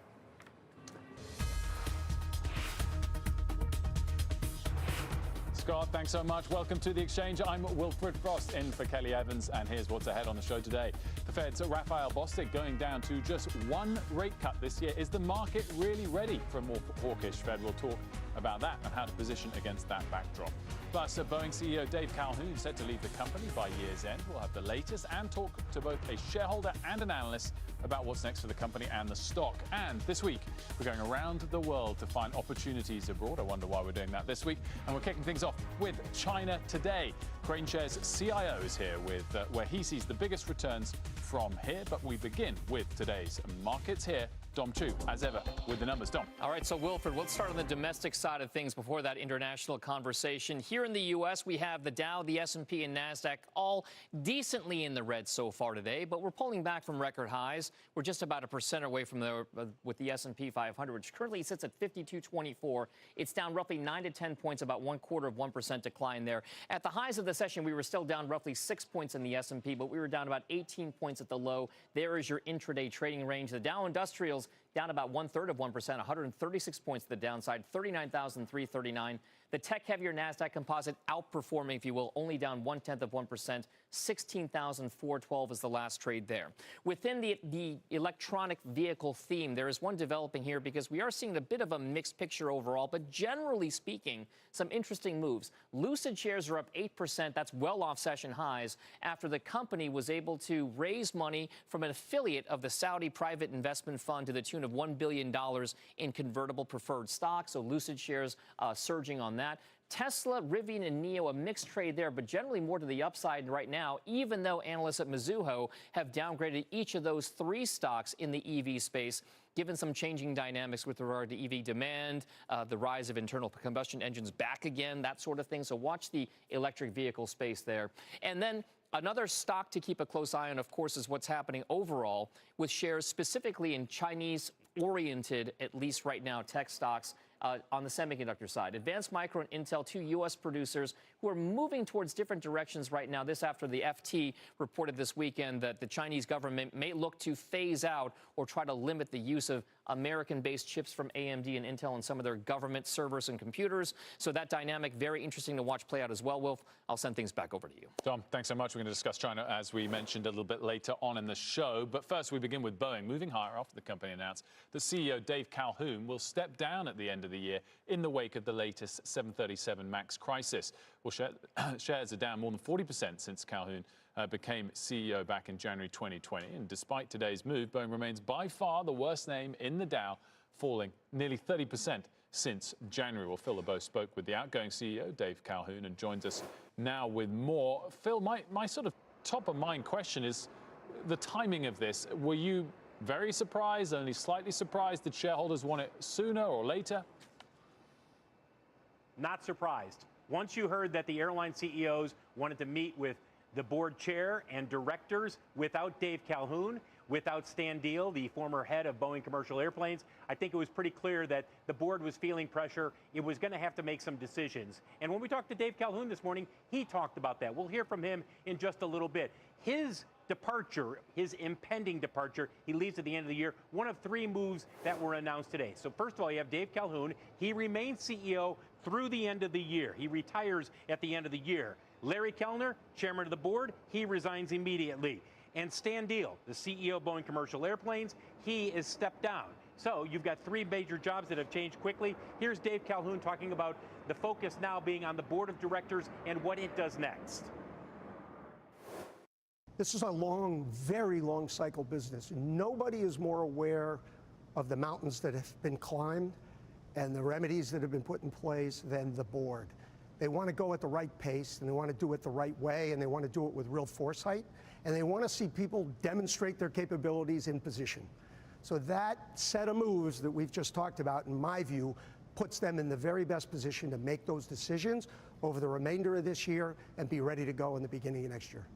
Scott, thanks so much. Welcome to The Exchange. I'm Wilfred Frost in for Kelly Evans, and here's what's ahead on the show today. The Fed's Raphael Bostic going down to just one rate cut this year. Is the market really ready for a more hawkish Fed? We'll talk about that and how to position against that backdrop. Plus, Boeing CEO Dave Calhoun set to leave the company by year's end. We'll have the latest and talk to both a shareholder and an analyst about what's next for the company and the stock. And this week, we're going around the world to find opportunities abroad. I wonder why we're doing that this week. And we're kicking things off with China today. CraneShares CIO is here with where he sees the biggest returns from here. But we begin with today's markets here. Dom Chu, as ever, with the numbers. Dom. All right, so Wilfred, let's start on the domestic side of things before that international conversation. Here in the U.S., we have the Dow, the S&P, and NASDAQ all decently in the red so far today, but we're pulling back from record highs. We're just about 1% away from with the S&P 500, which currently sits at 52.24. It's down roughly 9 to 10 points, about 0.25% decline there. At the highs of the session, we were still down roughly 6 points in the S&P, but we were down about 18 points at the low. There is your intraday trading range. The Dow Industrials down about 1/3 of 1%, 136 points to the downside, 39,339. The tech-heavier NASDAQ composite outperforming, if you will, only down 0.1 of 1%, 16,412 is the last trade there. Within the electronic vehicle theme, there is one developing here because we are seeing a bit of a mixed picture overall, but generally speaking, some interesting moves. Lucid shares are up 8%. That's well off session highs after the company was able to raise money from an affiliate of the Saudi private investment fund to the tune of $1 billion in convertible preferred stock. So Lucid shares surging on that. Tesla, Rivian, and NIO, a mixed trade there, but generally more to the upside right now, even though analysts at Mizuho have downgraded each of those three stocks in the EV space, given some changing dynamics with regard to EV demand, the rise of internal combustion engines back again, that sort of thing. So watch the electric vehicle space there. And then another stock to keep a close eye on, of course, is what's happening overall with shares specifically in Chinese-oriented, at least right now, tech stocks on the semiconductor side. Advanced Micro and Intel, two U.S. producers who are moving towards different directions right now. This after the FT reported this weekend that the Chinese government may look to phase out or try to limit the use of American-based chips from AMD and Intel in some of their government servers and computers. So that dynamic, very interesting to watch play out as well. Wilf, I'll send things back over to you. Dom, thanks so much. We're going to discuss China, as we mentioned a little bit later on in the show. But first, we begin with Boeing. Moving higher after the company announced that CEO Dave Calhoun will step down at the end of the year in the wake of the latest 737 MAX crisis. Well, shares are down more than 40% since Calhoun became CEO back in January 2020. And despite today's move, Boeing remains by far the worst name in the Dow, falling nearly 30% since January. Well, Phil LeBeau spoke with the outgoing CEO, Dave Calhoun, and joins us now with more. Phil, my sort of top-of-mind question is the timing of this. Were you very surprised, only slightly surprised? Did shareholders want it sooner or later? Not surprised. Once you heard that the airline CEOs wanted to meet with the board chair and directors without Dave Calhoun, without Stan Deal, the former head of Boeing Commercial Airplanes, I think it was pretty clear that the board was feeling pressure. It was going to have to make some decisions. And when we talked to Dave Calhoun this morning, he talked about that. We'll hear from him in just a little bit. His departure, his impending departure, he leaves at the end of the year, one of three moves that were announced today. So first of all, you have Dave Calhoun. He remains CEO through the end of the year. He retires at the end of the year. Larry Kellner, chairman of the board, he resigns immediately. And Stan Deal, the CEO of Boeing Commercial Airplanes, he is stepped down. So you've got three major jobs that have changed quickly. Here's Dave Calhoun talking about the focus now being on the board of directors and what it does next. This is a long, very long cycle business. Nobody is more aware of the mountains that have been climbed and the remedies that have been put in place than the board. They want to go at the right pace, and they want to do it the right way, and they want to do it with real foresight, and they want to see people demonstrate their capabilities in position. So that set of moves that we've just talked about, in my view, puts them in the very best position to make those decisions over the remainder of this year and be ready to go in the beginning of next year.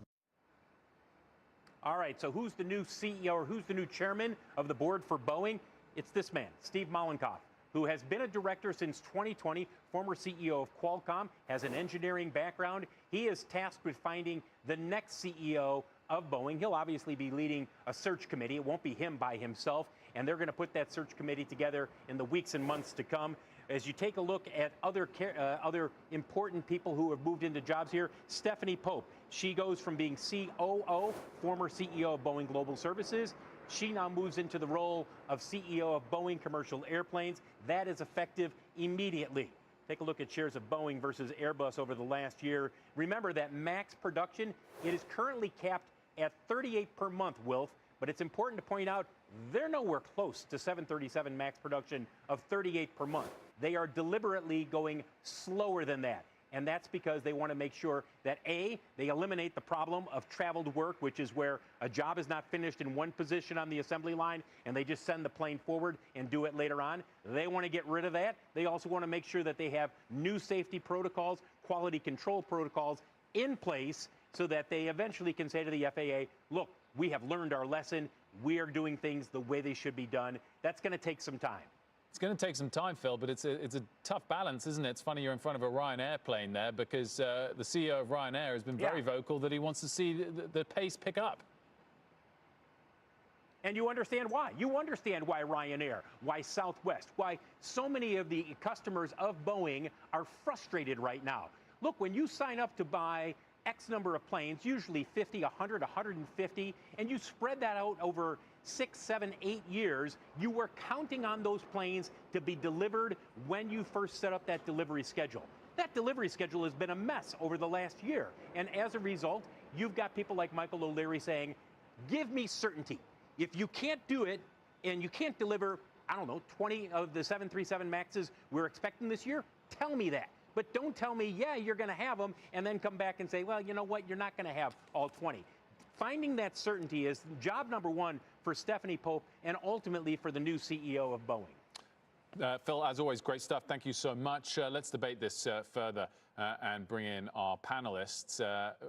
All right, so who's the new CEO or who's the new chairman of the board for Boeing? It's this man, Steve Mollenkopf, who has been a director since 2020, former CEO of Qualcomm, has an engineering background. He is tasked with finding the next CEO of Boeing. He'll obviously be leading a search committee. It won't be him by himself, and they're going to put that search committee together in the weeks and months to come. As you take a look at other important people who have moved into jobs here, Stephanie Pope, she goes from being COO, former CEO of Boeing Global Services. She now moves into the role of CEO of Boeing Commercial Airplanes. That is effective immediately. Take a look at shares of Boeing versus Airbus over the last year. Remember that MAX production, it is currently capped at 38 per month, Wilf, but it's important to point out they're nowhere close to 737 MAX production of 38 per month. They are deliberately going slower than that. And that's because they want to make sure that A, they eliminate the problem of traveled work, which is where a job is not finished in one position on the assembly line and they just send the plane forward and do it later on. They want to get rid of that. They also want to make sure that they have new safety protocols, quality control protocols in place so that they eventually can say to the FAA, look, we have learned our lesson. We are doing things the way they should be done. That's going to take some time. It's going to take some time, Phil, but it's a tough balance, isn't it? It's funny you're in front of a Ryanair plane there because the CEO of Ryanair has been very vocal that he wants to see the pace pick up. And you understand why. You understand why Ryanair, why Southwest, why so many of the customers of Boeing are frustrated right now. Look, when you sign up to buy X number of planes, usually 50, 100, 150, and you spread that out over 6, 7, 8 years, you were counting on those planes to be delivered when you first set up that delivery schedule. That delivery schedule has been a mess over the last year. And as a result, you've got people like Michael O'Leary saying, give me certainty. If you can't do it and you can't deliver, I don't know, 20 of the 737 MAXs we're expecting this year, tell me that. But don't tell me, yeah, you're going to have them, and then come back and say, well, you know what, you're not going to have all 20. Finding that certainty is job number one for Stephanie Pope and ultimately for the new CEO of Boeing. Phil, as always, great stuff. Thank you so much. Let's debate this further and bring in our panelists,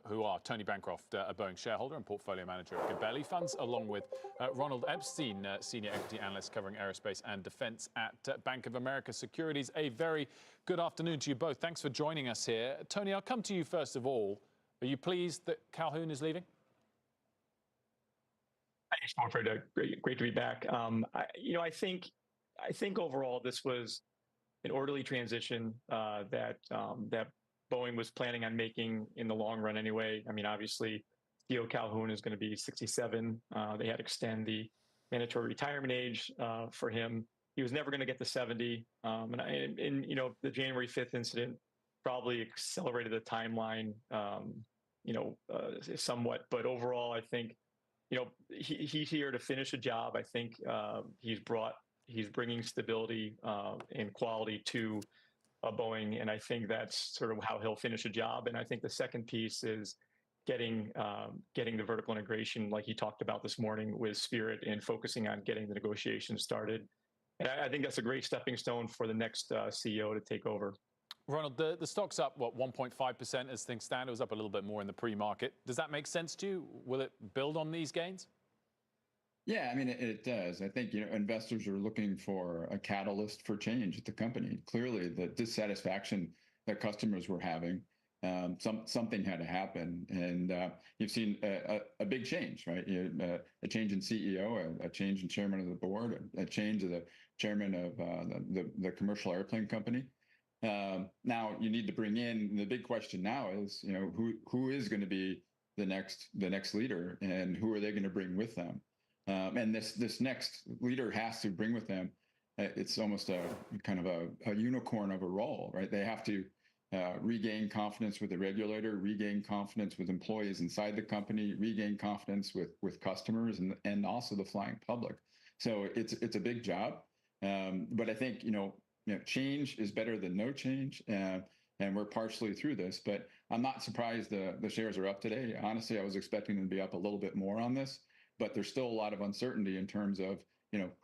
who are Tony Bancroft, a Boeing shareholder and portfolio manager of Gabelli Funds, along with Ronald Epstein, senior equity analyst covering aerospace and defense at Bank of America Securities. A very good afternoon to you both. Thanks for joining us here. Tony, I'll come to you first of all. Are you pleased that Calhoun is leaving? Thanks, Alfred. Great to be back. I think overall this was an orderly transition that Boeing was planning on making in the long run anyway. I mean, obviously, CEO Calhoun is going to be 67. They had to extend the mandatory retirement age for him. He was never going to get to 70. And the January 5th incident probably accelerated the timeline, somewhat. But overall, I think, he's here to finish a job. I think he's bringing stability and quality to Boeing, and I think that's sort of how he'll finish a job. And I think the second piece is getting the vertical integration, like he talked about this morning, with Spirit and focusing on getting the negotiations started. And I think that's a great stepping stone for the next CEO to take over. Ronald, the stock's up, what, 1.5% as things stand? It was up a little bit more in the pre-market. Does that make sense to you? Will it build on these gains? Yeah, I mean, it does. I think, investors are looking for a catalyst for change at the company. Clearly, the dissatisfaction that customers were having, something had to happen. And you've seen a big change, right? A change in CEO, a change in chairman of the board, a change of the chairman of the commercial airplane company. Now you need to bring in, the big question now is, who is going to be the next leader, and who are they going to bring with them? And this next leader has to bring with them, it's almost a kind of a unicorn of a role, right? They have to regain confidence with the regulator, regain confidence with employees inside the company, regain confidence with customers and also the flying public. So it's a big job. But I think, change is better than no change. And we're partially through this, but I'm not surprised the shares are up today. Honestly, I was expecting them to be up a little bit more on this, but there's still a lot of uncertainty in terms of,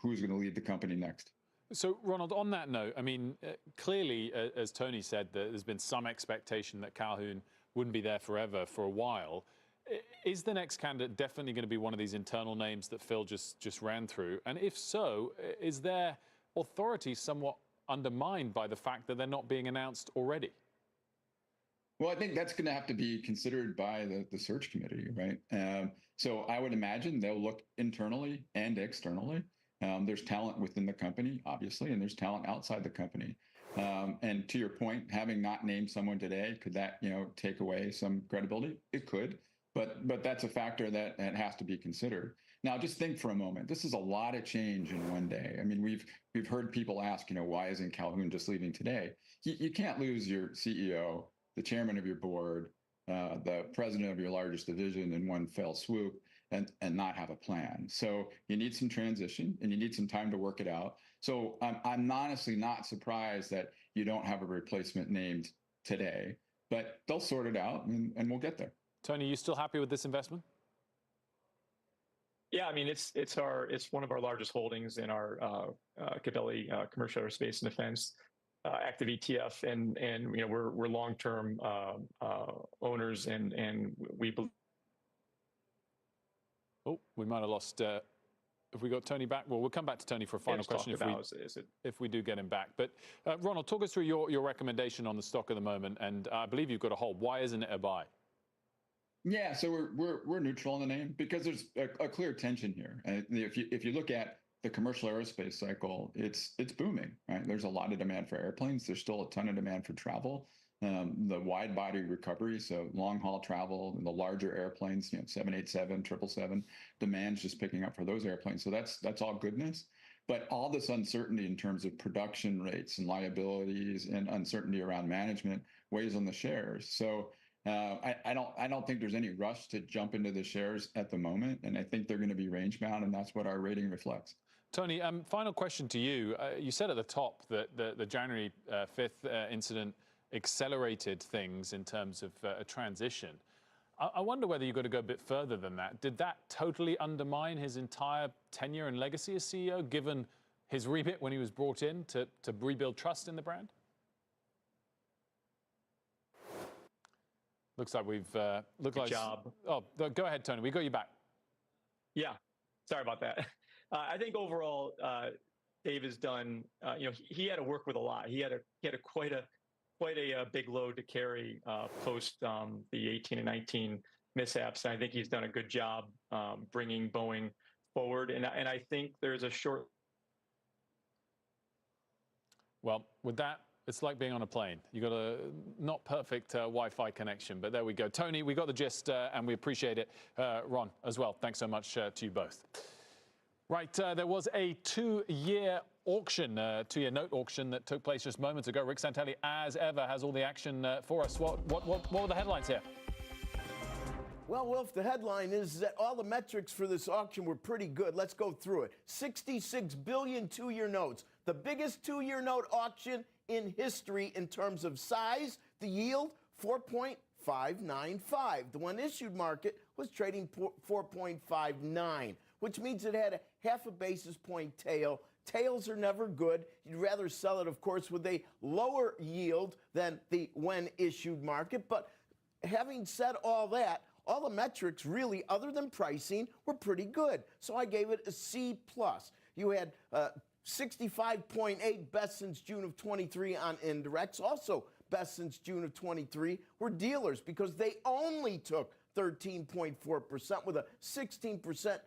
who's going to lead the company next. So, Ronald, on that note, I mean, clearly, as Tony said, there's been some expectation that Calhoun wouldn't be there forever for a while. Is the next candidate definitely going to be one of these internal names that Phil just ran through? And if so, is their authority somewhat undermined by the fact that they're not being announced already? Well, I think that's going to have to be considered by the search committee, right? So I would imagine they'll look internally and externally. There's talent within the company, obviously, and there's talent outside the company. And to your point, having not named someone today, could that, take away some credibility? It could, but that's a factor that has to be considered. Now, just think for a moment. This is a lot of change in one day. I mean, we've heard people ask, why isn't Calhoun just leaving today? You can't lose your CEO, the chairman of your board, the president of your largest division in one fell swoop and not have a plan. So you need some transition and you need some time to work it out. So I'm honestly not surprised that you don't have a replacement named today. but they'll sort it out, and we'll get there. Tony, you still happy with this investment? Yeah, I mean, it's one of our largest holdings in our Cavelli commercial aerospace and defense active ETF, and we're long-term owners, and we believe. Oh, we might have lost. Have we got Tony back? Well, we'll come back to Tony for a final question if we do get him back. But Ronald, talk us through your recommendation on the stock at the moment, and I believe you've got a hold. Why isn't it a buy? Yeah, so we're neutral on the name because there's a clear tension here. If you look at the commercial aerospace cycle, it's booming, right? There's a lot of demand for airplanes. There's still a ton of demand for travel. The wide body recovery, so long haul travel, the larger airplanes, 787, 777, demand's just picking up for those airplanes. So that's all goodness. But all this uncertainty in terms of production rates and liabilities and uncertainty around management weighs on the shares. So I don't think there's any rush to jump into the shares at the moment, and I think they're going to be range bound, and that's what our rating reflects. Tony, final question to you. You said at the top that the January 5th incident accelerated things in terms of a transition. I wonder whether you've got to go a bit further than that. Did that totally undermine his entire tenure and legacy as CEO, given his remit when he was brought in to rebuild trust in the brand? Looks like we've Good job. Oh, go ahead, Tony. We got you back. Yeah, sorry about that. I think overall, Dave has done. He had to work with a lot. He had quite a big load to carry post the 18 and 19 mishaps. And I think he's done a good job bringing Boeing forward. And I think there's a short. Well, with that, it's like being on a plane. You got a not perfect Wi-Fi connection, but there we go. Tony, we got the gist, and we appreciate it. Ron, as well. Thanks so much to you both. Right, there was a two-year auction, two-year note auction that took place just moments ago. Rick Santelli, as ever, has all the action for us. What were the headlines here? Well, Wilf, the headline is that all the metrics for this auction were pretty good. Let's go through it. 66 billion two-year notes, the biggest two-year note auction in history in terms of size. The yield, 4.595. The one issued market was trading 4.59, which means it had a half a basis point tail. Tails are never good. You'd rather sell it, of course, with a lower yield than the when issued market. But having said all that, all the metrics really, other than pricing, were pretty good. So I gave it a C+. You had 65.8 best since June of 23 on indirects. Also best since June of 23 were dealers because they only took 13.4% with a 16%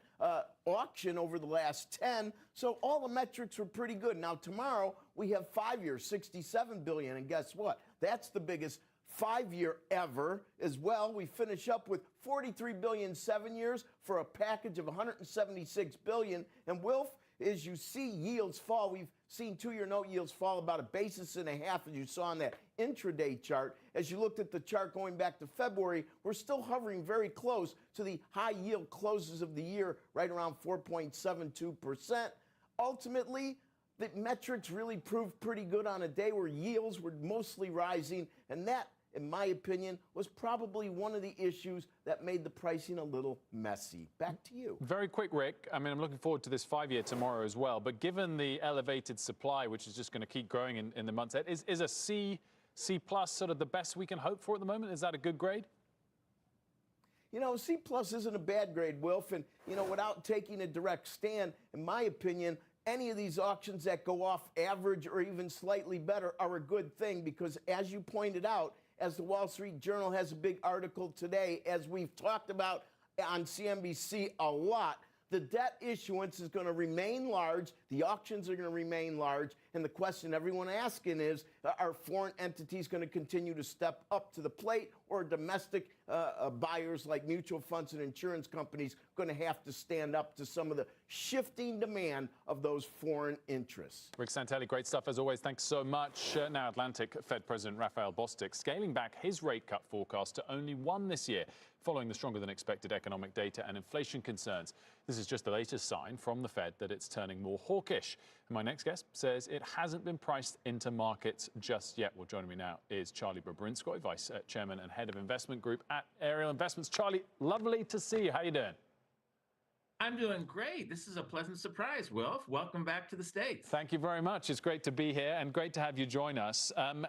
auction over the last 10. So all the metrics were pretty good. Now tomorrow we have 5 years, 67 billion, and guess what? That's the biggest 5-year ever as well. We finish up with 43 billion 7 years for a package of 176 billion. And Wilf, as you see yields fall, we've seen two-year note yields fall about 1.5 basis, as you saw on that intraday chart. As you looked at the chart going back to February, we're still hovering very close to the high yield closes of the year, right around 4.72%. Ultimately, the metrics really proved pretty good on a day where yields were mostly rising, and that, in my opinion, was probably one of the issues that made the pricing a little messy. Back to you. Very quick, Rick. I mean, I'm looking forward to this 5-year tomorrow as well. But given the elevated supply, which is just going to keep growing in the months ahead, is a C+ sort of the best we can hope for at the moment? Is that a good grade? You know, C+ isn't a bad grade, Wilf. And, without taking a direct stand, in my opinion, any of these auctions that go off average or even slightly better are a good thing because, as you pointed out, as the Wall Street Journal has a big article today, as we've talked about on CNBC a lot, the debt issuance is going to remain large, the auctions are going to remain large, and the question everyone asking is, are foreign entities going to continue to step up to the plate, or domestic buyers like mutual funds and insurance companies going to have to stand up to some of the shifting demand of those foreign interests? Rick Santelli, great stuff as always. Thanks so much. Now Atlantic Fed President Raphael Bostic scaling back his rate cut forecast to only 1 this year. following the stronger than expected economic data and inflation concerns. This is just the latest sign from the Fed that it's turning more hawkish. And my next guest says it hasn't been priced into markets just yet. Well, joining me now is Charlie Babrinskoy, Vice Chairman and Head of Investment Group at Ariel Investments. Charlie, lovely to see you. How you doing? I'm doing great. This is a pleasant surprise, Wilf. Welcome back to the States. Thank you very much. It's great to be here and great to have you join us. I'm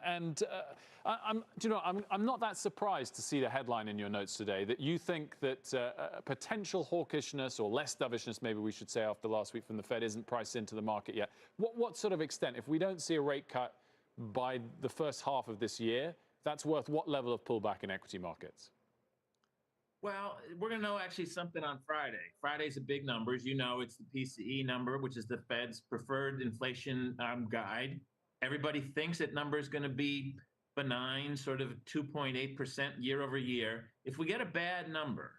not that surprised to see the headline in your notes today that you think that potential hawkishness or less dovishness, maybe we should say, after last week from the Fed isn't priced into the market yet. What sort of extent, if we don't see a rate cut by the first half of this year, that's worth what level of pullback in equity markets? Well, we're going to know actually something on Friday. Friday's a big number. As you know, it's the PCE number, which is the Fed's preferred inflation guide. Everybody thinks that number is going to be benign, sort of 2.8% year over year. If we get a bad number,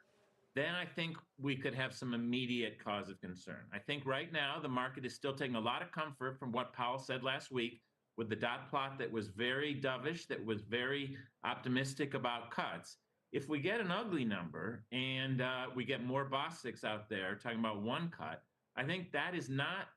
then I think we could have some immediate cause of concern. I think right now the market is still taking a lot of comfort from what Powell said last week with the dot plot that was very dovish, that was very optimistic about cuts. If we get an ugly number and we get more Bostics out there talking about one cut, I think that is not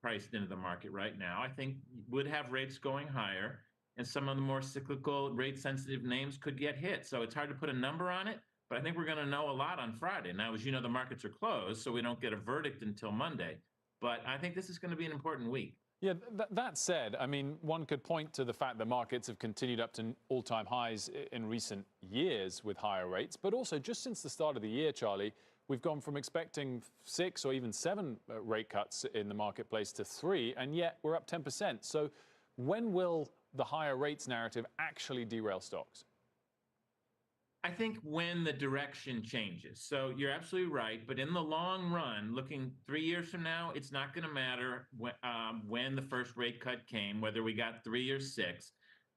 priced into the market right now. I think would have rates going higher, and some of the more cyclical rate-sensitive names could get hit. So it's hard to put a number on it, but I think we're going to know a lot on Friday. Now, as you know, the markets are closed, so we don't get a verdict until Monday. But I think this is going to be an important week. Yeah, that said, I mean, one could point to the fact that markets have continued up to all-time highs in recent years with higher rates, but also just since the start of the year, Charlie, we've gone from expecting 6 or even 7 rate cuts in the marketplace to 3, and yet we're up 10%. So when will the higher rates narrative actually derail stocks? I think when the direction changes. So you're absolutely right. But in the long run, looking 3 years from now, it's not going to matter when the first rate cut came, whether we got 3 or 6.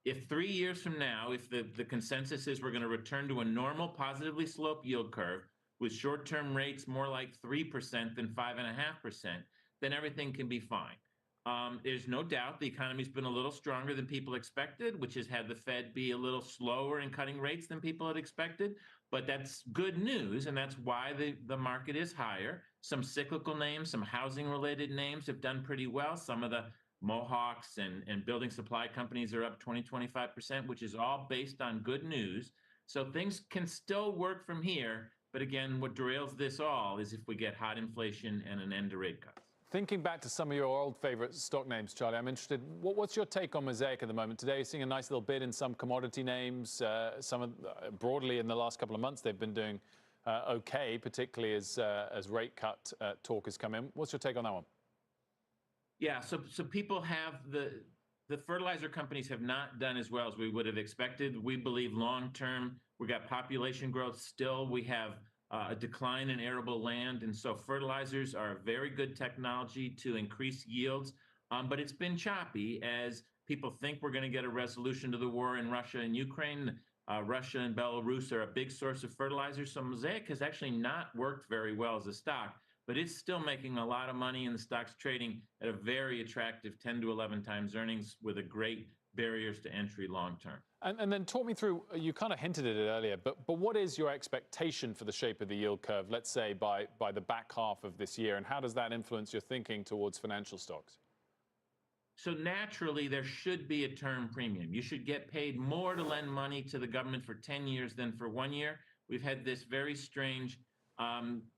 If 3 years from now, if the consensus is we're going to return to a normal positively sloped yield curve with short-term rates more like 3% than 5.5%, then everything can be fine. There's no doubt the economy's been a little stronger than people expected, which has had the Fed be a little slower in cutting rates than people had expected. But that's good news, and that's why the market is higher. Some cyclical names, some housing-related names have done pretty well. Some of the Mohawks and building supply companies are up 20-25%, which is all based on good news. So things can still work from here. But again, what derails this all is if we get hot inflation and an end to rate cuts. Thinking back to some of your old favorite stock names, Charlie, I'm interested, what's your take on Mosaic at the moment? Today, you're seeing a nice little bid in some commodity names. Broadly in the last couple of months, they've been doing okay, particularly as rate cut talk has come in. What's your take on that one? Yeah, so people have the fertilizer companies have not done as well as we would have expected. We believe long-term, we got population growth still. We have a decline in arable land. And so fertilizers are a very good technology to increase yields. But it's been choppy as people think we're going to get a resolution to the war in Russia and Ukraine. Russia and Belarus are a big source of fertilizer. So Mosaic has actually not worked very well as a stock, but it's still making a lot of money, and the stock's trading at a very attractive 10 to 11 times earnings with a great barriers to entry long term. And then talk me through, you kind of hinted at it earlier, but what is your expectation for the shape of the yield curve, let's say by the back half of this year, and how does that influence your thinking towards financial stocks? So naturally, there should be a term premium. You should get paid more to lend money to the government for 10 years than for 1 year. We've had this very strange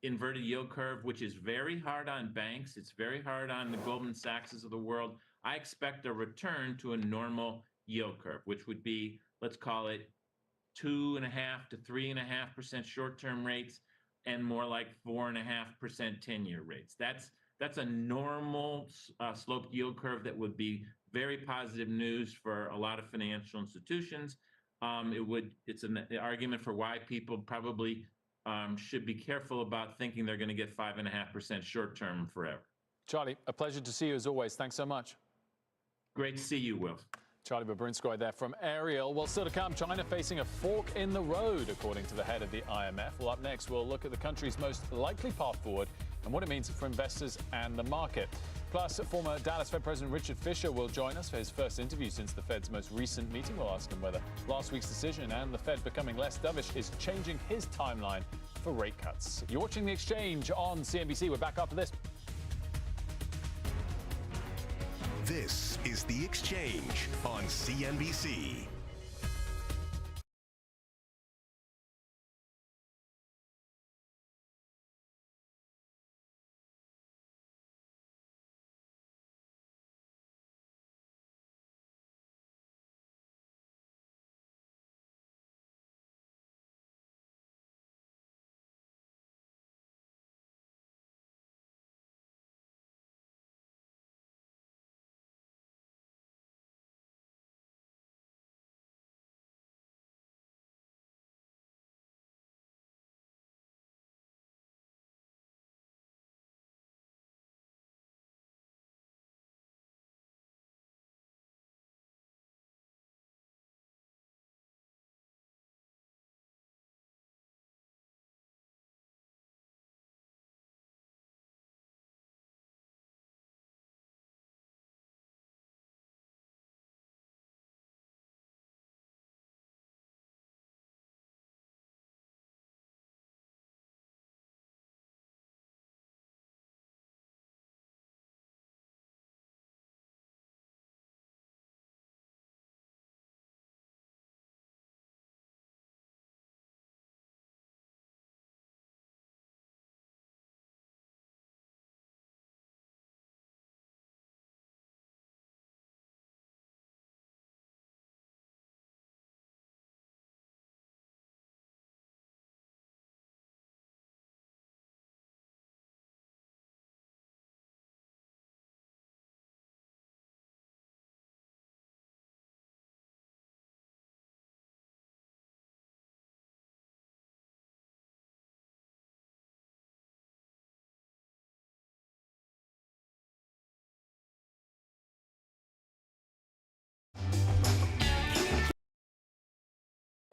inverted yield curve, which is very hard on banks. It's very hard on the Goldman Sachs of the world. I expect a return to a normal yield curve, which would be, let's call it 2.5 to 3.5% short-term rates and more like 4.5% 10-year rates. That's a normal sloped yield curve that would be very positive news for a lot of financial institutions. It's an argument for why people probably should be careful about thinking they're going to get 5.5% short-term forever. Charlie, a pleasure to see you as always. Thanks so much. Great to see you, Will. Charlie Babrinskoy there from Ariel. Well, still to come, China facing a fork in the road, according to the head of the IMF. Well, up next, we'll look at the country's most likely path forward and what it means for investors and the market. Plus, former Dallas Fed President Richard Fisher will join us for his first interview since the Fed's most recent meeting. We'll ask him whether last week's decision and the Fed becoming less dovish is changing his timeline for rate cuts. You're watching The Exchange on CNBC. We're back after this. This is The Exchange on CNBC.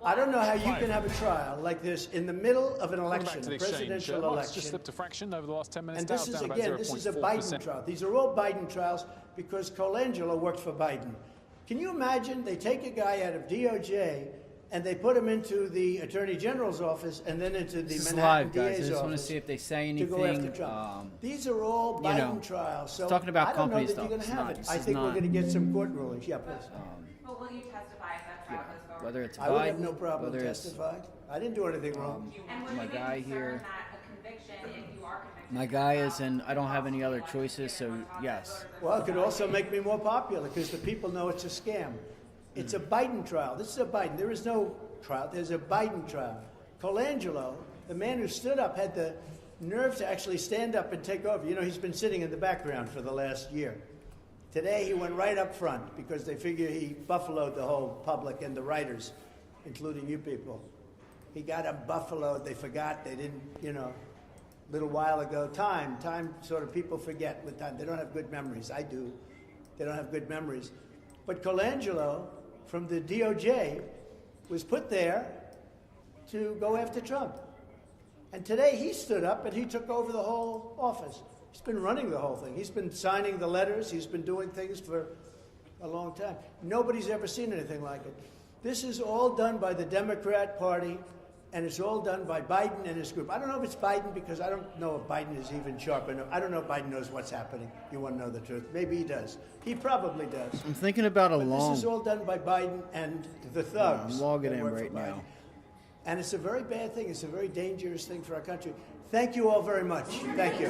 I don't know how you can have a trial like this in the middle of an Welcome election, back to the a presidential exchange. Markets election. just slipped a fraction over the last 10 minutes. And this Dow's is, down about again, this is a Biden 0.4%. trial. These are all Biden trials because Colangelo worked for Biden. Can you imagine they take a guy out of DOJ and they put him into the Attorney General's office and then into the This is Manhattan live, guys. I DA's just want to office see if they say to go after anything. Trump. These are all you Biden know, trials. So talking about I don't know company that stuff. you're going It's to have not- it. this I is think we're not- going to get some court rulings. Yeah, please. But will you testify if that trial goes forward? Whether it's I would Biden, have no problem whether it's testifying. I didn't do anything wrong. And would my you be guy concerned here. that a conviction, if you are convicted, My guy is in. I don't have any other choices, so yes. Well, it could also make me more popular because the people know it's a scam. It's a Biden trial. This is a Biden. There is no trial. There's a Biden trial. Colangelo, the man who stood up, had the nerve to actually stand up and take over. You know, he's been sitting in the background for the last year. Today, he went right up front because they figure he buffaloed the whole public and the writers, including you people. He got them buffaloed. They forgot. They didn't, you know, a little while ago. Time sort of people forget with time. They don't have good memories. I do. They don't have good memories. But Colangelo from the DOJ was put there to go after Trump. And today he stood up and he took over the whole office. He's been running the whole thing. He's been signing the letters. He's been doing things for a long time. Nobody's ever seen anything like it. This is all done by the Democrat Party, and it's all done by Biden and his group. I don't know if it's Biden because I don't know if Biden is even sharp enough. I don't know if Biden knows what's happening. You want to know the truth? Maybe he does. He probably does. I'm thinking about a But long. this is all done by Biden and the thugs. I'm logging that in work for right Biden. now. And it's a very bad thing. It's a very dangerous thing for our country. Thank you all very much. Thank you.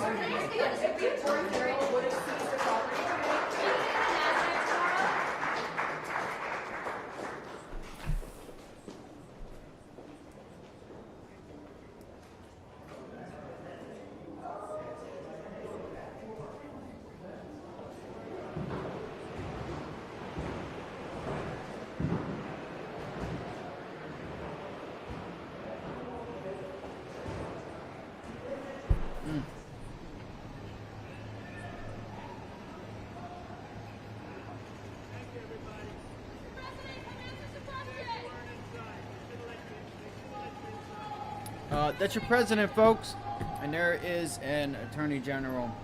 That's your president, folks. And there is an attorney general.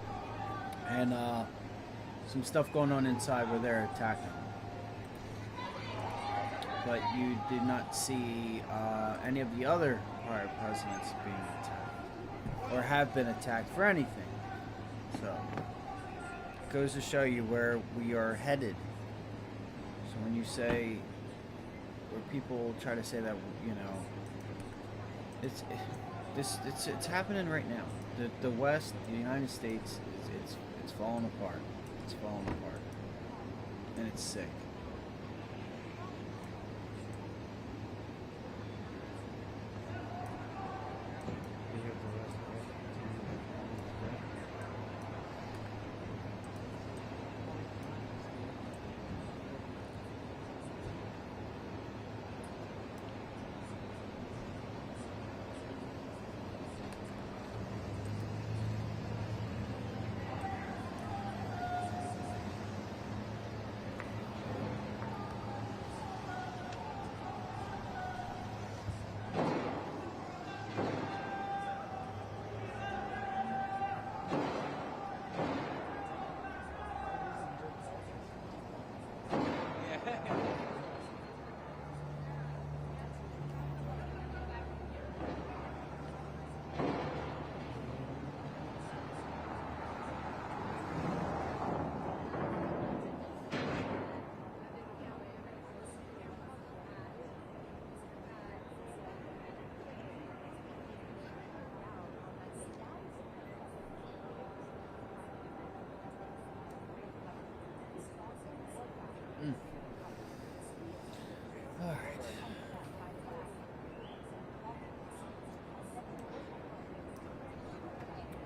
And some stuff going on inside where they're attacking. But you did not see any of the other prior presidents being attacked or have been attacked for anything. So it goes to show you where we are headed. So when you say, where people try to say that, you know, it's happening right now. The West, the United States, it's falling apart. It's falling apart, and it's sick.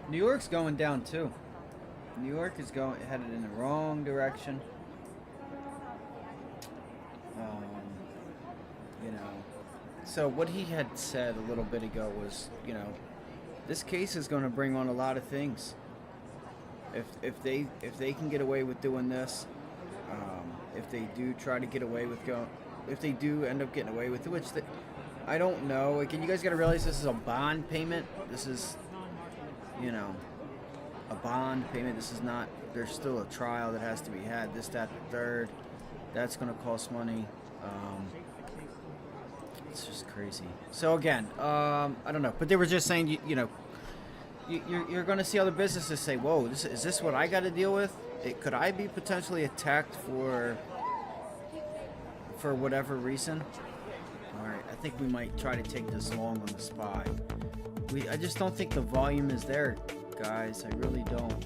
New York's going down too. New York is headed in the wrong direction. You know, so what he had said a little bit ago was, you know, this case is going to bring on a lot of things. If they can get away with doing this, if they do try to get away with if they do end up getting away with it, which I don't know. Again, you guys got to realize this is a bond payment. This is, you know, a bond payment. This is not, there's still a trial that has to be had, this, that, the third. That's going to cost money. It's just crazy. So again, I don't know, but they were just saying, you know, you're going to see other businesses say, whoa, is this what I got to deal with? Could I be potentially attacked for whatever reason? All right, I think we might try to take this long on the SPY. I just don't think the volume is there, guys. I really don't.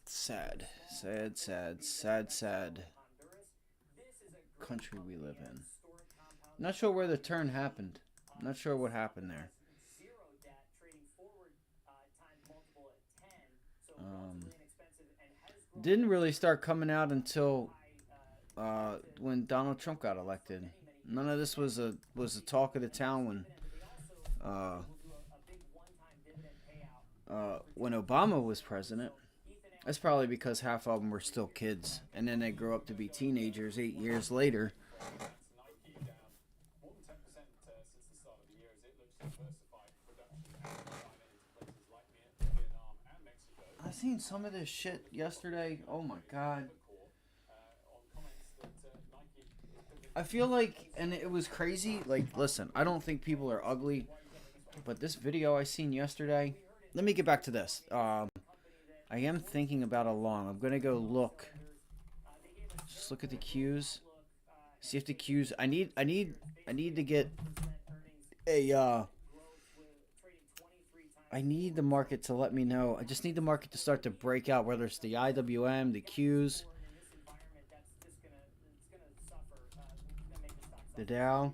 Sad country we live in. Not sure where the turn happened. Not sure what happened there. Didn't really start coming out until when Donald Trump got elected. None of this was a talk of the town when Obama was president. That's probably because half of them were still kids, and then they grew up to be teenagers 8 years later. I seen some of this shit yesterday. Oh my god. I feel like, and it was crazy. Like, listen, I don't think people are ugly, but this video I seen yesterday. Let me get back to this. I am thinking about a long. I'm gonna go look. Just look at the cues. See if the cues. I need to get a. I need the market to let me know. I just need the market to start to break out, whether it's the IWM, the Qs, the Dow.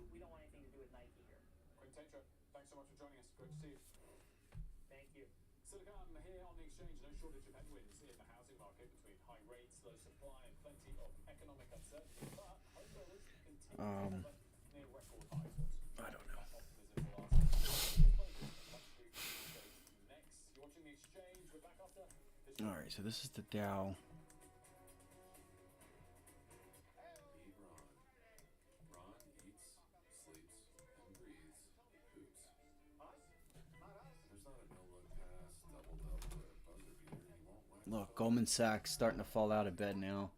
I don't know. All right, so this is the Dow. Look, Goldman Sachs starting to fall out of bed now.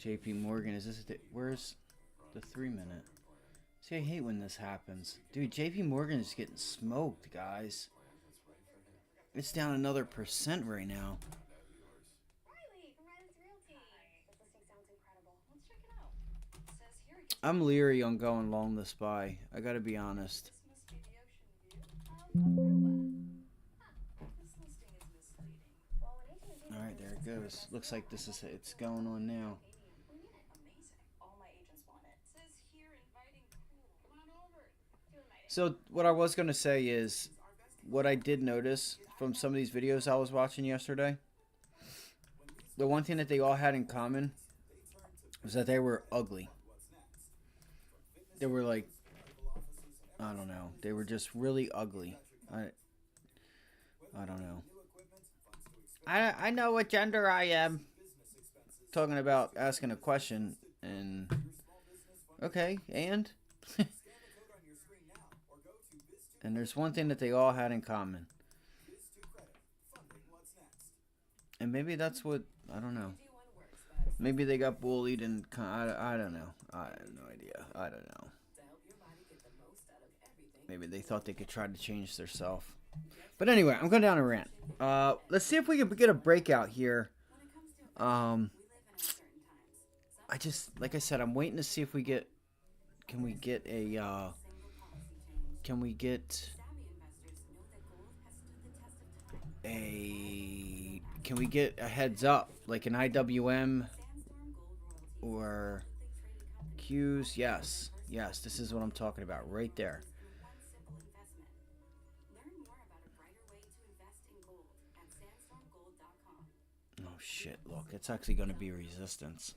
JP Morgan, is this where's the 3-minute? See, I hate when this happens. Dude, JP Morgan is getting smoked, guys. It's down another % right now. I'm leery on going long the SPY. I gotta be honest. Alright, there it goes. Looks like this is it's going on now. So what I was gonna say is what I did notice from some of these videos I was watching yesterday. The one thing that they all had in common was that they were ugly. They were like, I don't know. They were just really ugly. I don't know. I know what gender I am. Talking about asking a question and okay, and and there's one thing that they all had in common. And maybe that's what, I don't know. Maybe they got bullied and I don't know. I have no idea. I don't know. Maybe they thought they could try to change their self. But anyway, I'm going down a rant. Let's see if we can get a breakout here. I just, like I said, I'm waiting to see if we get, can we get a heads up, like an IWM or Qs? Yes, this is what I'm talking about right there. Oh shit, look, it's actually going to be resistance.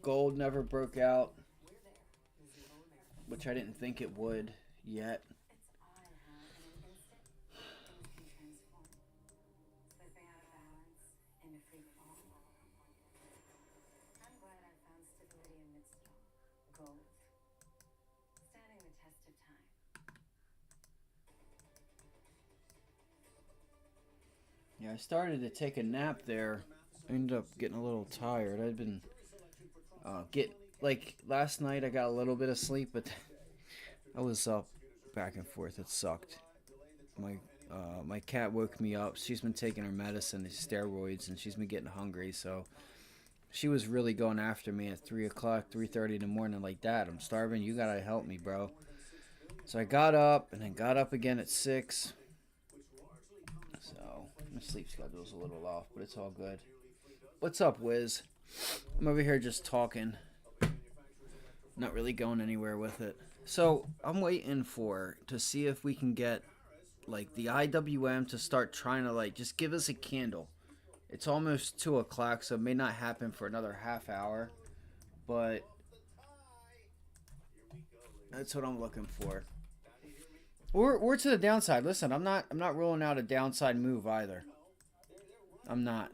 Gold never broke out, which I didn't think it would yet. Yeah, I started to take a nap there. I ended up getting a little tired. I'd been like last night I got a little bit of sleep, but I was up back and forth. It sucked. My cat woke me up. She's been taking her medicine, the steroids, and she's been getting hungry, so she was really going after me at 3 o'clock, 3:30 in the morning like that. I'm starving. You gotta help me, bro. So I got up and then got up again at 6. So my sleep schedule's a little off, but it's all good. What's up, Wiz? I'm over here just talking. Not really going anywhere with it. So I'm waiting to see if we can get like the IWM to start trying to like just give us a candle. It's almost 2 o'clock, so it may not happen for another half hour, but that's what I'm looking for. Or to the downside. Listen, I'm not ruling out a downside move either. I'm not.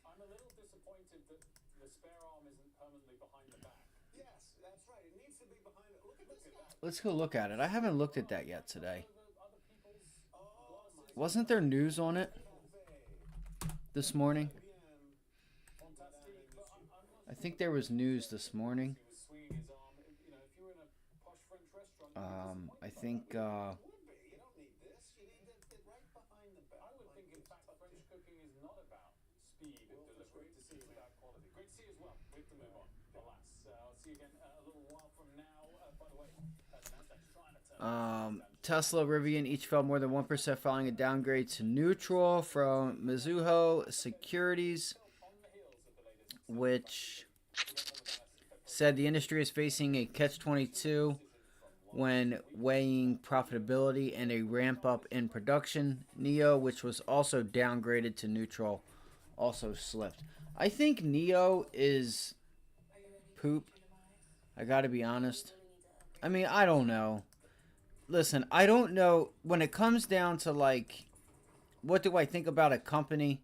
I'm a little disappointed that the spare arm isn't permanently behind the back. Yes, that's right. It needs to be behind it. Look at that. Let's go look at it. I haven't looked at that yet today. Wasn't there news on it this morning? I think there was news this morning. I think I would think, in fact, French cooking is not about speed of delivery. It's about quality. Great to see you as well. We have to move on. Alas, I'll see you again a little while from now. By the way, the Nasdaq's trying to turn. Tesla, Rivian each fell more than 1% following a downgrade to neutral from Mizuho Securities, which said the industry is facing a catch-22 when weighing profitability and a ramp up in production. NIO, which was also downgraded to neutral, also slipped. I think NIO is poop. I gotta be honest. I mean, I don't know. Listen, I don't know. When it comes down to, like, what do I think about a company?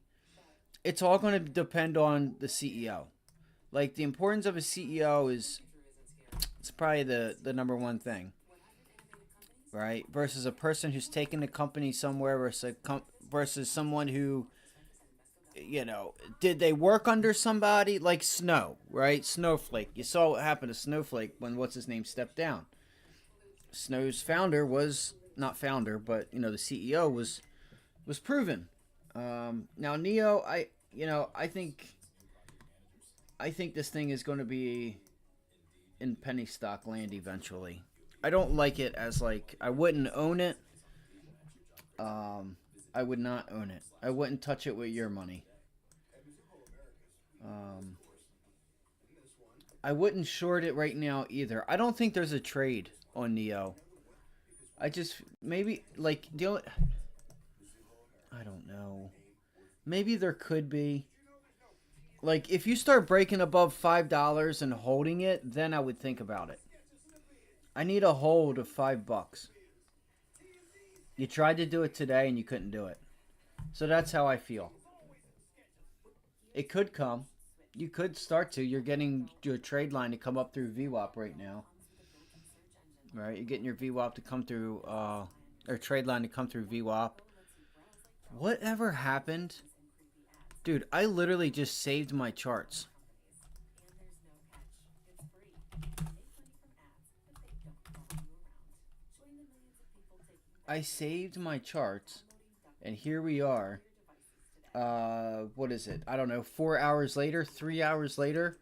it's all going to depend on the CEO. Like, the importance of a CEO it's probably the number one thing, right? Versus a person who's taking the company somewhere versus someone who, did they work under somebody like Snow, right? Snowflake. You saw what happened to Snowflake when what's his name stepped down. Snow's founder was not founder, but the CEO was proven. Now Neo, I think this thing is going to be in penny stock land eventually. I don't like it as I wouldn't own it. I would not own it. I wouldn't touch it with your money. I wouldn't short it right now either. I don't think there's a trade on Neo. I just maybe I don't know. Maybe there could be. If you start breaking above $5 and holding it, then I would think about it. I need a hold of $5. You tried to do it today and you couldn't do it. So that's how I feel. It could come. You could start to. You're getting your trade line to come up through VWAP right now. Right? You're getting your VWAP to come through, or trade line to come through VWAP. Whatever happened? Dude, I literally just saved my charts. I saved my charts, and here we are. What is it? I don't know, 4 hours later, 3 hours later,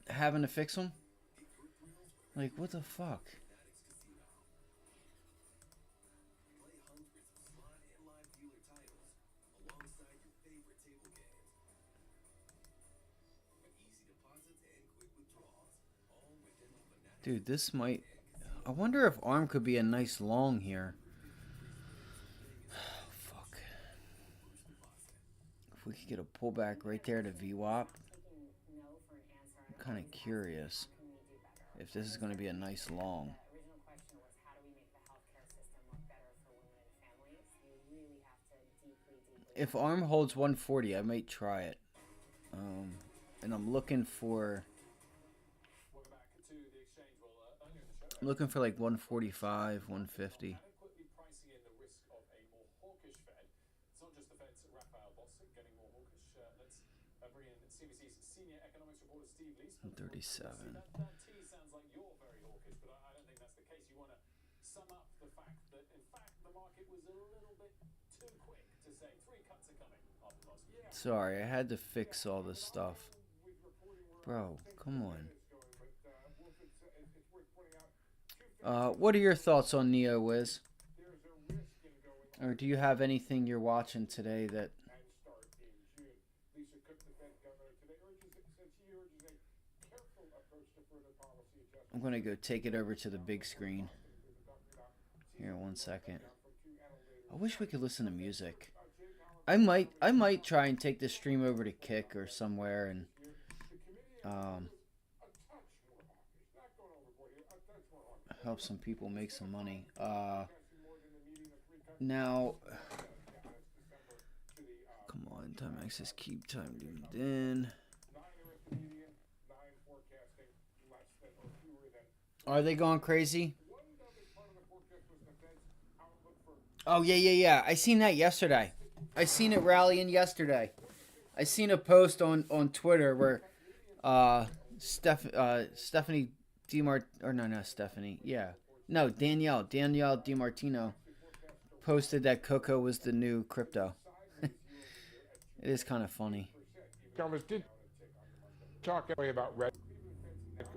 having to fix them? What the fuck? Dude, this might... I wonder if ARM could be a nice long here. Fuck. If we could get a pullback right there to VWAP. I'm kind of curious if this is going to be a nice long. If ARM holds 140, I might try it. And I'm looking for... I'm looking for 145, 150. And 37. Sounds like you're very hawkish, but I don't think that's the case. You want to sum up the fact that, in fact, the market was a little bit too quick to say 3 cuts are coming after last week. Sorry, I had to fix all this stuff. Bro, come on. What are your thoughts on Neo, Wiz? Or do you have anything you're watching today that... I'm going to go take it over to the big screen. Here, 1 second. I wish we could listen to music. I might try and take this stream over to Kick or somewhere and help some people make some money. Now, come on, time access, keep time zoomed in. Are they going crazy? Oh, yeah. I seen that yesterday. I seen it rallying yesterday. I seen a post on Twitter where Stephanie Danielle DiMartino posted that Coco was the new crypto. It is kind of funny. Governors did talk about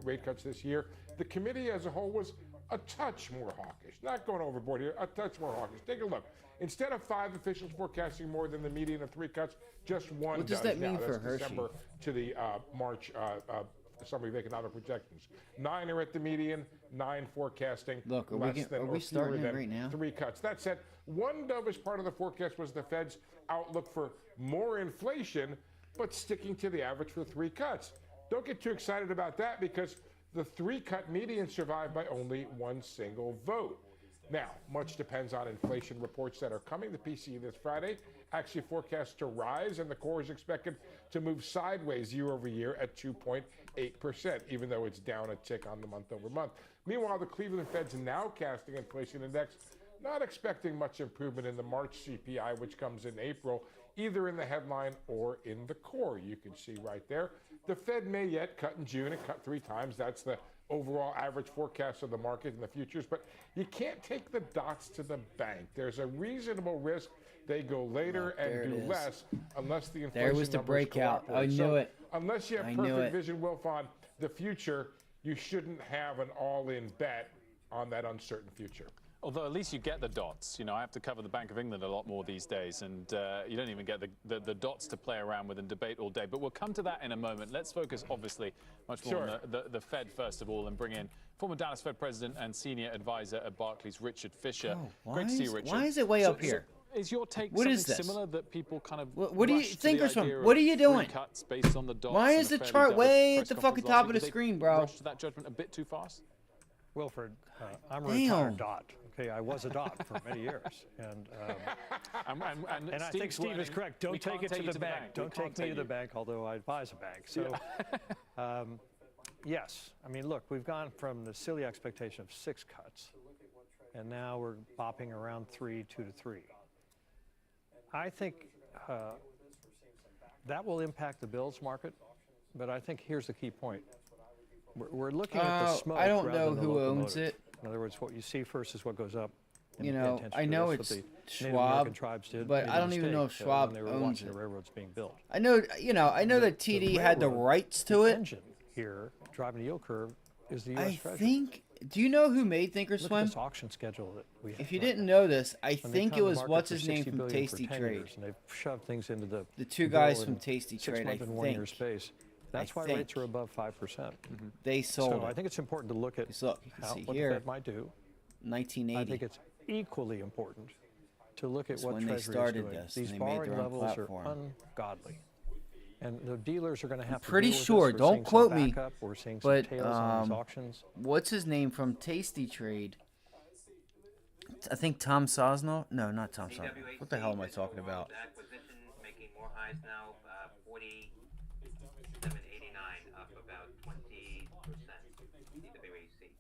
rate cuts this year. The committee as a whole was a touch more hawkish. Not going overboard here, a touch more hawkish. Take a look. Instead of 5 officials forecasting more than the median of 3 cuts, just one What does that mean for Hershey? December to the March Summary of Economic Projections. 9 are at the median, 9 forecasting Look, are we starting it right now? 3 cuts. That said, one dovish part of the forecast was the Fed's outlook for more inflation, but sticking to the average for 3 cuts. Don't get too excited about that because the 3-cut median survived by only 1 single vote. Now, much depends on inflation reports that are coming. The PCE this Friday actually forecast to rise, and the core is expected to move sideways year over year at 2.8%, even though it's down a tick on the month over month. Meanwhile, the Cleveland Fed's now casting inflation index, not expecting much improvement in the March CPI, which comes in April, either in the headline or in the core. You can see right there. The Fed may yet cut in June and cut 3 times. That's the overall average forecast of the market in the futures, but you can't take the dots to the bank. There's a reasonable risk they go later and do less unless the inflation there was the breakout. I knew it. Unless you have perfect vision, Wilf, on the future, you shouldn't have an all-in bet on that uncertain future. Although at least you get the dots. You know, I have to cover the Bank of England a lot more these days, and you don't even get the dots to play around with and debate all day. But we'll come to that in a moment. Let's focus, obviously, much more on the Fed, first of all, and bring in former Dallas Fed president and senior advisor at Barclays, Richard Fisher. Great to see you, Richard. Why is it way up here? Is your take something similar that people kind of what do you think or something? What are you doing? Based on the dots? Why is the chart way at the fucking top of the screen, bro? Rush to that judgment a bit too fast? Wilfred, I'm a retired dot. Okay, I was a dot for many years, and I think Steve is correct. Don't take it to the bank. Don't take me to the bank, although I advise a bank. So, yes, I mean, look, we've gone from the silly expectation of 6 cuts, and now we're bopping around 3, 2 to 3. I think that will impact the bills market, but I think here's the key point. We're looking at the smoke. I don't know who owns it. In other words, what you see first is what goes up. You know, I know it's Schwab, but I don't even know if Schwab they were owns watching it. the railroads being built. I know, I know that TD had the rights to it. Engine here, driving the yield curve, is the U.S. Treasury. I think. Do you know who made Thinkorswim? Look at this auction schedule that we have. If you didn't know this, I think it was what's his name from Tasty Trade. And they've shoved things into the 2 guys from Tasty Trade. I 6 month and 1 year space. That's why rates are above 5%. They sold So I think it's important to look at what the Fed might do. 1980. I think it's equally important to look at what when Treasury they started is doing. this. These They borrowing made their own levels platform. are ungodly. And the dealers are going to have to Pretty deal with sure. this. We're Don't seeing quote some me. backup. We're seeing some But tails on these auctions. what's his name from Tasty Trade? I think Tom Sosno. No, not Tom Sosno. What the hell am I talking about? Acquisition making more highs now, 47.89, up about 20%. CWAC.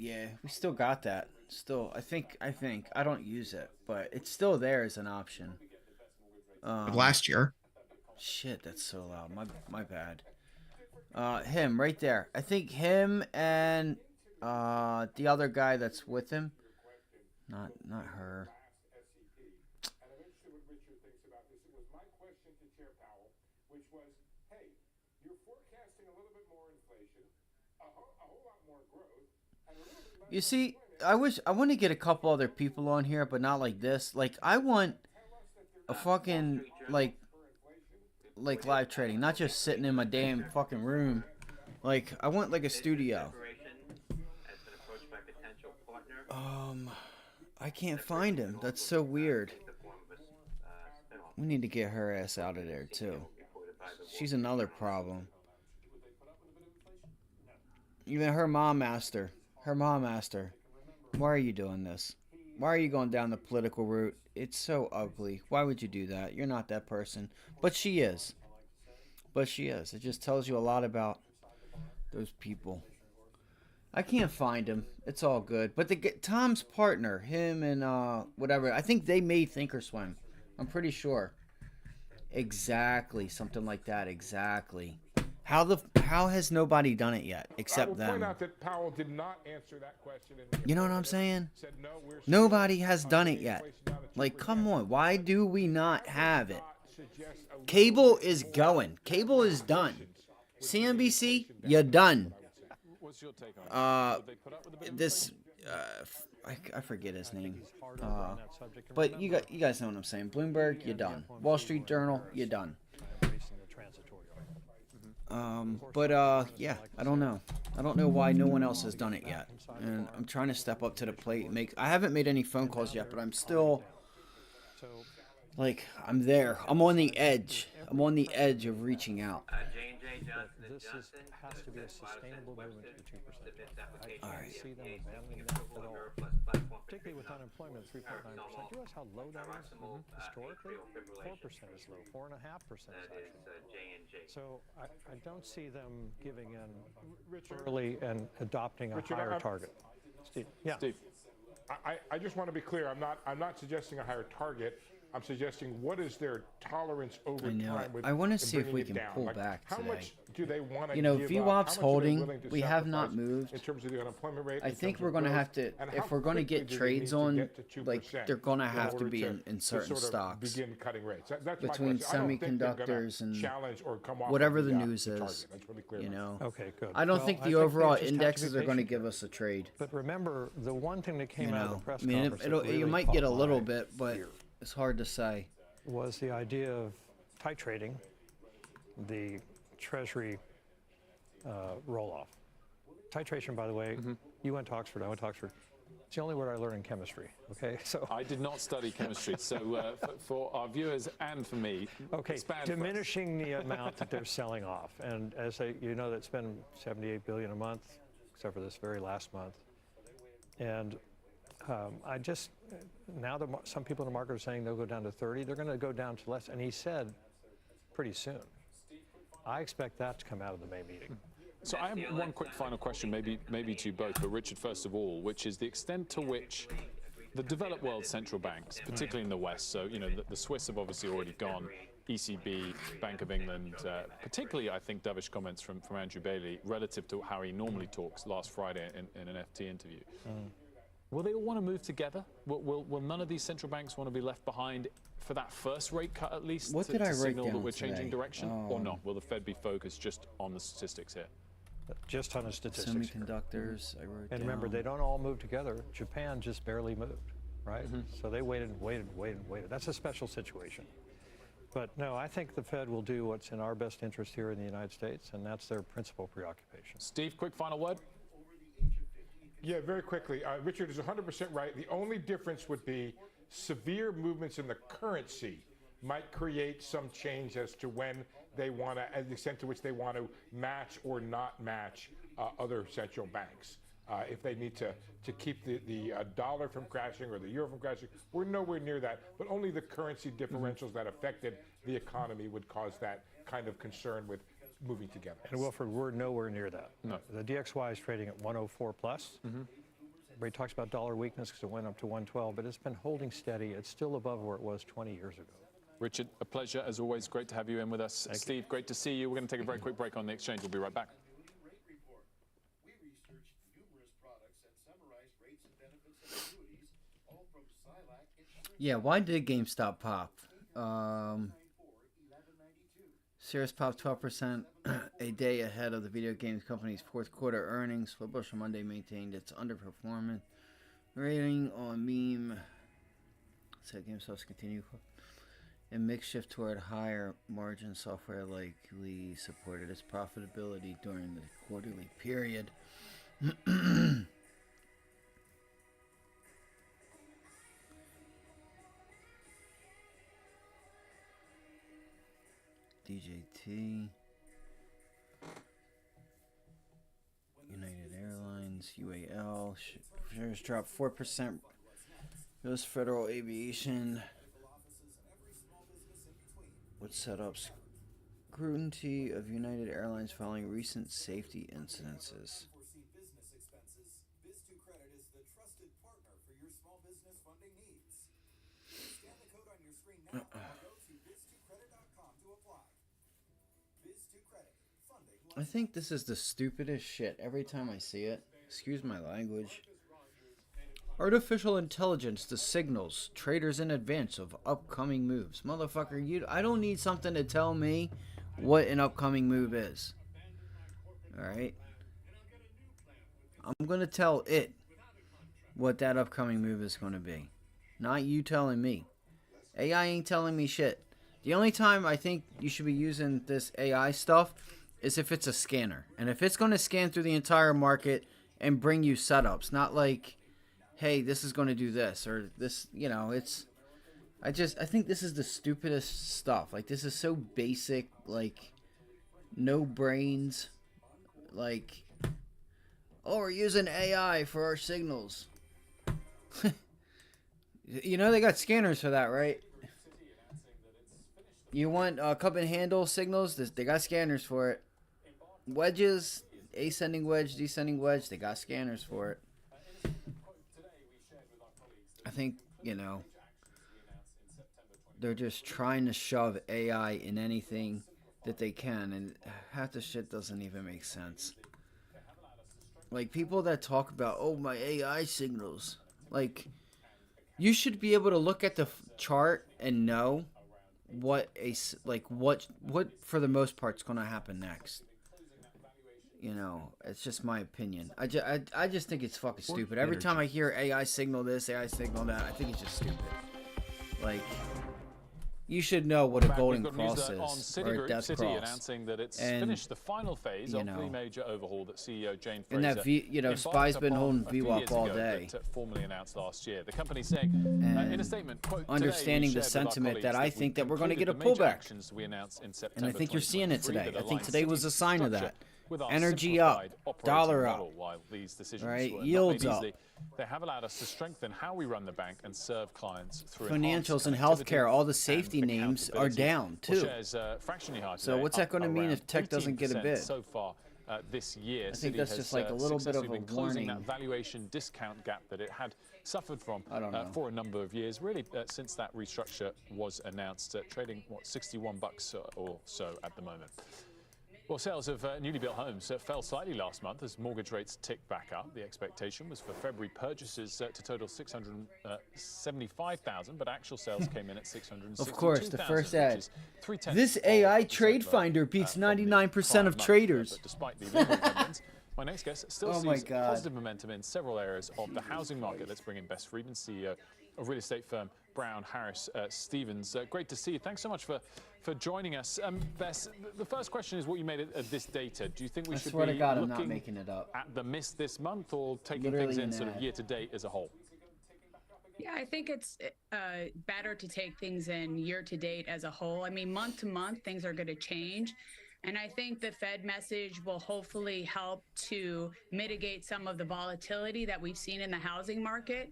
Yeah, we still got that. Still, I think I don't use it, but it's still there as an option. Last year. Shit, that's so loud. My bad. Him right there. I think him and the other guy that's with him. Not her. You see, I want to get a couple other people on here, but not like this. Like, I want a fucking, like live trading, not just sitting in my damn fucking room. Like, I want, like, a studio. I can't find him. That's so weird. We need to get her ass out of there, too. She's another problem. Even her mom asked her. Why are you doing this? Why are you going down the political route? It's so ugly. Why would you do that? You're not that person. But she is. It just tells you a lot about those people. I can't find him. It's all good. But Tom's partner, him and whatever, I think they made Thinkorswim. I'm pretty sure. Exactly. Something like that. Exactly. How has nobody done it yet except them? I will point out that Powell did not answer that question. You know what I'm saying? Nobody has done it yet. Like, come on. Why do we not have it? Cable is going. Cable is done. CNBC, you're done. What's your take on this, I forget his name. But you guys know what I'm saying. Bloomberg, you're done. Wall Street Journal, you're done. Yeah, I don't know. I don't know why no one else has done it yet. And I'm trying to step up to the plate. I haven't made any phone calls yet, but I'm still, like, I'm there. I'm on the edge. I'm on the edge of reaching out. Has to be a sustainable movement to the 2%. I don't see them abandoning that at all. Particularly with unemployment at 3.9%. Do you realize how low that is? Historically, 4% is low. 4.5% is actually. So I don't see them giving in early and adopting a higher target. Steve. Yeah. Steve. I just want to be clear. I'm not suggesting a higher target. I'm suggesting what is their tolerance over time with I want to see if we can pull like, back how today. Much do they want to VWAP's holding. We have not moved. In terms of the unemployment rate. I think we're going to have to, if we're going to get trades on, like, they're going to have to be in certain stocks. Begin cutting rates. That's between semiconductors and whatever the news is. Okay, good. I don't think the overall indexes are going to give us a trade. But remember, the one thing that came out of the press conference, you might get a little bit, but it's hard to say. Was the idea of titrating the Treasury roll-off. Titration, by the way, you went to Oxford, I went to Oxford. It's the only word I learned in chemistry, okay? So I did not study chemistry, so for our viewers and for me, okay, diminishing the amount that they're selling off. And as you know, that's been $78 billion a month, except for this very last month. And now some people in the market are saying they'll go down to 30. They're going to go down to less. And he said pretty soon. I expect that to come out of the May meeting. So I have one quick final question, maybe to you both, but Richard first of all, which is the extent to which the developed world central banks, particularly in the West, so the Swiss have obviously already gone, ECB, Bank of England, particularly I think dovish comments from Andrew Bailey relative to how he normally talks last Friday in an FT interview. Will they all want to move together? Will none of these central banks want to be left behind for that first rate cut at least to signal that we're changing direction? Or not? Will the Fed be focused just on the statistics here? Just on the statistics. Semiconductors, I wrote And remember, they don't all move together. Japan just barely moved, right? So they waited. That's a special situation. But no, I think the Fed will do what's in our best interest here in the United States, and that's their principal preoccupation. Steve, quick final word. Yeah, very quickly. Richard is 100% right. The only difference would be severe movements in the currency might create some change as to when they want to, and the extent to which they want to match or not match other central banks. If they need to keep the dollar from crashing or the euro from crashing, we're nowhere near that. But only the currency differentials that affected the economy would cause that kind of concern with moving together. And Wilfred, we're nowhere near that. No. The DXY is trading at 104 plus. Everybody talks about dollar weakness because it went up to 112, but it's been holding steady. It's still above where it was 20 years ago. Richard, a pleasure as always. Great to have you in with us. Thank Steve, great to see you. We're going to take a very quick break on the exchange. We'll be right back. Yeah, why did GameStop pop? Shares popped 12% a day ahead of the video games company's fourth quarter earnings. Flipbush on Monday maintained its underperformance rating on meme. Said GameStop's continue and mix shift toward higher margin software likely supported its profitability during the quarterly period. DJT, United Airlines, UAL, shares dropped 4%. U.S. Federal Aviation would set up scrutiny of United Airlines following recent safety incidences. I think this is the stupidest shit every time I see it. Excuse my language. Artificial intelligence to signals traders in advance of upcoming moves. Motherfucker, I don't need something to tell me what an upcoming move is. Alright? I'm going to tell it what that upcoming move is going to be. Not you telling me. AI ain't telling me shit. The only time I think you should be using this AI stuff is if it's a scanner. And if it's going to scan through the entire market and bring you setups, not like, hey, this is going to do this or this, it's, I think this is the stupidest stuff. Like, this is so basic, like, no brains. Like, oh, we're using AI for our signals. They got scanners for that, right? You want cup and handle signals? They got scanners for it. Wedges, ascending wedge, descending wedge, they got scanners for it. I think, they're just trying to shove AI in anything that they can, and half the shit doesn't even make sense. Like, people that talk about, oh, my AI signals, like, you should be able to look at the chart and know what for the most part is going to happen next. It's just my opinion. I just think it's fucking stupid. Every time I hear AI signal this, AI signal that, I think it's just stupid. Like, you should know what a golden cross is, or a death Citi cross. announcing that it's And, finished the final phase of the major overhaul that CEO Jane and Fraser that SPY's been holding VWAP all day. That formally announced last year. The company saying in a statement, quote, understanding the sentiment that I think that we're going to get a pullback. We announced in September, And I think you're seeing it today. I think today was a Citi's sign of structure that. with our Energy up, simplified dollar operating up, model. While these decisions right? were not Yields made up. easily, they have allowed us to strengthen how we run the bank and serve clients through Financials and enhanced healthcare, all the connectivity safety and names are accountability. down Well, too. shares, fractionally higher So today, what's that up going to mean around if tech doesn't get a 18% bid? so far this year? I think Citi that's has, just like a little bit of a successfully been closing warning. that valuation discount gap that it had suffered from for a number of years, really since that restructure was announced, trading $61 or so at the moment. Well, sales of newly built homes fell slightly last month as mortgage rates ticked back up. The expectation was for February purchases to total 675,000, but actual sales came in at 662,000. Of course, the first ad. Which is 0.3% This AI trade finder beats 99% of traders. But despite the legal headwinds, my next guest still Oh my sees God. positive momentum in several areas of the housing market. Let's bring in Bess Friedman, CEO of real estate firm Brown Harris Stevens. Great to see you. Thanks so much for joining us. Bess, the first question is what you made of this data. Do you think we should be I'm not looking making it up. at the miss this month or taking Literally things in an sort of ad. year to date as a whole? Yeah, I think it's better to take things in year to date as a whole. I mean, month to month, things are going to change. And I think the Fed message will hopefully help to mitigate some of the volatility that we've seen in the housing market.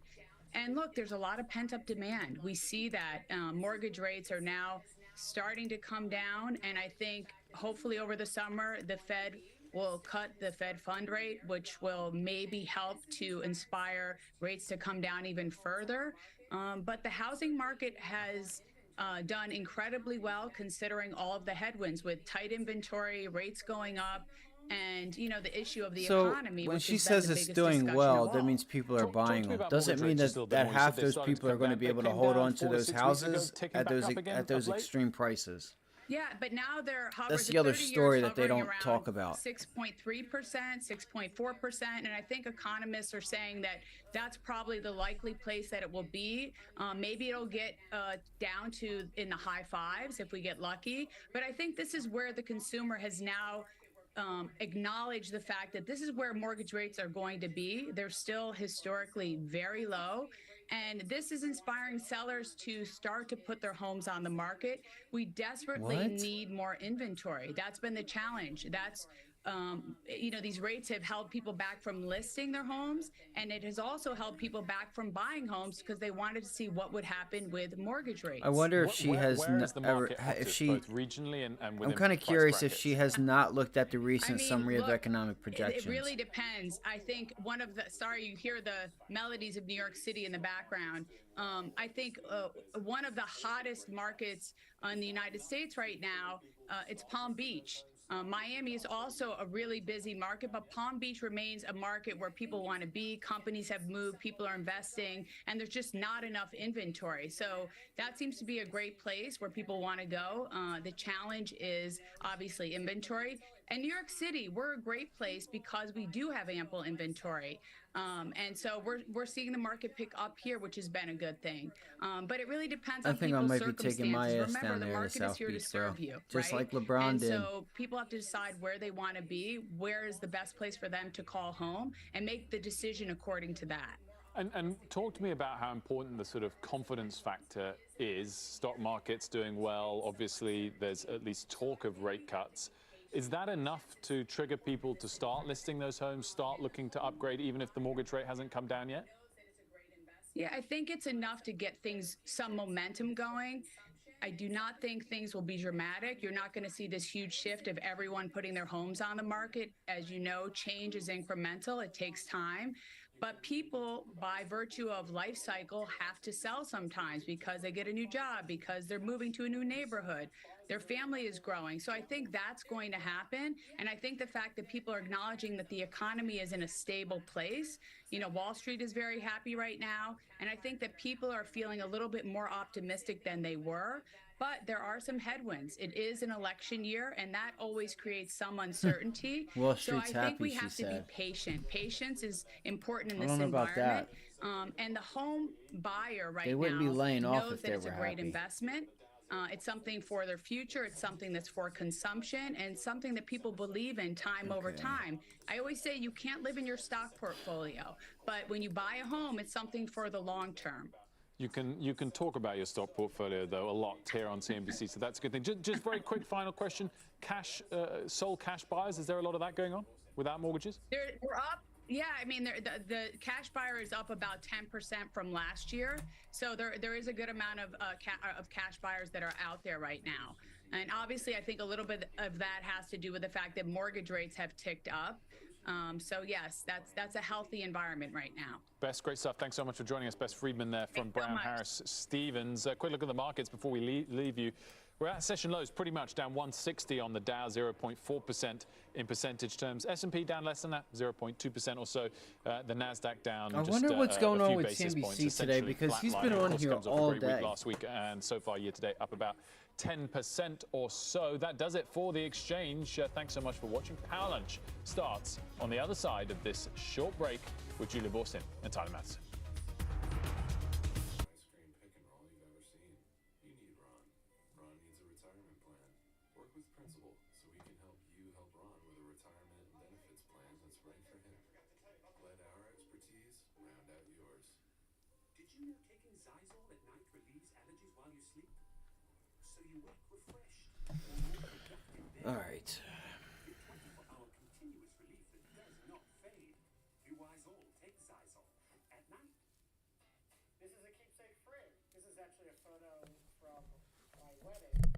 And look, there's a lot of pent up demand. We see that mortgage rates are now starting to come down. And I think hopefully over the summer, the Fed will cut the Fed fund rate, which will maybe help to inspire rates to come down even further. But the housing market has done incredibly well considering all of the headwinds with tight inventory, rates going up, and the issue of the economy. When which she has been says the it's biggest doing discussion well, of that all. means people are Talk to buying me them. about Doesn't mortgage mean rates just a that, little bit more. You said half they those started to people are come going to down. be They able to came hold down on to 4 to those 6 weeks ago, houses ticking at back those up again at those of late. extreme prices. Yeah, but now they're hovering. That's the other story that they don't talk about. 6.3%, 6.4%, and I think economists are saying that that's probably the likely place that it will be. Maybe it'll get down to in the high fives if we get lucky. But I think this is where the consumer has now acknowledged the fact that this is where mortgage rates are going to be. They're still historically very low. And this is inspiring sellers to start to put their homes on the market. We desperately need more inventory. That's been the challenge. That's, these rates have held people back from listing their homes. And it has also held people back from buying homes because they wanted to see what would happen with mortgage rates. I wonder if she has where is the ever, market if hottest, she. both regionally and I'm within kind of price curious if brackets? she has not looked at the recent summary of look, economic projections. It really depends. I think one of the, sorry, you hear the melodies of New York City in the background. I think one of the hottest markets in the United States right now, it's Palm Beach. Miami is also a really busy market, but Palm Beach remains a market where people want to be. Companies have moved, people are investing, and there's just not enough inventory. So that seems to be a great place where people want to go. The challenge is obviously inventory. And New York City, we're a great place because we do have ample inventory. And so we're seeing the market pick up here, which has been a good thing. But it really depends I on think I people's might be taking my circumstances. ass Remember, down the there to market is South here to Beach, bro. serve you, Just right? like LeBron And did. so people have to decide where they want to be, where is the best place for them to call home, and make the decision according to that. And talk to me about how important the sort of confidence factor is. Stock market's doing well. Obviously, there's at least talk of rate cuts. Is that enough to trigger people to start listing those homes, start looking to upgrade, even if the mortgage rate hasn't come down yet? Yeah, I think it's enough to get things, some momentum going. I do not think things will be dramatic. You're not going to see this huge shift of everyone putting their homes on the market. As you know, change is incremental. It takes time. But people, by virtue of life cycle, have to sell sometimes because they get a new job, because they're moving to a new neighborhood. Their family is growing. So I think that's going to happen. And I think the fact that people are acknowledging that the economy is in a stable place, you know, Wall Street is very happy right now. And I think that people are feeling a little bit more optimistic than they were. But there are some headwinds. It is an election year, and that always creates some uncertainty. Wall So I Street's think happy, we she have to be said. patient. Patience is important in I this don't know about environment. that. And the home buyer right They wouldn't be now laying off knows if that they it's a were great happy. investment. It's something for their future. It's something that's for consumption and something that people believe in time over time. I always say you can't live in your stock portfolio, but when you buy a home, it's something for the long term. You can talk about your stock portfolio, though, a lot here on CNBC, so that's a good thing. Just very quick final question. Sole cash buyers, is there a lot of that going on without mortgages? We're up. Yeah, I mean, the cash buyer is up about 10% from last year. So there is a good amount of cash buyers that are out there right now. And obviously, I think a little bit of that has to do with the fact that mortgage rates have ticked up. So yes, that's a healthy environment right now. Bess, great stuff. Thanks so much for joining us. Bess Friedman there from Brown Harris Stevens. Quick look at the markets before we leave you. We're at session lows, pretty much down 160 on the Dow, 0.4% in percentage terms. S&P down less than that, 0.2% or so. The Nasdaq down. I just wonder what's going a few on with basis points, CNBC today, because he's been on here all day. Last week and so far year to date up about 10% or so. That does it for the exchange. Thanks so much for watching. Power Lunch starts on the other side of this short break with Julia Boston and Tyler Madison. All right. This is a keepsake frig. This is actually a photo from my wedding.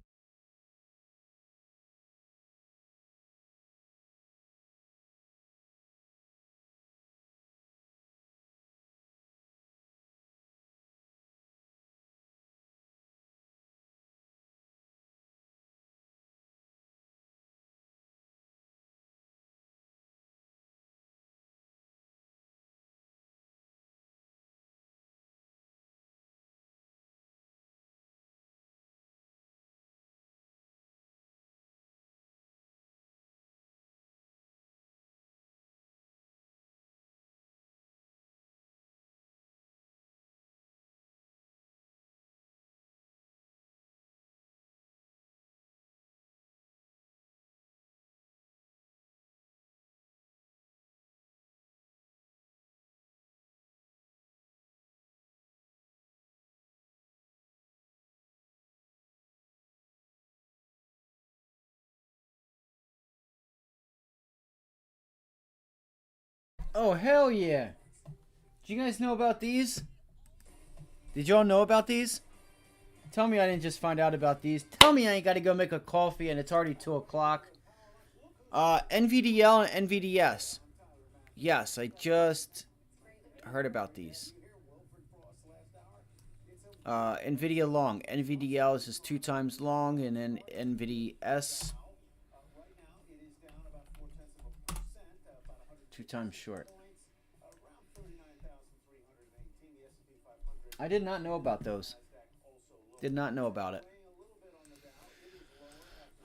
Oh, hell yeah. Did you guys know about these? Did y'all know about these? Tell me I didn't just find out about these. Tell me I ain't got to go make a coffee and it's already 2 o'clock. NVDL and NVDS. Yes, I just heard about these. NVIDIA long. NVDL is just 2 times long, and then NVDS 2 times short. I did not know about those. Did not know about it.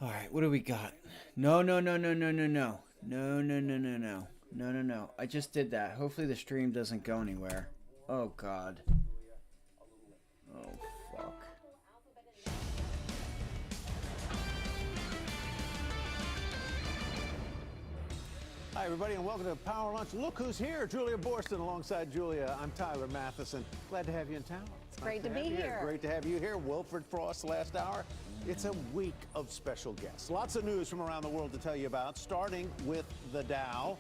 All right, what do we got? No. No. I just did that. Hopefully the stream doesn't go anywhere. Oh, God. Oh, fuck. Hi, everybody, and welcome to Power Lunch. Look who's here, Julia Borston alongside Julia. I'm Tyler Matheson. Glad to have you in town. It's great to be here. Great to have you here. Wilfred Frost last hour. It's a week of special guests. Lots of news from around the world to tell you about, starting with the Dow.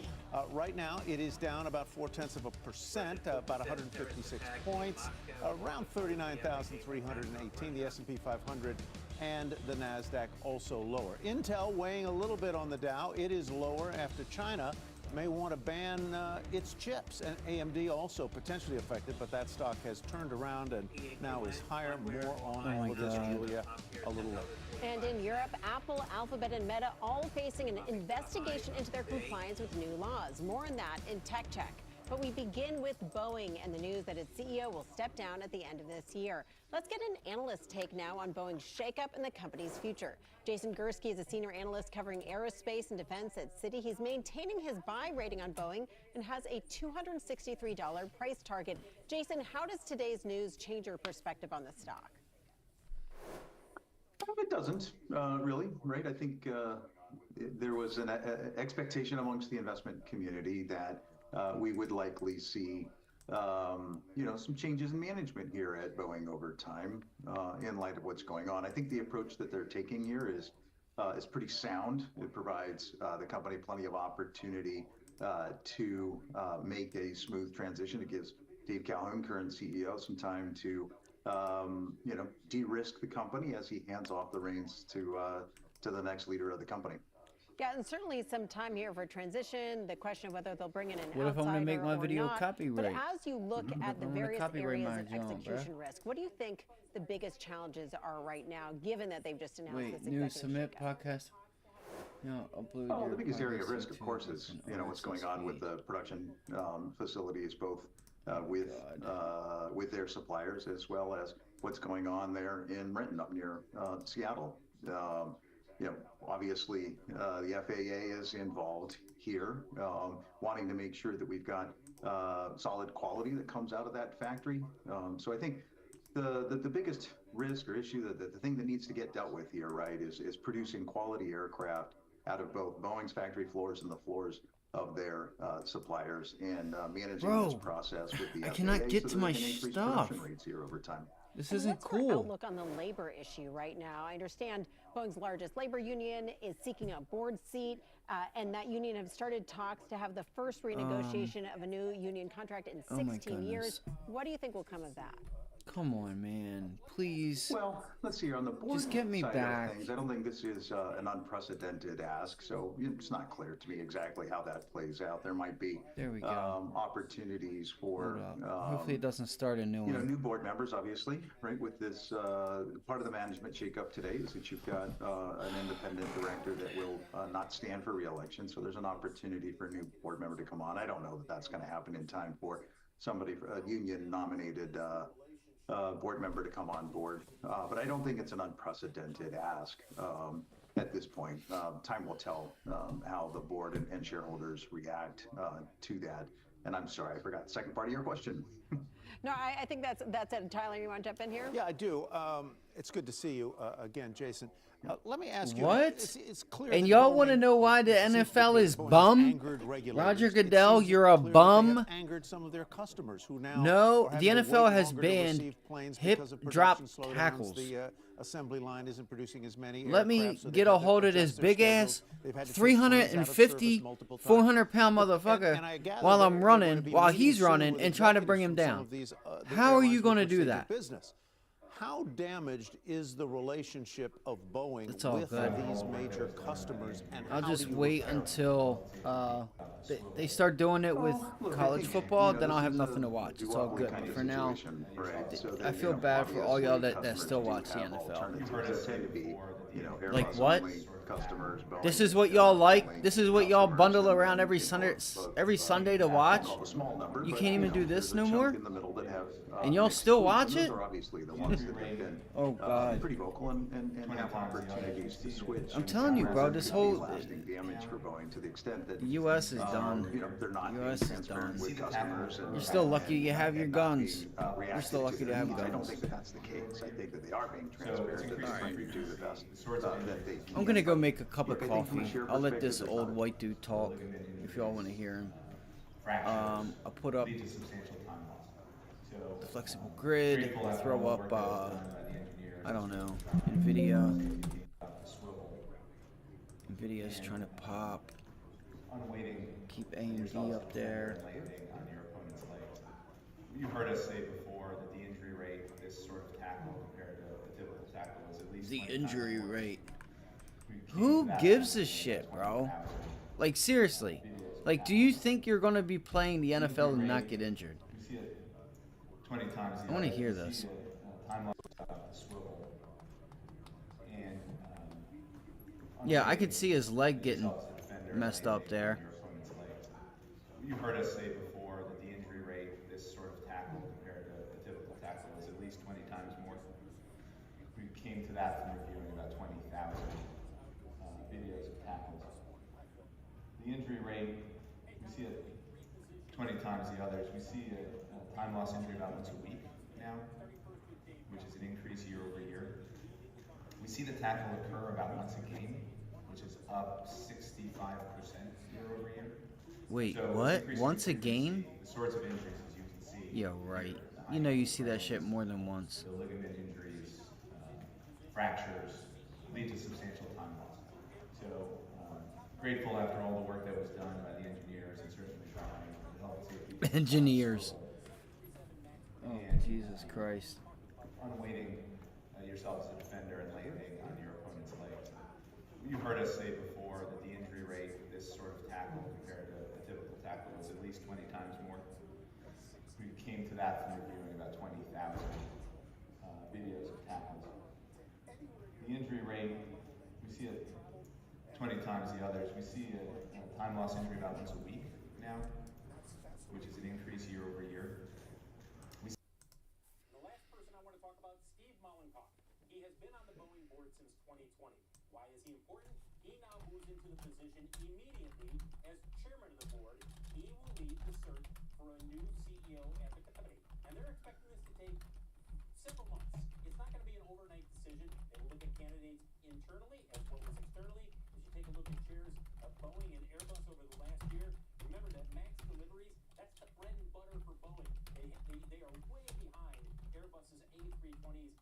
Right now, it is down about 0.4%, about 156 points, around 39,318. The S&P 500 and the NASDAQ also lower. Intel weighing a little bit on the Dow. It is lower after China may want to ban its chips, and AMD also potentially affected, but that stock has turned around and now is higher. More on all of this, Julia, a little later. And in Europe, Apple, Alphabet, and Meta all facing an investigation into their compliance with new laws. More on that in Tech Check. But we begin with Boeing and the news that its CEO will step down at the end of this year. Let's get an analyst take now on Boeing's shakeup and the company's future. Jason Gursky is a senior analyst covering aerospace and defense at Citi. He's maintaining his buy rating on Boeing and has a $263 price target. Jason, how does today's news change your perspective on the stock? It doesn't really, right? I think there was an expectation amongst the investment community that we would likely see, some changes in management here at Boeing over time in light of what's going on. I think the approach that they're taking here is pretty sound. It provides the company plenty of opportunity to make a smooth transition. It gives Dave Calhoun, current CEO, some time to de-risk the company as he hands off the reins to the next leader of the company. Yeah, and certainly some time here for transition, the question of whether they'll bring in an outsider. What if I'm going to make my video not. copyright? But as you look at the various areas of execution risk, what do you think the biggest challenges are right now, given that they've just announced this new executive submit shakeup? podcast? No, upload Well, the your biggest area of podcast risk, of course, is what's going on with the production facilities, both with their suppliers as well as what's going on there in Renton up near Seattle. Obviously, the FAA is involved here, wanting to make sure that we've got solid quality that comes out of that factory. So I think the biggest risk or issue, the thing that needs to get dealt with here, right, is producing quality aircraft out of both Boeing's factory floors and the floors of their suppliers, and managing this process with the FAA. I cannot get so to that my we can increase stuff. production rates here over time. This And isn't what's cool. Our outlook on the labor issue right now? I understand Boeing's largest labor union is seeking a board seat, and that union have started talks to have the first renegotiation of a new union contract in 16 years. What do you think will come of that? Come on, man. Please. Well, let's see here on the board Just get me side back. of things. I don't think this is an unprecedented ask, so it's not clear to me exactly how that plays out. There might be There we go. Opportunities for Hopefully it doesn't start a new one. new board members, obviously, right? With this part of the management shakeup today is that you've got an independent director that will not stand for re-election, so there's an opportunity for a new board member to come on. I don't know that that's going to happen in time for somebody, a union-nominated board member to come on board. But I don't think it's an unprecedented ask at this point. Time will tell how the board and shareholders react to that. And I'm sorry, I forgot the second part of your question. No, I think that's it. Tyler, you want to jump in here? Yeah, I do. It's good to see you again, Jason. Let me ask you. What? It's clear And that y'all Boeing want to know why the seems to NFL be is Boeing's bum? angered regulators. Roger It Goodell, seems you're a clear that they bum. have angered some of their customers who now No, are having the to NFL wait has longer to banned receive planes hip because of drop production slowdowns. tackles. The assembly line isn't producing as many Let me aircraft, so get they've a had to hold of this adjust their big schedules. ass They've had to take 350, planes out of service multiple times. 400-pound motherfucker And I gather while they're I'm going running, to be while meeting he's soon running, with and try to executives bring him from some down. of these, the How are you airlines going to with which do they do that? business. How damaged is the relationship of Boeing It's all with good. these major customers? And I'll how just do you wait repair it? until they start doing it with college football. Then I'll have nothing to watch. It's all good. But for now, I feel bad for all y'all that still watch the NFL. Like what? customers. This is what y'all like. This is what y'all bundle around every Sunday to watch. You can't even do this no more. And y'all still watch it? Those are obviously the ones that have been Oh God. pretty vocal and have opportunities to switch. I'm telling you, bro, this whole lasting damage for Boeing to the extent that the U.S. is done. they're not U.S. is done. with customers. You're still lucky you have your guns. You're still lucky to have guns. I don't think that's the case. I think that they are being transparent and they're trying to do the best that they can. I'm gonna go make a cup of coffee. I'll let this old white dude talk if y'all want to hear him. I'll put up the flexible grid. Throw up, I don't know, NVIDIA. NVIDIA's trying to pop. Keep AMD up there. You heard us say before that the injury rate for this sort of tackle compared to the typical tackle is at least the injury rate. Who gives a shit, bro? Like, seriously. Like, do you think you're going to be playing the NFL and not get injured? I want to hear this. Yeah, I could see his leg getting messed up there. You heard us say before that the injury rate for this sort of tackle compared to the typical tackle is at least 20 times more. We came to that from reviewing about 20,000 videos of tackles. The injury rate, we see it 20 times the others. We see a time loss injury about once a week now, which is an increase year over year. We see the tackle occur about once a game, which is up 65% year over year. Wait, what? Once a game? The sorts of injuries, as you can see. Yeah, right. You know you see that shit more than once. The ligament injuries, fractures, lead to substantial time loss. So, grateful after all the work that was done by the engineers and certainly by the health and safety. Engineers. Oh, Jesus Christ. Unweighting yourself as a defender and landing on your opponent's leg. You heard us say before that the injury rate for this sort of tackle compared to a typical tackle is at least 20 times more. We came to that from reviewing about 20,000 videos of tackles. The injury rate, we see it 20 times the others. We see a time loss injury about once a week now, which is an increase year over year. The last person I want to talk about is Steve Mollenkopf. He has been on the Boeing board since 2020. Why is he important? He now moves into the position immediately as chairman of the board. He will lead the search for a new CEO at the company. And they're expecting this to take several months. It's not going to be an overnight decision. They will look at candidates internally as well as externally. As you take a look at shares of Boeing and Airbus over the last year, remember that MAX deliveries, that's the bread and butter for Boeing. They are way behind Airbus's A320s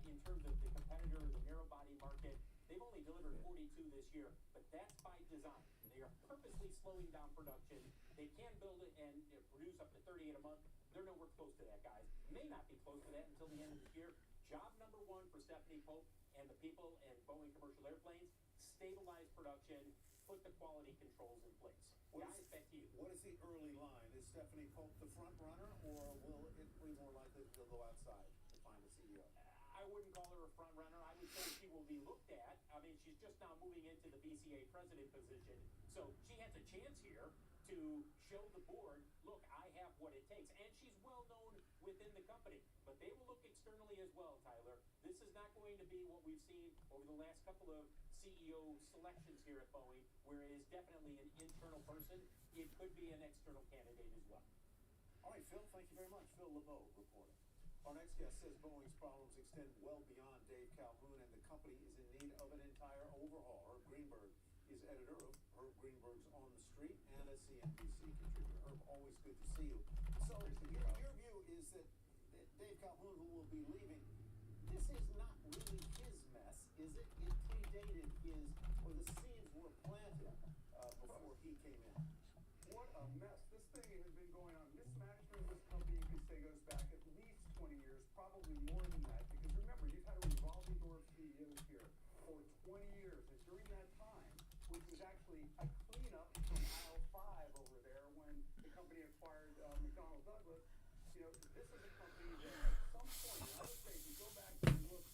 in terms of the competitor, the narrow body market. They've only delivered 42 this year, but that's by design. They are purposely slowing down production. They can build it and produce up to 38 a month. They're nowhere close to that, guys. May not be close to that until the end of this year. Job number one for Stephanie Pope and the people at Boeing Commercial Airplanes, stabilize production, put the quality controls in place. Guys, back to you. What is the early line? Is Stephanie Pope the front runner, or will it be more likely to go outside to find a CEO? I wouldn't call her a front runner. I would say she will be looked at. I mean, she's just now moving into the BCA president position. So she has a chance here to show the board, look, I have what it takes. And she's well known within the company. But they will look externally as well, Tyler. This is not going to be what we've seen over the last couple of CEO selections here at Boeing, where it is definitely an internal person. It could be an external candidate as well. All right, Phil, thank you very much. Phil LeBeau reporting. Our next guest says Boeing's problems extend well beyond Dave Calhoun, and the company is in need of an entire overhaul. Herb Greenberg is editor of Herb Greenberg's On the Street and a CNBC contributor. Herb, always good to see you. So your view is that Dave Calhoun, who will be leaving, this is not really his mess, is it? It predated his, or the seeds were planted before he came in. What a mess. This thing has been going on. Mismanagement of this company, you could say, goes back at least 20 years, probably more than that. Because remember, you've had a revolving door of CEOs here for 20 years. And during that time, which was actually a cleanup from aisle 5 over there when the company acquired McDonnell Douglas, you know, this is a company that at some point, and I would say, if you go back and look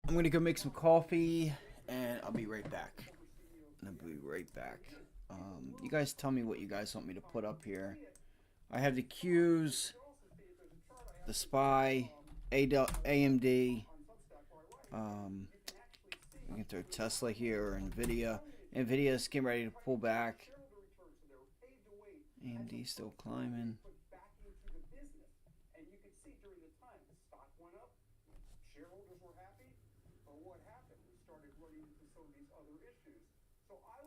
I'm going to go make some coffee, and I'll be right back. You guys tell me what you guys want me to put up here. I have the Qs, the SPY, AMD. We can throw Tesla here or NVDA. NVIDIA is getting ready to pull back. AMD still climbing.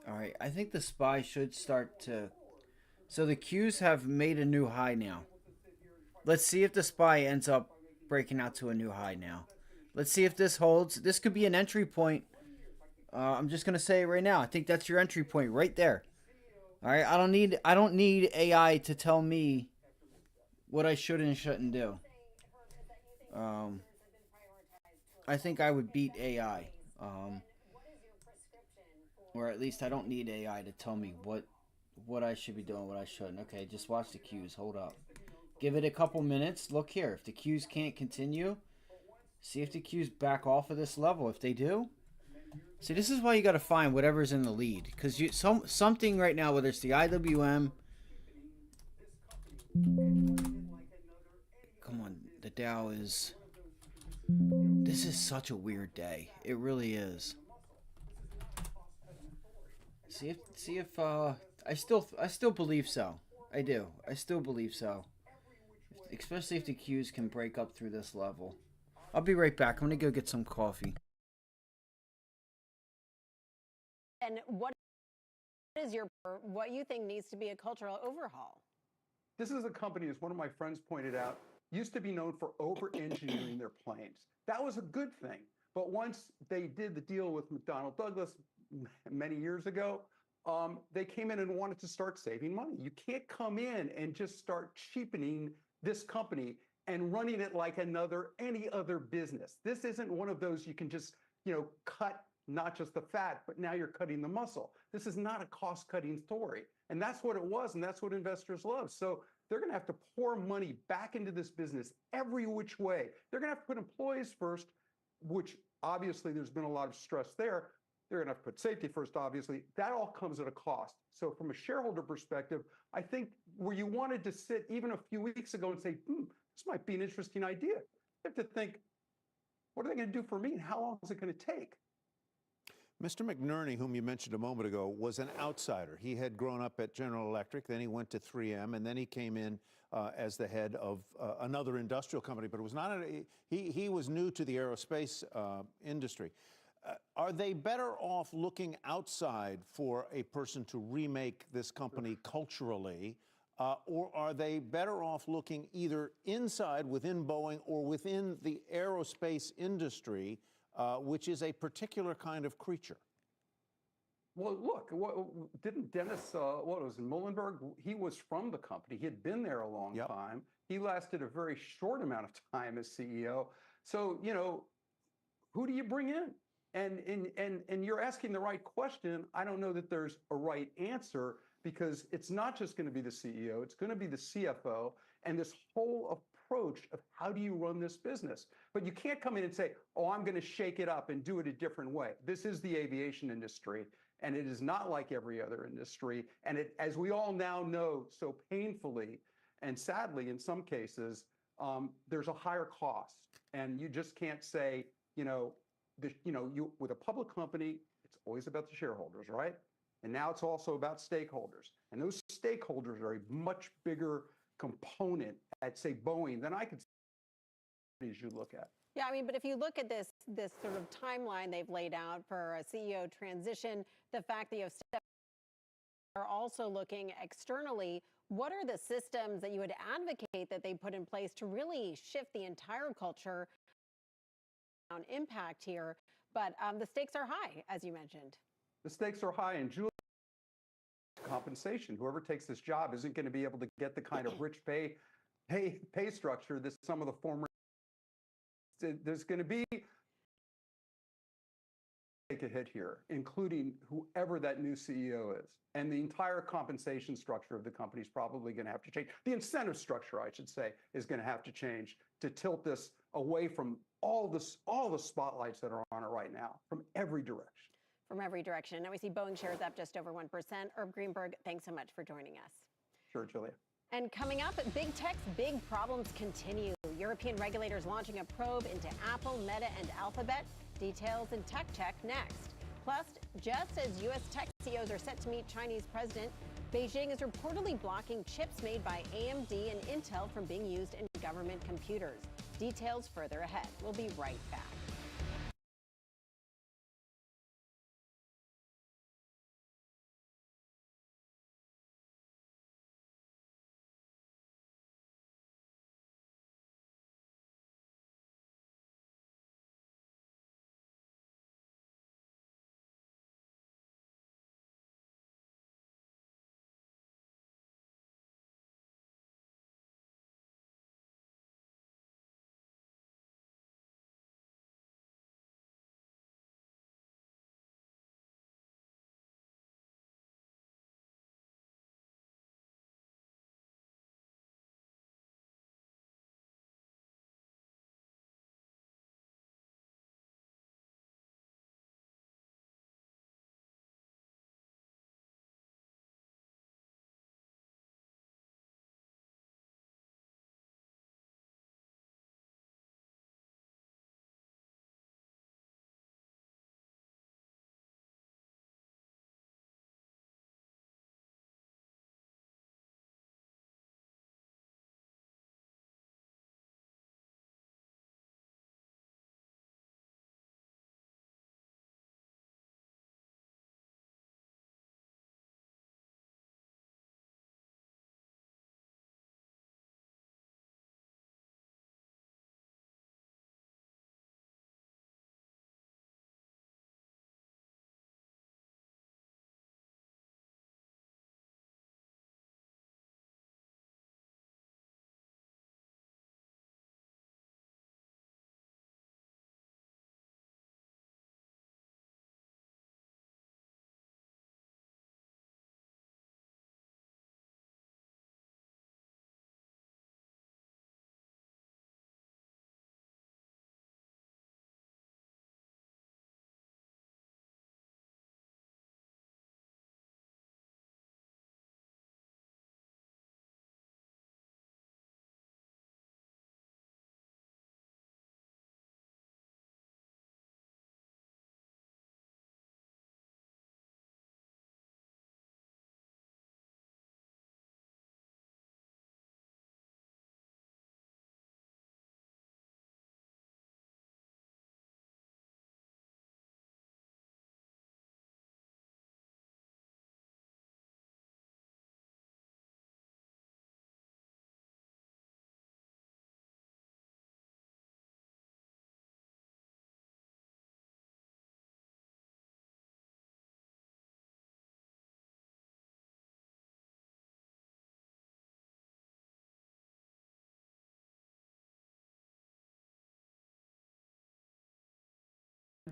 All right, I think the SPY should start to... So the Qs have made a new high now. Let's see if the SPY ends up breaking out to a new high now. Let's see if this holds. This could be an entry point. I'm just gonna say it right now. I think that's your entry point right there. All right, I don't need AI to tell me what I should and shouldn't do. I think I would beat AI. Or at least I don't need AI to tell me what I should be doing, what I shouldn't. Okay, just watch the Qs. Hold up. Give it a couple minutes. Look here. If the Qs can't continue, see if the Qs back off of this level. If they do, see, this is why you got to find whatever's in the lead. Because something right now, whether it's the IWM. Come on, the Dow is... This is such a weird day. It really is. See if I still believe so. I do. I still believe so. Especially if the Qs can break up through this level. I'll be right back. I'm gonna go get some coffee. And what you think needs to be a cultural overhaul? This is a company, as one of my friends pointed out, used to be known for over-engineering their planes. That was a good thing. But once they did the deal with McDonnell Douglas many years ago, they came in and wanted to start saving money. You can't come in and just start cheapening this company and running it like any other business. This isn't one of those you can just, cut not just the fat, but now you're cutting the muscle. This is not a cost-cutting story. And that's what it was, and that's what investors love. So they're going to have to pour money back into this business every which way. They're going to have to put employees first, which obviously there's been a lot of stress there. They're going to have to put safety first, obviously. That all comes at a cost. So from a shareholder perspective, I think where you wanted to sit even a few weeks ago and say, this might be an interesting idea. You have to think, what are they going to do for me and how long is it going to take? Mr. McNerney, whom you mentioned a moment ago, was an outsider. He had grown up at General Electric, then he went to 3M, and then he came in as the head of another industrial company, but it was not he was new to the aerospace industry. Are they better off looking outside for a person to remake this company culturally, or are they better off looking either inside within Boeing or within the aerospace industry, which is a particular kind of creature? Well, look, didn't Dennis, what was it, Muhlenberg? He was from the company. He had been there a long time. He lasted a very short amount of time as CEO. So, who do you bring in? And you're asking the right question. I don't know that there's a right answer, because it's not just going to be the CEO. It's going to be the CFO and this whole approach of how do you run this business. But you can't come in and say, oh, I'm going to shake it up and do it a different way. This is the aviation industry, and it is not like every other industry. And it, as we all now know so painfully and sadly in some cases, there's a higher cost. And you just can't say, with a public company, it's always about the shareholders, right? And now it's also about stakeholders. And those stakeholders are a much bigger component at, say, Boeing than I could see as you look at. Yeah, I mean, but if you look at this sort of timeline they've laid out for a CEO transition, the fact that you have steps are also looking externally, what are the systems that you would advocate that they put in place to really shift the entire culture on impact here? But the stakes are high, as you mentioned. The stakes are high, and Julie, compensation. Whoever takes this job isn't going to be able to get the kind of rich pay structure that some of the former. There's going to be take a hit here, including whoever that new CEO is, and the entire compensation structure of the company is probably going to have to change. The incentive structure, I should say, is going to have to change to tilt this away from all the spotlights that are on it right now, from every direction. from every direction. Now we see Boeing shares up just over 1%. Herb Greenberg, thanks so much for joining us. Sure, Julia. And coming up, big tech's big problems continue. European regulators launching a probe into Apple, Meta, and Alphabet. Details in Tech Check next. Plus, just as U.S. tech CEOs are set to meet Chinese president, Beijing is reportedly blocking chips made by AMD and Intel from being used in government computers. Details further ahead. We'll be right back.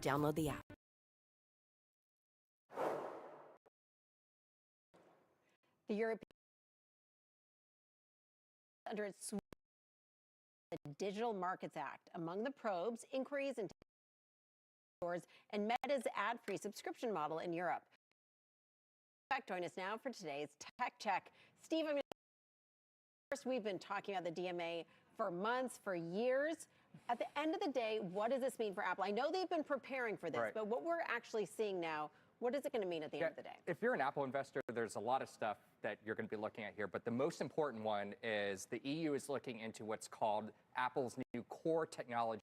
Download the app. The European under its the Digital Markets Act. Among the probes, inquiries into stores and Meta's ad-free subscription model in Europe. Join us now for today's Tech Check. Steve, first, we've been talking about the DMA for months, for years. At the end of the day, what does this mean for Apple? I know they've been preparing for this, right, but what we're actually seeing now, what is it going to mean at the end of the day? If you're an Apple investor, there's a lot of stuff that you're going to be looking at here, but the most important one is the EU is looking into what's called Apple's new core technology.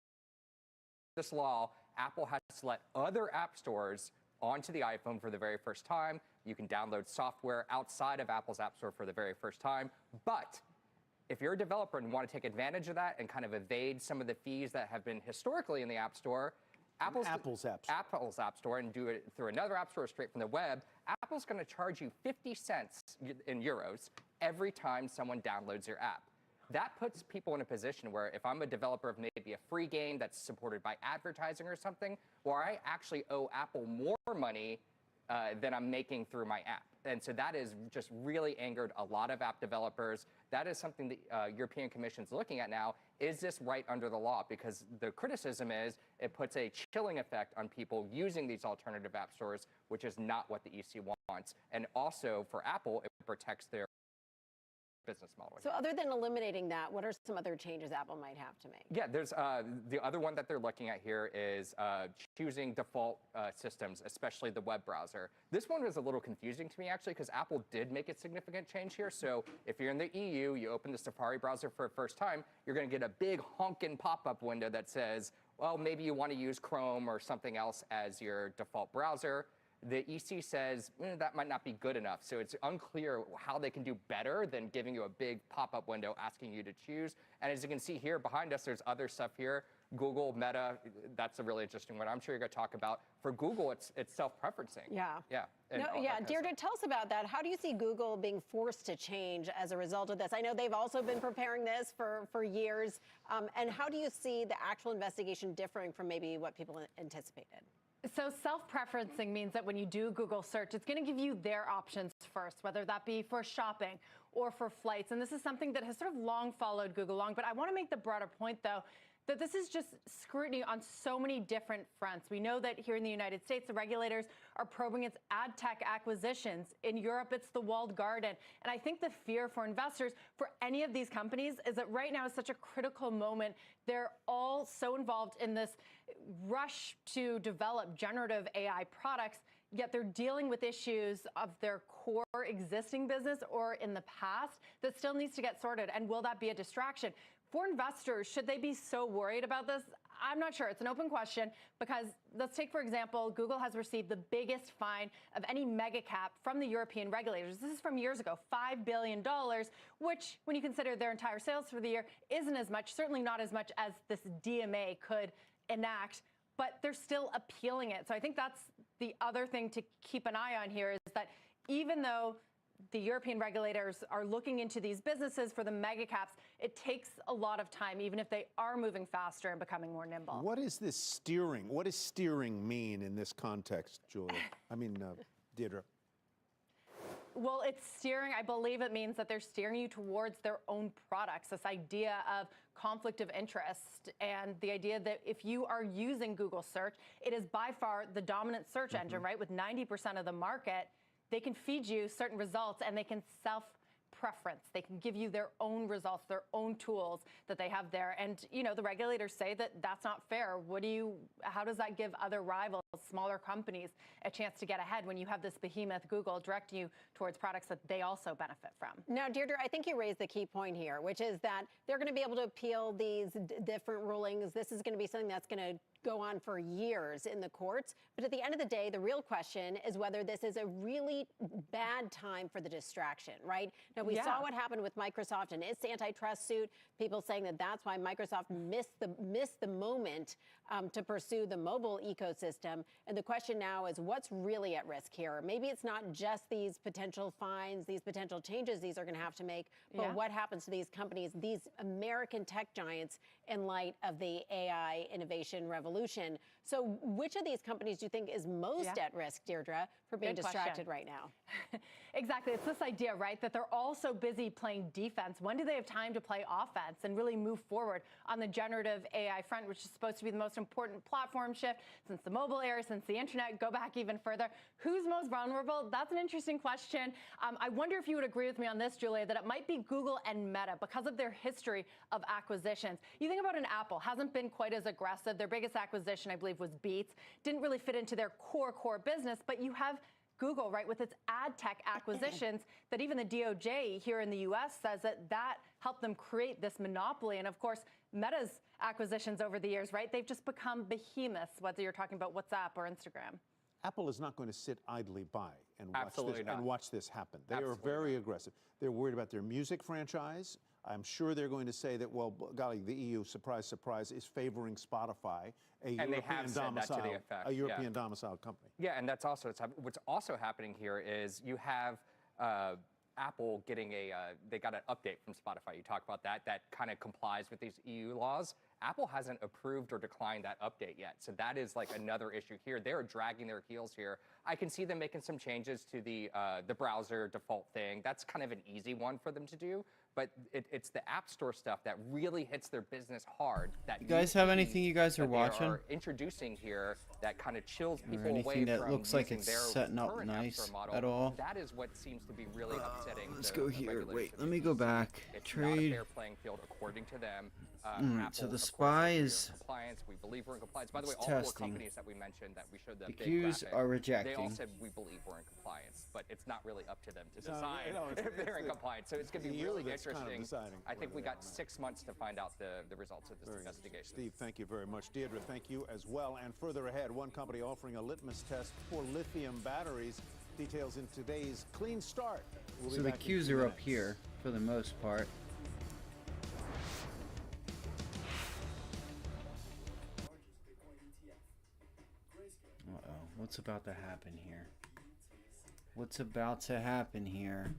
This law, Apple has to let other app stores onto the iPhone for the very first time. You can download software outside of Apple's App Store for the very first time, but if you're a developer and want to take advantage of that and kind of evade some of the fees that have been historically in the App Store, Apple's App Store, and do it through another App Store straight from the web, Apple's going to charge you 50 cents in euros every time someone downloads your app. That puts people in a position where if I'm a developer of maybe a free game that's supported by advertising or something, where I actually owe Apple more money than I'm making through my app. And so that is just really angered a lot of app developers. That is something the European Commission is looking at now. Is this right under the law? Because the criticism is it puts a chilling effect on people using these alternative app stores, which is not what the EC wants. And also for Apple, it protects their business model. So other than eliminating that, what are some other changes Apple might have to make? Yeah, there's the other one that they're looking at here is choosing default systems, especially the web browser. This one was a little confusing to me, actually, because Apple did make a significant change here. So if you're in the EU, you open the Safari browser for the first time, you're going to get a big honking pop-up window that says, well, maybe you want to use Chrome or something else as your default browser. The EC says that might not be good enough. So it's unclear how they can do better than giving you a big pop-up window asking you to choose. And as you can see here behind us, there's other stuff here. Google, Meta, that's a really interesting one. I'm sure you're going to talk about. For Google, it's self-preferencing. Yeah. Yeah. Deirdre, tell us about that. How do you see Google being forced to change as a result of this? I know they've also been preparing this for years. And how do you see the actual investigation differing from maybe what people anticipated? So self-preferencing means that when you do Google search, it's going to give you their options first, whether that be for shopping or for flights. And this is something that has sort of long followed Google along. But I want to make the broader point, though, that this is just scrutiny on so many different fronts. We know that here in the United States, the regulators are probing its ad tech acquisitions. In Europe, it's the walled garden. And I think the fear for investors for any of these companies is that right now is such a critical moment. They're all so involved in this rush to develop generative AI products, yet they're dealing with issues of their core existing business or in the past that still needs to get sorted. And will that be a distraction? For investors, should they be so worried about this? I'm not sure. It's an open question because let's take, for example, Google has received the biggest fine of any mega cap from the European regulators. This is from years ago, $5 billion, which, when you consider their entire sales for the year, isn't as much, certainly not as much as this DMA could enact, but they're still appealing it. So I think that's the other thing to keep an eye on here is that even though the European regulators are looking into these businesses for the mega caps, it takes a lot of time, even if they are moving faster and becoming more nimble. What is this steering? What does steering mean in this context, Julia? Deirdre. Well, it's steering. I believe it means that they're steering you towards their own products, this idea of conflict of interest and the idea that if you are using Google search, it is by far the dominant search engine, right? With 90% of the market, they can feed you certain results and they can self-preference. They can give you their own results, their own tools that they have there. And, you know, the regulators say that that's not fair. How does that give other rivals, smaller companies, a chance to get ahead when you have this behemoth Google directing you towards products that they also benefit from? Now, Deirdre, I think you raised the key point here, which is that they're going to be able to appeal these different rulings. This is going to be something that's going to go on for years in the courts. But at the end of the day, the real question is whether this is a really bad time for the distraction, right? Now, we saw what happened with Microsoft and its antitrust suit, people saying that that's why Microsoft missed the moment to pursue the mobile ecosystem. And the question now is what's really at risk here? Maybe it's not just these potential fines, these potential changes these are going to have to make, but what happens to these companies, these American tech giants in light of the AI innovation revolution. So which of these companies do you think is most at risk, Deirdre, for being distracted right now? Exactly. It's this idea, right, that they're all so busy playing defense. When do they have time to play offense and really move forward on the generative AI front, which is supposed to be the most important platform shift since the mobile era, since the internet? Go back even further. Who's most vulnerable? That's an interesting question. I wonder if you would agree with me on this, Julia, that it might be Google and Meta because of their history of acquisitions. You think about an Apple, hasn't been quite as aggressive. Their biggest acquisition, I believe, was Beats. Didn't really fit into their core business, but you have Google, right, with its ad tech acquisitions that even the DOJ here in the U.S. says that helped them create this monopoly. And of course, Meta's acquisitions over the years, right, they've just become behemoths, whether you're talking about WhatsApp or Instagram. Apple is not going to sit idly by and watch this happen. They are Absolutely very aggressive. They're worried about their music franchise. I'm sure they're going to say that, well, golly, the EU, surprise, surprise, is favoring Spotify, a European domiciled company. Yeah, and that's also what's also happening here is you have Apple getting they got an update from Spotify. You talk about that kind of complies with these EU laws. Apple hasn't approved or declined that update yet. So that is like another issue here. They're dragging their heels here. I can see them making some changes to the browser default thing. That's kind of an easy one for them to do. But it's the App Store stuff that really hits their business hard. That You guys have anything you guys are watching? Are introducing here that kind of chills people anything away that from looks like using it's their setting up current App nice Store model. at all? That is what seems to be really upsetting. Let's the go here. regulators Wait, of let me the go EC. back. It's Trade. not a fair playing field according to them. Alright, so Apple, the of course, SPY says we're in is compliance. We believe we're in compliance. By the way, it's all four testing. companies that we mentioned that we showed the The big Qs graphic, are they all rejecting. said we believe we're in compliance, but it's not really up to them to No, decide you know, it's- if they're in it's the compliance. So it's going to be EU really that's kind of interesting. deciding I think whether we they got want 6 months to find out the results of this Very good. investigation. Steve, thank you very much. Deirdre, thank you as well. And further ahead, one company offering a litmus test for lithium batteries. Details in today's Clean Start. We'll be So the back in Qs 2 are up minutes. here for the most part. Uh-oh, what's about to happen here? What's about to happen here?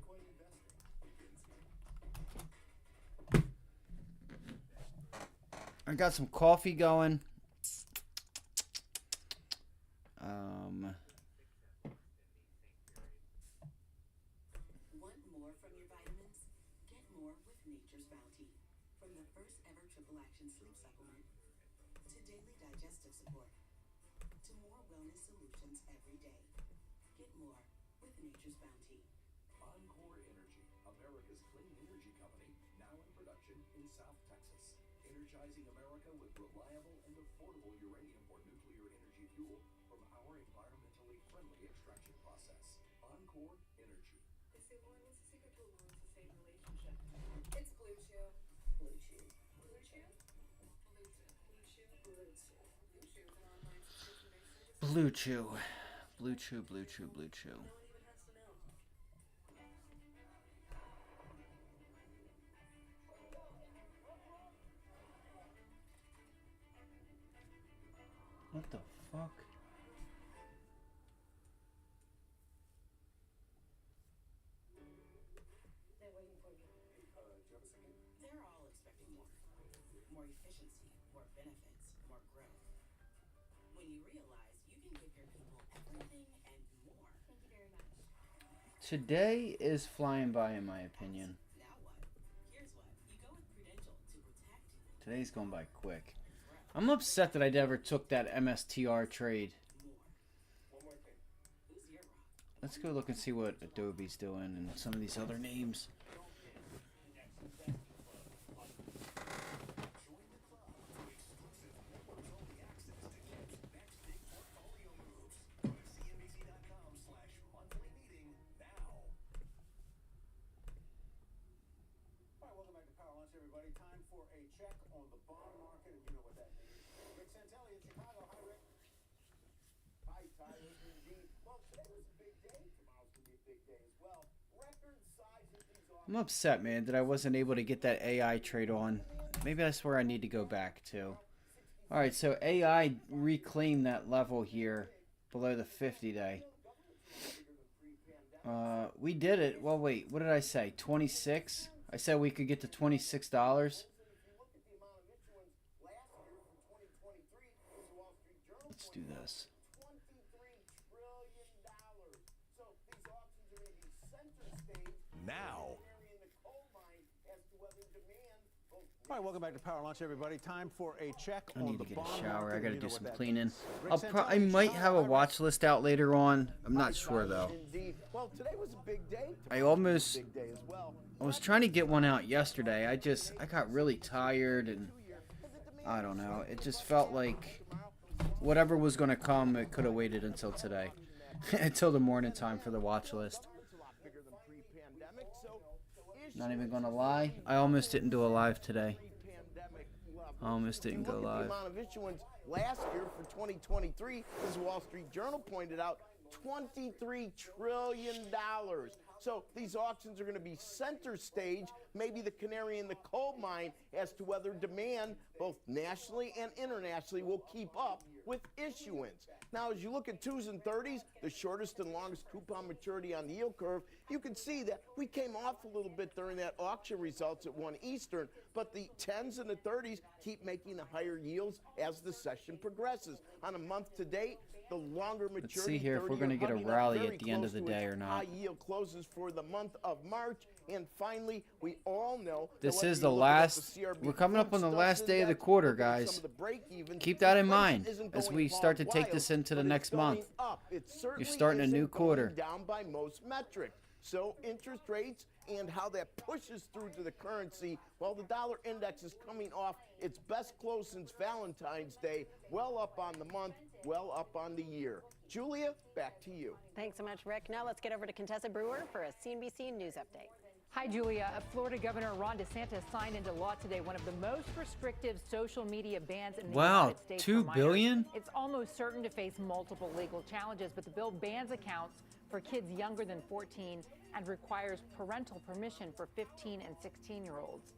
I got some coffee going. Want more from your vitamins? Get more with Nature's Bounty. From the first ever triple action sleep supplement to daily digestive support to more wellness solutions every day. Get more with Nature's Bounty. Encore Energy, America's clean energy company, now in production in South Texas. Energizing America with reliable and affordable uranium or nuclear energy fuel from our environmentally friendly extraction process. Encore Energy. They say, Lauren, what's the secret to a long-sustained relationship? It's Blue Chew. Blue Chew. Blue Chew? Blue Chew. Blue Chew. Blue Chew. Blue Chew is an online subscription-based service. Blue Chew. Blue Chew, Blue Chew, Blue Chew. No one even has to know. What the fuck? They're waiting for you. They're all expecting more. More efficiency, more benefits, more growth. When you realize you can give your people everything and more. Thank you very much. Today is flying by, in my opinion. Now what? Here's what. You go with Prudential to protect. Today's going by quick. I'm upset that I never took that MSTR trade. Let's go look and see what Adobe's doing and some of these other names. All right, welcome back to Power Lunch, everybody. Time for a check on the bond market, and you know what that means. Rick Santelli in Chicago. Hi, Rick. Hi, Tyler. Indeed. Well, today was a big day. Tomorrow's going to be a big day as well. Record sizes these are. I'm upset, man, that I wasn't able to get that AI trade on. Maybe that's where I need to go back to. Alright, so AI reclaimed that level here below the 50-day. We did it. Well, wait, what did I say? 26? I said we could get to $26. Let's do this. Now. All right, welcome back to Power Lunch, everybody. Time for a check I on need the to get a bond shower. market, I gotta and you do know some what that cleaning. means. Rick I Santelli, might have a Chicago. watch list out later on. I'm not sure though. Indeed. Well, today was a big day. I Tomorrow's gonna be a almost, big day as well. I was trying to get one out yesterday. I got really tired and I don't know. It just felt like whatever was going to come, it could have waited until today, until the morning time for the watch list. Not even going to lie. I almost didn't do a live today. I almost didn't go live. The amount of issuance last year for 2023, as Wall Street Journal pointed out, $23 trillion. So these auctions are going to be center stage, maybe the canary in the coal mine as to whether demand, both nationally and internationally, will keep up with issuance. Now, as you look at 2s and 30s, the shortest and longest coupon maturity on the yield curve, you can see that we came off a little bit during that auction results at 1 Eastern, but the 10s and the 30s keep making the higher yields as the session progresses. On a month to date, the longer maturity, Let's see here if we're going to get a rally at the end of the day or not. High yield closes for the month of March. And finally, we all know this is the last. We're coming up on the last day of the quarter, guys. Keep that in mind as we start to take this into the next month. You're starting a new quarter. Down by most metrics. So interest rates and how that pushes through to the currency, well, the dollar index is coming off its best close since Valentine's Day, well up on the month, well up on the year. Julia, back to you. Thanks so much, Rick. Now let's get over to Contessa Brewer for a CNBC News update. Hi, Julia. Florida Governor Ron DeSantis signed into law today one of the most restrictive social media bans in the United States. Wow, $2 billion? It's almost certain to face multiple legal challenges, but the bill bans accounts for kids younger than 14 and requires parental permission for 15 and 16-year-olds.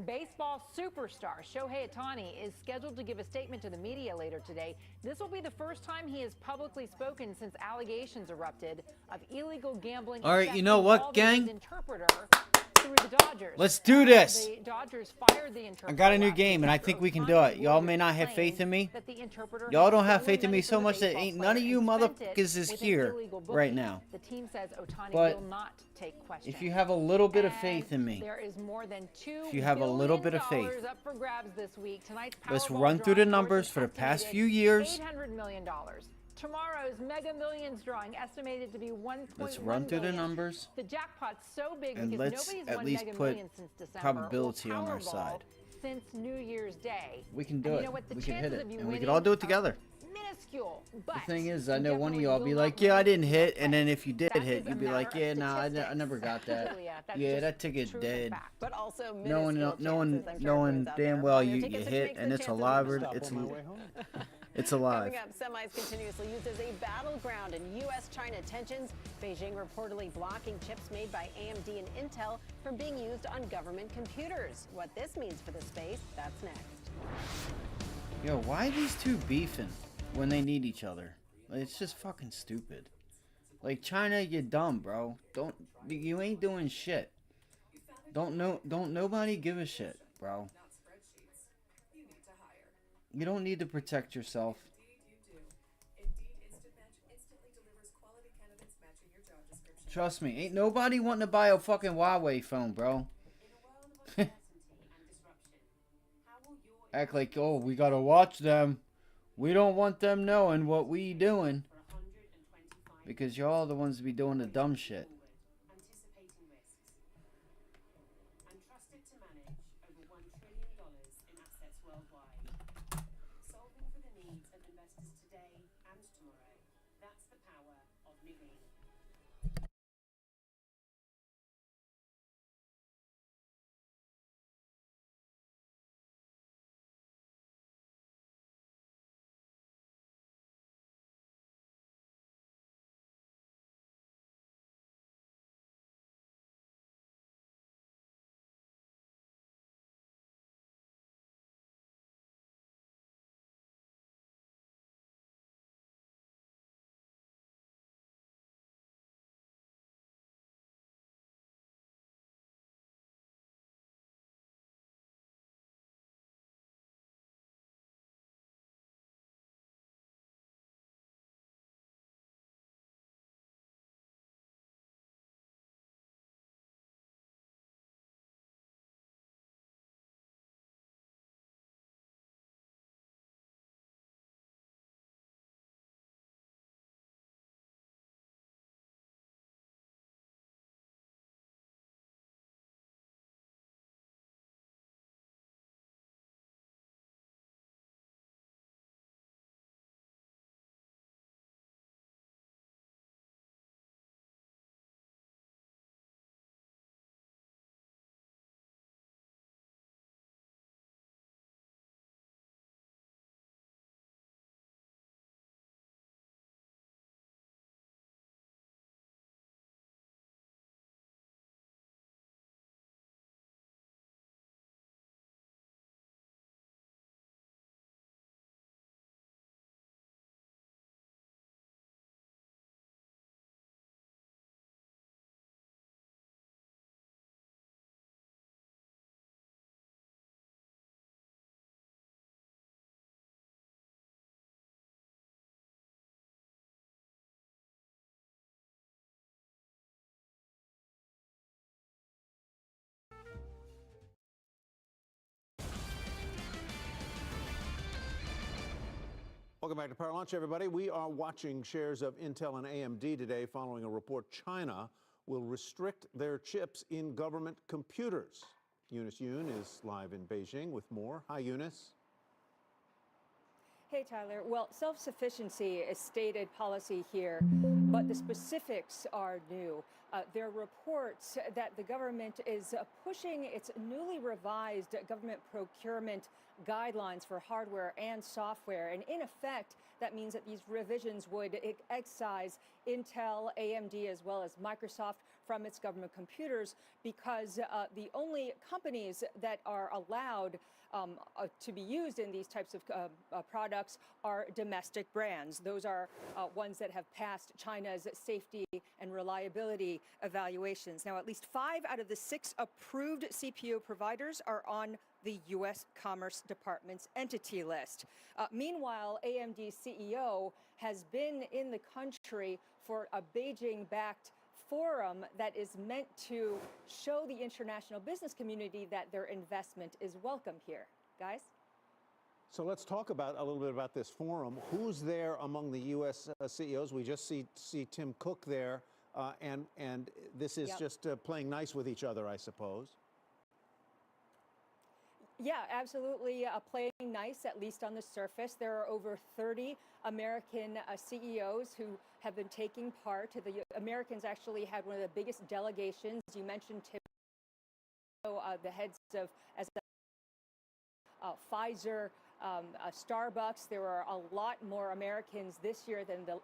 Baseball superstar Shohei Ohtani is scheduled to give a statement to the media later today. This will be the first time he has publicly spoken since allegations erupted of illegal gambling. All right, you know what, gang? Interpreter through the Dodgers. Let's do this. The Dodgers fired the interpreter. I got a new game, and I think we can do it. Y'all may not have faith in me. Y'all don't have faith in me so much that ain't none of you motherfuckers is here right now. The team says Ohtani But will not take questions. if you have a little bit of faith in me, There is more than $2 if you have a little bit of faith, up for grabs this week. Tonight's let's Powerball run through the drawing numbers for the past few years. $800 million. Tomorrow's Mega Millions drawing estimated to be $1.1 Let's run through the numbers. The jackpot's so big And because let's nobody's at won least Mega put Millions since December probability or on our Powerball side. since New Year's Day. We can And do you it. know what? The We can hit chances it. of you And we winning can all do it are together. minuscule, but The thing is, I you know one of definitely y'all will be not like, yeah, I win. didn't hit. And then if you did That hit, is a you'd be matter like, of yeah, nah, I statistics. never got that. Julia, that's Yeah, just that ticket's truth and dead. fact. But also Knowing damn well you hit and it's alive. It's alive. Coming up, semis continuously used as a battleground in U.S.-China tensions. Beijing reportedly blocking chips made by AMD and Intel from being used on government computers. What this means for the space, that's next. Yo, why are these two beefing when they need each other? Like, it's just fucking stupid. Like, China, you're dumb, bro. You ain't doing shit. Don't nobody give a shit, bro. You don't need to protect yourself. Trust me, ain't nobody wanting to buy a fucking Huawei phone, bro. Act like, oh, we gotta watch them. We don't want them knowing what we doing. Because y'all the ones to be doing the dumb shit. Welcome back to Power Lunch, everybody. We are watching shares of Intel and AMD today following a report China will restrict their chips in government computers. Eunice Yoon is live in Beijing with more. Hi, Eunice. Hey, Tyler. Well, self-sufficiency is stated policy here, but the specifics are new. There are reports that the government is pushing its newly revised government procurement guidelines for hardware and software. And in effect, that means that these revisions would excise Intel, AMD, as well as Microsoft from its government computers, because the only companies that are allowed to be used in these types of products are domestic brands. Those are ones that have passed China's safety and reliability evaluations. Now, at least 5 out of the 6 approved CPU providers are on the U.S. Commerce Department's entity list. Meanwhile, AMD's CEO has been in the country for a Beijing-backed forum that is meant to show the international business community that their investment is welcome here. Guys? So let's talk about a little bit about this forum. Who's there among the U.S. CEOs? We just see Tim Cook there, and this is just playing nice with each other, I suppose. Yeah, absolutely. Playing nice, at least on the surface. There are over 30 American CEOs who have been taking part. The Americans actually had one of the biggest delegations. You mentioned Tim, the heads of Pfizer, Starbucks. There were a lot more Americans this year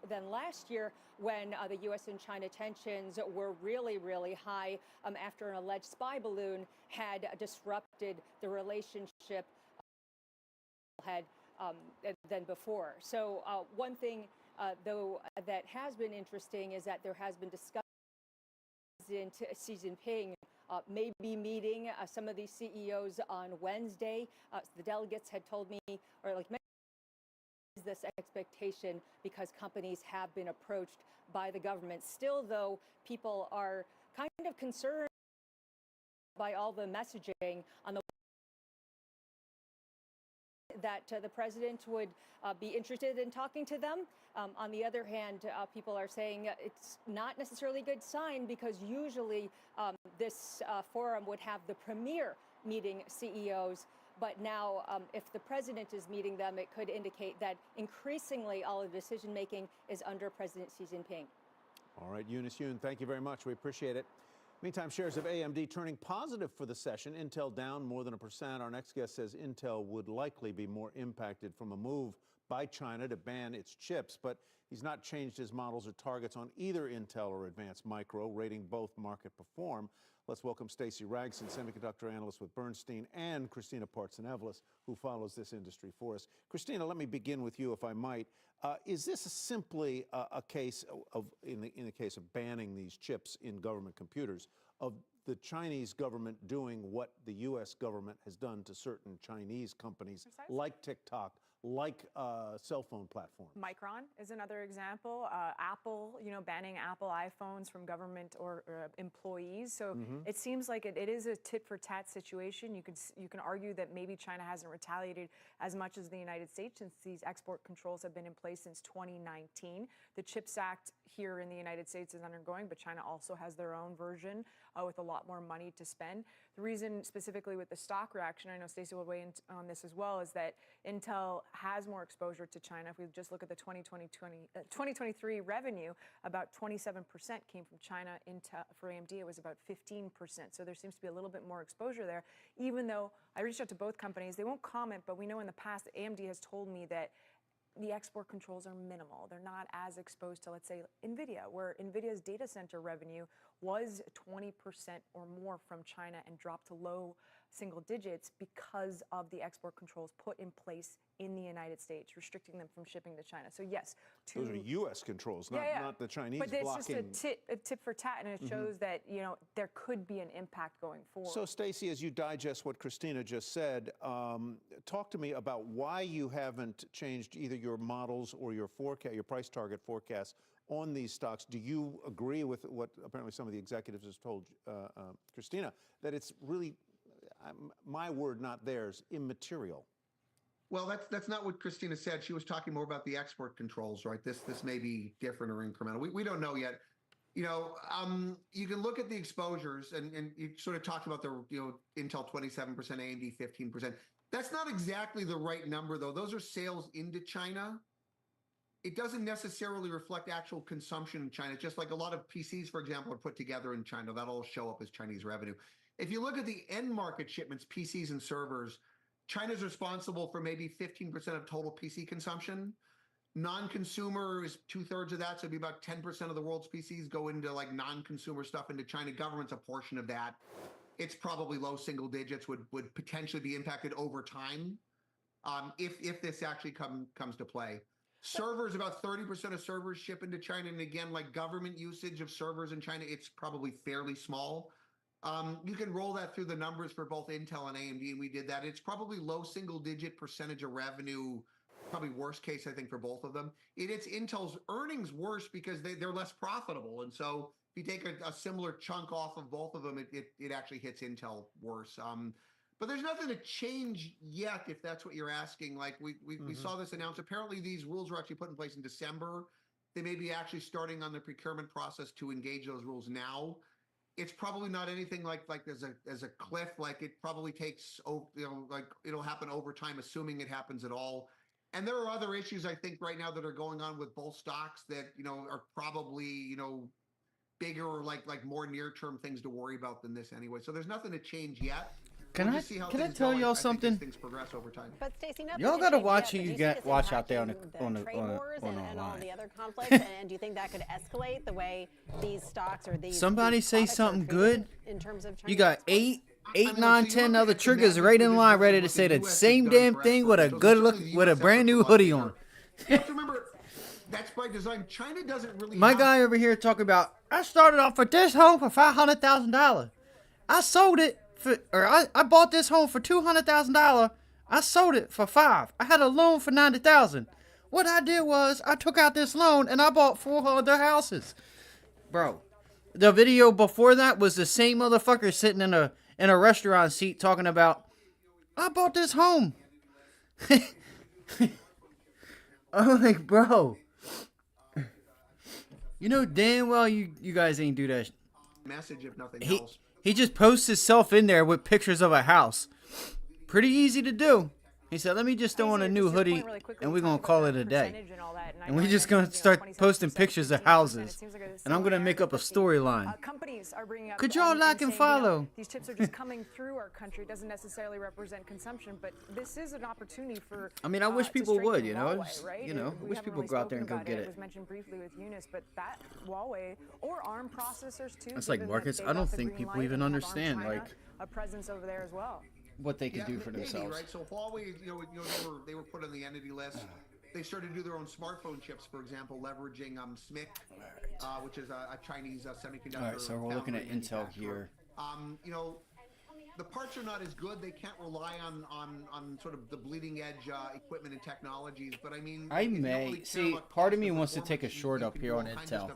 than last year, when the U.S. and China tensions were really, really high after an alleged spy balloon had disrupted the relationship than before. So one thing, though, that has been interesting is that there has been discussion Xi Jinping may be meeting some of these CEOs on Wednesday. The delegates had told me, or like this expectation, because companies have been approached by the government. Still, though, people are kind of concerned by all the messaging on the that the president would be interested in talking to them. On the other hand, people are saying it's not necessarily a good sign, because usually this forum would have the premier meeting CEOs. But now, if the president is meeting them, it could indicate that increasingly all of the decision making is under President Xi Jinping. All right, Eunice Yoon, thank you very much. We appreciate it. Meantime, shares of AMD turning positive for the session. Intel down more than 1%. Our next guest says Intel would likely be more impacted from a move by China to ban its chips, but he's not changed his models or targets on either Intel or Advanced Micro, rating both market perform. Let's welcome Stacy Ragson, semiconductor analyst with Bernstein, and Christina Partsinevelos, who follows this industry for us. Christina, let me begin with you, if I might. Is this simply a case of, in the case of banning these chips in government computers, of the Chinese government doing what the U.S. government has done to certain Chinese companies, like TikTok, like cell phone platforms? Micron is another example. Apple, banning Apple iPhones from government or employees. So it seems like it is a tit-for-tat situation. You can argue that maybe China hasn't retaliated as much as the United States, since these export controls have been in place since 2019. The CHIPS Act here in the United States is undergoing, but China also has their own version with a lot more money to spend. The reason specifically with the stock reaction, I know Stacey will weigh in on this as well, is that Intel has more exposure to China. If we just look at the 2023 revenue, about 27% came from China. For AMD, it was about 15%. So there seems to be a little bit more exposure there. Even though I reached out to both companies, they won't comment, but we know in the past that AMD has told me that the export controls are minimal. They're not as exposed to, let's say, NVIDIA, where NVIDIA's data center revenue was 20% or more from China and dropped to low single digits because of the export controls put in place in the United States, restricting them from shipping to China. So yes, those are U.S. controls, not the Chinese blocking. But blocking. It's just a tit for tat, and it shows that there could be an impact going forward. So Stacey, as you digest what Christina just said, talk to me about why you haven't changed either your models or your forecast, your price target forecast on these stocks. Do you agree with what apparently some of the executives has told Christina, that it's really, my word, not theirs, immaterial? Well, that's not what Christina said. She was talking more about the export controls, right? This may be different or incremental. We don't know yet. You know, you can look at the exposures, and you sort of talked about the, you know, Intel 27%, AMD 15%. That's not exactly the right number, though. Those are sales into China. It doesn't necessarily reflect actual consumption in China. Just like a lot of PCs, for example, are put together in China. That'll show up as Chinese revenue. If you look at the end market shipments, PCs and servers, China's responsible for maybe 15% of total PC consumption. Non-consumer is 2/3 of that, so it'd be about 10% of the world's PCs go into like non-consumer stuff into China. Government's a portion of that. It's probably low single digits, would potentially be impacted over time if this actually comes to play. Servers, about 30% of servers ship into China, and again, like government usage of servers in China, it's probably fairly small. You can roll that through the numbers for both Intel and AMD, and we did that. It's probably low single-digit percentage of revenue, probably worst case, I think, for both of them. It's Intel's earnings worse because they're less profitable, and so if you take a similar chunk off of both of them, it actually hits Intel worse. But there's nothing to change yet, if that's what you're asking. Like we saw this announced. Apparently, these rules were actually put in place in December. They may be actually starting on the procurement process to engage those rules now. It's probably not anything like as a cliff. Like it probably takes, you know, like it'll happen over time, assuming it happens at all. And there are other issues I think right now that are going on with both stocks that, you know, are probably, you know, bigger or like more near-term things to worry about than this anyway. So there's nothing to change yet. Can I tell y'all something? Things progress over time. But Stacey, nothing Y'all to gotta change watch yet, who but you do see get this watch out there impacting trade wars and all online. the other conflicts? and do you think that could escalate the way these stocks or these Somebody say products are something treated good. in terms of You Chinese got exports? 8, 9, 10 other triggers right in line, ready to say the same damn thing with a good look, with a brand new hoodie on. You have to remember, that's by design. China doesn't really. My guy over here talking about, I started off with this home for $500,000. I sold it for, or I bought this home for $200,000. I sold it for $5 million. I had a loan for $90,000. What I did was I took out this loan and I bought 400 houses. Bro, the video before that was the same motherfucker sitting in a restaurant seat talking about, I bought this home. I'm like, bro, you know damn well you guys ain't do that. Message, if nothing else. He just posts himself in there with pictures of a house. Pretty easy to do. He said, let me just throw on a new hoodie and we're going to call it a day. And we're just going to start posting pictures of houses. And I'm going to make up a storyline. Companies are bringing up. Could y'all like and follow? These chips are just coming through our country. It doesn't necessarily represent consumption, but this is an opportunity for. I mean, I wish people would, you know. Huawei, right? You know, I wish people would go out there and go get it. It was mentioned briefly with Eunice, but that Huawei or ARM processors too. That's like Marcus. I don't think people even understand like a presence over there as well. What they can do for themselves. Right? So Huawei, you know, they were put on the entity list. They started to do their own smartphone chips, for example, leveraging SMIC, which is a Chinese semiconductor. All right, so we're looking at Intel here. You know, the parts are not as good. They can't rely on sort of the bleeding edge equipment and technologies. But I mean, I may see. Part of me wants to take a short up here on Intel.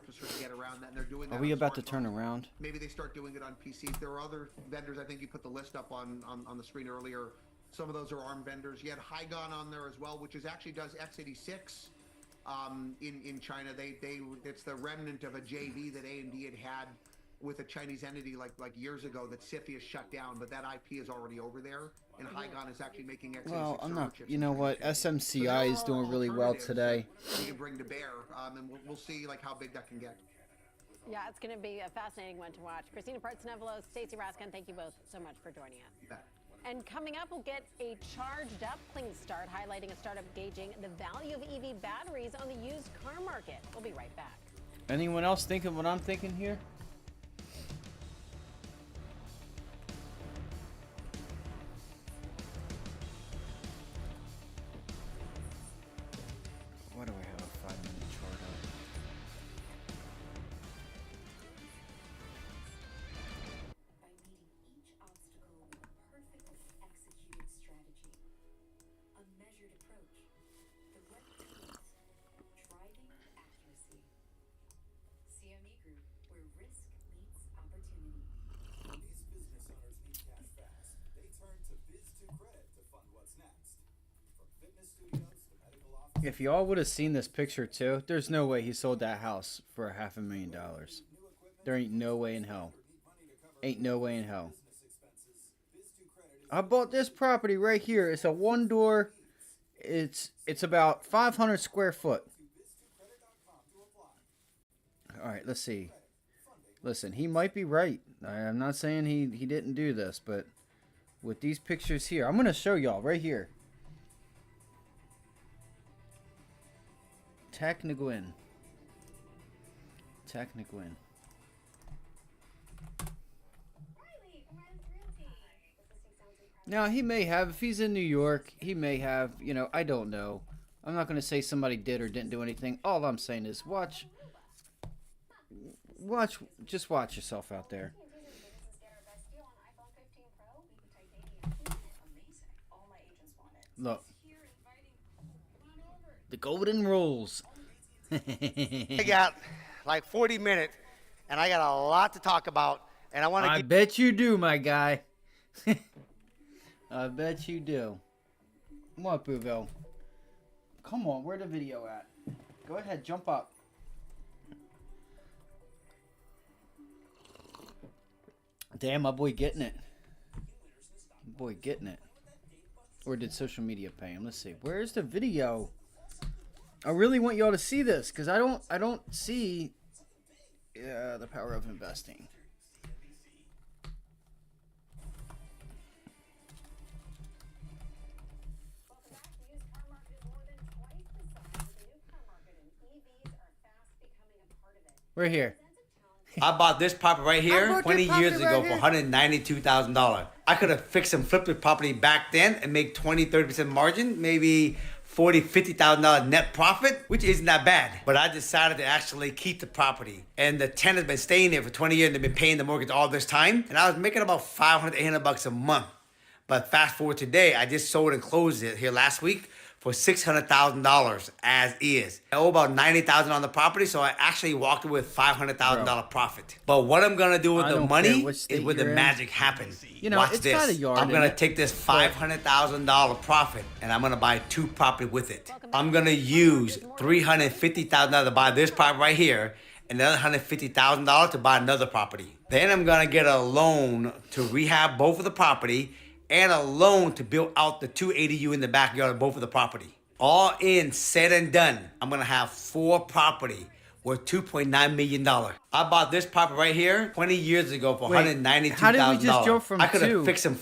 Are we about to turn around? Maybe they start doing it on PCs. There are other vendors. I think you put the list up on the screen earlier. Some of those are ARM vendors. You had Hygon on there as well, which is actually does x86 in China. It's the remnant of a JV that AMD had with a Chinese entity like years ago that SIFI has shut down, but that IP is already over there, and Hygon is actually making x86 Well, I'm not. chips. You know what? SMCI is doing really well today. You can bring to bear, and we'll see like how big that can get. Yeah, it's going to be a fascinating one to watch. Christina Partsinevelos, Stacey Raskin, thank you both so much for joining us. And coming up, we'll get a charged up clean start, highlighting a startup gauging the value of EV batteries on the used car market. We'll be right back. Anyone else thinking what I'm thinking here? Why do I have a 5-minute chart up? By meeting each obstacle with a perfectly executed strategy. A measured approach. The right tools. Driving accuracy. CME Group, where risk If y'all would have seen this picture too, there's no way he sold that house for $500,000. There ain't no way in hell. Ain't no way in hell. I bought this property right here. It's a one door. It's about 500 square foot. All right, let's see. Listen, he might be right. I'm not saying he didn't do this, but with these pictures here, I'm gonna show y'all right here. Techniguin. Now, he may have, if he's in New York, he may have, you know, I don't know. I'm not going to say somebody did or didn't do anything. All I'm saying is just watch yourself out there. Look. The golden rules. I got like 40 minutes, and I got a lot to talk about, and I want to. I bet you do, my guy. I bet you do. What, Boovo? Come on, where's the video at? Go ahead, jump up. Damn, my boy getting it. Boy getting it. Or did social media pay him? Let's see. Where's the video? I really want y'all to see this because I don't see the power of investing. We're here. I bought this property right here 20 years ago for $192,000. I could have fixed and flipped the property back then and make 20-30% margin, maybe $40,000-$50,000 net profit, which isn't that bad. But I decided to actually keep the property. And the tenant's been staying there for 20 years and they've been paying the mortgage all this time. And I was making about $500-$800 a month. But fast forward today, I just sold and closed it here last week for $600,000 as is. I owe about $90,000 on the property, so I actually walked away with $500,000 profit. But what I'm gonna do with the money is where the magic happens. You know, watch it's this. got a yard I'm in gonna it, take this $500,000 profit and I'm gonna buy 2 property with it. I'm gonna use $350,000 to buy this property right here, and another $150,000 to buy another property. Then I'm gonna get a loan to rehab both of the property and a loan to build out the 2 ADU in the backyard of both of the property. All in, said and done, I'm gonna have 4 property worth $2.9 million. I bought this property right here 20 years ago for $192,000. How did we just jump from I could 2 have fixed them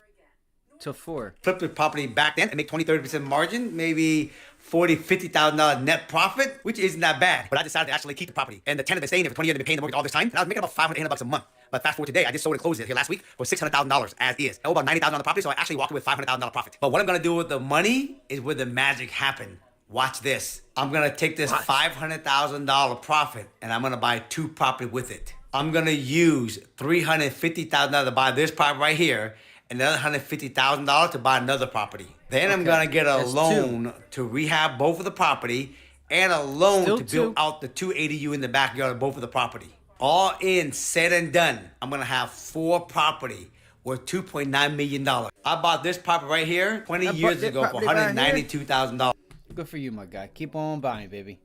to 4? Flip the property back then and make 20-30% margin, maybe $40,000-$50,000 net profit, which isn't that bad. But I decided to actually keep the property. And the tenant been staying there for 20 years and been paying the mortgage all this time. And I was making about $500-$800 a month. But fast forward today, I just sold and closed it here last week for $600,000 as is. I owe about $90,000 on the property, so I actually walked away with $500,000 profit. But what I'm gonna do with the money is where the magic happened. Watch this. I'm gonna take this $500,000 profit and I'm gonna buy 2 property with it. I'm gonna use $350,000 to buy this property right here, and another $150,000 to buy another property. Then I'm gonna get a loan to rehab both of the property and a loan to build out the 2 ADU in the backyard of both of the property. All in, said and done, I'm gonna have 4 property worth $2.9 million. I bought this property right here 20 years ago for $192,000. Good for you, my guy. Keep on buying, baby.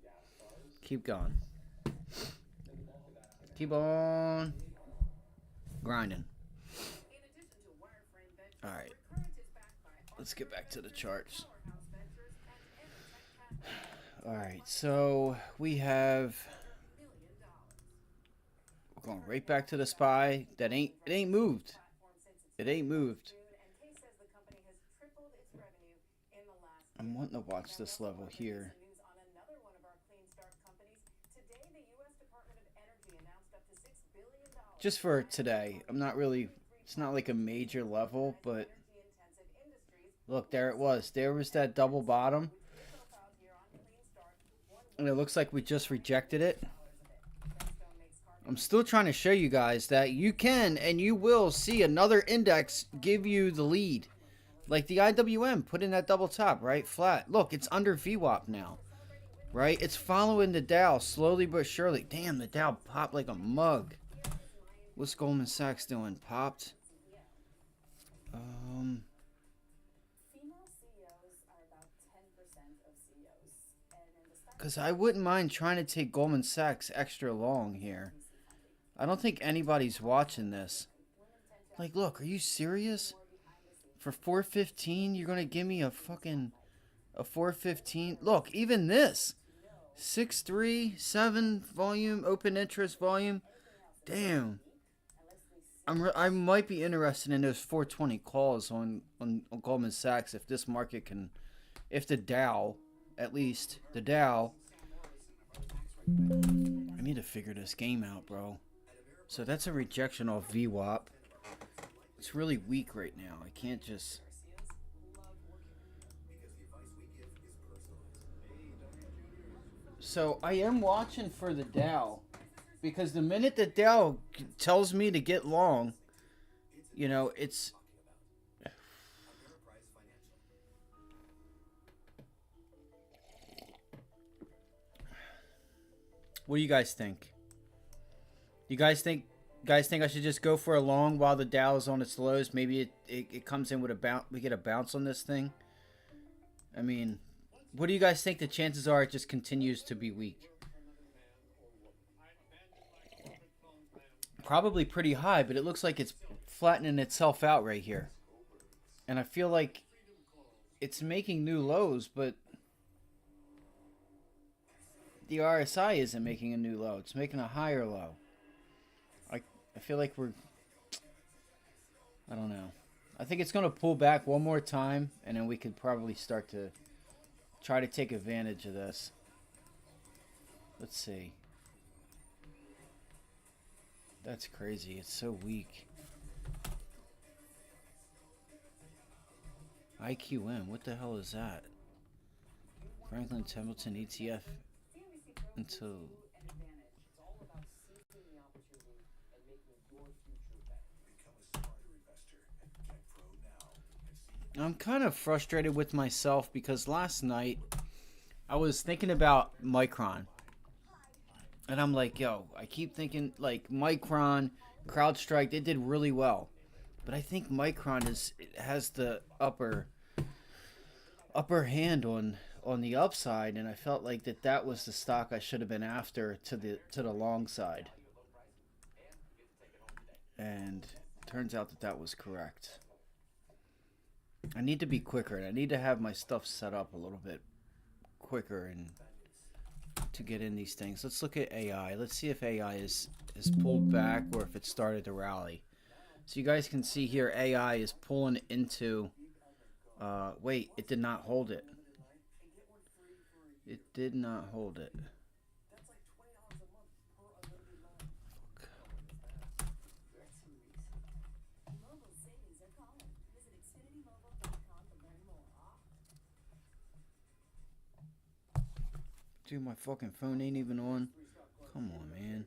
Keep going. Keep on grinding. All right. Let's get back to the charts. All right. So we have. We're going right back to the SPY. It ain't moved. It ain't moved. I'm wanting to watch this level here. Just for today. I'm not really, it's not like a major level, but look, there it was. There was that double bottom. And it looks like we just rejected it. I'm still trying to show you guys that you can and you will see another index give you the lead. Like the IWM, put in that double top, right? Flat. Look, it's under VWAP now, right? It's following the Dow slowly but surely. Damn, the Dow popped like a mug. What's Goldman Sachs doing? Popped. Because I wouldn't mind trying to take Goldman Sachs extra long here. I don't think anybody's watching this. Like, look, are you serious? For 415, you're going to give me a fucking... a 415? Look, even this. 637 volume, open interest volume. Damn. I might be interested in those 420 calls on Goldman Sachs if this market can, if the Dow, at least the Dow. I need to figure this game out, bro. So that's a rejection off VWAP. It's really weak right now. I can't just. So I am watching for the Dow. Because the minute the Dow tells me to get long, you know, it's... What do you guys think? You guys think I should just go for a long while the Dow is on its lows? Maybe it comes in with a bounce. We get a bounce on this thing. I mean, what do you guys think the chances are it just continues to be weak? Probably pretty high, but it looks like it's flattening itself out right here. And I feel like it's making new lows, but the RSI isn't making a new low. It's making a higher low. I feel like we're... I don't know. I think it's going to pull back one more time, and then we could probably start to try to take advantage of this. Let's see. That's crazy. It's so weak. IQM. What the hell is that? Franklin Templeton ETF. Until... I'm kind of frustrated with myself because last night I was thinking about Micron. And I'm like, yo, I keep thinking, like, Micron, CrowdStrike, they did really well. But I think Micron has the upper hand on the upside, and I felt like that was the stock I should have been after to the long side. And turns out that was correct. I need to be quicker, and I need to have my stuff set up a little bit quicker and to get in these things. Let's look at AI. Let's see if AI is pulled back or if it started to rally. So you guys can see here AI is pulling into wait, it did not hold it. It did not hold it. Dude, my fucking phone ain't even on. Come on, man.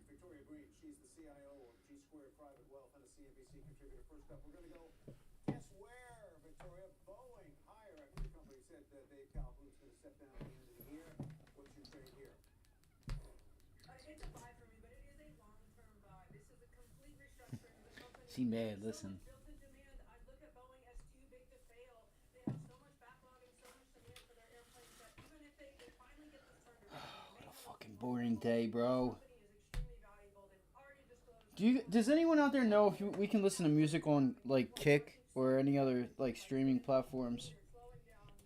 She mad, listen. What a fucking boring day, bro. Does anyone out there know if we can listen to music on, like, Kick or any other, like, streaming platforms?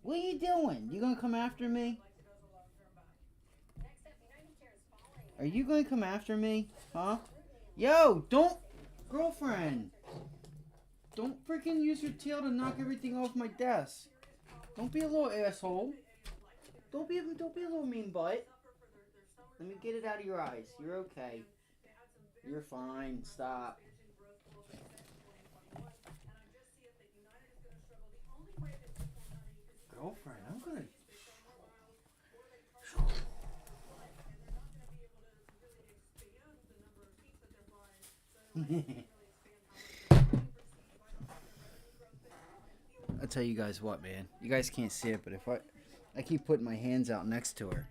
What are you doing? You gonna come after me? Are you gonna come after me? Huh? Yo, don't... Girlfriend! Don't freaking use your tail to knock everything off my desk. Don't be a little asshole. Don't be a little mean butt. Let me get it out of your eyes. You're okay. You're fine. Stop. Girlfriend, I'm gonna... I'll tell you guys what, man. You guys can't see it, but if I keep putting my hands out next to her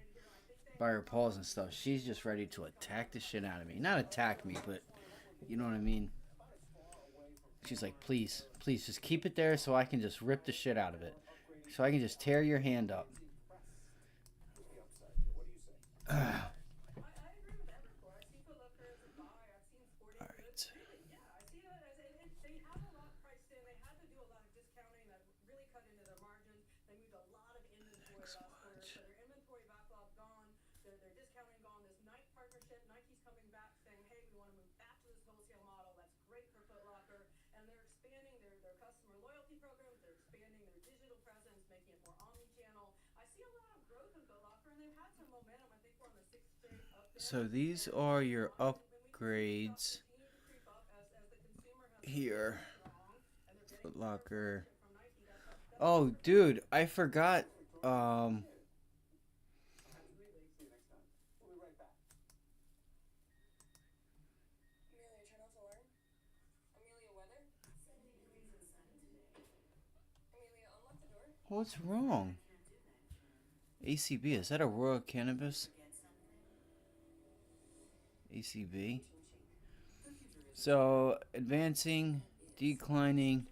by her paws and stuff, she's just ready to attack the shit out of me. Not attack me, but you know what I mean? She's like, please, please, just keep it there so I can just rip the shit out of it. So I can just tear your hand up. agree with Evercore. I see Foot Locker as a buy. I've seen sporting goods. Really, yeah, I see that as they have a lot priced in. They had to do a lot of discounting that really cut into their margins. They moved a lot of inventory last quarter, so their inventory backlog gone. Their discounting gone. This Nike partnership, Nike's coming back saying, hey, we want to move back to this wholesale model. That's great for Foot Locker. And they're expanding their customer loyalty programs. They're expanding their digital presence, making it more omni-channel. I see a lot of growth in Foot Locker, and they've had some momentum. I think we're on the 6th straight up there. So these are your upgrades here. Foot Locker. Oh, dude, I forgot. Absolutely. See you next time. We'll be right back. Amelia, turn off alarm. Amelia, weather. 70 degrees and sun today. Amelia, unlock the door. What's wrong? ACB, is that a Royal Cannabis? ACB. So, advancing, declining.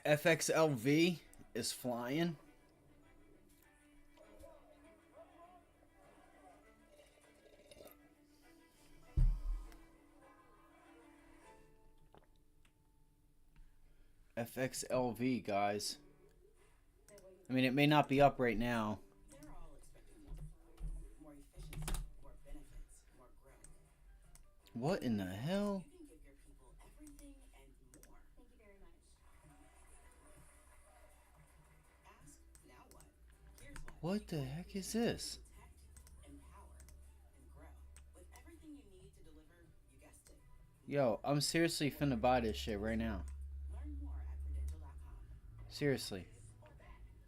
FXLV is flying. FXLV, guys. I mean, it may not be up right now. They're all expecting more efficiency, more benefits, more growth. What in the hell? You can give your people everything and more. Thank you very much. Ask, now what? Here's what. What the heck is this? Protect, empower, and grow. With everything you need to deliver, you guessed it. Yo, I'm seriously finna buy this shit right now. Learn more at Prudential.com. Seriously.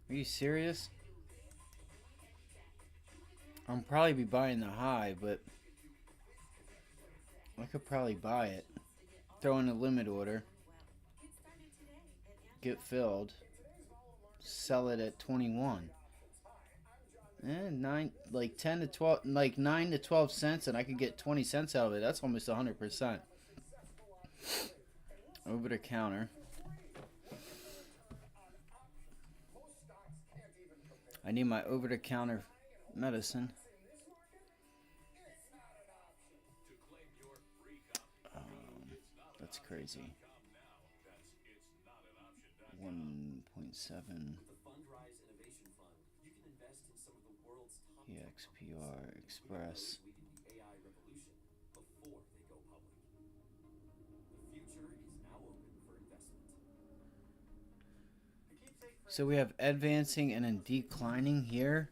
Are you serious? I'll probably be buying the high, but I could probably buy it. Throw in a limit order. Get filled. Sell it at 21. And 9 to 12 cents, and I could get 20 cents out of it. That's almost 100%. Over the counter. I need my over-the-counter medicine. That's crazy. 1.7 Fundrise Innovation Fund, you can invest in some of the world's top EXPR Express. leading the AI revolution before they go public. The future is now open for investment. So we have advancing and then declining here.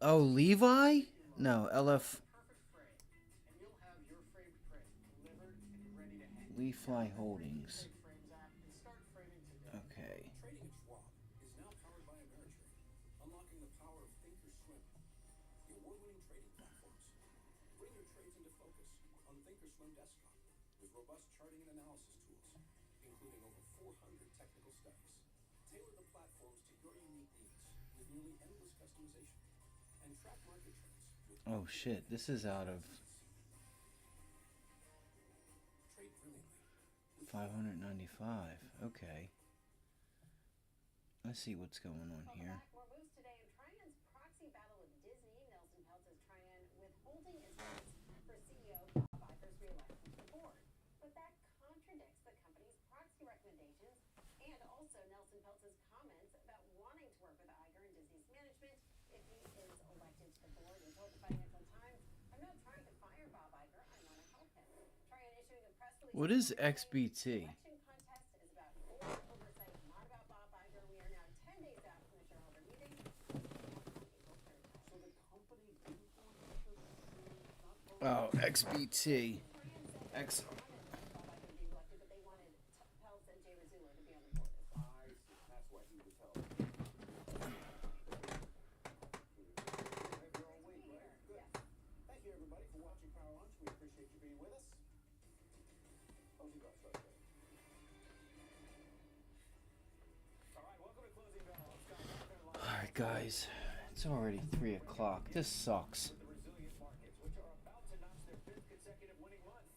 Oh, Levi? No, LF. Leafly Holdings. Okay. Trading at Schwab is now powered by Ameritrade, unlocking the power of Thinkorswim, the award-winning trading platforms. Bring your trades into focus on Thinkorswim desktop with robust charting and analysis tools, including over 400 technical studies. Tailor the platforms to your unique needs with nearly endless customization, and track market trends with Oh shit, this is out of Trade brilliantly. 595. Okay. Let's see what's going on here. More moves today in Trian's proxy battle with Disney. Nelson Peltz says Trian withholding his votes for CEO Bob Iger's re-election to the board. But that contradicts the company's proxy recommendations and also Nelson Peltz's comments about wanting to work with Iger and Disney's management if he is elected to the board. He told the Financial Times, I'm not trying to fire Bob Iger, I want to help him. Trian issuing a press release. What is XBT? Election contest is about board oversight, not about Bob Iger. We are now 10 days out from the shareholder meeting. So the company didn't want to pursue Oh, XBT. X. That's why he was held. You're all awake, right? Good. Thank you, everybody, for watching Power Lunch. We appreciate you being with us. How's you guys start today? All right, welcome to Closing Bell. I'm Scott Walker, live Alright, guys. It's already 3 o'clock. This sucks. the resilient markets, which are about to notch their 5th consecutive winning month.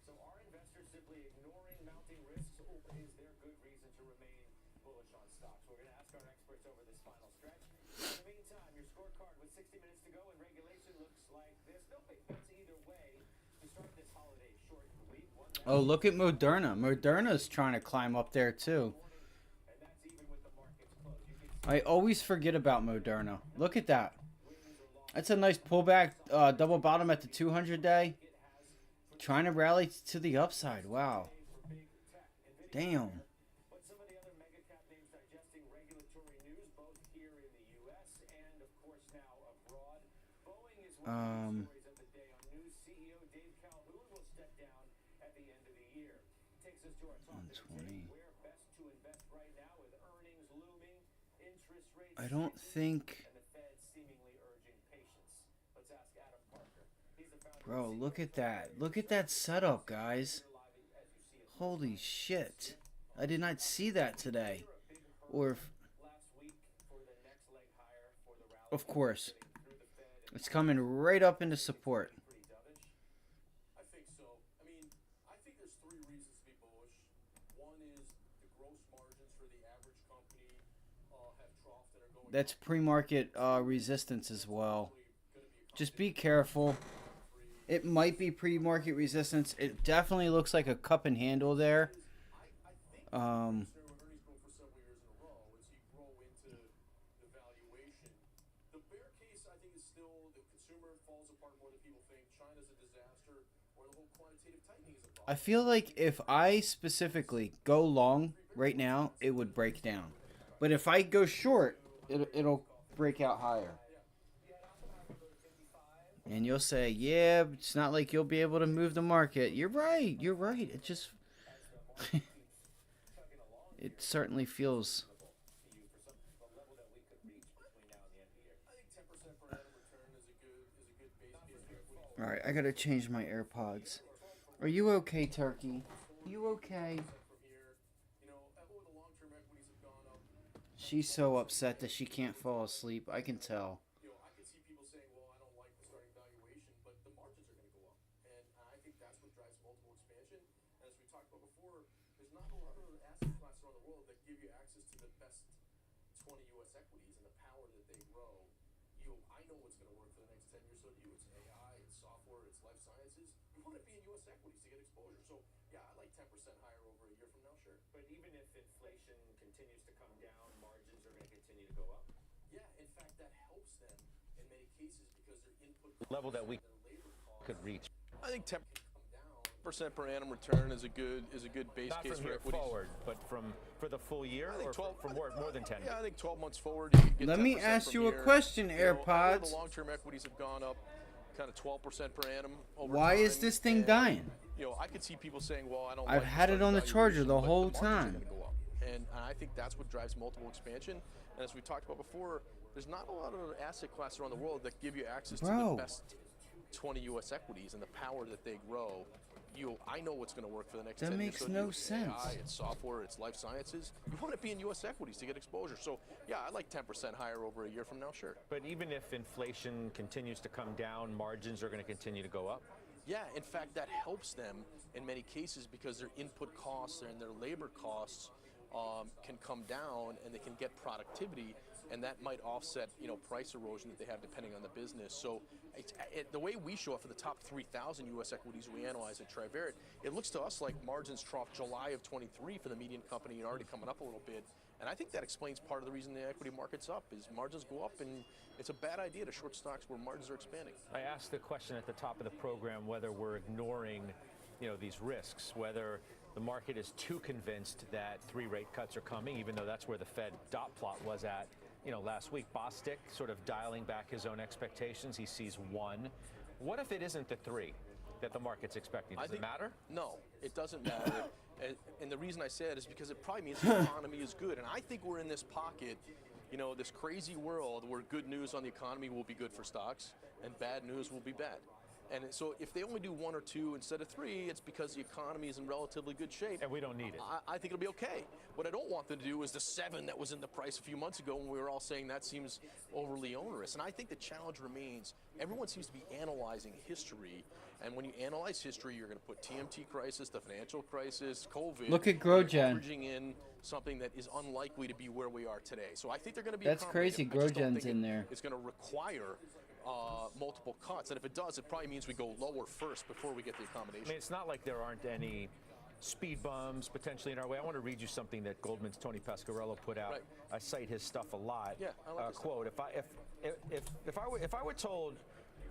So are investors simply ignoring Concerning mounting risks, or is there good reason to remain bullish on stocks? We're going to ask our experts over this final stretch. In the meantime, your scorecard with 60 minutes to go and regulation looks like this. No big bets either way to start this holiday short week. Oh, look at Moderna. Moderna's trying to climb up there too. I always forget about Moderna. Look at that. That's a nice pullback, double bottom at the 200 day. Trying to rally to the upside. Wow. Damn. But some of the other mega cap names digesting regulatory news, both here in the U.S. and, of course, now abroad. Boeing is one of the stories of the day on news. CEO Dave Calhoun will step down at the end of the year. Takes us to our top 10, where best to invest right now with earnings looming, interest rates. I don't think. And the Fed seemingly urging patience. Let's ask Adam Parker. He's the founder. Bro, look at that. Look at that setup, guys. Holy shit. I did not see that today. Or, of course. It's coming right up into support. I think so. I mean, I think there's three reasons to be bullish. One is the gross margins for the average company have troughed and are going. That's pre-market resistance as well. Just be careful. It might be pre-market resistance. It definitely looks like a cup and handle there. The bear case, I think, is still the consumer falls apart more than people think. China's a disaster, or the whole quantitative tightening is a problem. I feel like if I specifically go long right now, it would break down. But if I go short, it'll break out higher. And you'll say, yeah, it's not like you'll be able to move the market. You're right. You're right. It just... it certainly feels... Alright, I gotta change my AirPods. Are you okay, Turkey? You okay? She's so upset that she can't fall asleep. I can tell. I can see people saying, well, I don't like the starting valuation, but the margins are going to go up. And I think that's what drives multiple expansion. And as we talked about before, there's not a lot of asset classes around the world that give you access to the best 20 U.S. equities and the power that they grow. I know what's going to work for the next 10 years, so do you. It's AI, it's software, it's life sciences. You want to be in U.S. equities to get exposure. So, yeah, I like 10% higher over a year from now, sure. But even if inflation continues to come down, margins are going to continue to go up? Yeah, in fact, that helps them in many cases because their input level that we could reach. I think 10% per annum return is a good base Not case from for here equities. forward, but for the full year, or for more than 10. Yeah, I think 12 months forward. You get Let me 10% ask from you a here. question, The AirPods. long-term equities have gone up kind of 12% per annum over Why time, is this thing and, dying? I could see people saying, well, I don't I've like had it on the charger the whole time. And I think that's what drives multiple expansion. And as we talked about before, there's not a lot of asset classes around the world that give you access to the best 20 U.S. equities and the power that they grow. I know what's going to work for the next 10 years. That makes So no it's sense. AI, it's software, it's life sciences. You want to be in U.S. equities to get exposure. So, yeah, I like 10% higher over a year from now, sure. But even if inflation continues to come down, margins are going to continue to go up? Yeah, in fact, that helps them in many cases because their input costs and their labor costs can come down and they can get productivity, and that might offset, price erosion that they have depending on the business. So the way we show up for the top 3,000 U.S. equities we analyze at Triveret, it looks to us like margins troughed July of 23 for the median company and already coming up a little bit. And I think that explains part of the reason the equity market's up is margins go up, and it's a bad idea to short stocks where margins are expanding. I asked the question at the top of the program whether we're ignoring, these risks, whether the market is too convinced that 3 rate cuts are coming, even though that's where the Fed dot plot was at, last week. Bostic sort of dialing back his own expectations. He sees 1. What if it isn't the 3 that the market's expecting? Does it matter? No, it doesn't matter. And the reason I say that is because it probably means the economy is good. And I think we're in this pocket, this crazy world where good news on the economy will be good for stocks and bad news will be bad. And so if they only do 1 or 2 instead of 3, it's because the economy is in relatively good shape. And we don't need it. I think it'll be okay. What I don't want them to do is the 7 that was in the price a few months ago when we were all saying that seems overly onerous. And I think the challenge remains, everyone seems to be analyzing history. And when you analyze history, you're going to put TMT crisis, the financial crisis, COVID. Look at and you're GrowGen. averaging in something that is unlikely to be where we are today. So I think they're going to be That's accommodative. crazy. I just don't GrowGen's think in there. it's going to require multiple cuts. And if it does, it probably means we go lower first before we get the accommodation. I mean, it's not like there aren't any speed bumps potentially in our way. I want to read you something that Goldman's Tony Pasquarello put out. Right. I cite his stuff a lot. Yeah, I like this quote: If I were told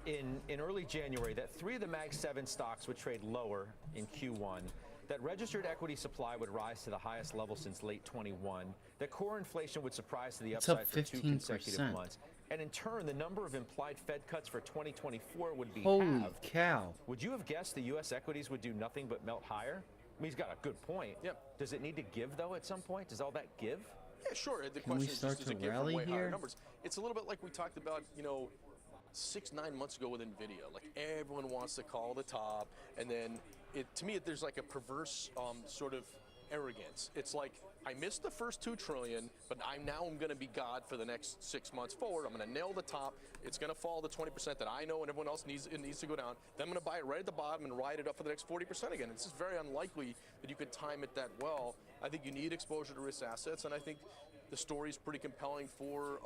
in early January that 3 of the Mag 7 stocks would trade lower in Q1, that registered equity supply would rise to the highest level since late 21, that core inflation would surprise to the It's up upside for 2 consecutive 15%. months, and in turn, the number of implied Fed cuts for 2024 would be Holy halved. cow. Would you have guessed the U.S. equities would do nothing but melt higher? I mean, he's got a good point. Yep. Does it need to give, though, at some point? Does all that give? Yeah, sure. The Can we question is start just, does to it get from rally way higher here? numbers? It's a little bit like we talked about, 6-9 months ago with NVIDIA. Like, everyone wants to call the top, and then to me, there's like a perverse sort of arrogance. It's like, I missed the first 2 trillion, but I'm going to be God for the next 6 months forward. I'm going to nail the top. It's going to fall to 20% that I know and everyone else needs to go down. Then I'm going to buy it right at the bottom and ride it up for the next 40% again. It's just very unlikely that you could time it that well. I think you need exposure to risk assets, and I think the story is pretty compelling for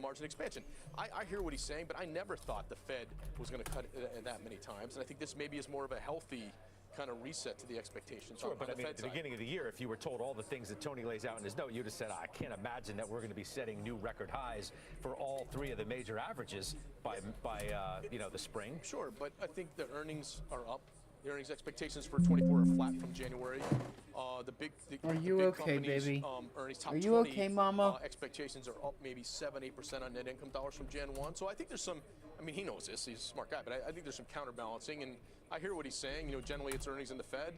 margin expansion. I hear what he's saying, but I never thought the Fed was going to cut that many times, and I think this maybe is more of a healthy kind of reset to the expectations. Sure, on but the I mean, Fed at the side. beginning of the year, if you were told all the things that Tony lays out in his note, you'd have said, I can't imagine that we're going to be setting new record highs for all 3 of the major averages by the spring. Sure, but I think the earnings are up. The earnings expectations for 24 are flat from January. Are you big okay, companies, baby? Earnings top Are you 20, okay, mama? expectations are up maybe 7-8% on net income dollars from Jan 1. So I think there's some. I mean, he knows this. He's a smart guy, but I think there's some counterbalancing, and I hear what he's saying. Generally it's earnings in the Fed,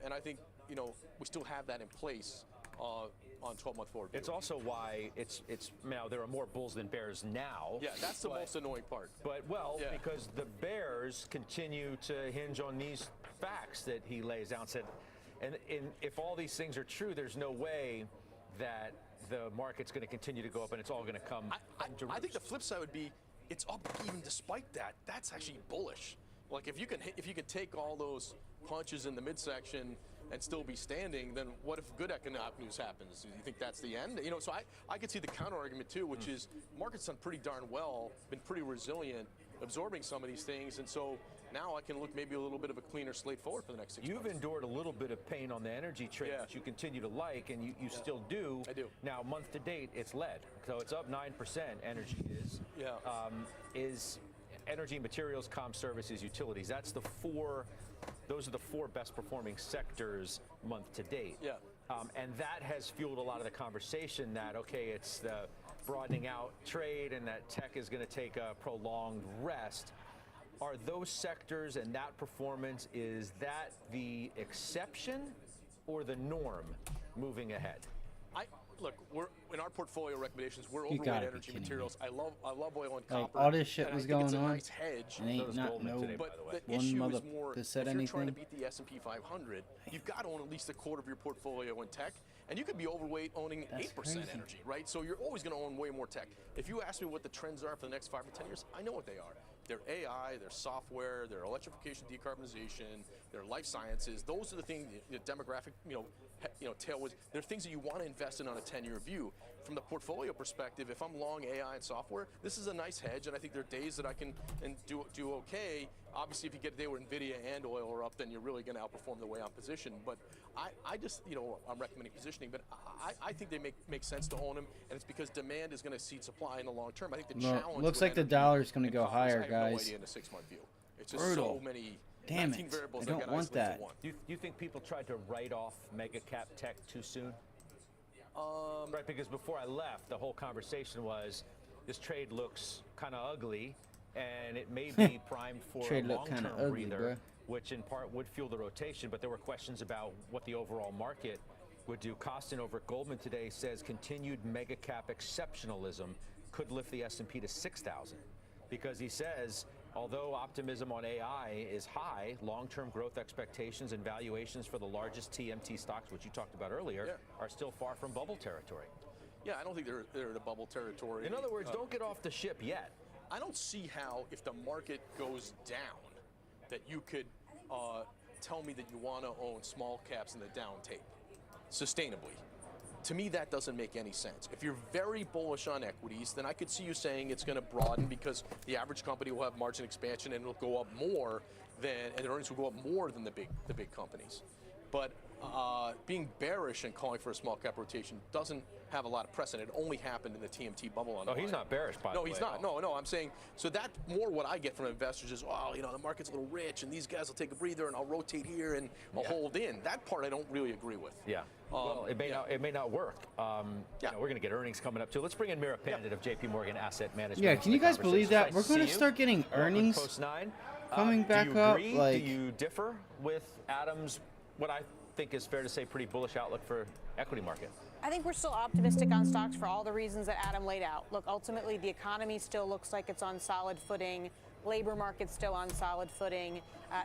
and I think we still have that in place. On 12-month forward view. It's also why it's now there are more bulls than bears now. Yeah, that's the most annoying part. But because the bears continue to hinge on these facts that he lays out. And if all these things are true, there's no way that the market's going to continue to go up and it's all going to come. I think the flip side would be it's up even despite that. That's actually bullish. Like if you can take all those punches in the midsection and still be standing, then what if good economic news happens? Do you think that's the end? So I could see the counter argument too, which is market's done pretty darn well, been pretty resilient, absorbing some of these things, and so now I can look maybe a little bit of a cleaner slate forward for the next 6 months. You've endured a little bit of pain on the energy trade, which you continue to like, and you still do. I do. Now, month to date, it's led, so it's up 9%. Energy is. Yeah. Is energy, materials, comm services, utilities. Those are the 4 best performing sectors month to date. Yeah. And that has fueled a lot of the conversation that, okay, it's the broadening out trade and that tech is going to take a prolonged rest. Are those sectors and that performance, is that the exception or the norm moving ahead? Look, we're in our portfolio recommendations. We're You overweight gotta be energy kidding materials. I love oil and Like, copper. all this shit and was I think going it's a on, nice hedge. and ain't not no But the one issue mother is more that said if you're trying to anything. beat the S&P 500, you've got to own at least a quarter of your portfolio in tech, and you could be overweight owning 8% crazy. energy, right? So you're always going to own way more tech. If you ask me what the trends are for the next 5 or 10 years, I know what they are. They're AI, they're software, they're electrification, decarbonization, they're life sciences. Those are the things, demographic, tailwinds. They're things that you want to invest in on a 10-year view. From the portfolio perspective, if I'm long AI and software, this is a nice hedge, and I think there are days that I can do okay. Obviously, if you get a day where NVIDIA and oil are up, then you're really going to outperform the way I'm positioned. But I just, I'm recommending positioning, but I think they make sense to own them, and it's because demand is going to exceed supply in the long term. I think the challenge Looks with like the energy dollar's going to and go copper is higher, I have no guys. idea in a 6-month view. It's just Brutal. so many Damn 19 it. variables I that don't get want isolated that. to one. Do you think people tried to write off mega cap tech too soon? Right, because before I left, the whole conversation was this trade looks kind of ugly, and it may be primed for Trade a look kinda long-term ugly, breather, bruh. which in part would fuel the rotation, but there were questions about what the overall market would do. Costin over at Goldman today says continued mega cap exceptionalism could lift the S&P to 6,000, because he says Although optimism on AI is high, long-term growth expectations and valuations for the largest TMT stocks, which you talked about earlier, are still far from bubble territory. Yeah, I don't think they're in a bubble territory. In other words, don't get off the ship yet. I don't see how, if the market goes down, that you could tell me that you want to own small caps in the down tape sustainably. To me, that doesn't make any sense. If you're very bullish on equities, then I could see you saying it's going to broaden because the average company will have margin expansion and it'll go up more and the earnings will go up more than the big companies. But being bearish and calling for a small cap rotation doesn't have a lot of precedent. It only happened in the TMT bubble. No, he's not bearish, by the way. No, he's not. No, I'm saying, so that's more what I get from investors is, oh, the market's a little rich and these guys will take a breather and I'll rotate here and I'll hold in. That part I don't really agree with. Yeah. Well, it may not work. We're going to get earnings coming up too. Let's bring in Mira Pandit of JP Morgan Asset Management. Yeah, can you guys believe that? We're going to start getting earnings coming back up. Do you agree? Do you differ with Adam's, what I think is fair to say, pretty bullish outlook for equity market? I think we're still optimistic on stocks for all the reasons that Adam laid out. Look, ultimately, the economy still looks like it's on solid footing. Labor market's still on solid footing.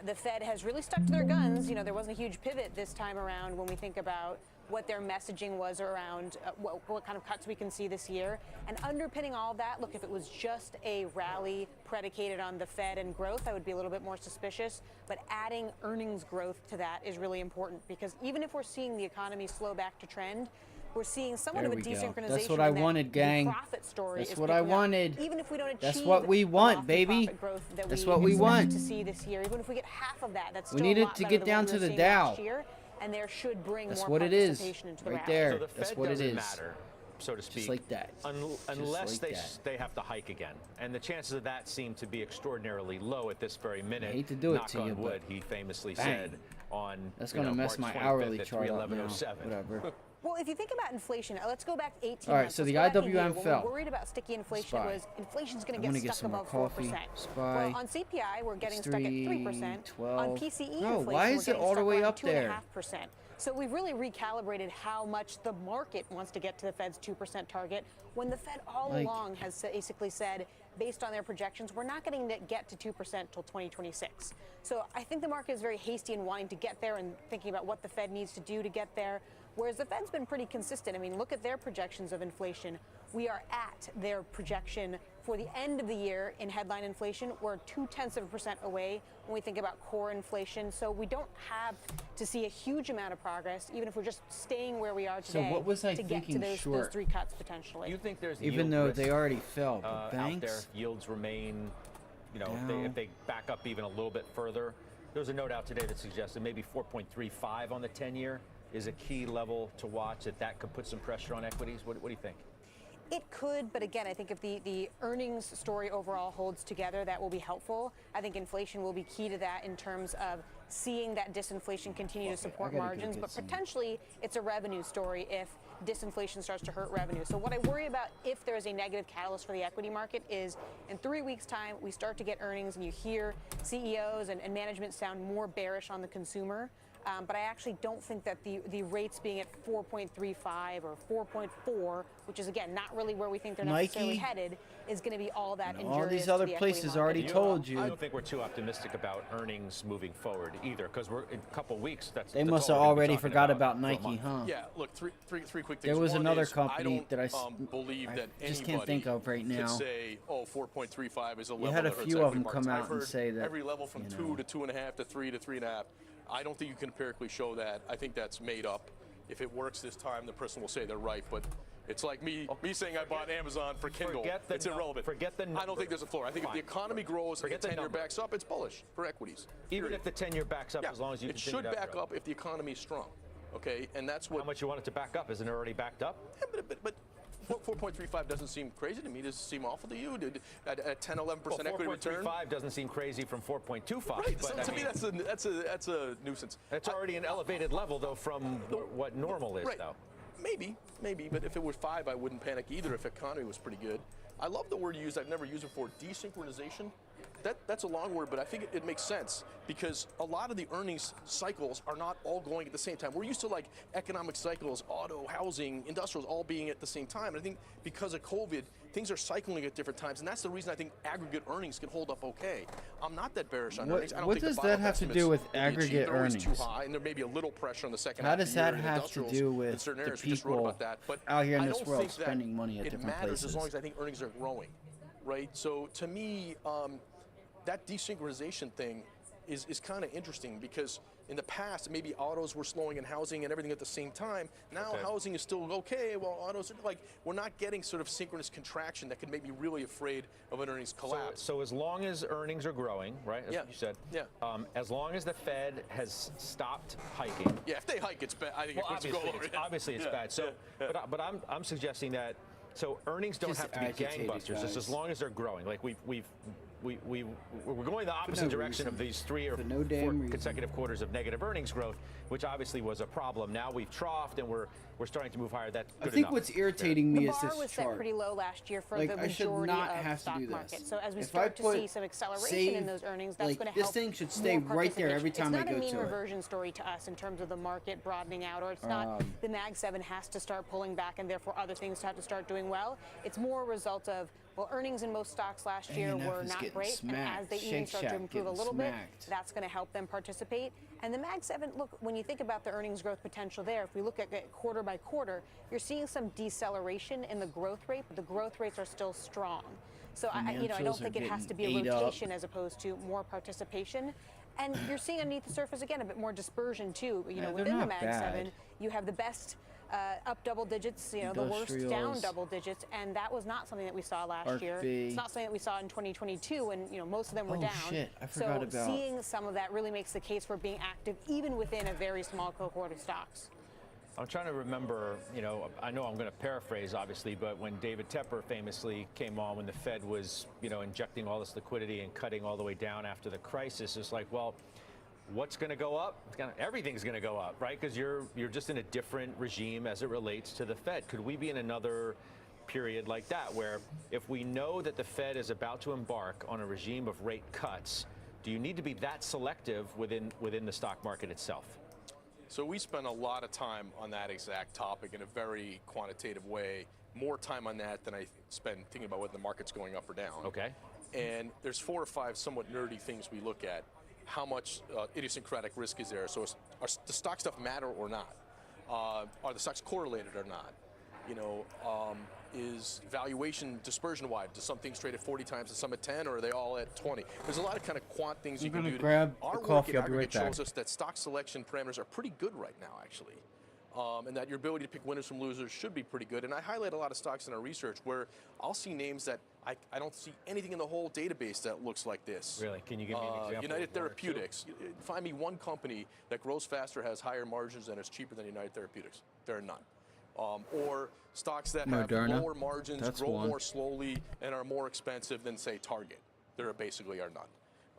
The Fed has really stuck to their guns. There wasn't a huge pivot this time around when we think about what their messaging was around what kind of cuts we can see this year. And underpinning all of that, look, if it was just a rally predicated on the Fed and growth, I would be a little bit more suspicious. But adding earnings growth to that is really important because even if we're seeing the economy slow back to trend, we're seeing somewhat of a desynchronization. That's what I wanted, gang. Profit story That's what I wanted. Even if we don't achieve that's what we want, baby. That's what we want to see this year. Even if we get half of that, that's we still need a it lot to better get than down what to we were the seeing Dow. last year, and there should bring That's more what it is, participation into the right rally. there. So the That's Fed what it doesn't is. matter, so to speak. Just like that. Unless like that. they have to hike again. And the chances of that seem to be extraordinarily low at this very minute. I hate to do it Knock to on you, wood, but he famously bang. said on That's going to mess March my 25th hourly at chart up now. 311.07. Whatever. Well, if you think about inflation, let's go back 18 months. All right, so the Let's go back a year. IWM When fell. we were worried about sticky inflation, SPY. it was inflation's going I'm to gonna get get stuck some more above coffee. 4%. SPY. Well, on CPI, we're getting stuck at 3%. 12. On PCE No, inflation, why is we're it getting all the stuck way around up there? 2.5%. So we've really recalibrated how much the market wants to get to the Fed's 2% target when the Fed all along has basically said, based on their projections, we're not going to get to 2% till 2026. So I think the market is very hasty in wanting to get there and thinking about what the Fed needs to do to get there, whereas the Fed's been pretty consistent. I mean, look at their projections of inflation. We are at their projection for the end of the year in headline inflation. We're 0.2% away when we think about core inflation. So we don't have to see a huge amount of progress, even if we're just staying where we are today, what was I to get to thinking those short? 3 cuts potentially. You think there's Even yield though risk, they already fell, but out banks? there, yields remain, Down. if they back up even a little bit further. There was a note out today that suggested maybe 4.35 on the 10-year is a key level to watch, that could put some pressure on equities. What do you think? It could, but again, I think if the earnings story overall holds together, that will be helpful. I think inflation will be key to that in terms of seeing that disinflation continue to support margins, but potentially it's a revenue story if disinflation starts to hurt revenue. So what I worry about if there's a negative catalyst for the equity market is in 3 weeks' time, we start to get earnings and you hear CEOs and management sound more bearish on the consumer. But I actually don't think that the rates being at 4.35 or 4.4, which is, again, not really where we think they're necessarily headed, is going to be all that injurious all these to other the equity places market. already told you. I don't think we're too optimistic about earnings moving forward either, because we're in a couple of weeks. They that's must all have we're gonna be already talking forgot about for a Nike, month. huh? Yeah, look, three quick things. There was One another is, company I don't, that believe that just anybody can't think of right now. could say, 4.35 is a level had a that hurts few of equity them markets. come out I've and heard say that, every level from 2 to 2.5 to 3 to 3.5. I don't think you can empirically show that. I think that's made up. If it works this time, the person will say they're right, but it's like me saying I bought Amazon for Kindle. It's irrelevant. Forget the number. I don't think there's a floor. I think if the economy grows and the 10-year backs up, it's bullish for equities. Even if the 10-year backs up, as long as you it continue should to back grow. up if the economy is strong. Okay, and that's what. How much you want it to back up? Isn't it already backed up? Yeah, but 4.35 doesn't seem crazy to me. Does it seem awful to you? At 10, 11% equity return? 4.35 doesn't seem crazy from 4.25. Right. But So to me, that's a nuisance. It's already an elevated level, though, from what normal is, though. Maybe. But if it were 5, I wouldn't panic either if the economy was pretty good. I love the word you used. I've never used it before. Desynchronization. that's a long word, but I think it makes sense because a lot of the earnings cycles are not all going at the same time. We're used to like economic cycles, auto, housing, industrials all being at the same time. And I think because of COVID, things are cycling at different times, and that's the reason I think aggregate earnings can hold up okay. I'm not that bearish on earnings. I don't What think does the that bottom have to estimates do with will be achieved. aggregate They're always earnings? too high, and there may be a little pressure on the second How half does of the year that in have to industrials do in with certain the areas. We just wrote people about that. But out here in I this don't world think that spending money at it different matters places? as long as I think earnings are growing, right? So to me, that desynchronization thing is kind of interesting because in the past, maybe autos were slowing and housing and everything at the same time. Now housing is still okay, while autos are like, we're not getting sort of synchronous contraction that could make me really afraid of an earnings collapse. So as long as earnings are growing, right, as you said, as long as the Fed has stopped hiking. Yeah, if they hike, it's bad. I think Obviously it's bad. So, but I'm suggesting that, so earnings don't have to be gangbusters, just as long as they're growing. Like we're going the opposite direction of these 3 or 4 consecutive quarters of negative earnings growth, which obviously was a problem. Now we've troughed and we're starting to move higher. That's good I think enough. what's irritating me The is bar this was set chart. pretty low last year for Like, the I should majority not of have to stock do this. market. So as we If I start to put see some acceleration in those earnings, that's like, going to this help. thing should stay more right there every time I It's go not a mean to it. reversion story to us in terms of the market broadening out, or it's not the Mag 7 has to start pulling back and therefore other things have to start doing well. It's more a result of, well, earnings in most stocks last year A&F were is not getting great, and as they even Shake start to Shack improve a getting little bit, smacked. that's going to help them participate. And the Mag 7, look, when you think about the earnings growth potential there, if we look at it quarter by quarter, you're seeing some deceleration in the growth rate, but the growth rates are still strong. So I don't think it has to be a rotation as opposed to more participation. And you're seeing underneath the surface again a bit more dispersion too. Within the Mag 7, you have the best up double digits, the worst down Industrials. double digits, and that was not something that we saw last year. It's not something that we saw in 2022 when most of them were down. Shit, I forgot about. Seeing some of that really makes the case for being active even within a very small cohort of stocks. I'm trying to remember, I know I'm going to paraphrase, obviously, but when David Tepper famously came on when the Fed was, injecting all this liquidity and cutting all the way down after the crisis, it's like, well, what's going to go up? Everything's going to go up, right? Because you're just in a different regime as it relates to the Fed. Could we be in another period like that where if we know that the Fed is about to embark on a regime of rate cuts, do you need to be that selective within the stock market itself? So we spend a lot of time on that exact topic in a very quantitative way, more time on that than I spend thinking about whether the market's going up or down. Okay. And there's 4 or 5 somewhat nerdy things we look at. How much idiosyncratic risk is there? So are the stock stuff matter or not? Are the stocks correlated or not? Is valuation dispersion wide? Do some things trade at 40 times and some at 10, or are they all at 20? There's a lot of kind of quant things you can do. Grab Our the coffee. work I'll be right back. shows us that stock selection parameters are pretty good right now, actually. And that your ability to pick winners from losers should be pretty good. And I highlight a lot of stocks in our research where I'll see names that I don't see anything in the whole database that looks like this. Really? Can you give me an example? United Therapeutics. Find me one company that grows faster, has higher margins, and is cheaper than United Therapeutics. There are none. Or stocks that Moderna. have lower margins, That's grow one. more slowly, and are more expensive than, say, Target. There basically are none,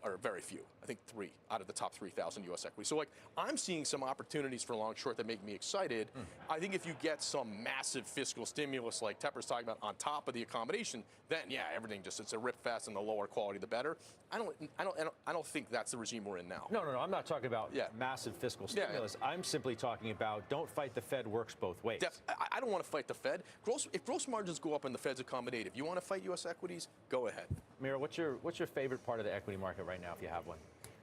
or very few. I think 3 out of the top 3,000 U.S. equities. So, I'm seeing some opportunities for long short that make me excited. I think if you get some massive fiscal stimulus like Tepper's talking about on top of the accommodation, then yeah, everything it's a rip fast, and the lower quality, the better. I don't think that's the regime we're in now. No. I'm not talking about massive fiscal stimulus. I'm simply talking about don't fight the Fed works both ways. I don't want to fight the Fed. If gross margins go up and the Fed's accommodate, if you want to fight U.S. equities, go ahead. Mira, what's your favorite part of the equity market right now, if you have one?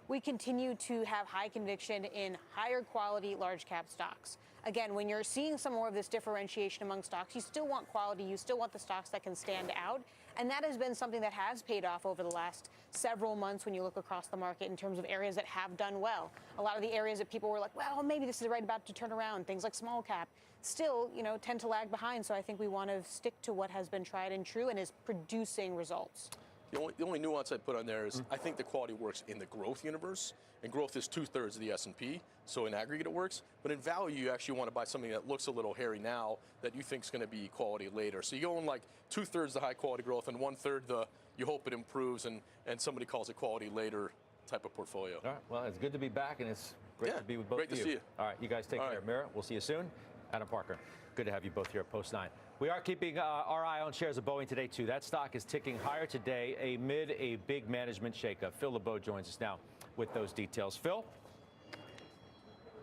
We continue to have high conviction in higher quality large cap stocks. Again, when you're seeing some more of this differentiation among stocks, you still want quality, you still want the stocks that can stand out. And that has been something that has paid off over the last several months when you look across the market in terms of areas that have done well. A lot of the areas that people were like, well, maybe this is right about to turn around, things like small cap, still, tend to lag behind. So I think we want to stick to what has been tried and true and is producing results. The only nuance I put on there is I think the quality works in the growth universe, and growth is 2/3 of the S&P, so in aggregate it works. But in value, you actually want to buy something that looks a little hairy now that you think is going to be quality later. So you go in 2/3 the high quality growth and 1/3 you hope it improves and somebody calls it quality later type of portfolio. All right. Well, it's good to be back, and it's great to be with both great of you. to see you. All right, you guys take care. Mira, we'll see you soon. Adam Parker, good to have you both here at Post 9. We are keeping our eye on shares of Boeing today, too. That stock is ticking higher today amid a big management shakeup. Phil LeBeau joins us now with those details. Phil?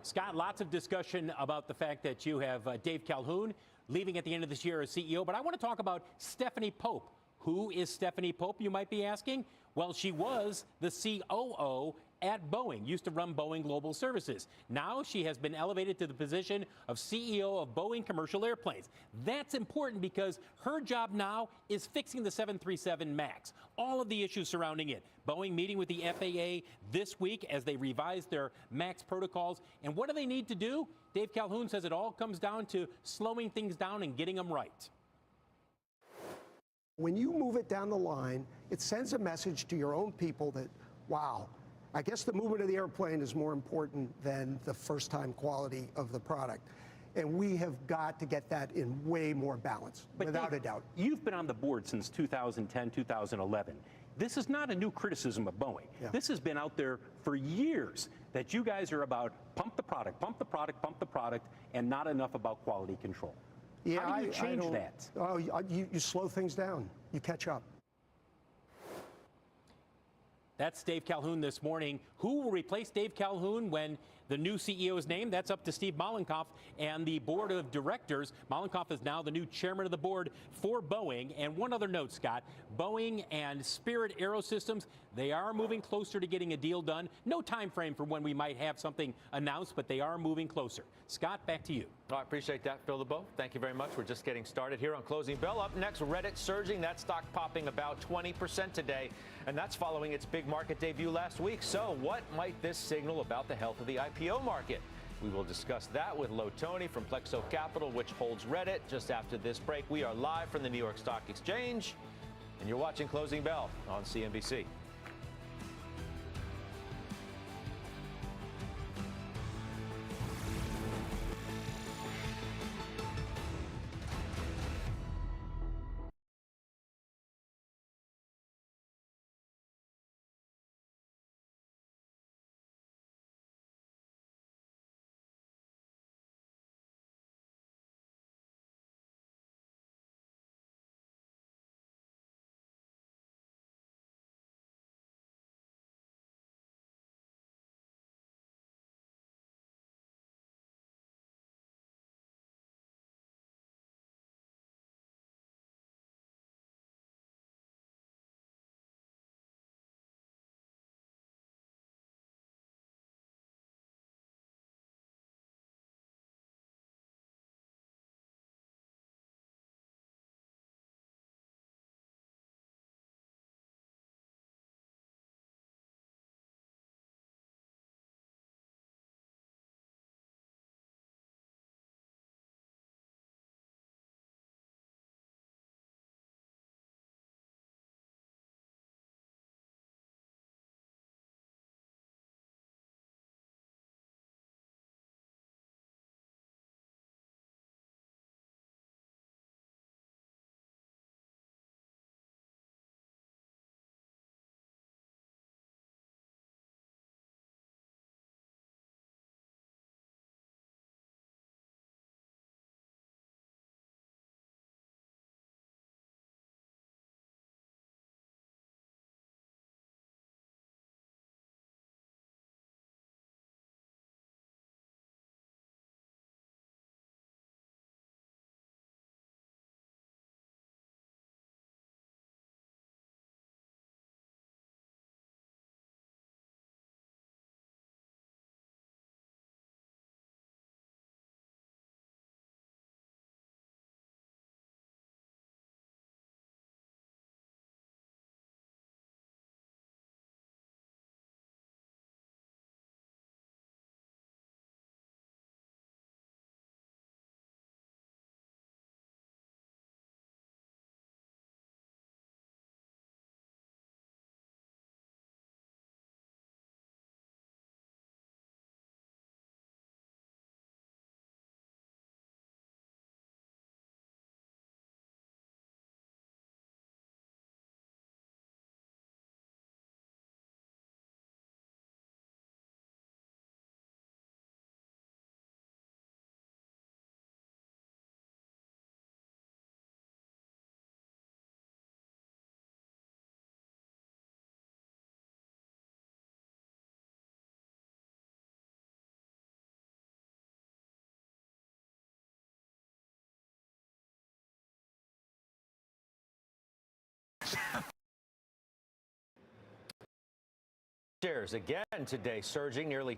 Scott, lots of discussion about the fact that you have Dave Calhoun leaving at the end of this year as CEO, but I want to talk about Stephanie Pope. Who is Stephanie Pope, you might be asking? Well, she was the COO at Boeing, used to run Boeing Global Services. Now she has been elevated to the position of CEO of Boeing Commercial Airplanes. That's important because her job now is fixing the 737 MAX, all of the issues surrounding it. Boeing meeting with the FAA this week as they revise their MAX protocols. And what do they need to do? Dave Calhoun says it all comes down to slowing things down and getting them right. When you move it down the line, it sends a message to your own people that, wow, I guess the movement of the airplane is more important than the first-time quality of the product. And we have got to get that in way more balance, without Dave, a doubt. You've been on the board since 2010, 2011. This is not a new criticism of Boeing. Yeah. This has been out there for years, that you guys are about pump the product, pump the product, pump the product, and not enough about quality control. Yeah, How do you change don't- that? Oh, you slow things down. You catch up. That's Dave Calhoun this morning. Who will replace Dave Calhoun when the new CEO is named? That's up to Steve Mollenkopf and the board of directors. Mollenkopf is now the new chairman of the board for Boeing. And one other note, Scott, Boeing and Spirit Aerosystems, they are moving closer to getting a deal done. No time frame for when we might have something announced, but they are moving closer. Scott, back to you. I appreciate that, Phil LeBeau. Thank you very much. We're just getting started here on Closing Bell. Up next, Reddit surging. That stock popping about 20% today, and that's following its big market debut last week. So what might this signal about the health of the IPO market? We will discuss that with Lo Tony from Plexo Capital, which holds Reddit. Just after this break, we are live from the New York Stock Exchange, and you're watching Closing Bell on CNBC. Shares again today surging nearly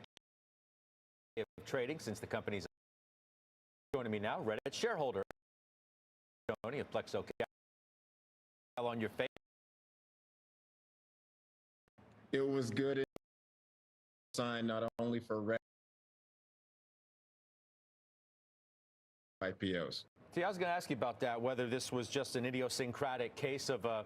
of trading since the company's joining me now. Reddit shareholder Tony of Plexo Capital on your face. It was good sign not only for Reddit IPOs. See, I was going to ask you about that, whether this was just an idiosyncratic case of a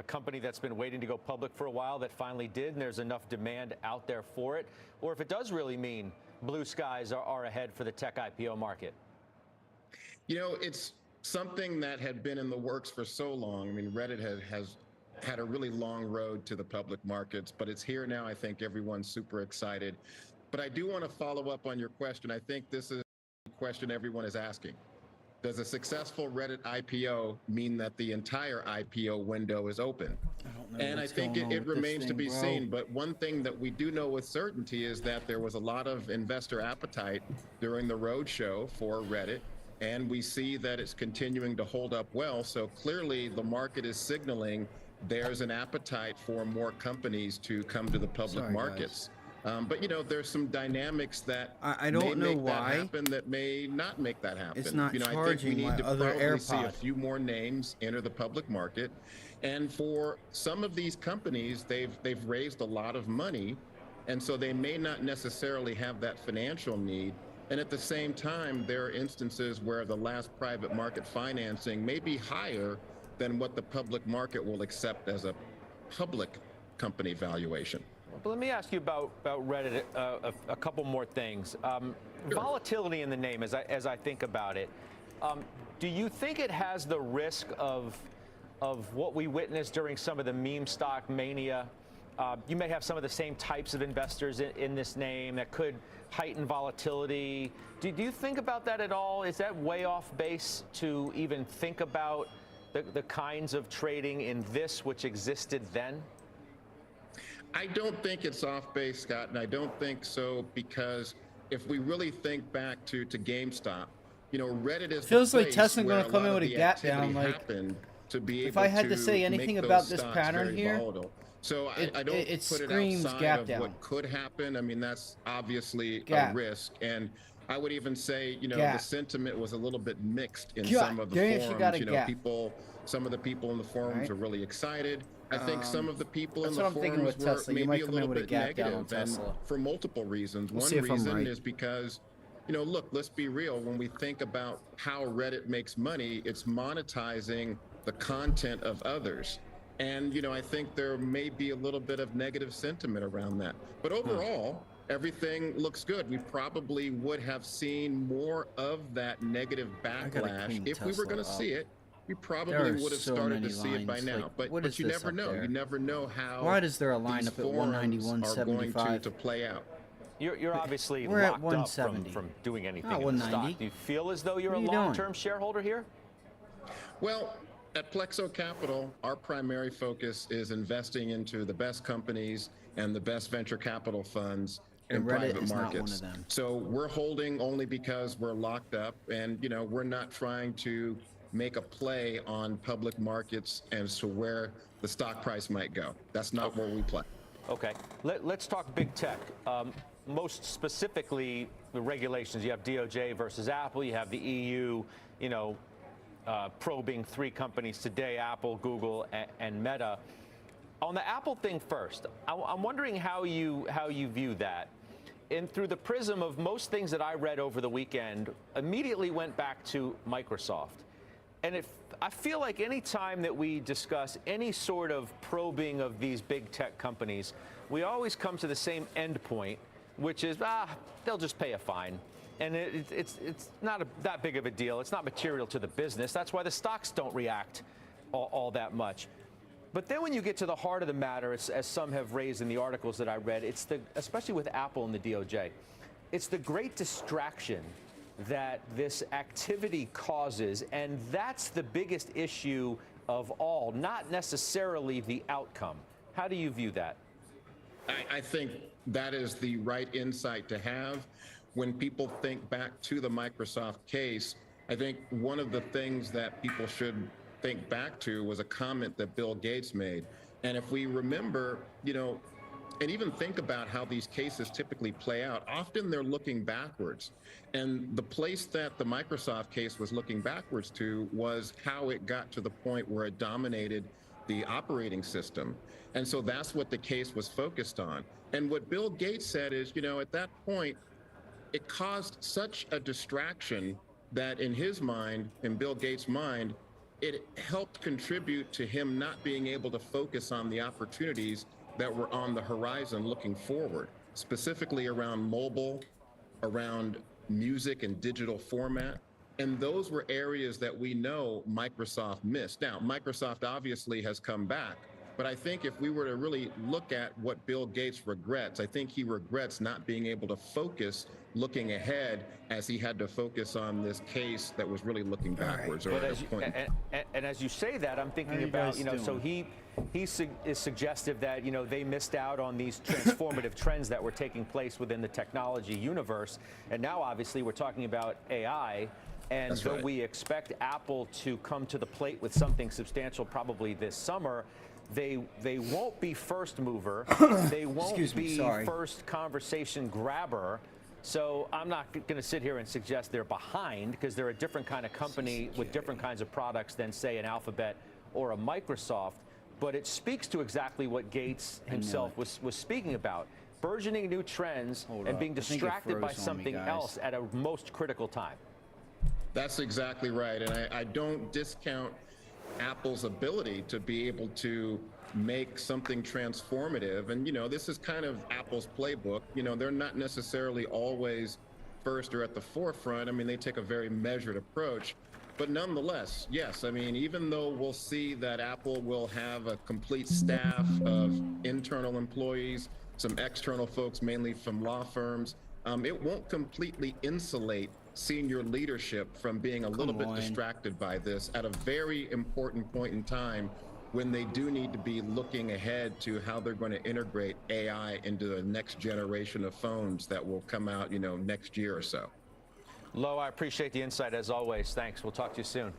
company that's been waiting to go public for a while that finally did, and there's enough demand out there for it, or if it does really mean blue skies are ahead for the tech IPO market. You know, it's something that had been in the works for so long. I mean, Reddit has had a really long road to the public markets, but it's here now. I think everyone's super excited. But I do want to follow up on your question. I think this is a question everyone is asking. Does a successful Reddit IPO mean that the entire IPO window is open? And I think it remains to be seen. But one thing that we do know with certainty is that there was a lot of investor appetite during the roadshow for Reddit. And we see that it's continuing to hold up well. So clearly the market is signaling there's an appetite for more companies to come to the public markets. But, you know, there's some dynamics that I don't know why that happen that may not make that happen. It's not I think we charging need my to other probably see a AirPod. few more names enter the public market. And for some of these companies, they've raised a lot of money. And so they may not necessarily have that financial need. And at the same time, there are instances where the last private market financing may be higher than what the public market will accept as a public company valuation. But let me ask you about Reddit a couple more things. Volatility in the name, as I think about it, do you think it has the risk of what we witnessed during some of the meme stock mania? You may have some of the same types of investors in this name that could heighten volatility. Do you think about that at all? Is that way off base to even think about the kinds of trading in this which existed then? I don't think it's off base, Scott, and I don't think so because if we really think back to GameStop, you know, Reddit is feels the like place Tesla where gonna come in with a gap activity down. Like, happened to be if able I had to say anything make about those this stocks pattern very here, volatile. So I don't it put it screams outside gap of down. what could happen. I mean, that's obviously Gap. a risk, and I would even say, you know, Gap. the sentiment was a little bit mixed in God some of the damn, she forums. got a You know, gap. some of the people in the forums Right. are really excited. I think some of the people in that's the what I'm thinking forums with were Tesla. You maybe might a come in little with a bit gap down on negative, and Tesla. for multiple reasons. We'll One see if I'm reason right. is because, you know, look, let's be real. When we think about how Reddit makes money, it's monetizing the content of others. And, you know, I think there may be a little bit of negative sentiment around that. But overall, everything looks good. We probably would have seen more of that negative backlash if we were going to see it. We probably There are would have so started many to see it by lines. now. Like, But what is you this never up know. there? You never know how Why does there a line these up at forums are going 191.75? to play out. You're obviously We're at locked up 170. from doing anything Not in the 190. stock. Do you feel as though you're What a are you doing? long-term shareholder here? Well, at Plexo Capital, our primary focus is investing into the best companies and the best venture capital funds in And Reddit private is not one markets. of them. So we're holding only because we're locked up, and you know, we're not trying to make a play on public markets as to where the stock price might go. That's not where we play. Okay, let's talk big tech. Most specifically, the regulations. You have DOJ versus Apple. You have the EU, you know, probing three companies today: Apple, Google, and Meta. On the Apple thing first, I'm wondering how you view that. And through the prism of most things that I read over the weekend, immediately went back to Microsoft. And I feel like any time that we discuss any sort of probing of these big tech companies, we always come to the same end point, which is, they'll just pay a fine. And it's not that big of a deal. It's not material to the business. That's why the stocks don't react all that much. But then when you get to the heart of the matter, as some have raised in the articles that I read, especially with Apple and the DOJ, it's the great distraction that this activity causes, and that's the biggest issue of all, not necessarily the outcome. How do you view that? I think that is the right insight to have. When people think back to the Microsoft case, I think one of the things that people should think back to was a comment that Bill Gates made. And if we remember, you know, and even think about how these cases typically play out. Often they're looking backwards. And the place that the Microsoft case was looking backwards to was how it got to the point where it dominated the operating system. And so that's what the case was focused on. And what Bill Gates said is, at that point, it caused such a distraction that in his mind, in Bill Gates' mind, it helped contribute to him not being able to focus on the opportunities that were on the horizon looking forward, specifically around mobile, around music and digital format. And those were areas that we know Microsoft missed. Now, Microsoft obviously has come back, but I think if we were to really look at what Bill Gates regrets, I think he regrets not being able to focus looking ahead as he had to focus on this case that was really looking backwards. But and as you say that, I'm thinking about, so he is suggestive that, they missed out on these transformative trends that were taking place within the technology universe. And now, obviously, we're talking about AI. And That's though right. we expect Apple to come to the plate with something substantial probably this summer, they won't be first mover. They won't be first conversation grabber. So I'm not going to sit here and suggest they're behind, because they're a different kind of company with different kinds of products than, say, an Alphabet or a Microsoft. But it speaks to exactly what Gates himself was speaking about. Burgeoning new trends and being distracted by something else at a most critical time. That's exactly right. And I don't discount Apple's ability to be able to make something transformative. And, this is kind of Apple's playbook. They're not necessarily always first or at the forefront. I mean, they take a very measured approach. But nonetheless, yes, I mean, even though we'll see that Apple will have a complete staff of internal employees, some external folks, mainly from law firms, it won't completely insulate senior leadership from being a little bit distracted by this at a very important point in time when they do need to be looking ahead to how they're going to integrate AI into the next generation of phones that will come out, next year or so. Lo, I appreciate the insight as always. Thanks. We'll talk to you soon.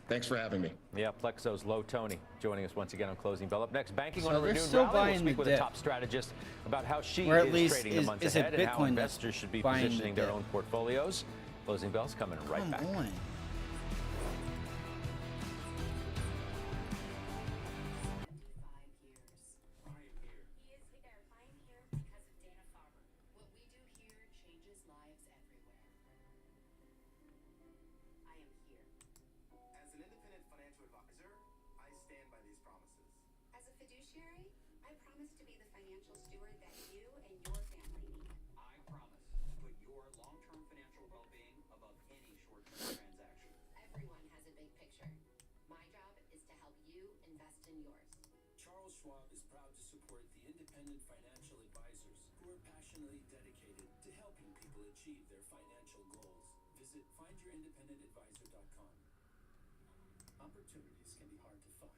Than's for having me. Yeah, Plexo's Lo Tony joining us once again on Closing Bell. Up next, banking So on a they're renewed still rally. We'll buying speak the with a dip. top strategist about how she Or at is least trading the months is it ahead and how Bitcoin that's investors should be buying the positioning their dip? own portfolios. Closing Bell's coming right back. Come on. Fiduciary, I promise to be the financial steward that you and your family need. I promise to put your long-term financial well-being above any short-term transaction. Everyone has a big picture. My job is to help you invest in yours. Charles Schwab is proud to support the independent financial advisors who are passionately dedicated to helping people achieve their financial goals. Visit findyourindependengadvisor.com. Opportunities can be hard to find,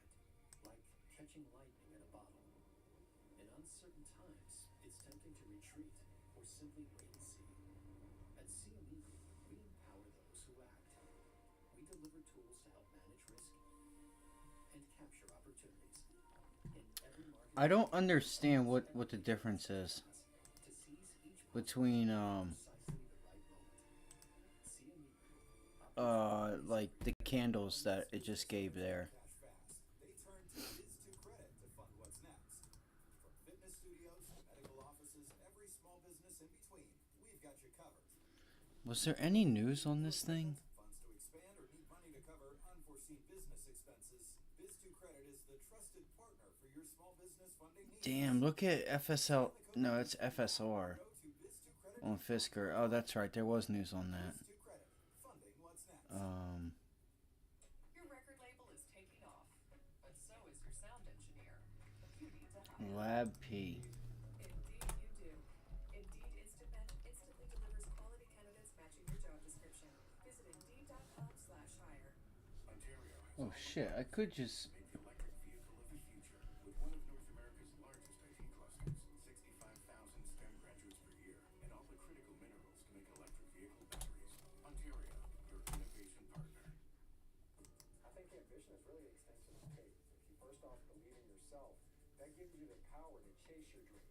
like catching lightning in a bottle. In uncertain times, it's tempting to retreat or simply wait and see. At CME Group, we empower those who act. We deliver tools to help manage risk and capture opportunities. In every market, I don't understand what the difference is between like the candles that it just gave there. they turn to Biz2 Credit to fund what's next. From fitness studios to medical offices, every small business in between, we've got you covered. Was there any news on this thing? Funds to expand or need money to cover unforeseen business expenses. Biz2 Credit is the trusted partner for your small business funding needs. Damn, look at FSL. No, it's FSR on Fisker. Oh, that's right. There was news on that. Your record label is taking off, but so is your sound engineer. You need to hire. Lab P. Indeed you do. Indeed Instant instantly delivers quality candidates matching your job description. Visit Indeed.com/hire. Oh shit! I could just. The electric vehicle of the future with one of North America's largest IT clusters, 65,000 STEM graduates per year, and all the critical minerals to make electric vehicle batteries. Ontario, your innovation partner. I think ambition is really an extension of faith. If you first off believe in yourself, that gives you the power to chase your dreams.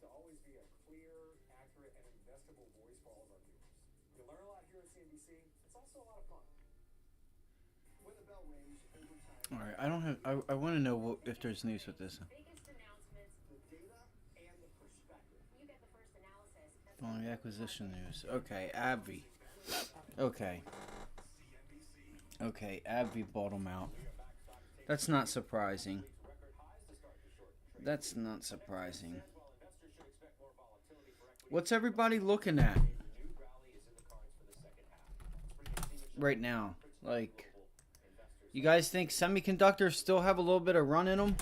to always be a clear, accurate, and investable voice for all of our viewers. You learn a lot here at CNBC. It's also a lot of fun. When the bell rings, overtime. All right, I don't have. I want to know if there's news with this. Biggest announcements, the data and the perspective. You get the first analysis. Following acquisition news. Okay, AbbVie. Okay. Okay, AbbVie bought them out. That's not surprising. That's not surprising. What's everybody looking at right now? Like, you guys think semiconductors still have a little bit of run in them?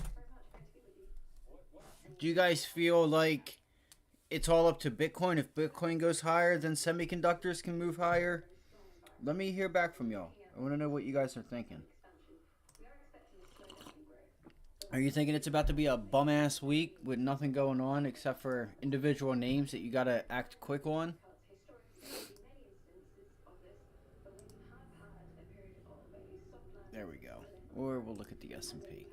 Do you guys feel like it's all up to Bitcoin? If Bitcoin goes higher, then semiconductors can move higher? Let me hear back from y'all. I want to know what you guys are thinking. Are you thinking it's about to be a bum-ass week with nothing going on except for individual names that you got to act quick on? There we go. Or we'll look at the S&P.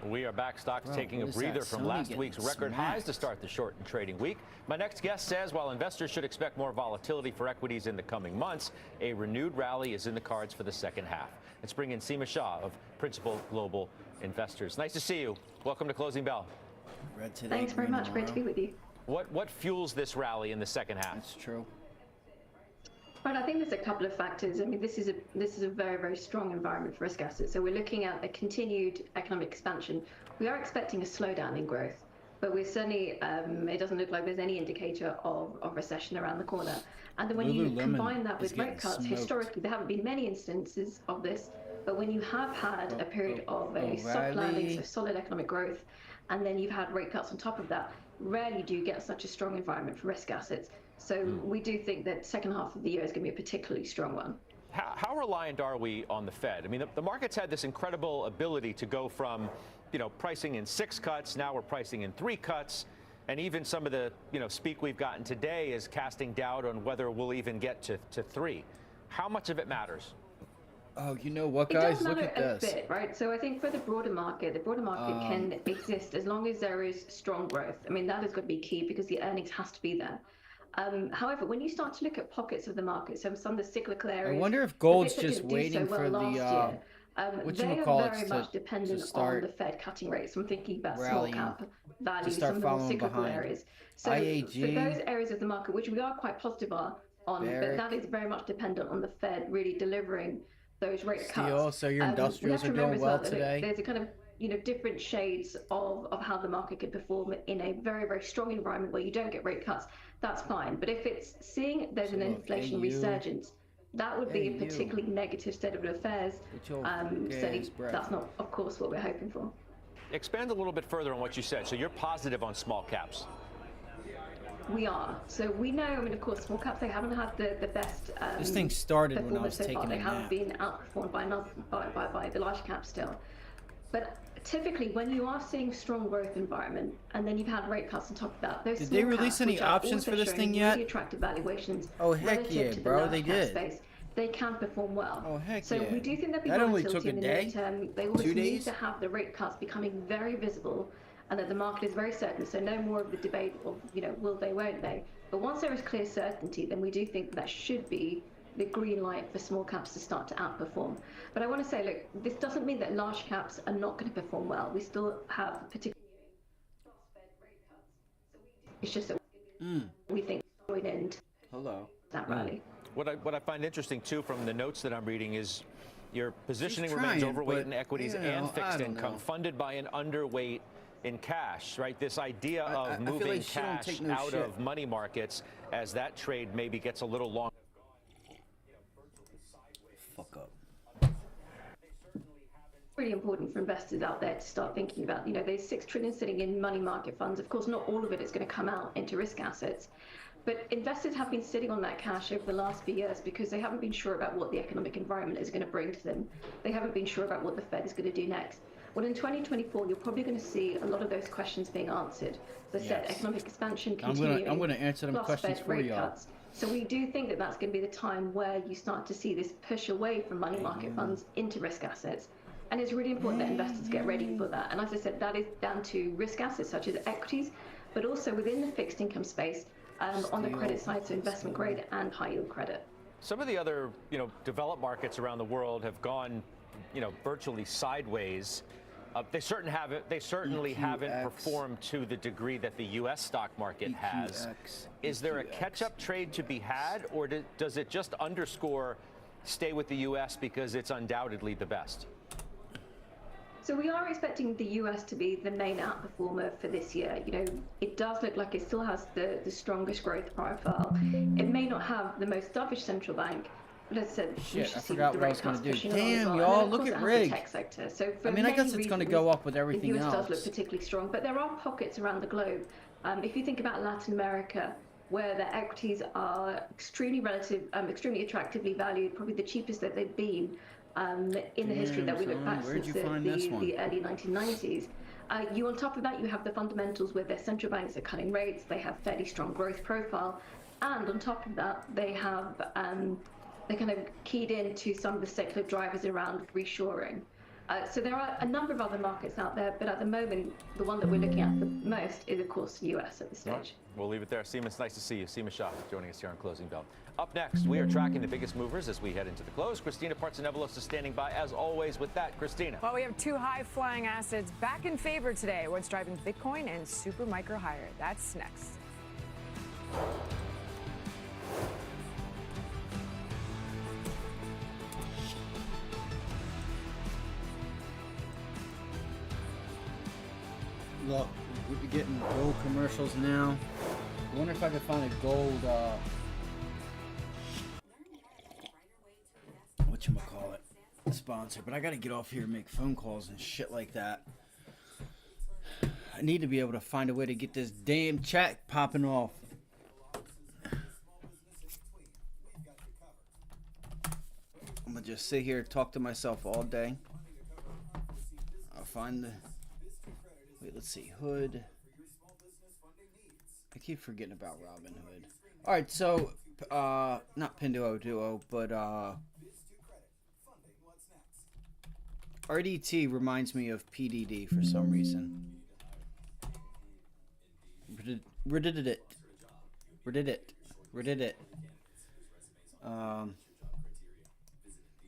We are back. Stocks taking a breather from last week's record highs to start the shortened trading week. My next guest says while investors should expect more volatility for equities in the coming months, a renewed rally is in the cards for the second half. Let's bring in Seema Shah of Principal Global Investors. Nice to see you. Welcome to Closing Bell. Red today, Thanks very much. Great to be with you. What fuels this rally in the second half? That's true. Right, I think there's a couple of factors. I mean, this is a very, very strong environment for risk assets. So we're looking at a continued economic expansion. We are expecting a slowdown in growth, but we're certainly, it doesn't look like there's any indicator of recession around the corner. And then when you combine that with rate cuts, historically, there haven't been many instances of this, but when you have had a period of a soft landing, so solid economic growth, and then you've had rate cuts on top of that, rarely do you get such a strong environment for risk assets. So we do think that second half of the year is going to be a particularly strong one. How reliant are we on the Fed? I mean, the market's had this incredible ability to go from, pricing in 6 cuts, now we're pricing in 3 cuts, and even some of the, speak we've gotten today is casting doubt on whether we'll even get to 3. How much of it matters? Oh, you know what, guys? Look at this. It does matter a bit, right? So I think for the broader market can exist as long as there is strong growth. I mean, that is going to be key because the earnings has to be there. However, when you start to look at pockets of the market, so some of the cyclical areas, I wonder if gold's just waiting for the they are very much dependent on the Fed cutting rates. I'm thinking about small cap values, some of the more cyclical areas. So IAG, for those areas of the market, which we are quite positive on, but that is very much dependent on the Fed really delivering those rate cuts. So your industrials are doing well today. There's a kind of different shades of how the market could perform in a very, very strong environment where you don't get rate cuts. That's fine. But if it's seeing there's an inflation resurgence, that would be a particularly negative state of affairs. That's not, of course, what we're hoping for. Expand a little bit further on what you said. So you're positive on small caps. We are. So we know, I mean, of course, small caps, they haven't had the best this thing started when I was taking a nap. They have been outperformed by the large caps still. But typically, when you are seeing strong growth environment, and then you've had rate cuts on top of that, those did they release any options for this thing yet? Really attractive valuations. Oh heck yeah, bro, they did. Space, they can perform well. Oh heck so yeah. we do think that only took a day. They always need to have the rate cuts becoming very visible, and that the market is very certain. So no more of the debate of will they, won't they? But once there is clear certainty, then we do think that should be the green light for small caps to start to outperform. But I want to say, look, this doesn't mean that large caps are not going to perform well. We still have particularly rate cuts. It's just that we think going into that rally. What I find interesting too from the notes that I'm reading is your positioning remains overweight in equities and fixed income, funded by an underweight in cash, right? This idea of moving like cash out of money markets as that trade maybe gets a little long. Fuck up. Really important for investors out there to start thinking about, there's $6 trillion sitting in money market funds. Of course, not all of it is going to come out into risk assets, but investors have been sitting on that cash over the last few years because they haven't been sure about what the economic environment is going to bring to them. They haven't been sure about what the Fed is going to do next. Well, in 2024, you're probably going to see a lot of those questions being answered. As I said, economic expansion continuing. I'm going to answer them questions for you. So we do think that that's going to be the time where you start to see this push away from money market funds into risk assets. And it's really important that investors get ready for that. And as I said, that is down to risk assets such as equities, but also within the fixed income space on the credit side, so investment grade and high yield credit. Some of the other, developed markets around the world have gone, virtually sideways. They certainly haven't performed to the degree that the U.S. stock market has. Is there a catch-up trade to be had, or does it just underscore stay with the U.S. because it's undoubtedly the best? So we are expecting the US to be the main outperformer for this year. It does look like it still has the strongest growth profile. It may not have the most dovish central bank, but as I said, shit, I forgot what I was going to do. Damn, y'all, look at Rig. Tech sector. So for I guess it's going to go up with everything the US else. does look particularly strong, but there are pockets around the globe. If you think about Latin America, where the equities are extremely attractively valued, probably the cheapest that they've been in the history that we look back since the early 1990s. On top of that, you have the fundamentals where their central banks are cutting rates, they have fairly strong growth profile, and on top of that, they have they kind of keyed into some of the secular drivers around reshoring. So there are a number of other markets out there, but at the moment, the one that we're looking at the most is, of course, the US at this stage. Right. We'll leave it there. Seema, it's nice to see you. Seema Shah joining us here on Closing Bell. Up next, we are tracking the biggest movers as we head into the close. Christina Partsenevelos is standing by, as always, with that. Christina. Well, we have two high-flying assets back in favor today. What's driving Bitcoin and super micro higher? That's next. Look, we're getting gold commercials now. I wonder if I could find a gold, whatchamacallit, sponsor. But I gotta get off here and make phone calls and shit like that. I need to be able to find a way to get this damn chat popping off. I'm gonna just sit here and talk to myself all day. I'll find the... Wait, let's see. Hood. I keep forgetting about Robin Hood. Alright, so, not Pinduoduo, but, RDT reminds me of PDD for some reason. Redid it.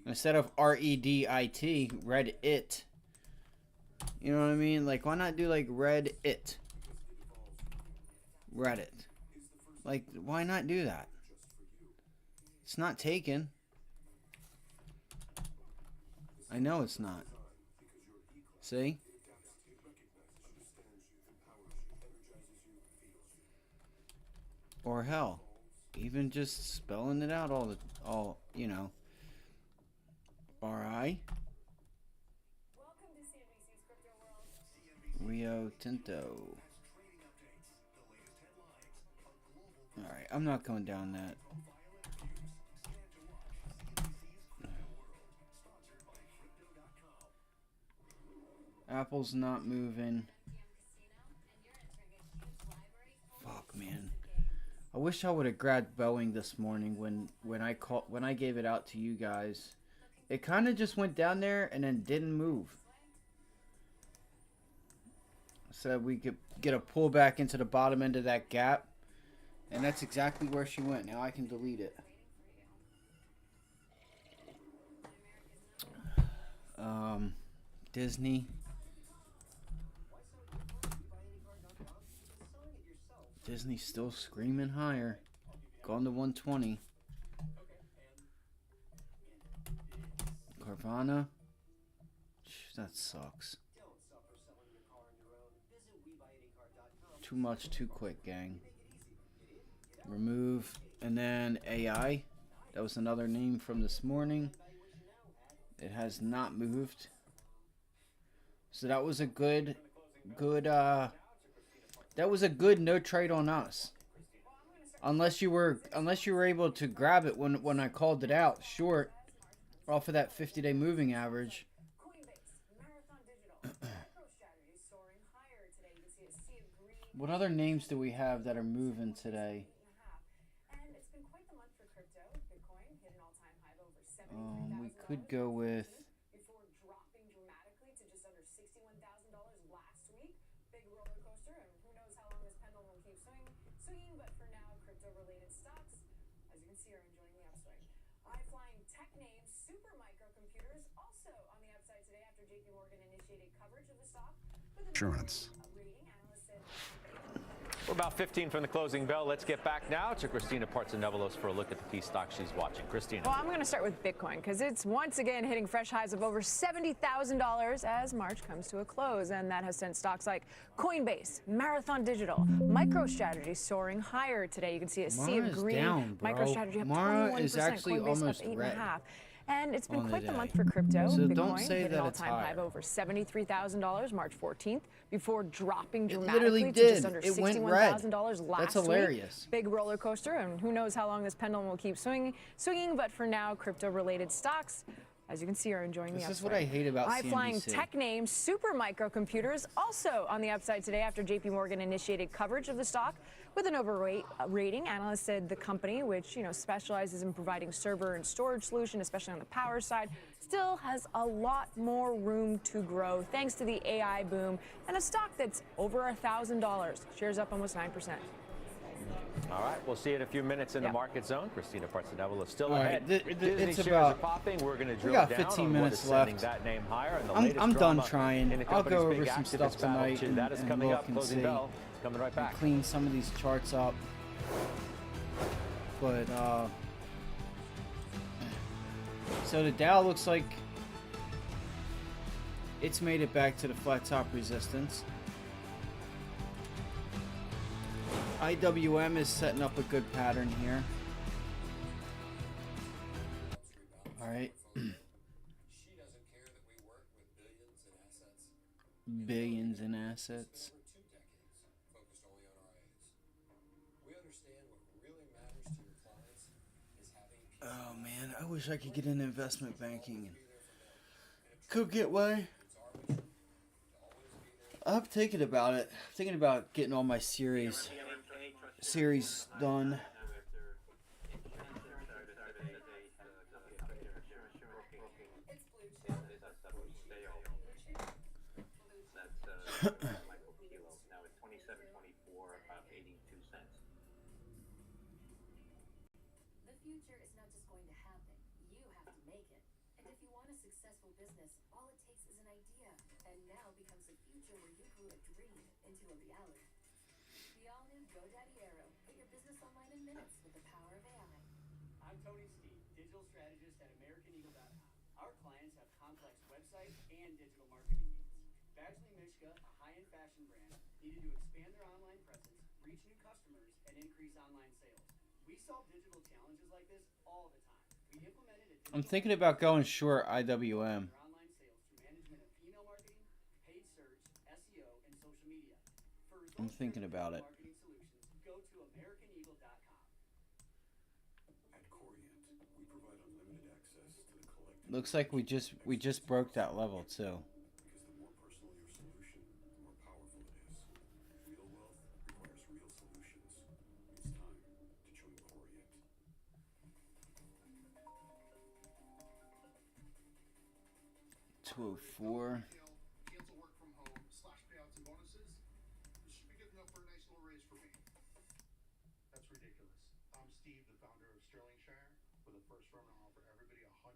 Instead of REDIT, read it. You know what I mean? Like, why not do like read it? Reddit. Like, why not do that? It's not taken. I know it's not. See? Or hell, even just spelling it out all, you know. R-I. Rio Tinto. Alright, I'm not going down that. Apple's not moving. Fuck, man. I wish I would have grabbed Boeing this morning when I gave it out to you guys. It kind of just went down there and then didn't move. So we could get a pullback into the bottom end of that gap. And that's exactly where she went. Now I can delete it. Disney. Disney's still screaming higher. Gone to 120. Carvana. That sucks. Too much, too quick, gang. Remove. And then AI. That was another name from this morning. It has not moved. So that was a good that was a good no trade on us. Unless you were able to grab it when I called it out short off of that 50-day moving average. What other names do we have that are moving today? We could go with see are enjoying the upswing. High-flying tech names, super microcomputers, also on the upside today after JP Morgan initiated coverage of the stock with an Insurance. rating. Analysts said We're about 15 from the closing bell. Let's get back now to Christina Partsenevelos for a look at the key stocks she's watching. Christina. Well, I'm going to start with Bitcoin because it's once again hitting fresh highs of over $70,000 as March comes to a close. And that has sent stocks like Coinbase, Marathon Digital, MicroStrategy soaring higher today. You can see a sea of green. Down, bro. MicroStrategy up Mara 21%, is actually Coinbase almost up 8.5%. red. And it's been on the quite the day. month for crypto. So Bitcoin don't say hit that an it's all-time high higher. of over $73,000 March 14th before dropping dramatically literally to did. just under It went red. $61,000 last That's week. hilarious. Big roller coaster, and who knows how long this pendulum will keep swinging. But for now, crypto-related stocks, as you can see, are enjoying the upside. This is what I hate about High-flying CNBC. tech names, super microcomputers, also on the upside today after JP Morgan initiated coverage of the stock with an overweight rating. Analysts said the company, which specializes in providing server and storage solution, especially on the power side, still has a lot more room to grow thanks to the AI boom and a stock that's over $1,000. Shares up almost 9%. All right, we'll see you in a few minutes in the market zone. Christina Partsenevelos still All right, ahead. it's Disney shares about- are popping. We're going to we drill got down 15 on minutes what is sending left. that name higher. And the I'm latest done drama trying. in the I'll go company's over big some activist stuff battle, tonight too. and, That is and coming look up. and Closing see. bell coming right back. Clean some of these charts up. But so the Dow looks like it's made it back to the flat top resistance. IWM is setting up a good pattern here. All right. Billions in assets. Oh man, I wish I could get into investment banking and could get way. I'm thinking about it. I'm thinking about getting all my series done. The future is not just going to happen. You have to make it. And if you want a successful business, all it takes is an idea. And now becomes a future where you grew a dream into a reality. The all-new GoDaddy Arrow. Get your business online in minutes with the power of AI. I'm Tony Steve, digital strategist at AmericanEagle.com. Our clients have complex website and digital marketing needs. Badgley Mishka, a high-end fashion brand, needed to expand their online presence, reach new customers, and increase online sales. We solve digital challenges like this all the time. We implemented a I'm thinking about going short IWM. online sales through management of email marketing, paid search, SEO, and social media. For I'm results thinking about it. marketing solutions, go to AmericanEagle.com. At Corient, we provide unlimited access to the collective. Looks like we just broke that level too. Because the more personal your solution, the more powerful it is. Real wealth requires real solutions. It's time to join Corient. 204. Cancel work from home, slash payouts and bonuses. This should be good enough for a nice little raise for me. That's ridiculous. I'm Steve, the founder of Sterling Shire. We're the first firm to offer everybody 100%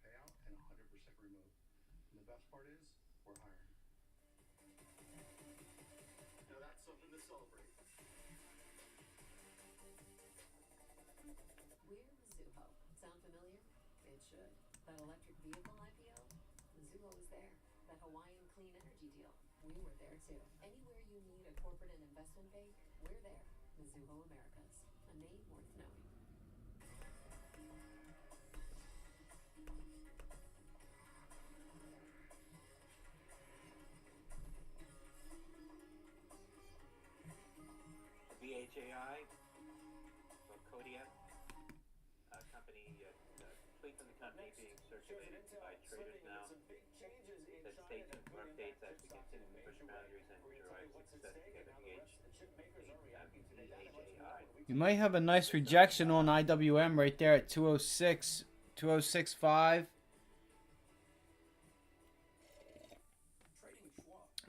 payout and 100% remote. And the best part is, we're hiring. Now that's something to celebrate. We're Mizuho. Sound familiar? It should. That electric vehicle IPO? Mizuho was there. That Hawaiian clean energy deal? We were there too. Anywhere you need a corporate and investment bank, we're there. Mizuho Americas. A name worth knowing. VHAI, or Kodiak, company, tweets in the company being circulated by traders now. That stay tuned for updates as we continue to push boundaries and derive success together. VHAI. You might have a nice rejection on IWM right there at 206, 206.5.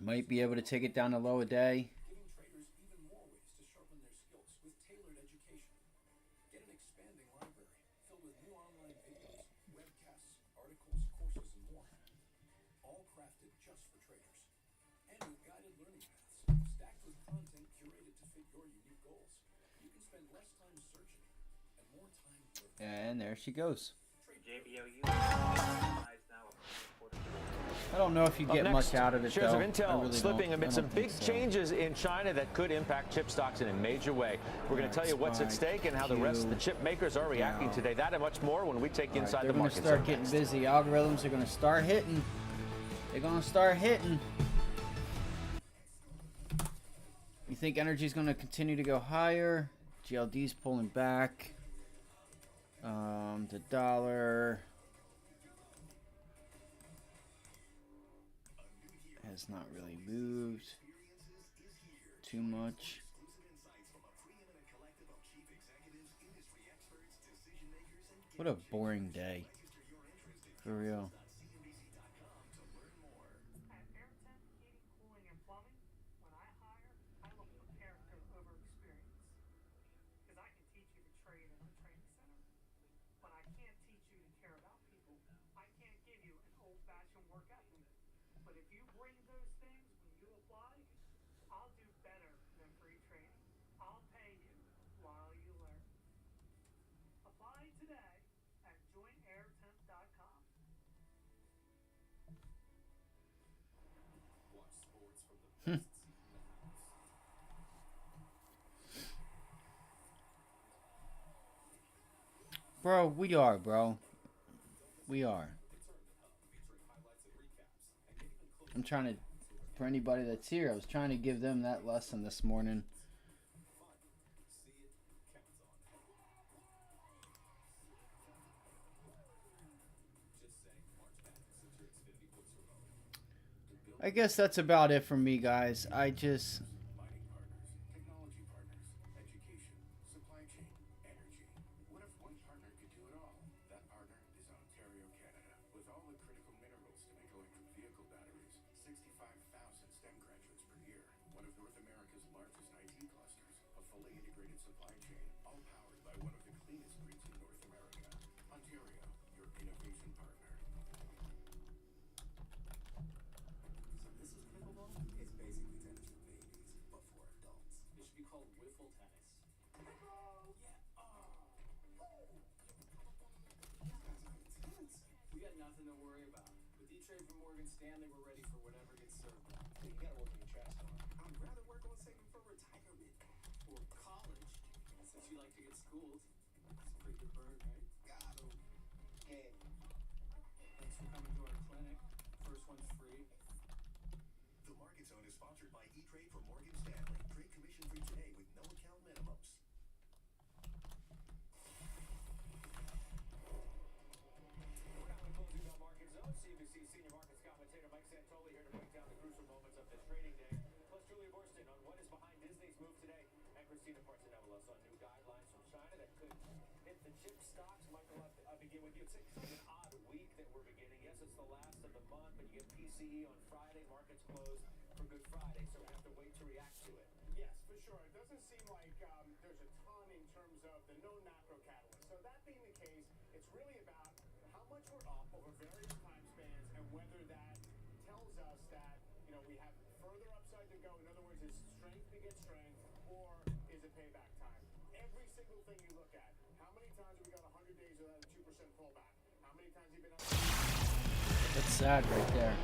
Might be able to take it down to low a day. Giving traders even more ways to sharpen their skills with tailored education. Get an expanding library filled with new online videos, webcasts, articles, courses, and more. All crafted just for traders. And with guided learning paths, stacked with content curated to fit your unique goals. You can spend less time searching and more time learning. And there she goes. JBOU now I don't know if you get much out of it, shares though. of Intel really slipping don't. amid I some don't big think so. changes in China that could impact chip stocks in a major way. We're going to tell you what's at stake and how the rest of the chip makers are reacting today. That and much more when we take you inside the market. They're going to start getting busy. Algorithms are going to start hitting. They're going to start hitting. You think energy is going to continue to go higher? GLD's pulling back. The dollar has not really moved too much. What a boring day. For real. Bro, we are, bro. We are. I'm trying to, for anybody that's here, I was trying to give them that lesson this morning. I guess that's about it for me, guys. PCE on Friday, markets closed for Good Friday, so we have to wait to react to it. Yes, for sure. It doesn't seem like there's a ton in terms of the known macro catalyst. So that being the case, it's really about how much we're up over various time spans and whether that tells us that, you know, we have further upside to go. In other words, is strength begets strength, or is it payback time? Every single thing you look at, how many times have we got 100 days without a 2% pullback? How many times have you been up? That's sad right there.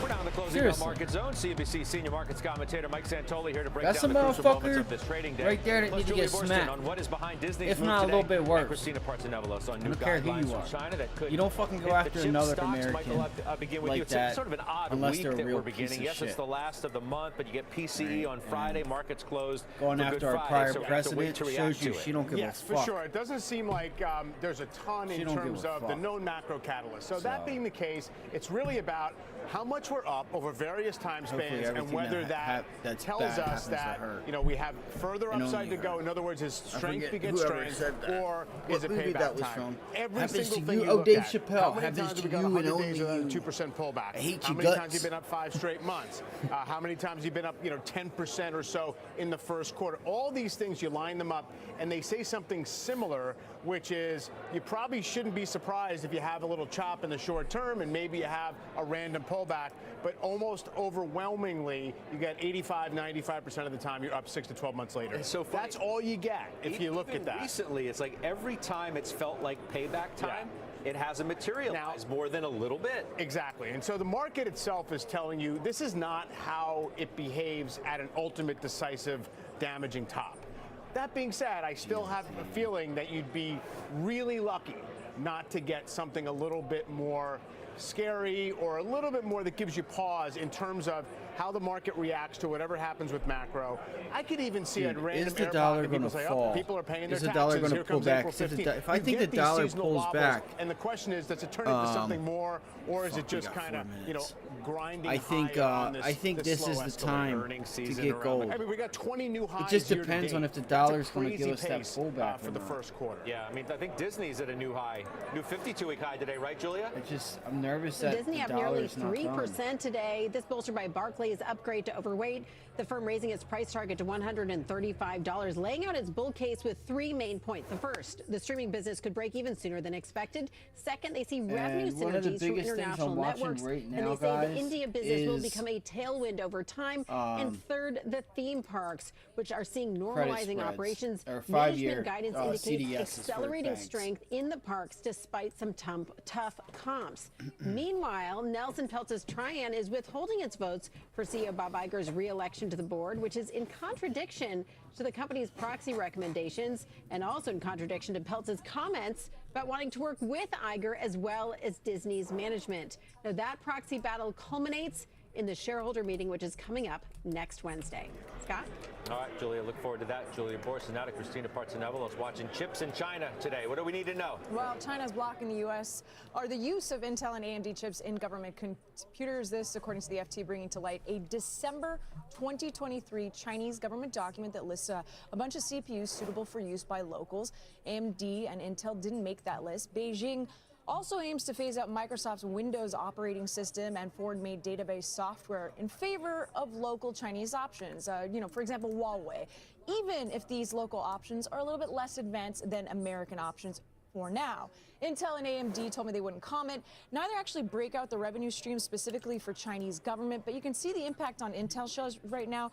We're down the closing bell market zone. CNBC senior markets commentator Mike Santoli here to break That's down the crucial moments of this trading day. Right there that Plus need to Julia get Boorstin smacked. on what is behind Disney's If move not a today, little bit worse. and Christina Partsinevelos on I new don't care who guidelines you from are. China that could You don't fucking go hit after the chip another stocks. American Michael, I'll begin with like you. It's that, sort of an odd unless week they're a that real we're piece beginning. of Yes, shit. it's the last of the month, but you get PCE on Friday, markets closed Going for after Good our Friday, prior so we have to wait precedent to react shows you to she it. don't give Yes, a for fuck. sure. It doesn't seem like there's a ton She in don't terms give a of the fuck. known macro catalyst. So that being the case, it's really about how much we're or up over various time Hopefully spans, and everything whether that's tells bad us happens to that her. we have further And upside only to go. her. In other words, is I strength forget begets whoever strength, said that. or What is it movie payback that was time? from? Every Happens single to thing you. you Oh, look Dave at. Chappelle. How many Happens times to have we got you and 100 only days without a you. 2% pullback? I hate How you many guts. times have you been up 5 straight months? How many times have you been up 10% or so in the first quarter? All these things, you line them up, and they say something similar, which is you probably shouldn't be surprised if you have a little chop in the short term and maybe you have a random pullback, but almost overwhelmingly, you get 85, 95% of the time you're up 6 to 12 months later. And so that's all you get if you look at that. Recently, it's like every time it's felt like payback time, it hasn't materialized more than a little bit. Exactly. And so the market itself is telling you this is not how it behaves at an ultimate, decisive, damaging top. That being said, I still have a feeling that you'd be really lucky not to get something a little bit more scary or a little bit more that gives you pause in terms of how the market reacts to whatever happens with macro. I could even see a random is the air dollar pocket, people going to say, fall? oh, people are paying their Is the taxes. dollar going Here to pull comes back? April 15th. If I You think get the these dollar seasonal pulls wobbles, back, and the question is, does it turn into something more, or is it just kind of, grinding I think higher on this, this slow is the escalator? time to get gold. I mean, we got 20 new highs. It just year to depends date. on if the That's a dollar's going to crazy give us that pace, pullback for or the not. first quarter. Yeah, I mean, I think Disney's at a new high, new 52-week high today, right, Julia? I'm nervous that Disney the up nearly dollar's not done. 3% today. This bolstered by Barclays' upgrade to overweight. The firm raising its price target to $135, laying out its bull case with 3 main points. The first, the streaming business could break even sooner than expected. Second, they see revenue And one of the synergies from biggest things international I'm watching networks. right And now, they say the guys, India business will is, become a tailwind over time. And third, the theme parks, which are seeing normalizing spreads, operations. or 5-year, Management guidance indicates CDS is for accelerating banks. strength in the parks despite some tough comps. Meanwhile, Nelson Peltz's Trian is withholding its votes for CEO Bob Iger's re-election to the board, which is in contradiction to the company's proxy recommendations and also in contradiction to Peltz's comments about wanting to work with Iger as well as Disney's management. Now, that proxy battle culminates in the shareholder meeting, which is coming up next Wednesday. Scott? All right, Julia, look forward to that. Julia Borst, and now to Christina Partsinevelos watching chips in China today. What do we need to know? Well, China's blocking the U.S. or the use of Intel and AMD chips in government computers. This, according to the FT, bringing to light a December 2023 Chinese government document that lists a bunch of CPUs suitable for use by locals. AMD and Intel didn't make that list. Beijing also aims to phase out Microsoft's Windows operating system and foreign-made database software in favor of local Chinese options. For example, Huawei. Even if these local options are a little bit less advanced than American options for now. Intel and AMD told me they wouldn't comment. Neither actually break out the revenue stream specifically for Chinese government, but you can see the impact on Intel shares right now,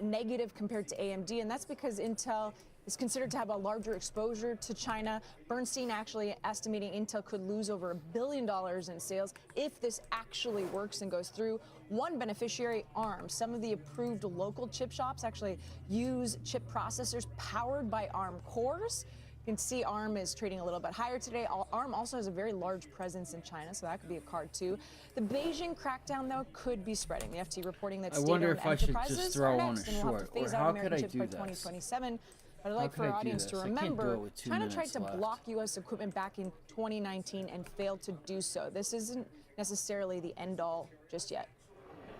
negative compared to AMD, and that's because Intel is considered to have a larger exposure to China. Bernstein actually estimating Intel could lose over $1 billion in sales if this actually works and goes through. One beneficiary, ARM. Some of the approved local chip shops actually use chip processors powered by ARM cores. You can see ARM is trading a little bit higher today. ARM also has a very large presence in China, so that could be a card too. The Beijing crackdown, though, could be spreading. The FT reporting that state-owned enterprises are next and will have to phase out American chips by 2027. But I'd like for our audience to remember, China tried to block U.S. equipment back in 2019 and failed to do so. This isn't necessarily the end-all just yet.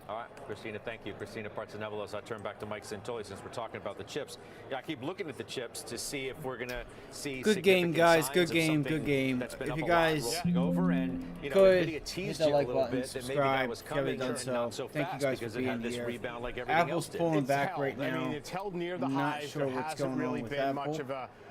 All right, Christina, thank you. Christina Partsinevelos. I'll turn back to Mike Santoli since we're talking about the chips. Yeah, I keep looking at the chips to see if we're going to see good game, guys. Good game. Good game. That's been if up you a guys lot over and could NVIDIA teased hit that you like a little button, bit that maybe that was coming done and so. not so Thank fast you guys because for it being had this here. rebound like everything Apple's else did. pulling It's back held. right now. I mean, it's held near the Not highs. sure There what's hasn't going really on with been Apple. much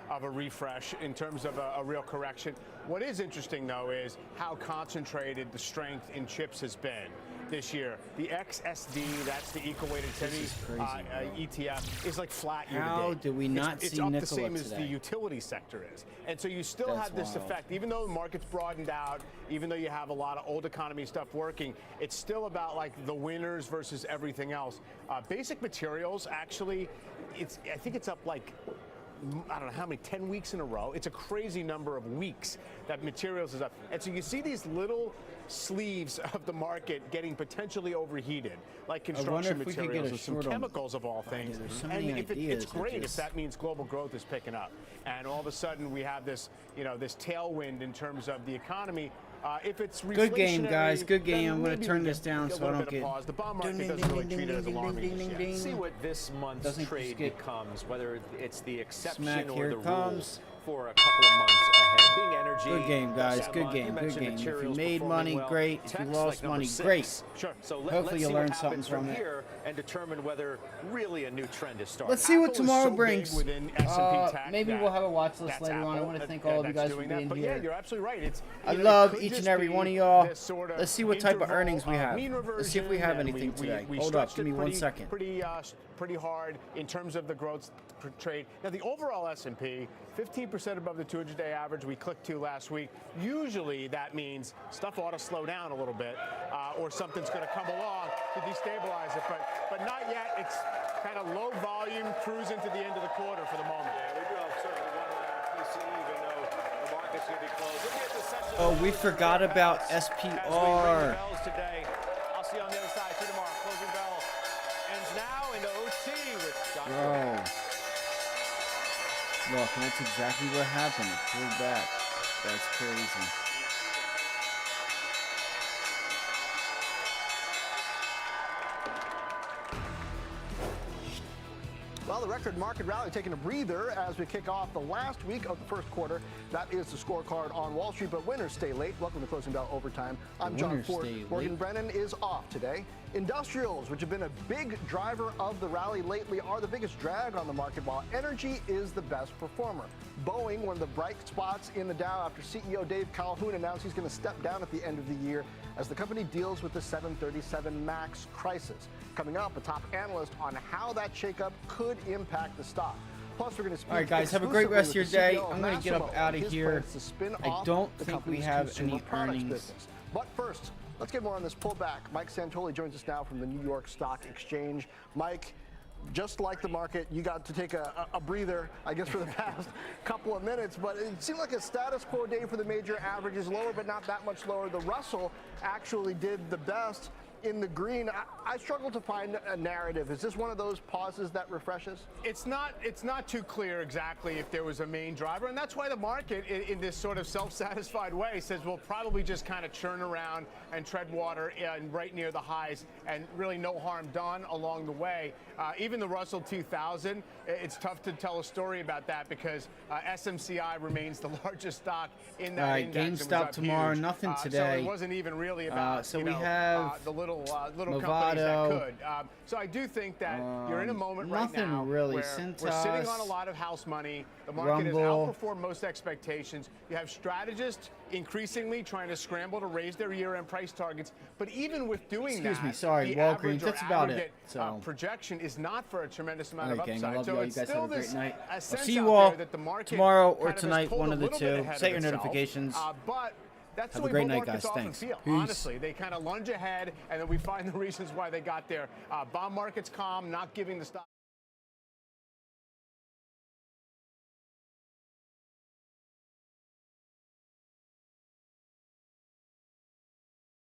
of a refresh in terms of a real correction. What is interesting, though, is how concentrated the strength in chips has been this year. The XSD, that's the equal weighted ETF, is like flat year to date. How do we not it's see up Nikola the same as today? the utility sector is. And so you still That's have this wild. effect. Even though the market's broadened out, even though you have a lot of old economy stuff working, it's still about like the winners versus everything else. Basic materials, actually, I think it's up like, I don't know how many, 10 weeks in a row. It's a crazy number of weeks that materials is up. And so you see these little sleeves of the market getting potentially overheated, like construction materials and some chemicals of all things. And it's great if that means global growth is picking up. And all of a sudden we have this, this tailwind in terms of the economy. If it's Good game, reflationary, guys. Good game. then I'm going to maybe turn we this get down a so I little don't bit of get. pause. The bond market Ding, doesn't ding, really ding, treat it ding, as ding, alarming ding, just ding, yet. ding. See what this month's Doesn't trade just get- becomes, whether it's the exception Smack, or here the it rule comes. for a couple of months ahead. Being energy. Good game, guys. last Good month, game. you Good mentioned game. If you materials made performing money, well. great. If you Text lost like number money, 6. great. Sure. So Hopefully let's you'll see learn what something happens from it. here and determine whether really a new trend is starting. Let's see what Apple is tomorrow so big brings. within S&P tech Maybe that we'll have a watch list that's later on. I Apple want to that- thank all of you that's guys for doing that. being But here. yeah, you're absolutely right. It's I you know, it love could each and just every be one of y'all. this sort of Let's see what type of interval earnings we of have. mean Let's see if we have reversion, and anything today. we Hold up. stretched Give it me 1 second. pretty hard in terms of the growth trade. Now the overall S&P, 15% above the 200-day average we clicked to last week. Usually that means stuff ought to slow down a little bit, or something's going to come along to destabilize it. But not yet. It's kind of low volume, cruising to the end of the quarter for the moment. Yeah, we do have certainly one PCE, even though the market's going to be closed. We'll be at the session Oh, we forgot about as we ring the SPR. bells today. I'll see you on the other side. See you tomorrow. Closing bell ends now into OT with John. Bro. Look, that's exactly what happened. It pulled back. That's crazy. Well, the record market rally taking a breather as we kick off the last week of the first quarter. That is the scorecard on Wall Street, but winners stay late. Welcome to Closing Bell Overtime. I'm John Winners Ford. stay Morgan late. Brennan is off today. Industrials, which have been a big driver of the rally lately, are the biggest drag on the market, while energy is the best performer. Boeing, one of the bright spots in the Dow after CEO Dave Calhoun announced he's going to step down at the end of the year as the company deals with the 737 MAX crisis. Coming up, a top analyst on how that shakeup could impact the stock. Plus, we're going to speak. All right, guys, have a great rest of your day. I'm going to get up out of here. I don't think we have any earnings. But first, let's get more on this pullback. Mike Santoli joins us now from the New York Stock Exchange. Mike, just like the market, you got to take a breather, I guess, for the past couple of minutes, but it seemed like a status quo day for the major averages, lower but not that much lower. The Russell actually did the best in the green. I struggle to find a narrative. Is this one of those pauses that refreshes? It's not too clear exactly if there was a main driver, and that's why the market, in this sort of self-satisfied way, says we'll probably just kind of churn around and tread water right near the highs, and really no harm done along the way. Even the Russell 2000, it's tough to tell a story about that because SMCI remains the largest stock in that All right, index. GameStop tomorrow, nothing today. So it wasn't even really about so we have the little companies Movado. that could. So I do think that you're in a moment right nothing now really. where Cintas, we're sitting on a lot of house money. The market has Rumble. outperformed most expectations. You have strategists increasingly trying to scramble to raise their year-end price targets. But even with doing Excuse that, me, sorry, the Walgreens, average or that's about it. aggregate, So. projection is not for a tremendous amount All right, of gang, upside. I love so y'all. You it's guys still have a great this night. I'll sense see you out all there that the market tomorrow or kind of has tonight, pulled one a of the little bit two. ahead Set of your itself. notifications. But that's Have the a way great bull night, markets guys. often Thanks. feel. Peace. Honestly, they kind of lunge ahead, and then we find the reasons why they got there. Bond markets calm, not giving the stock.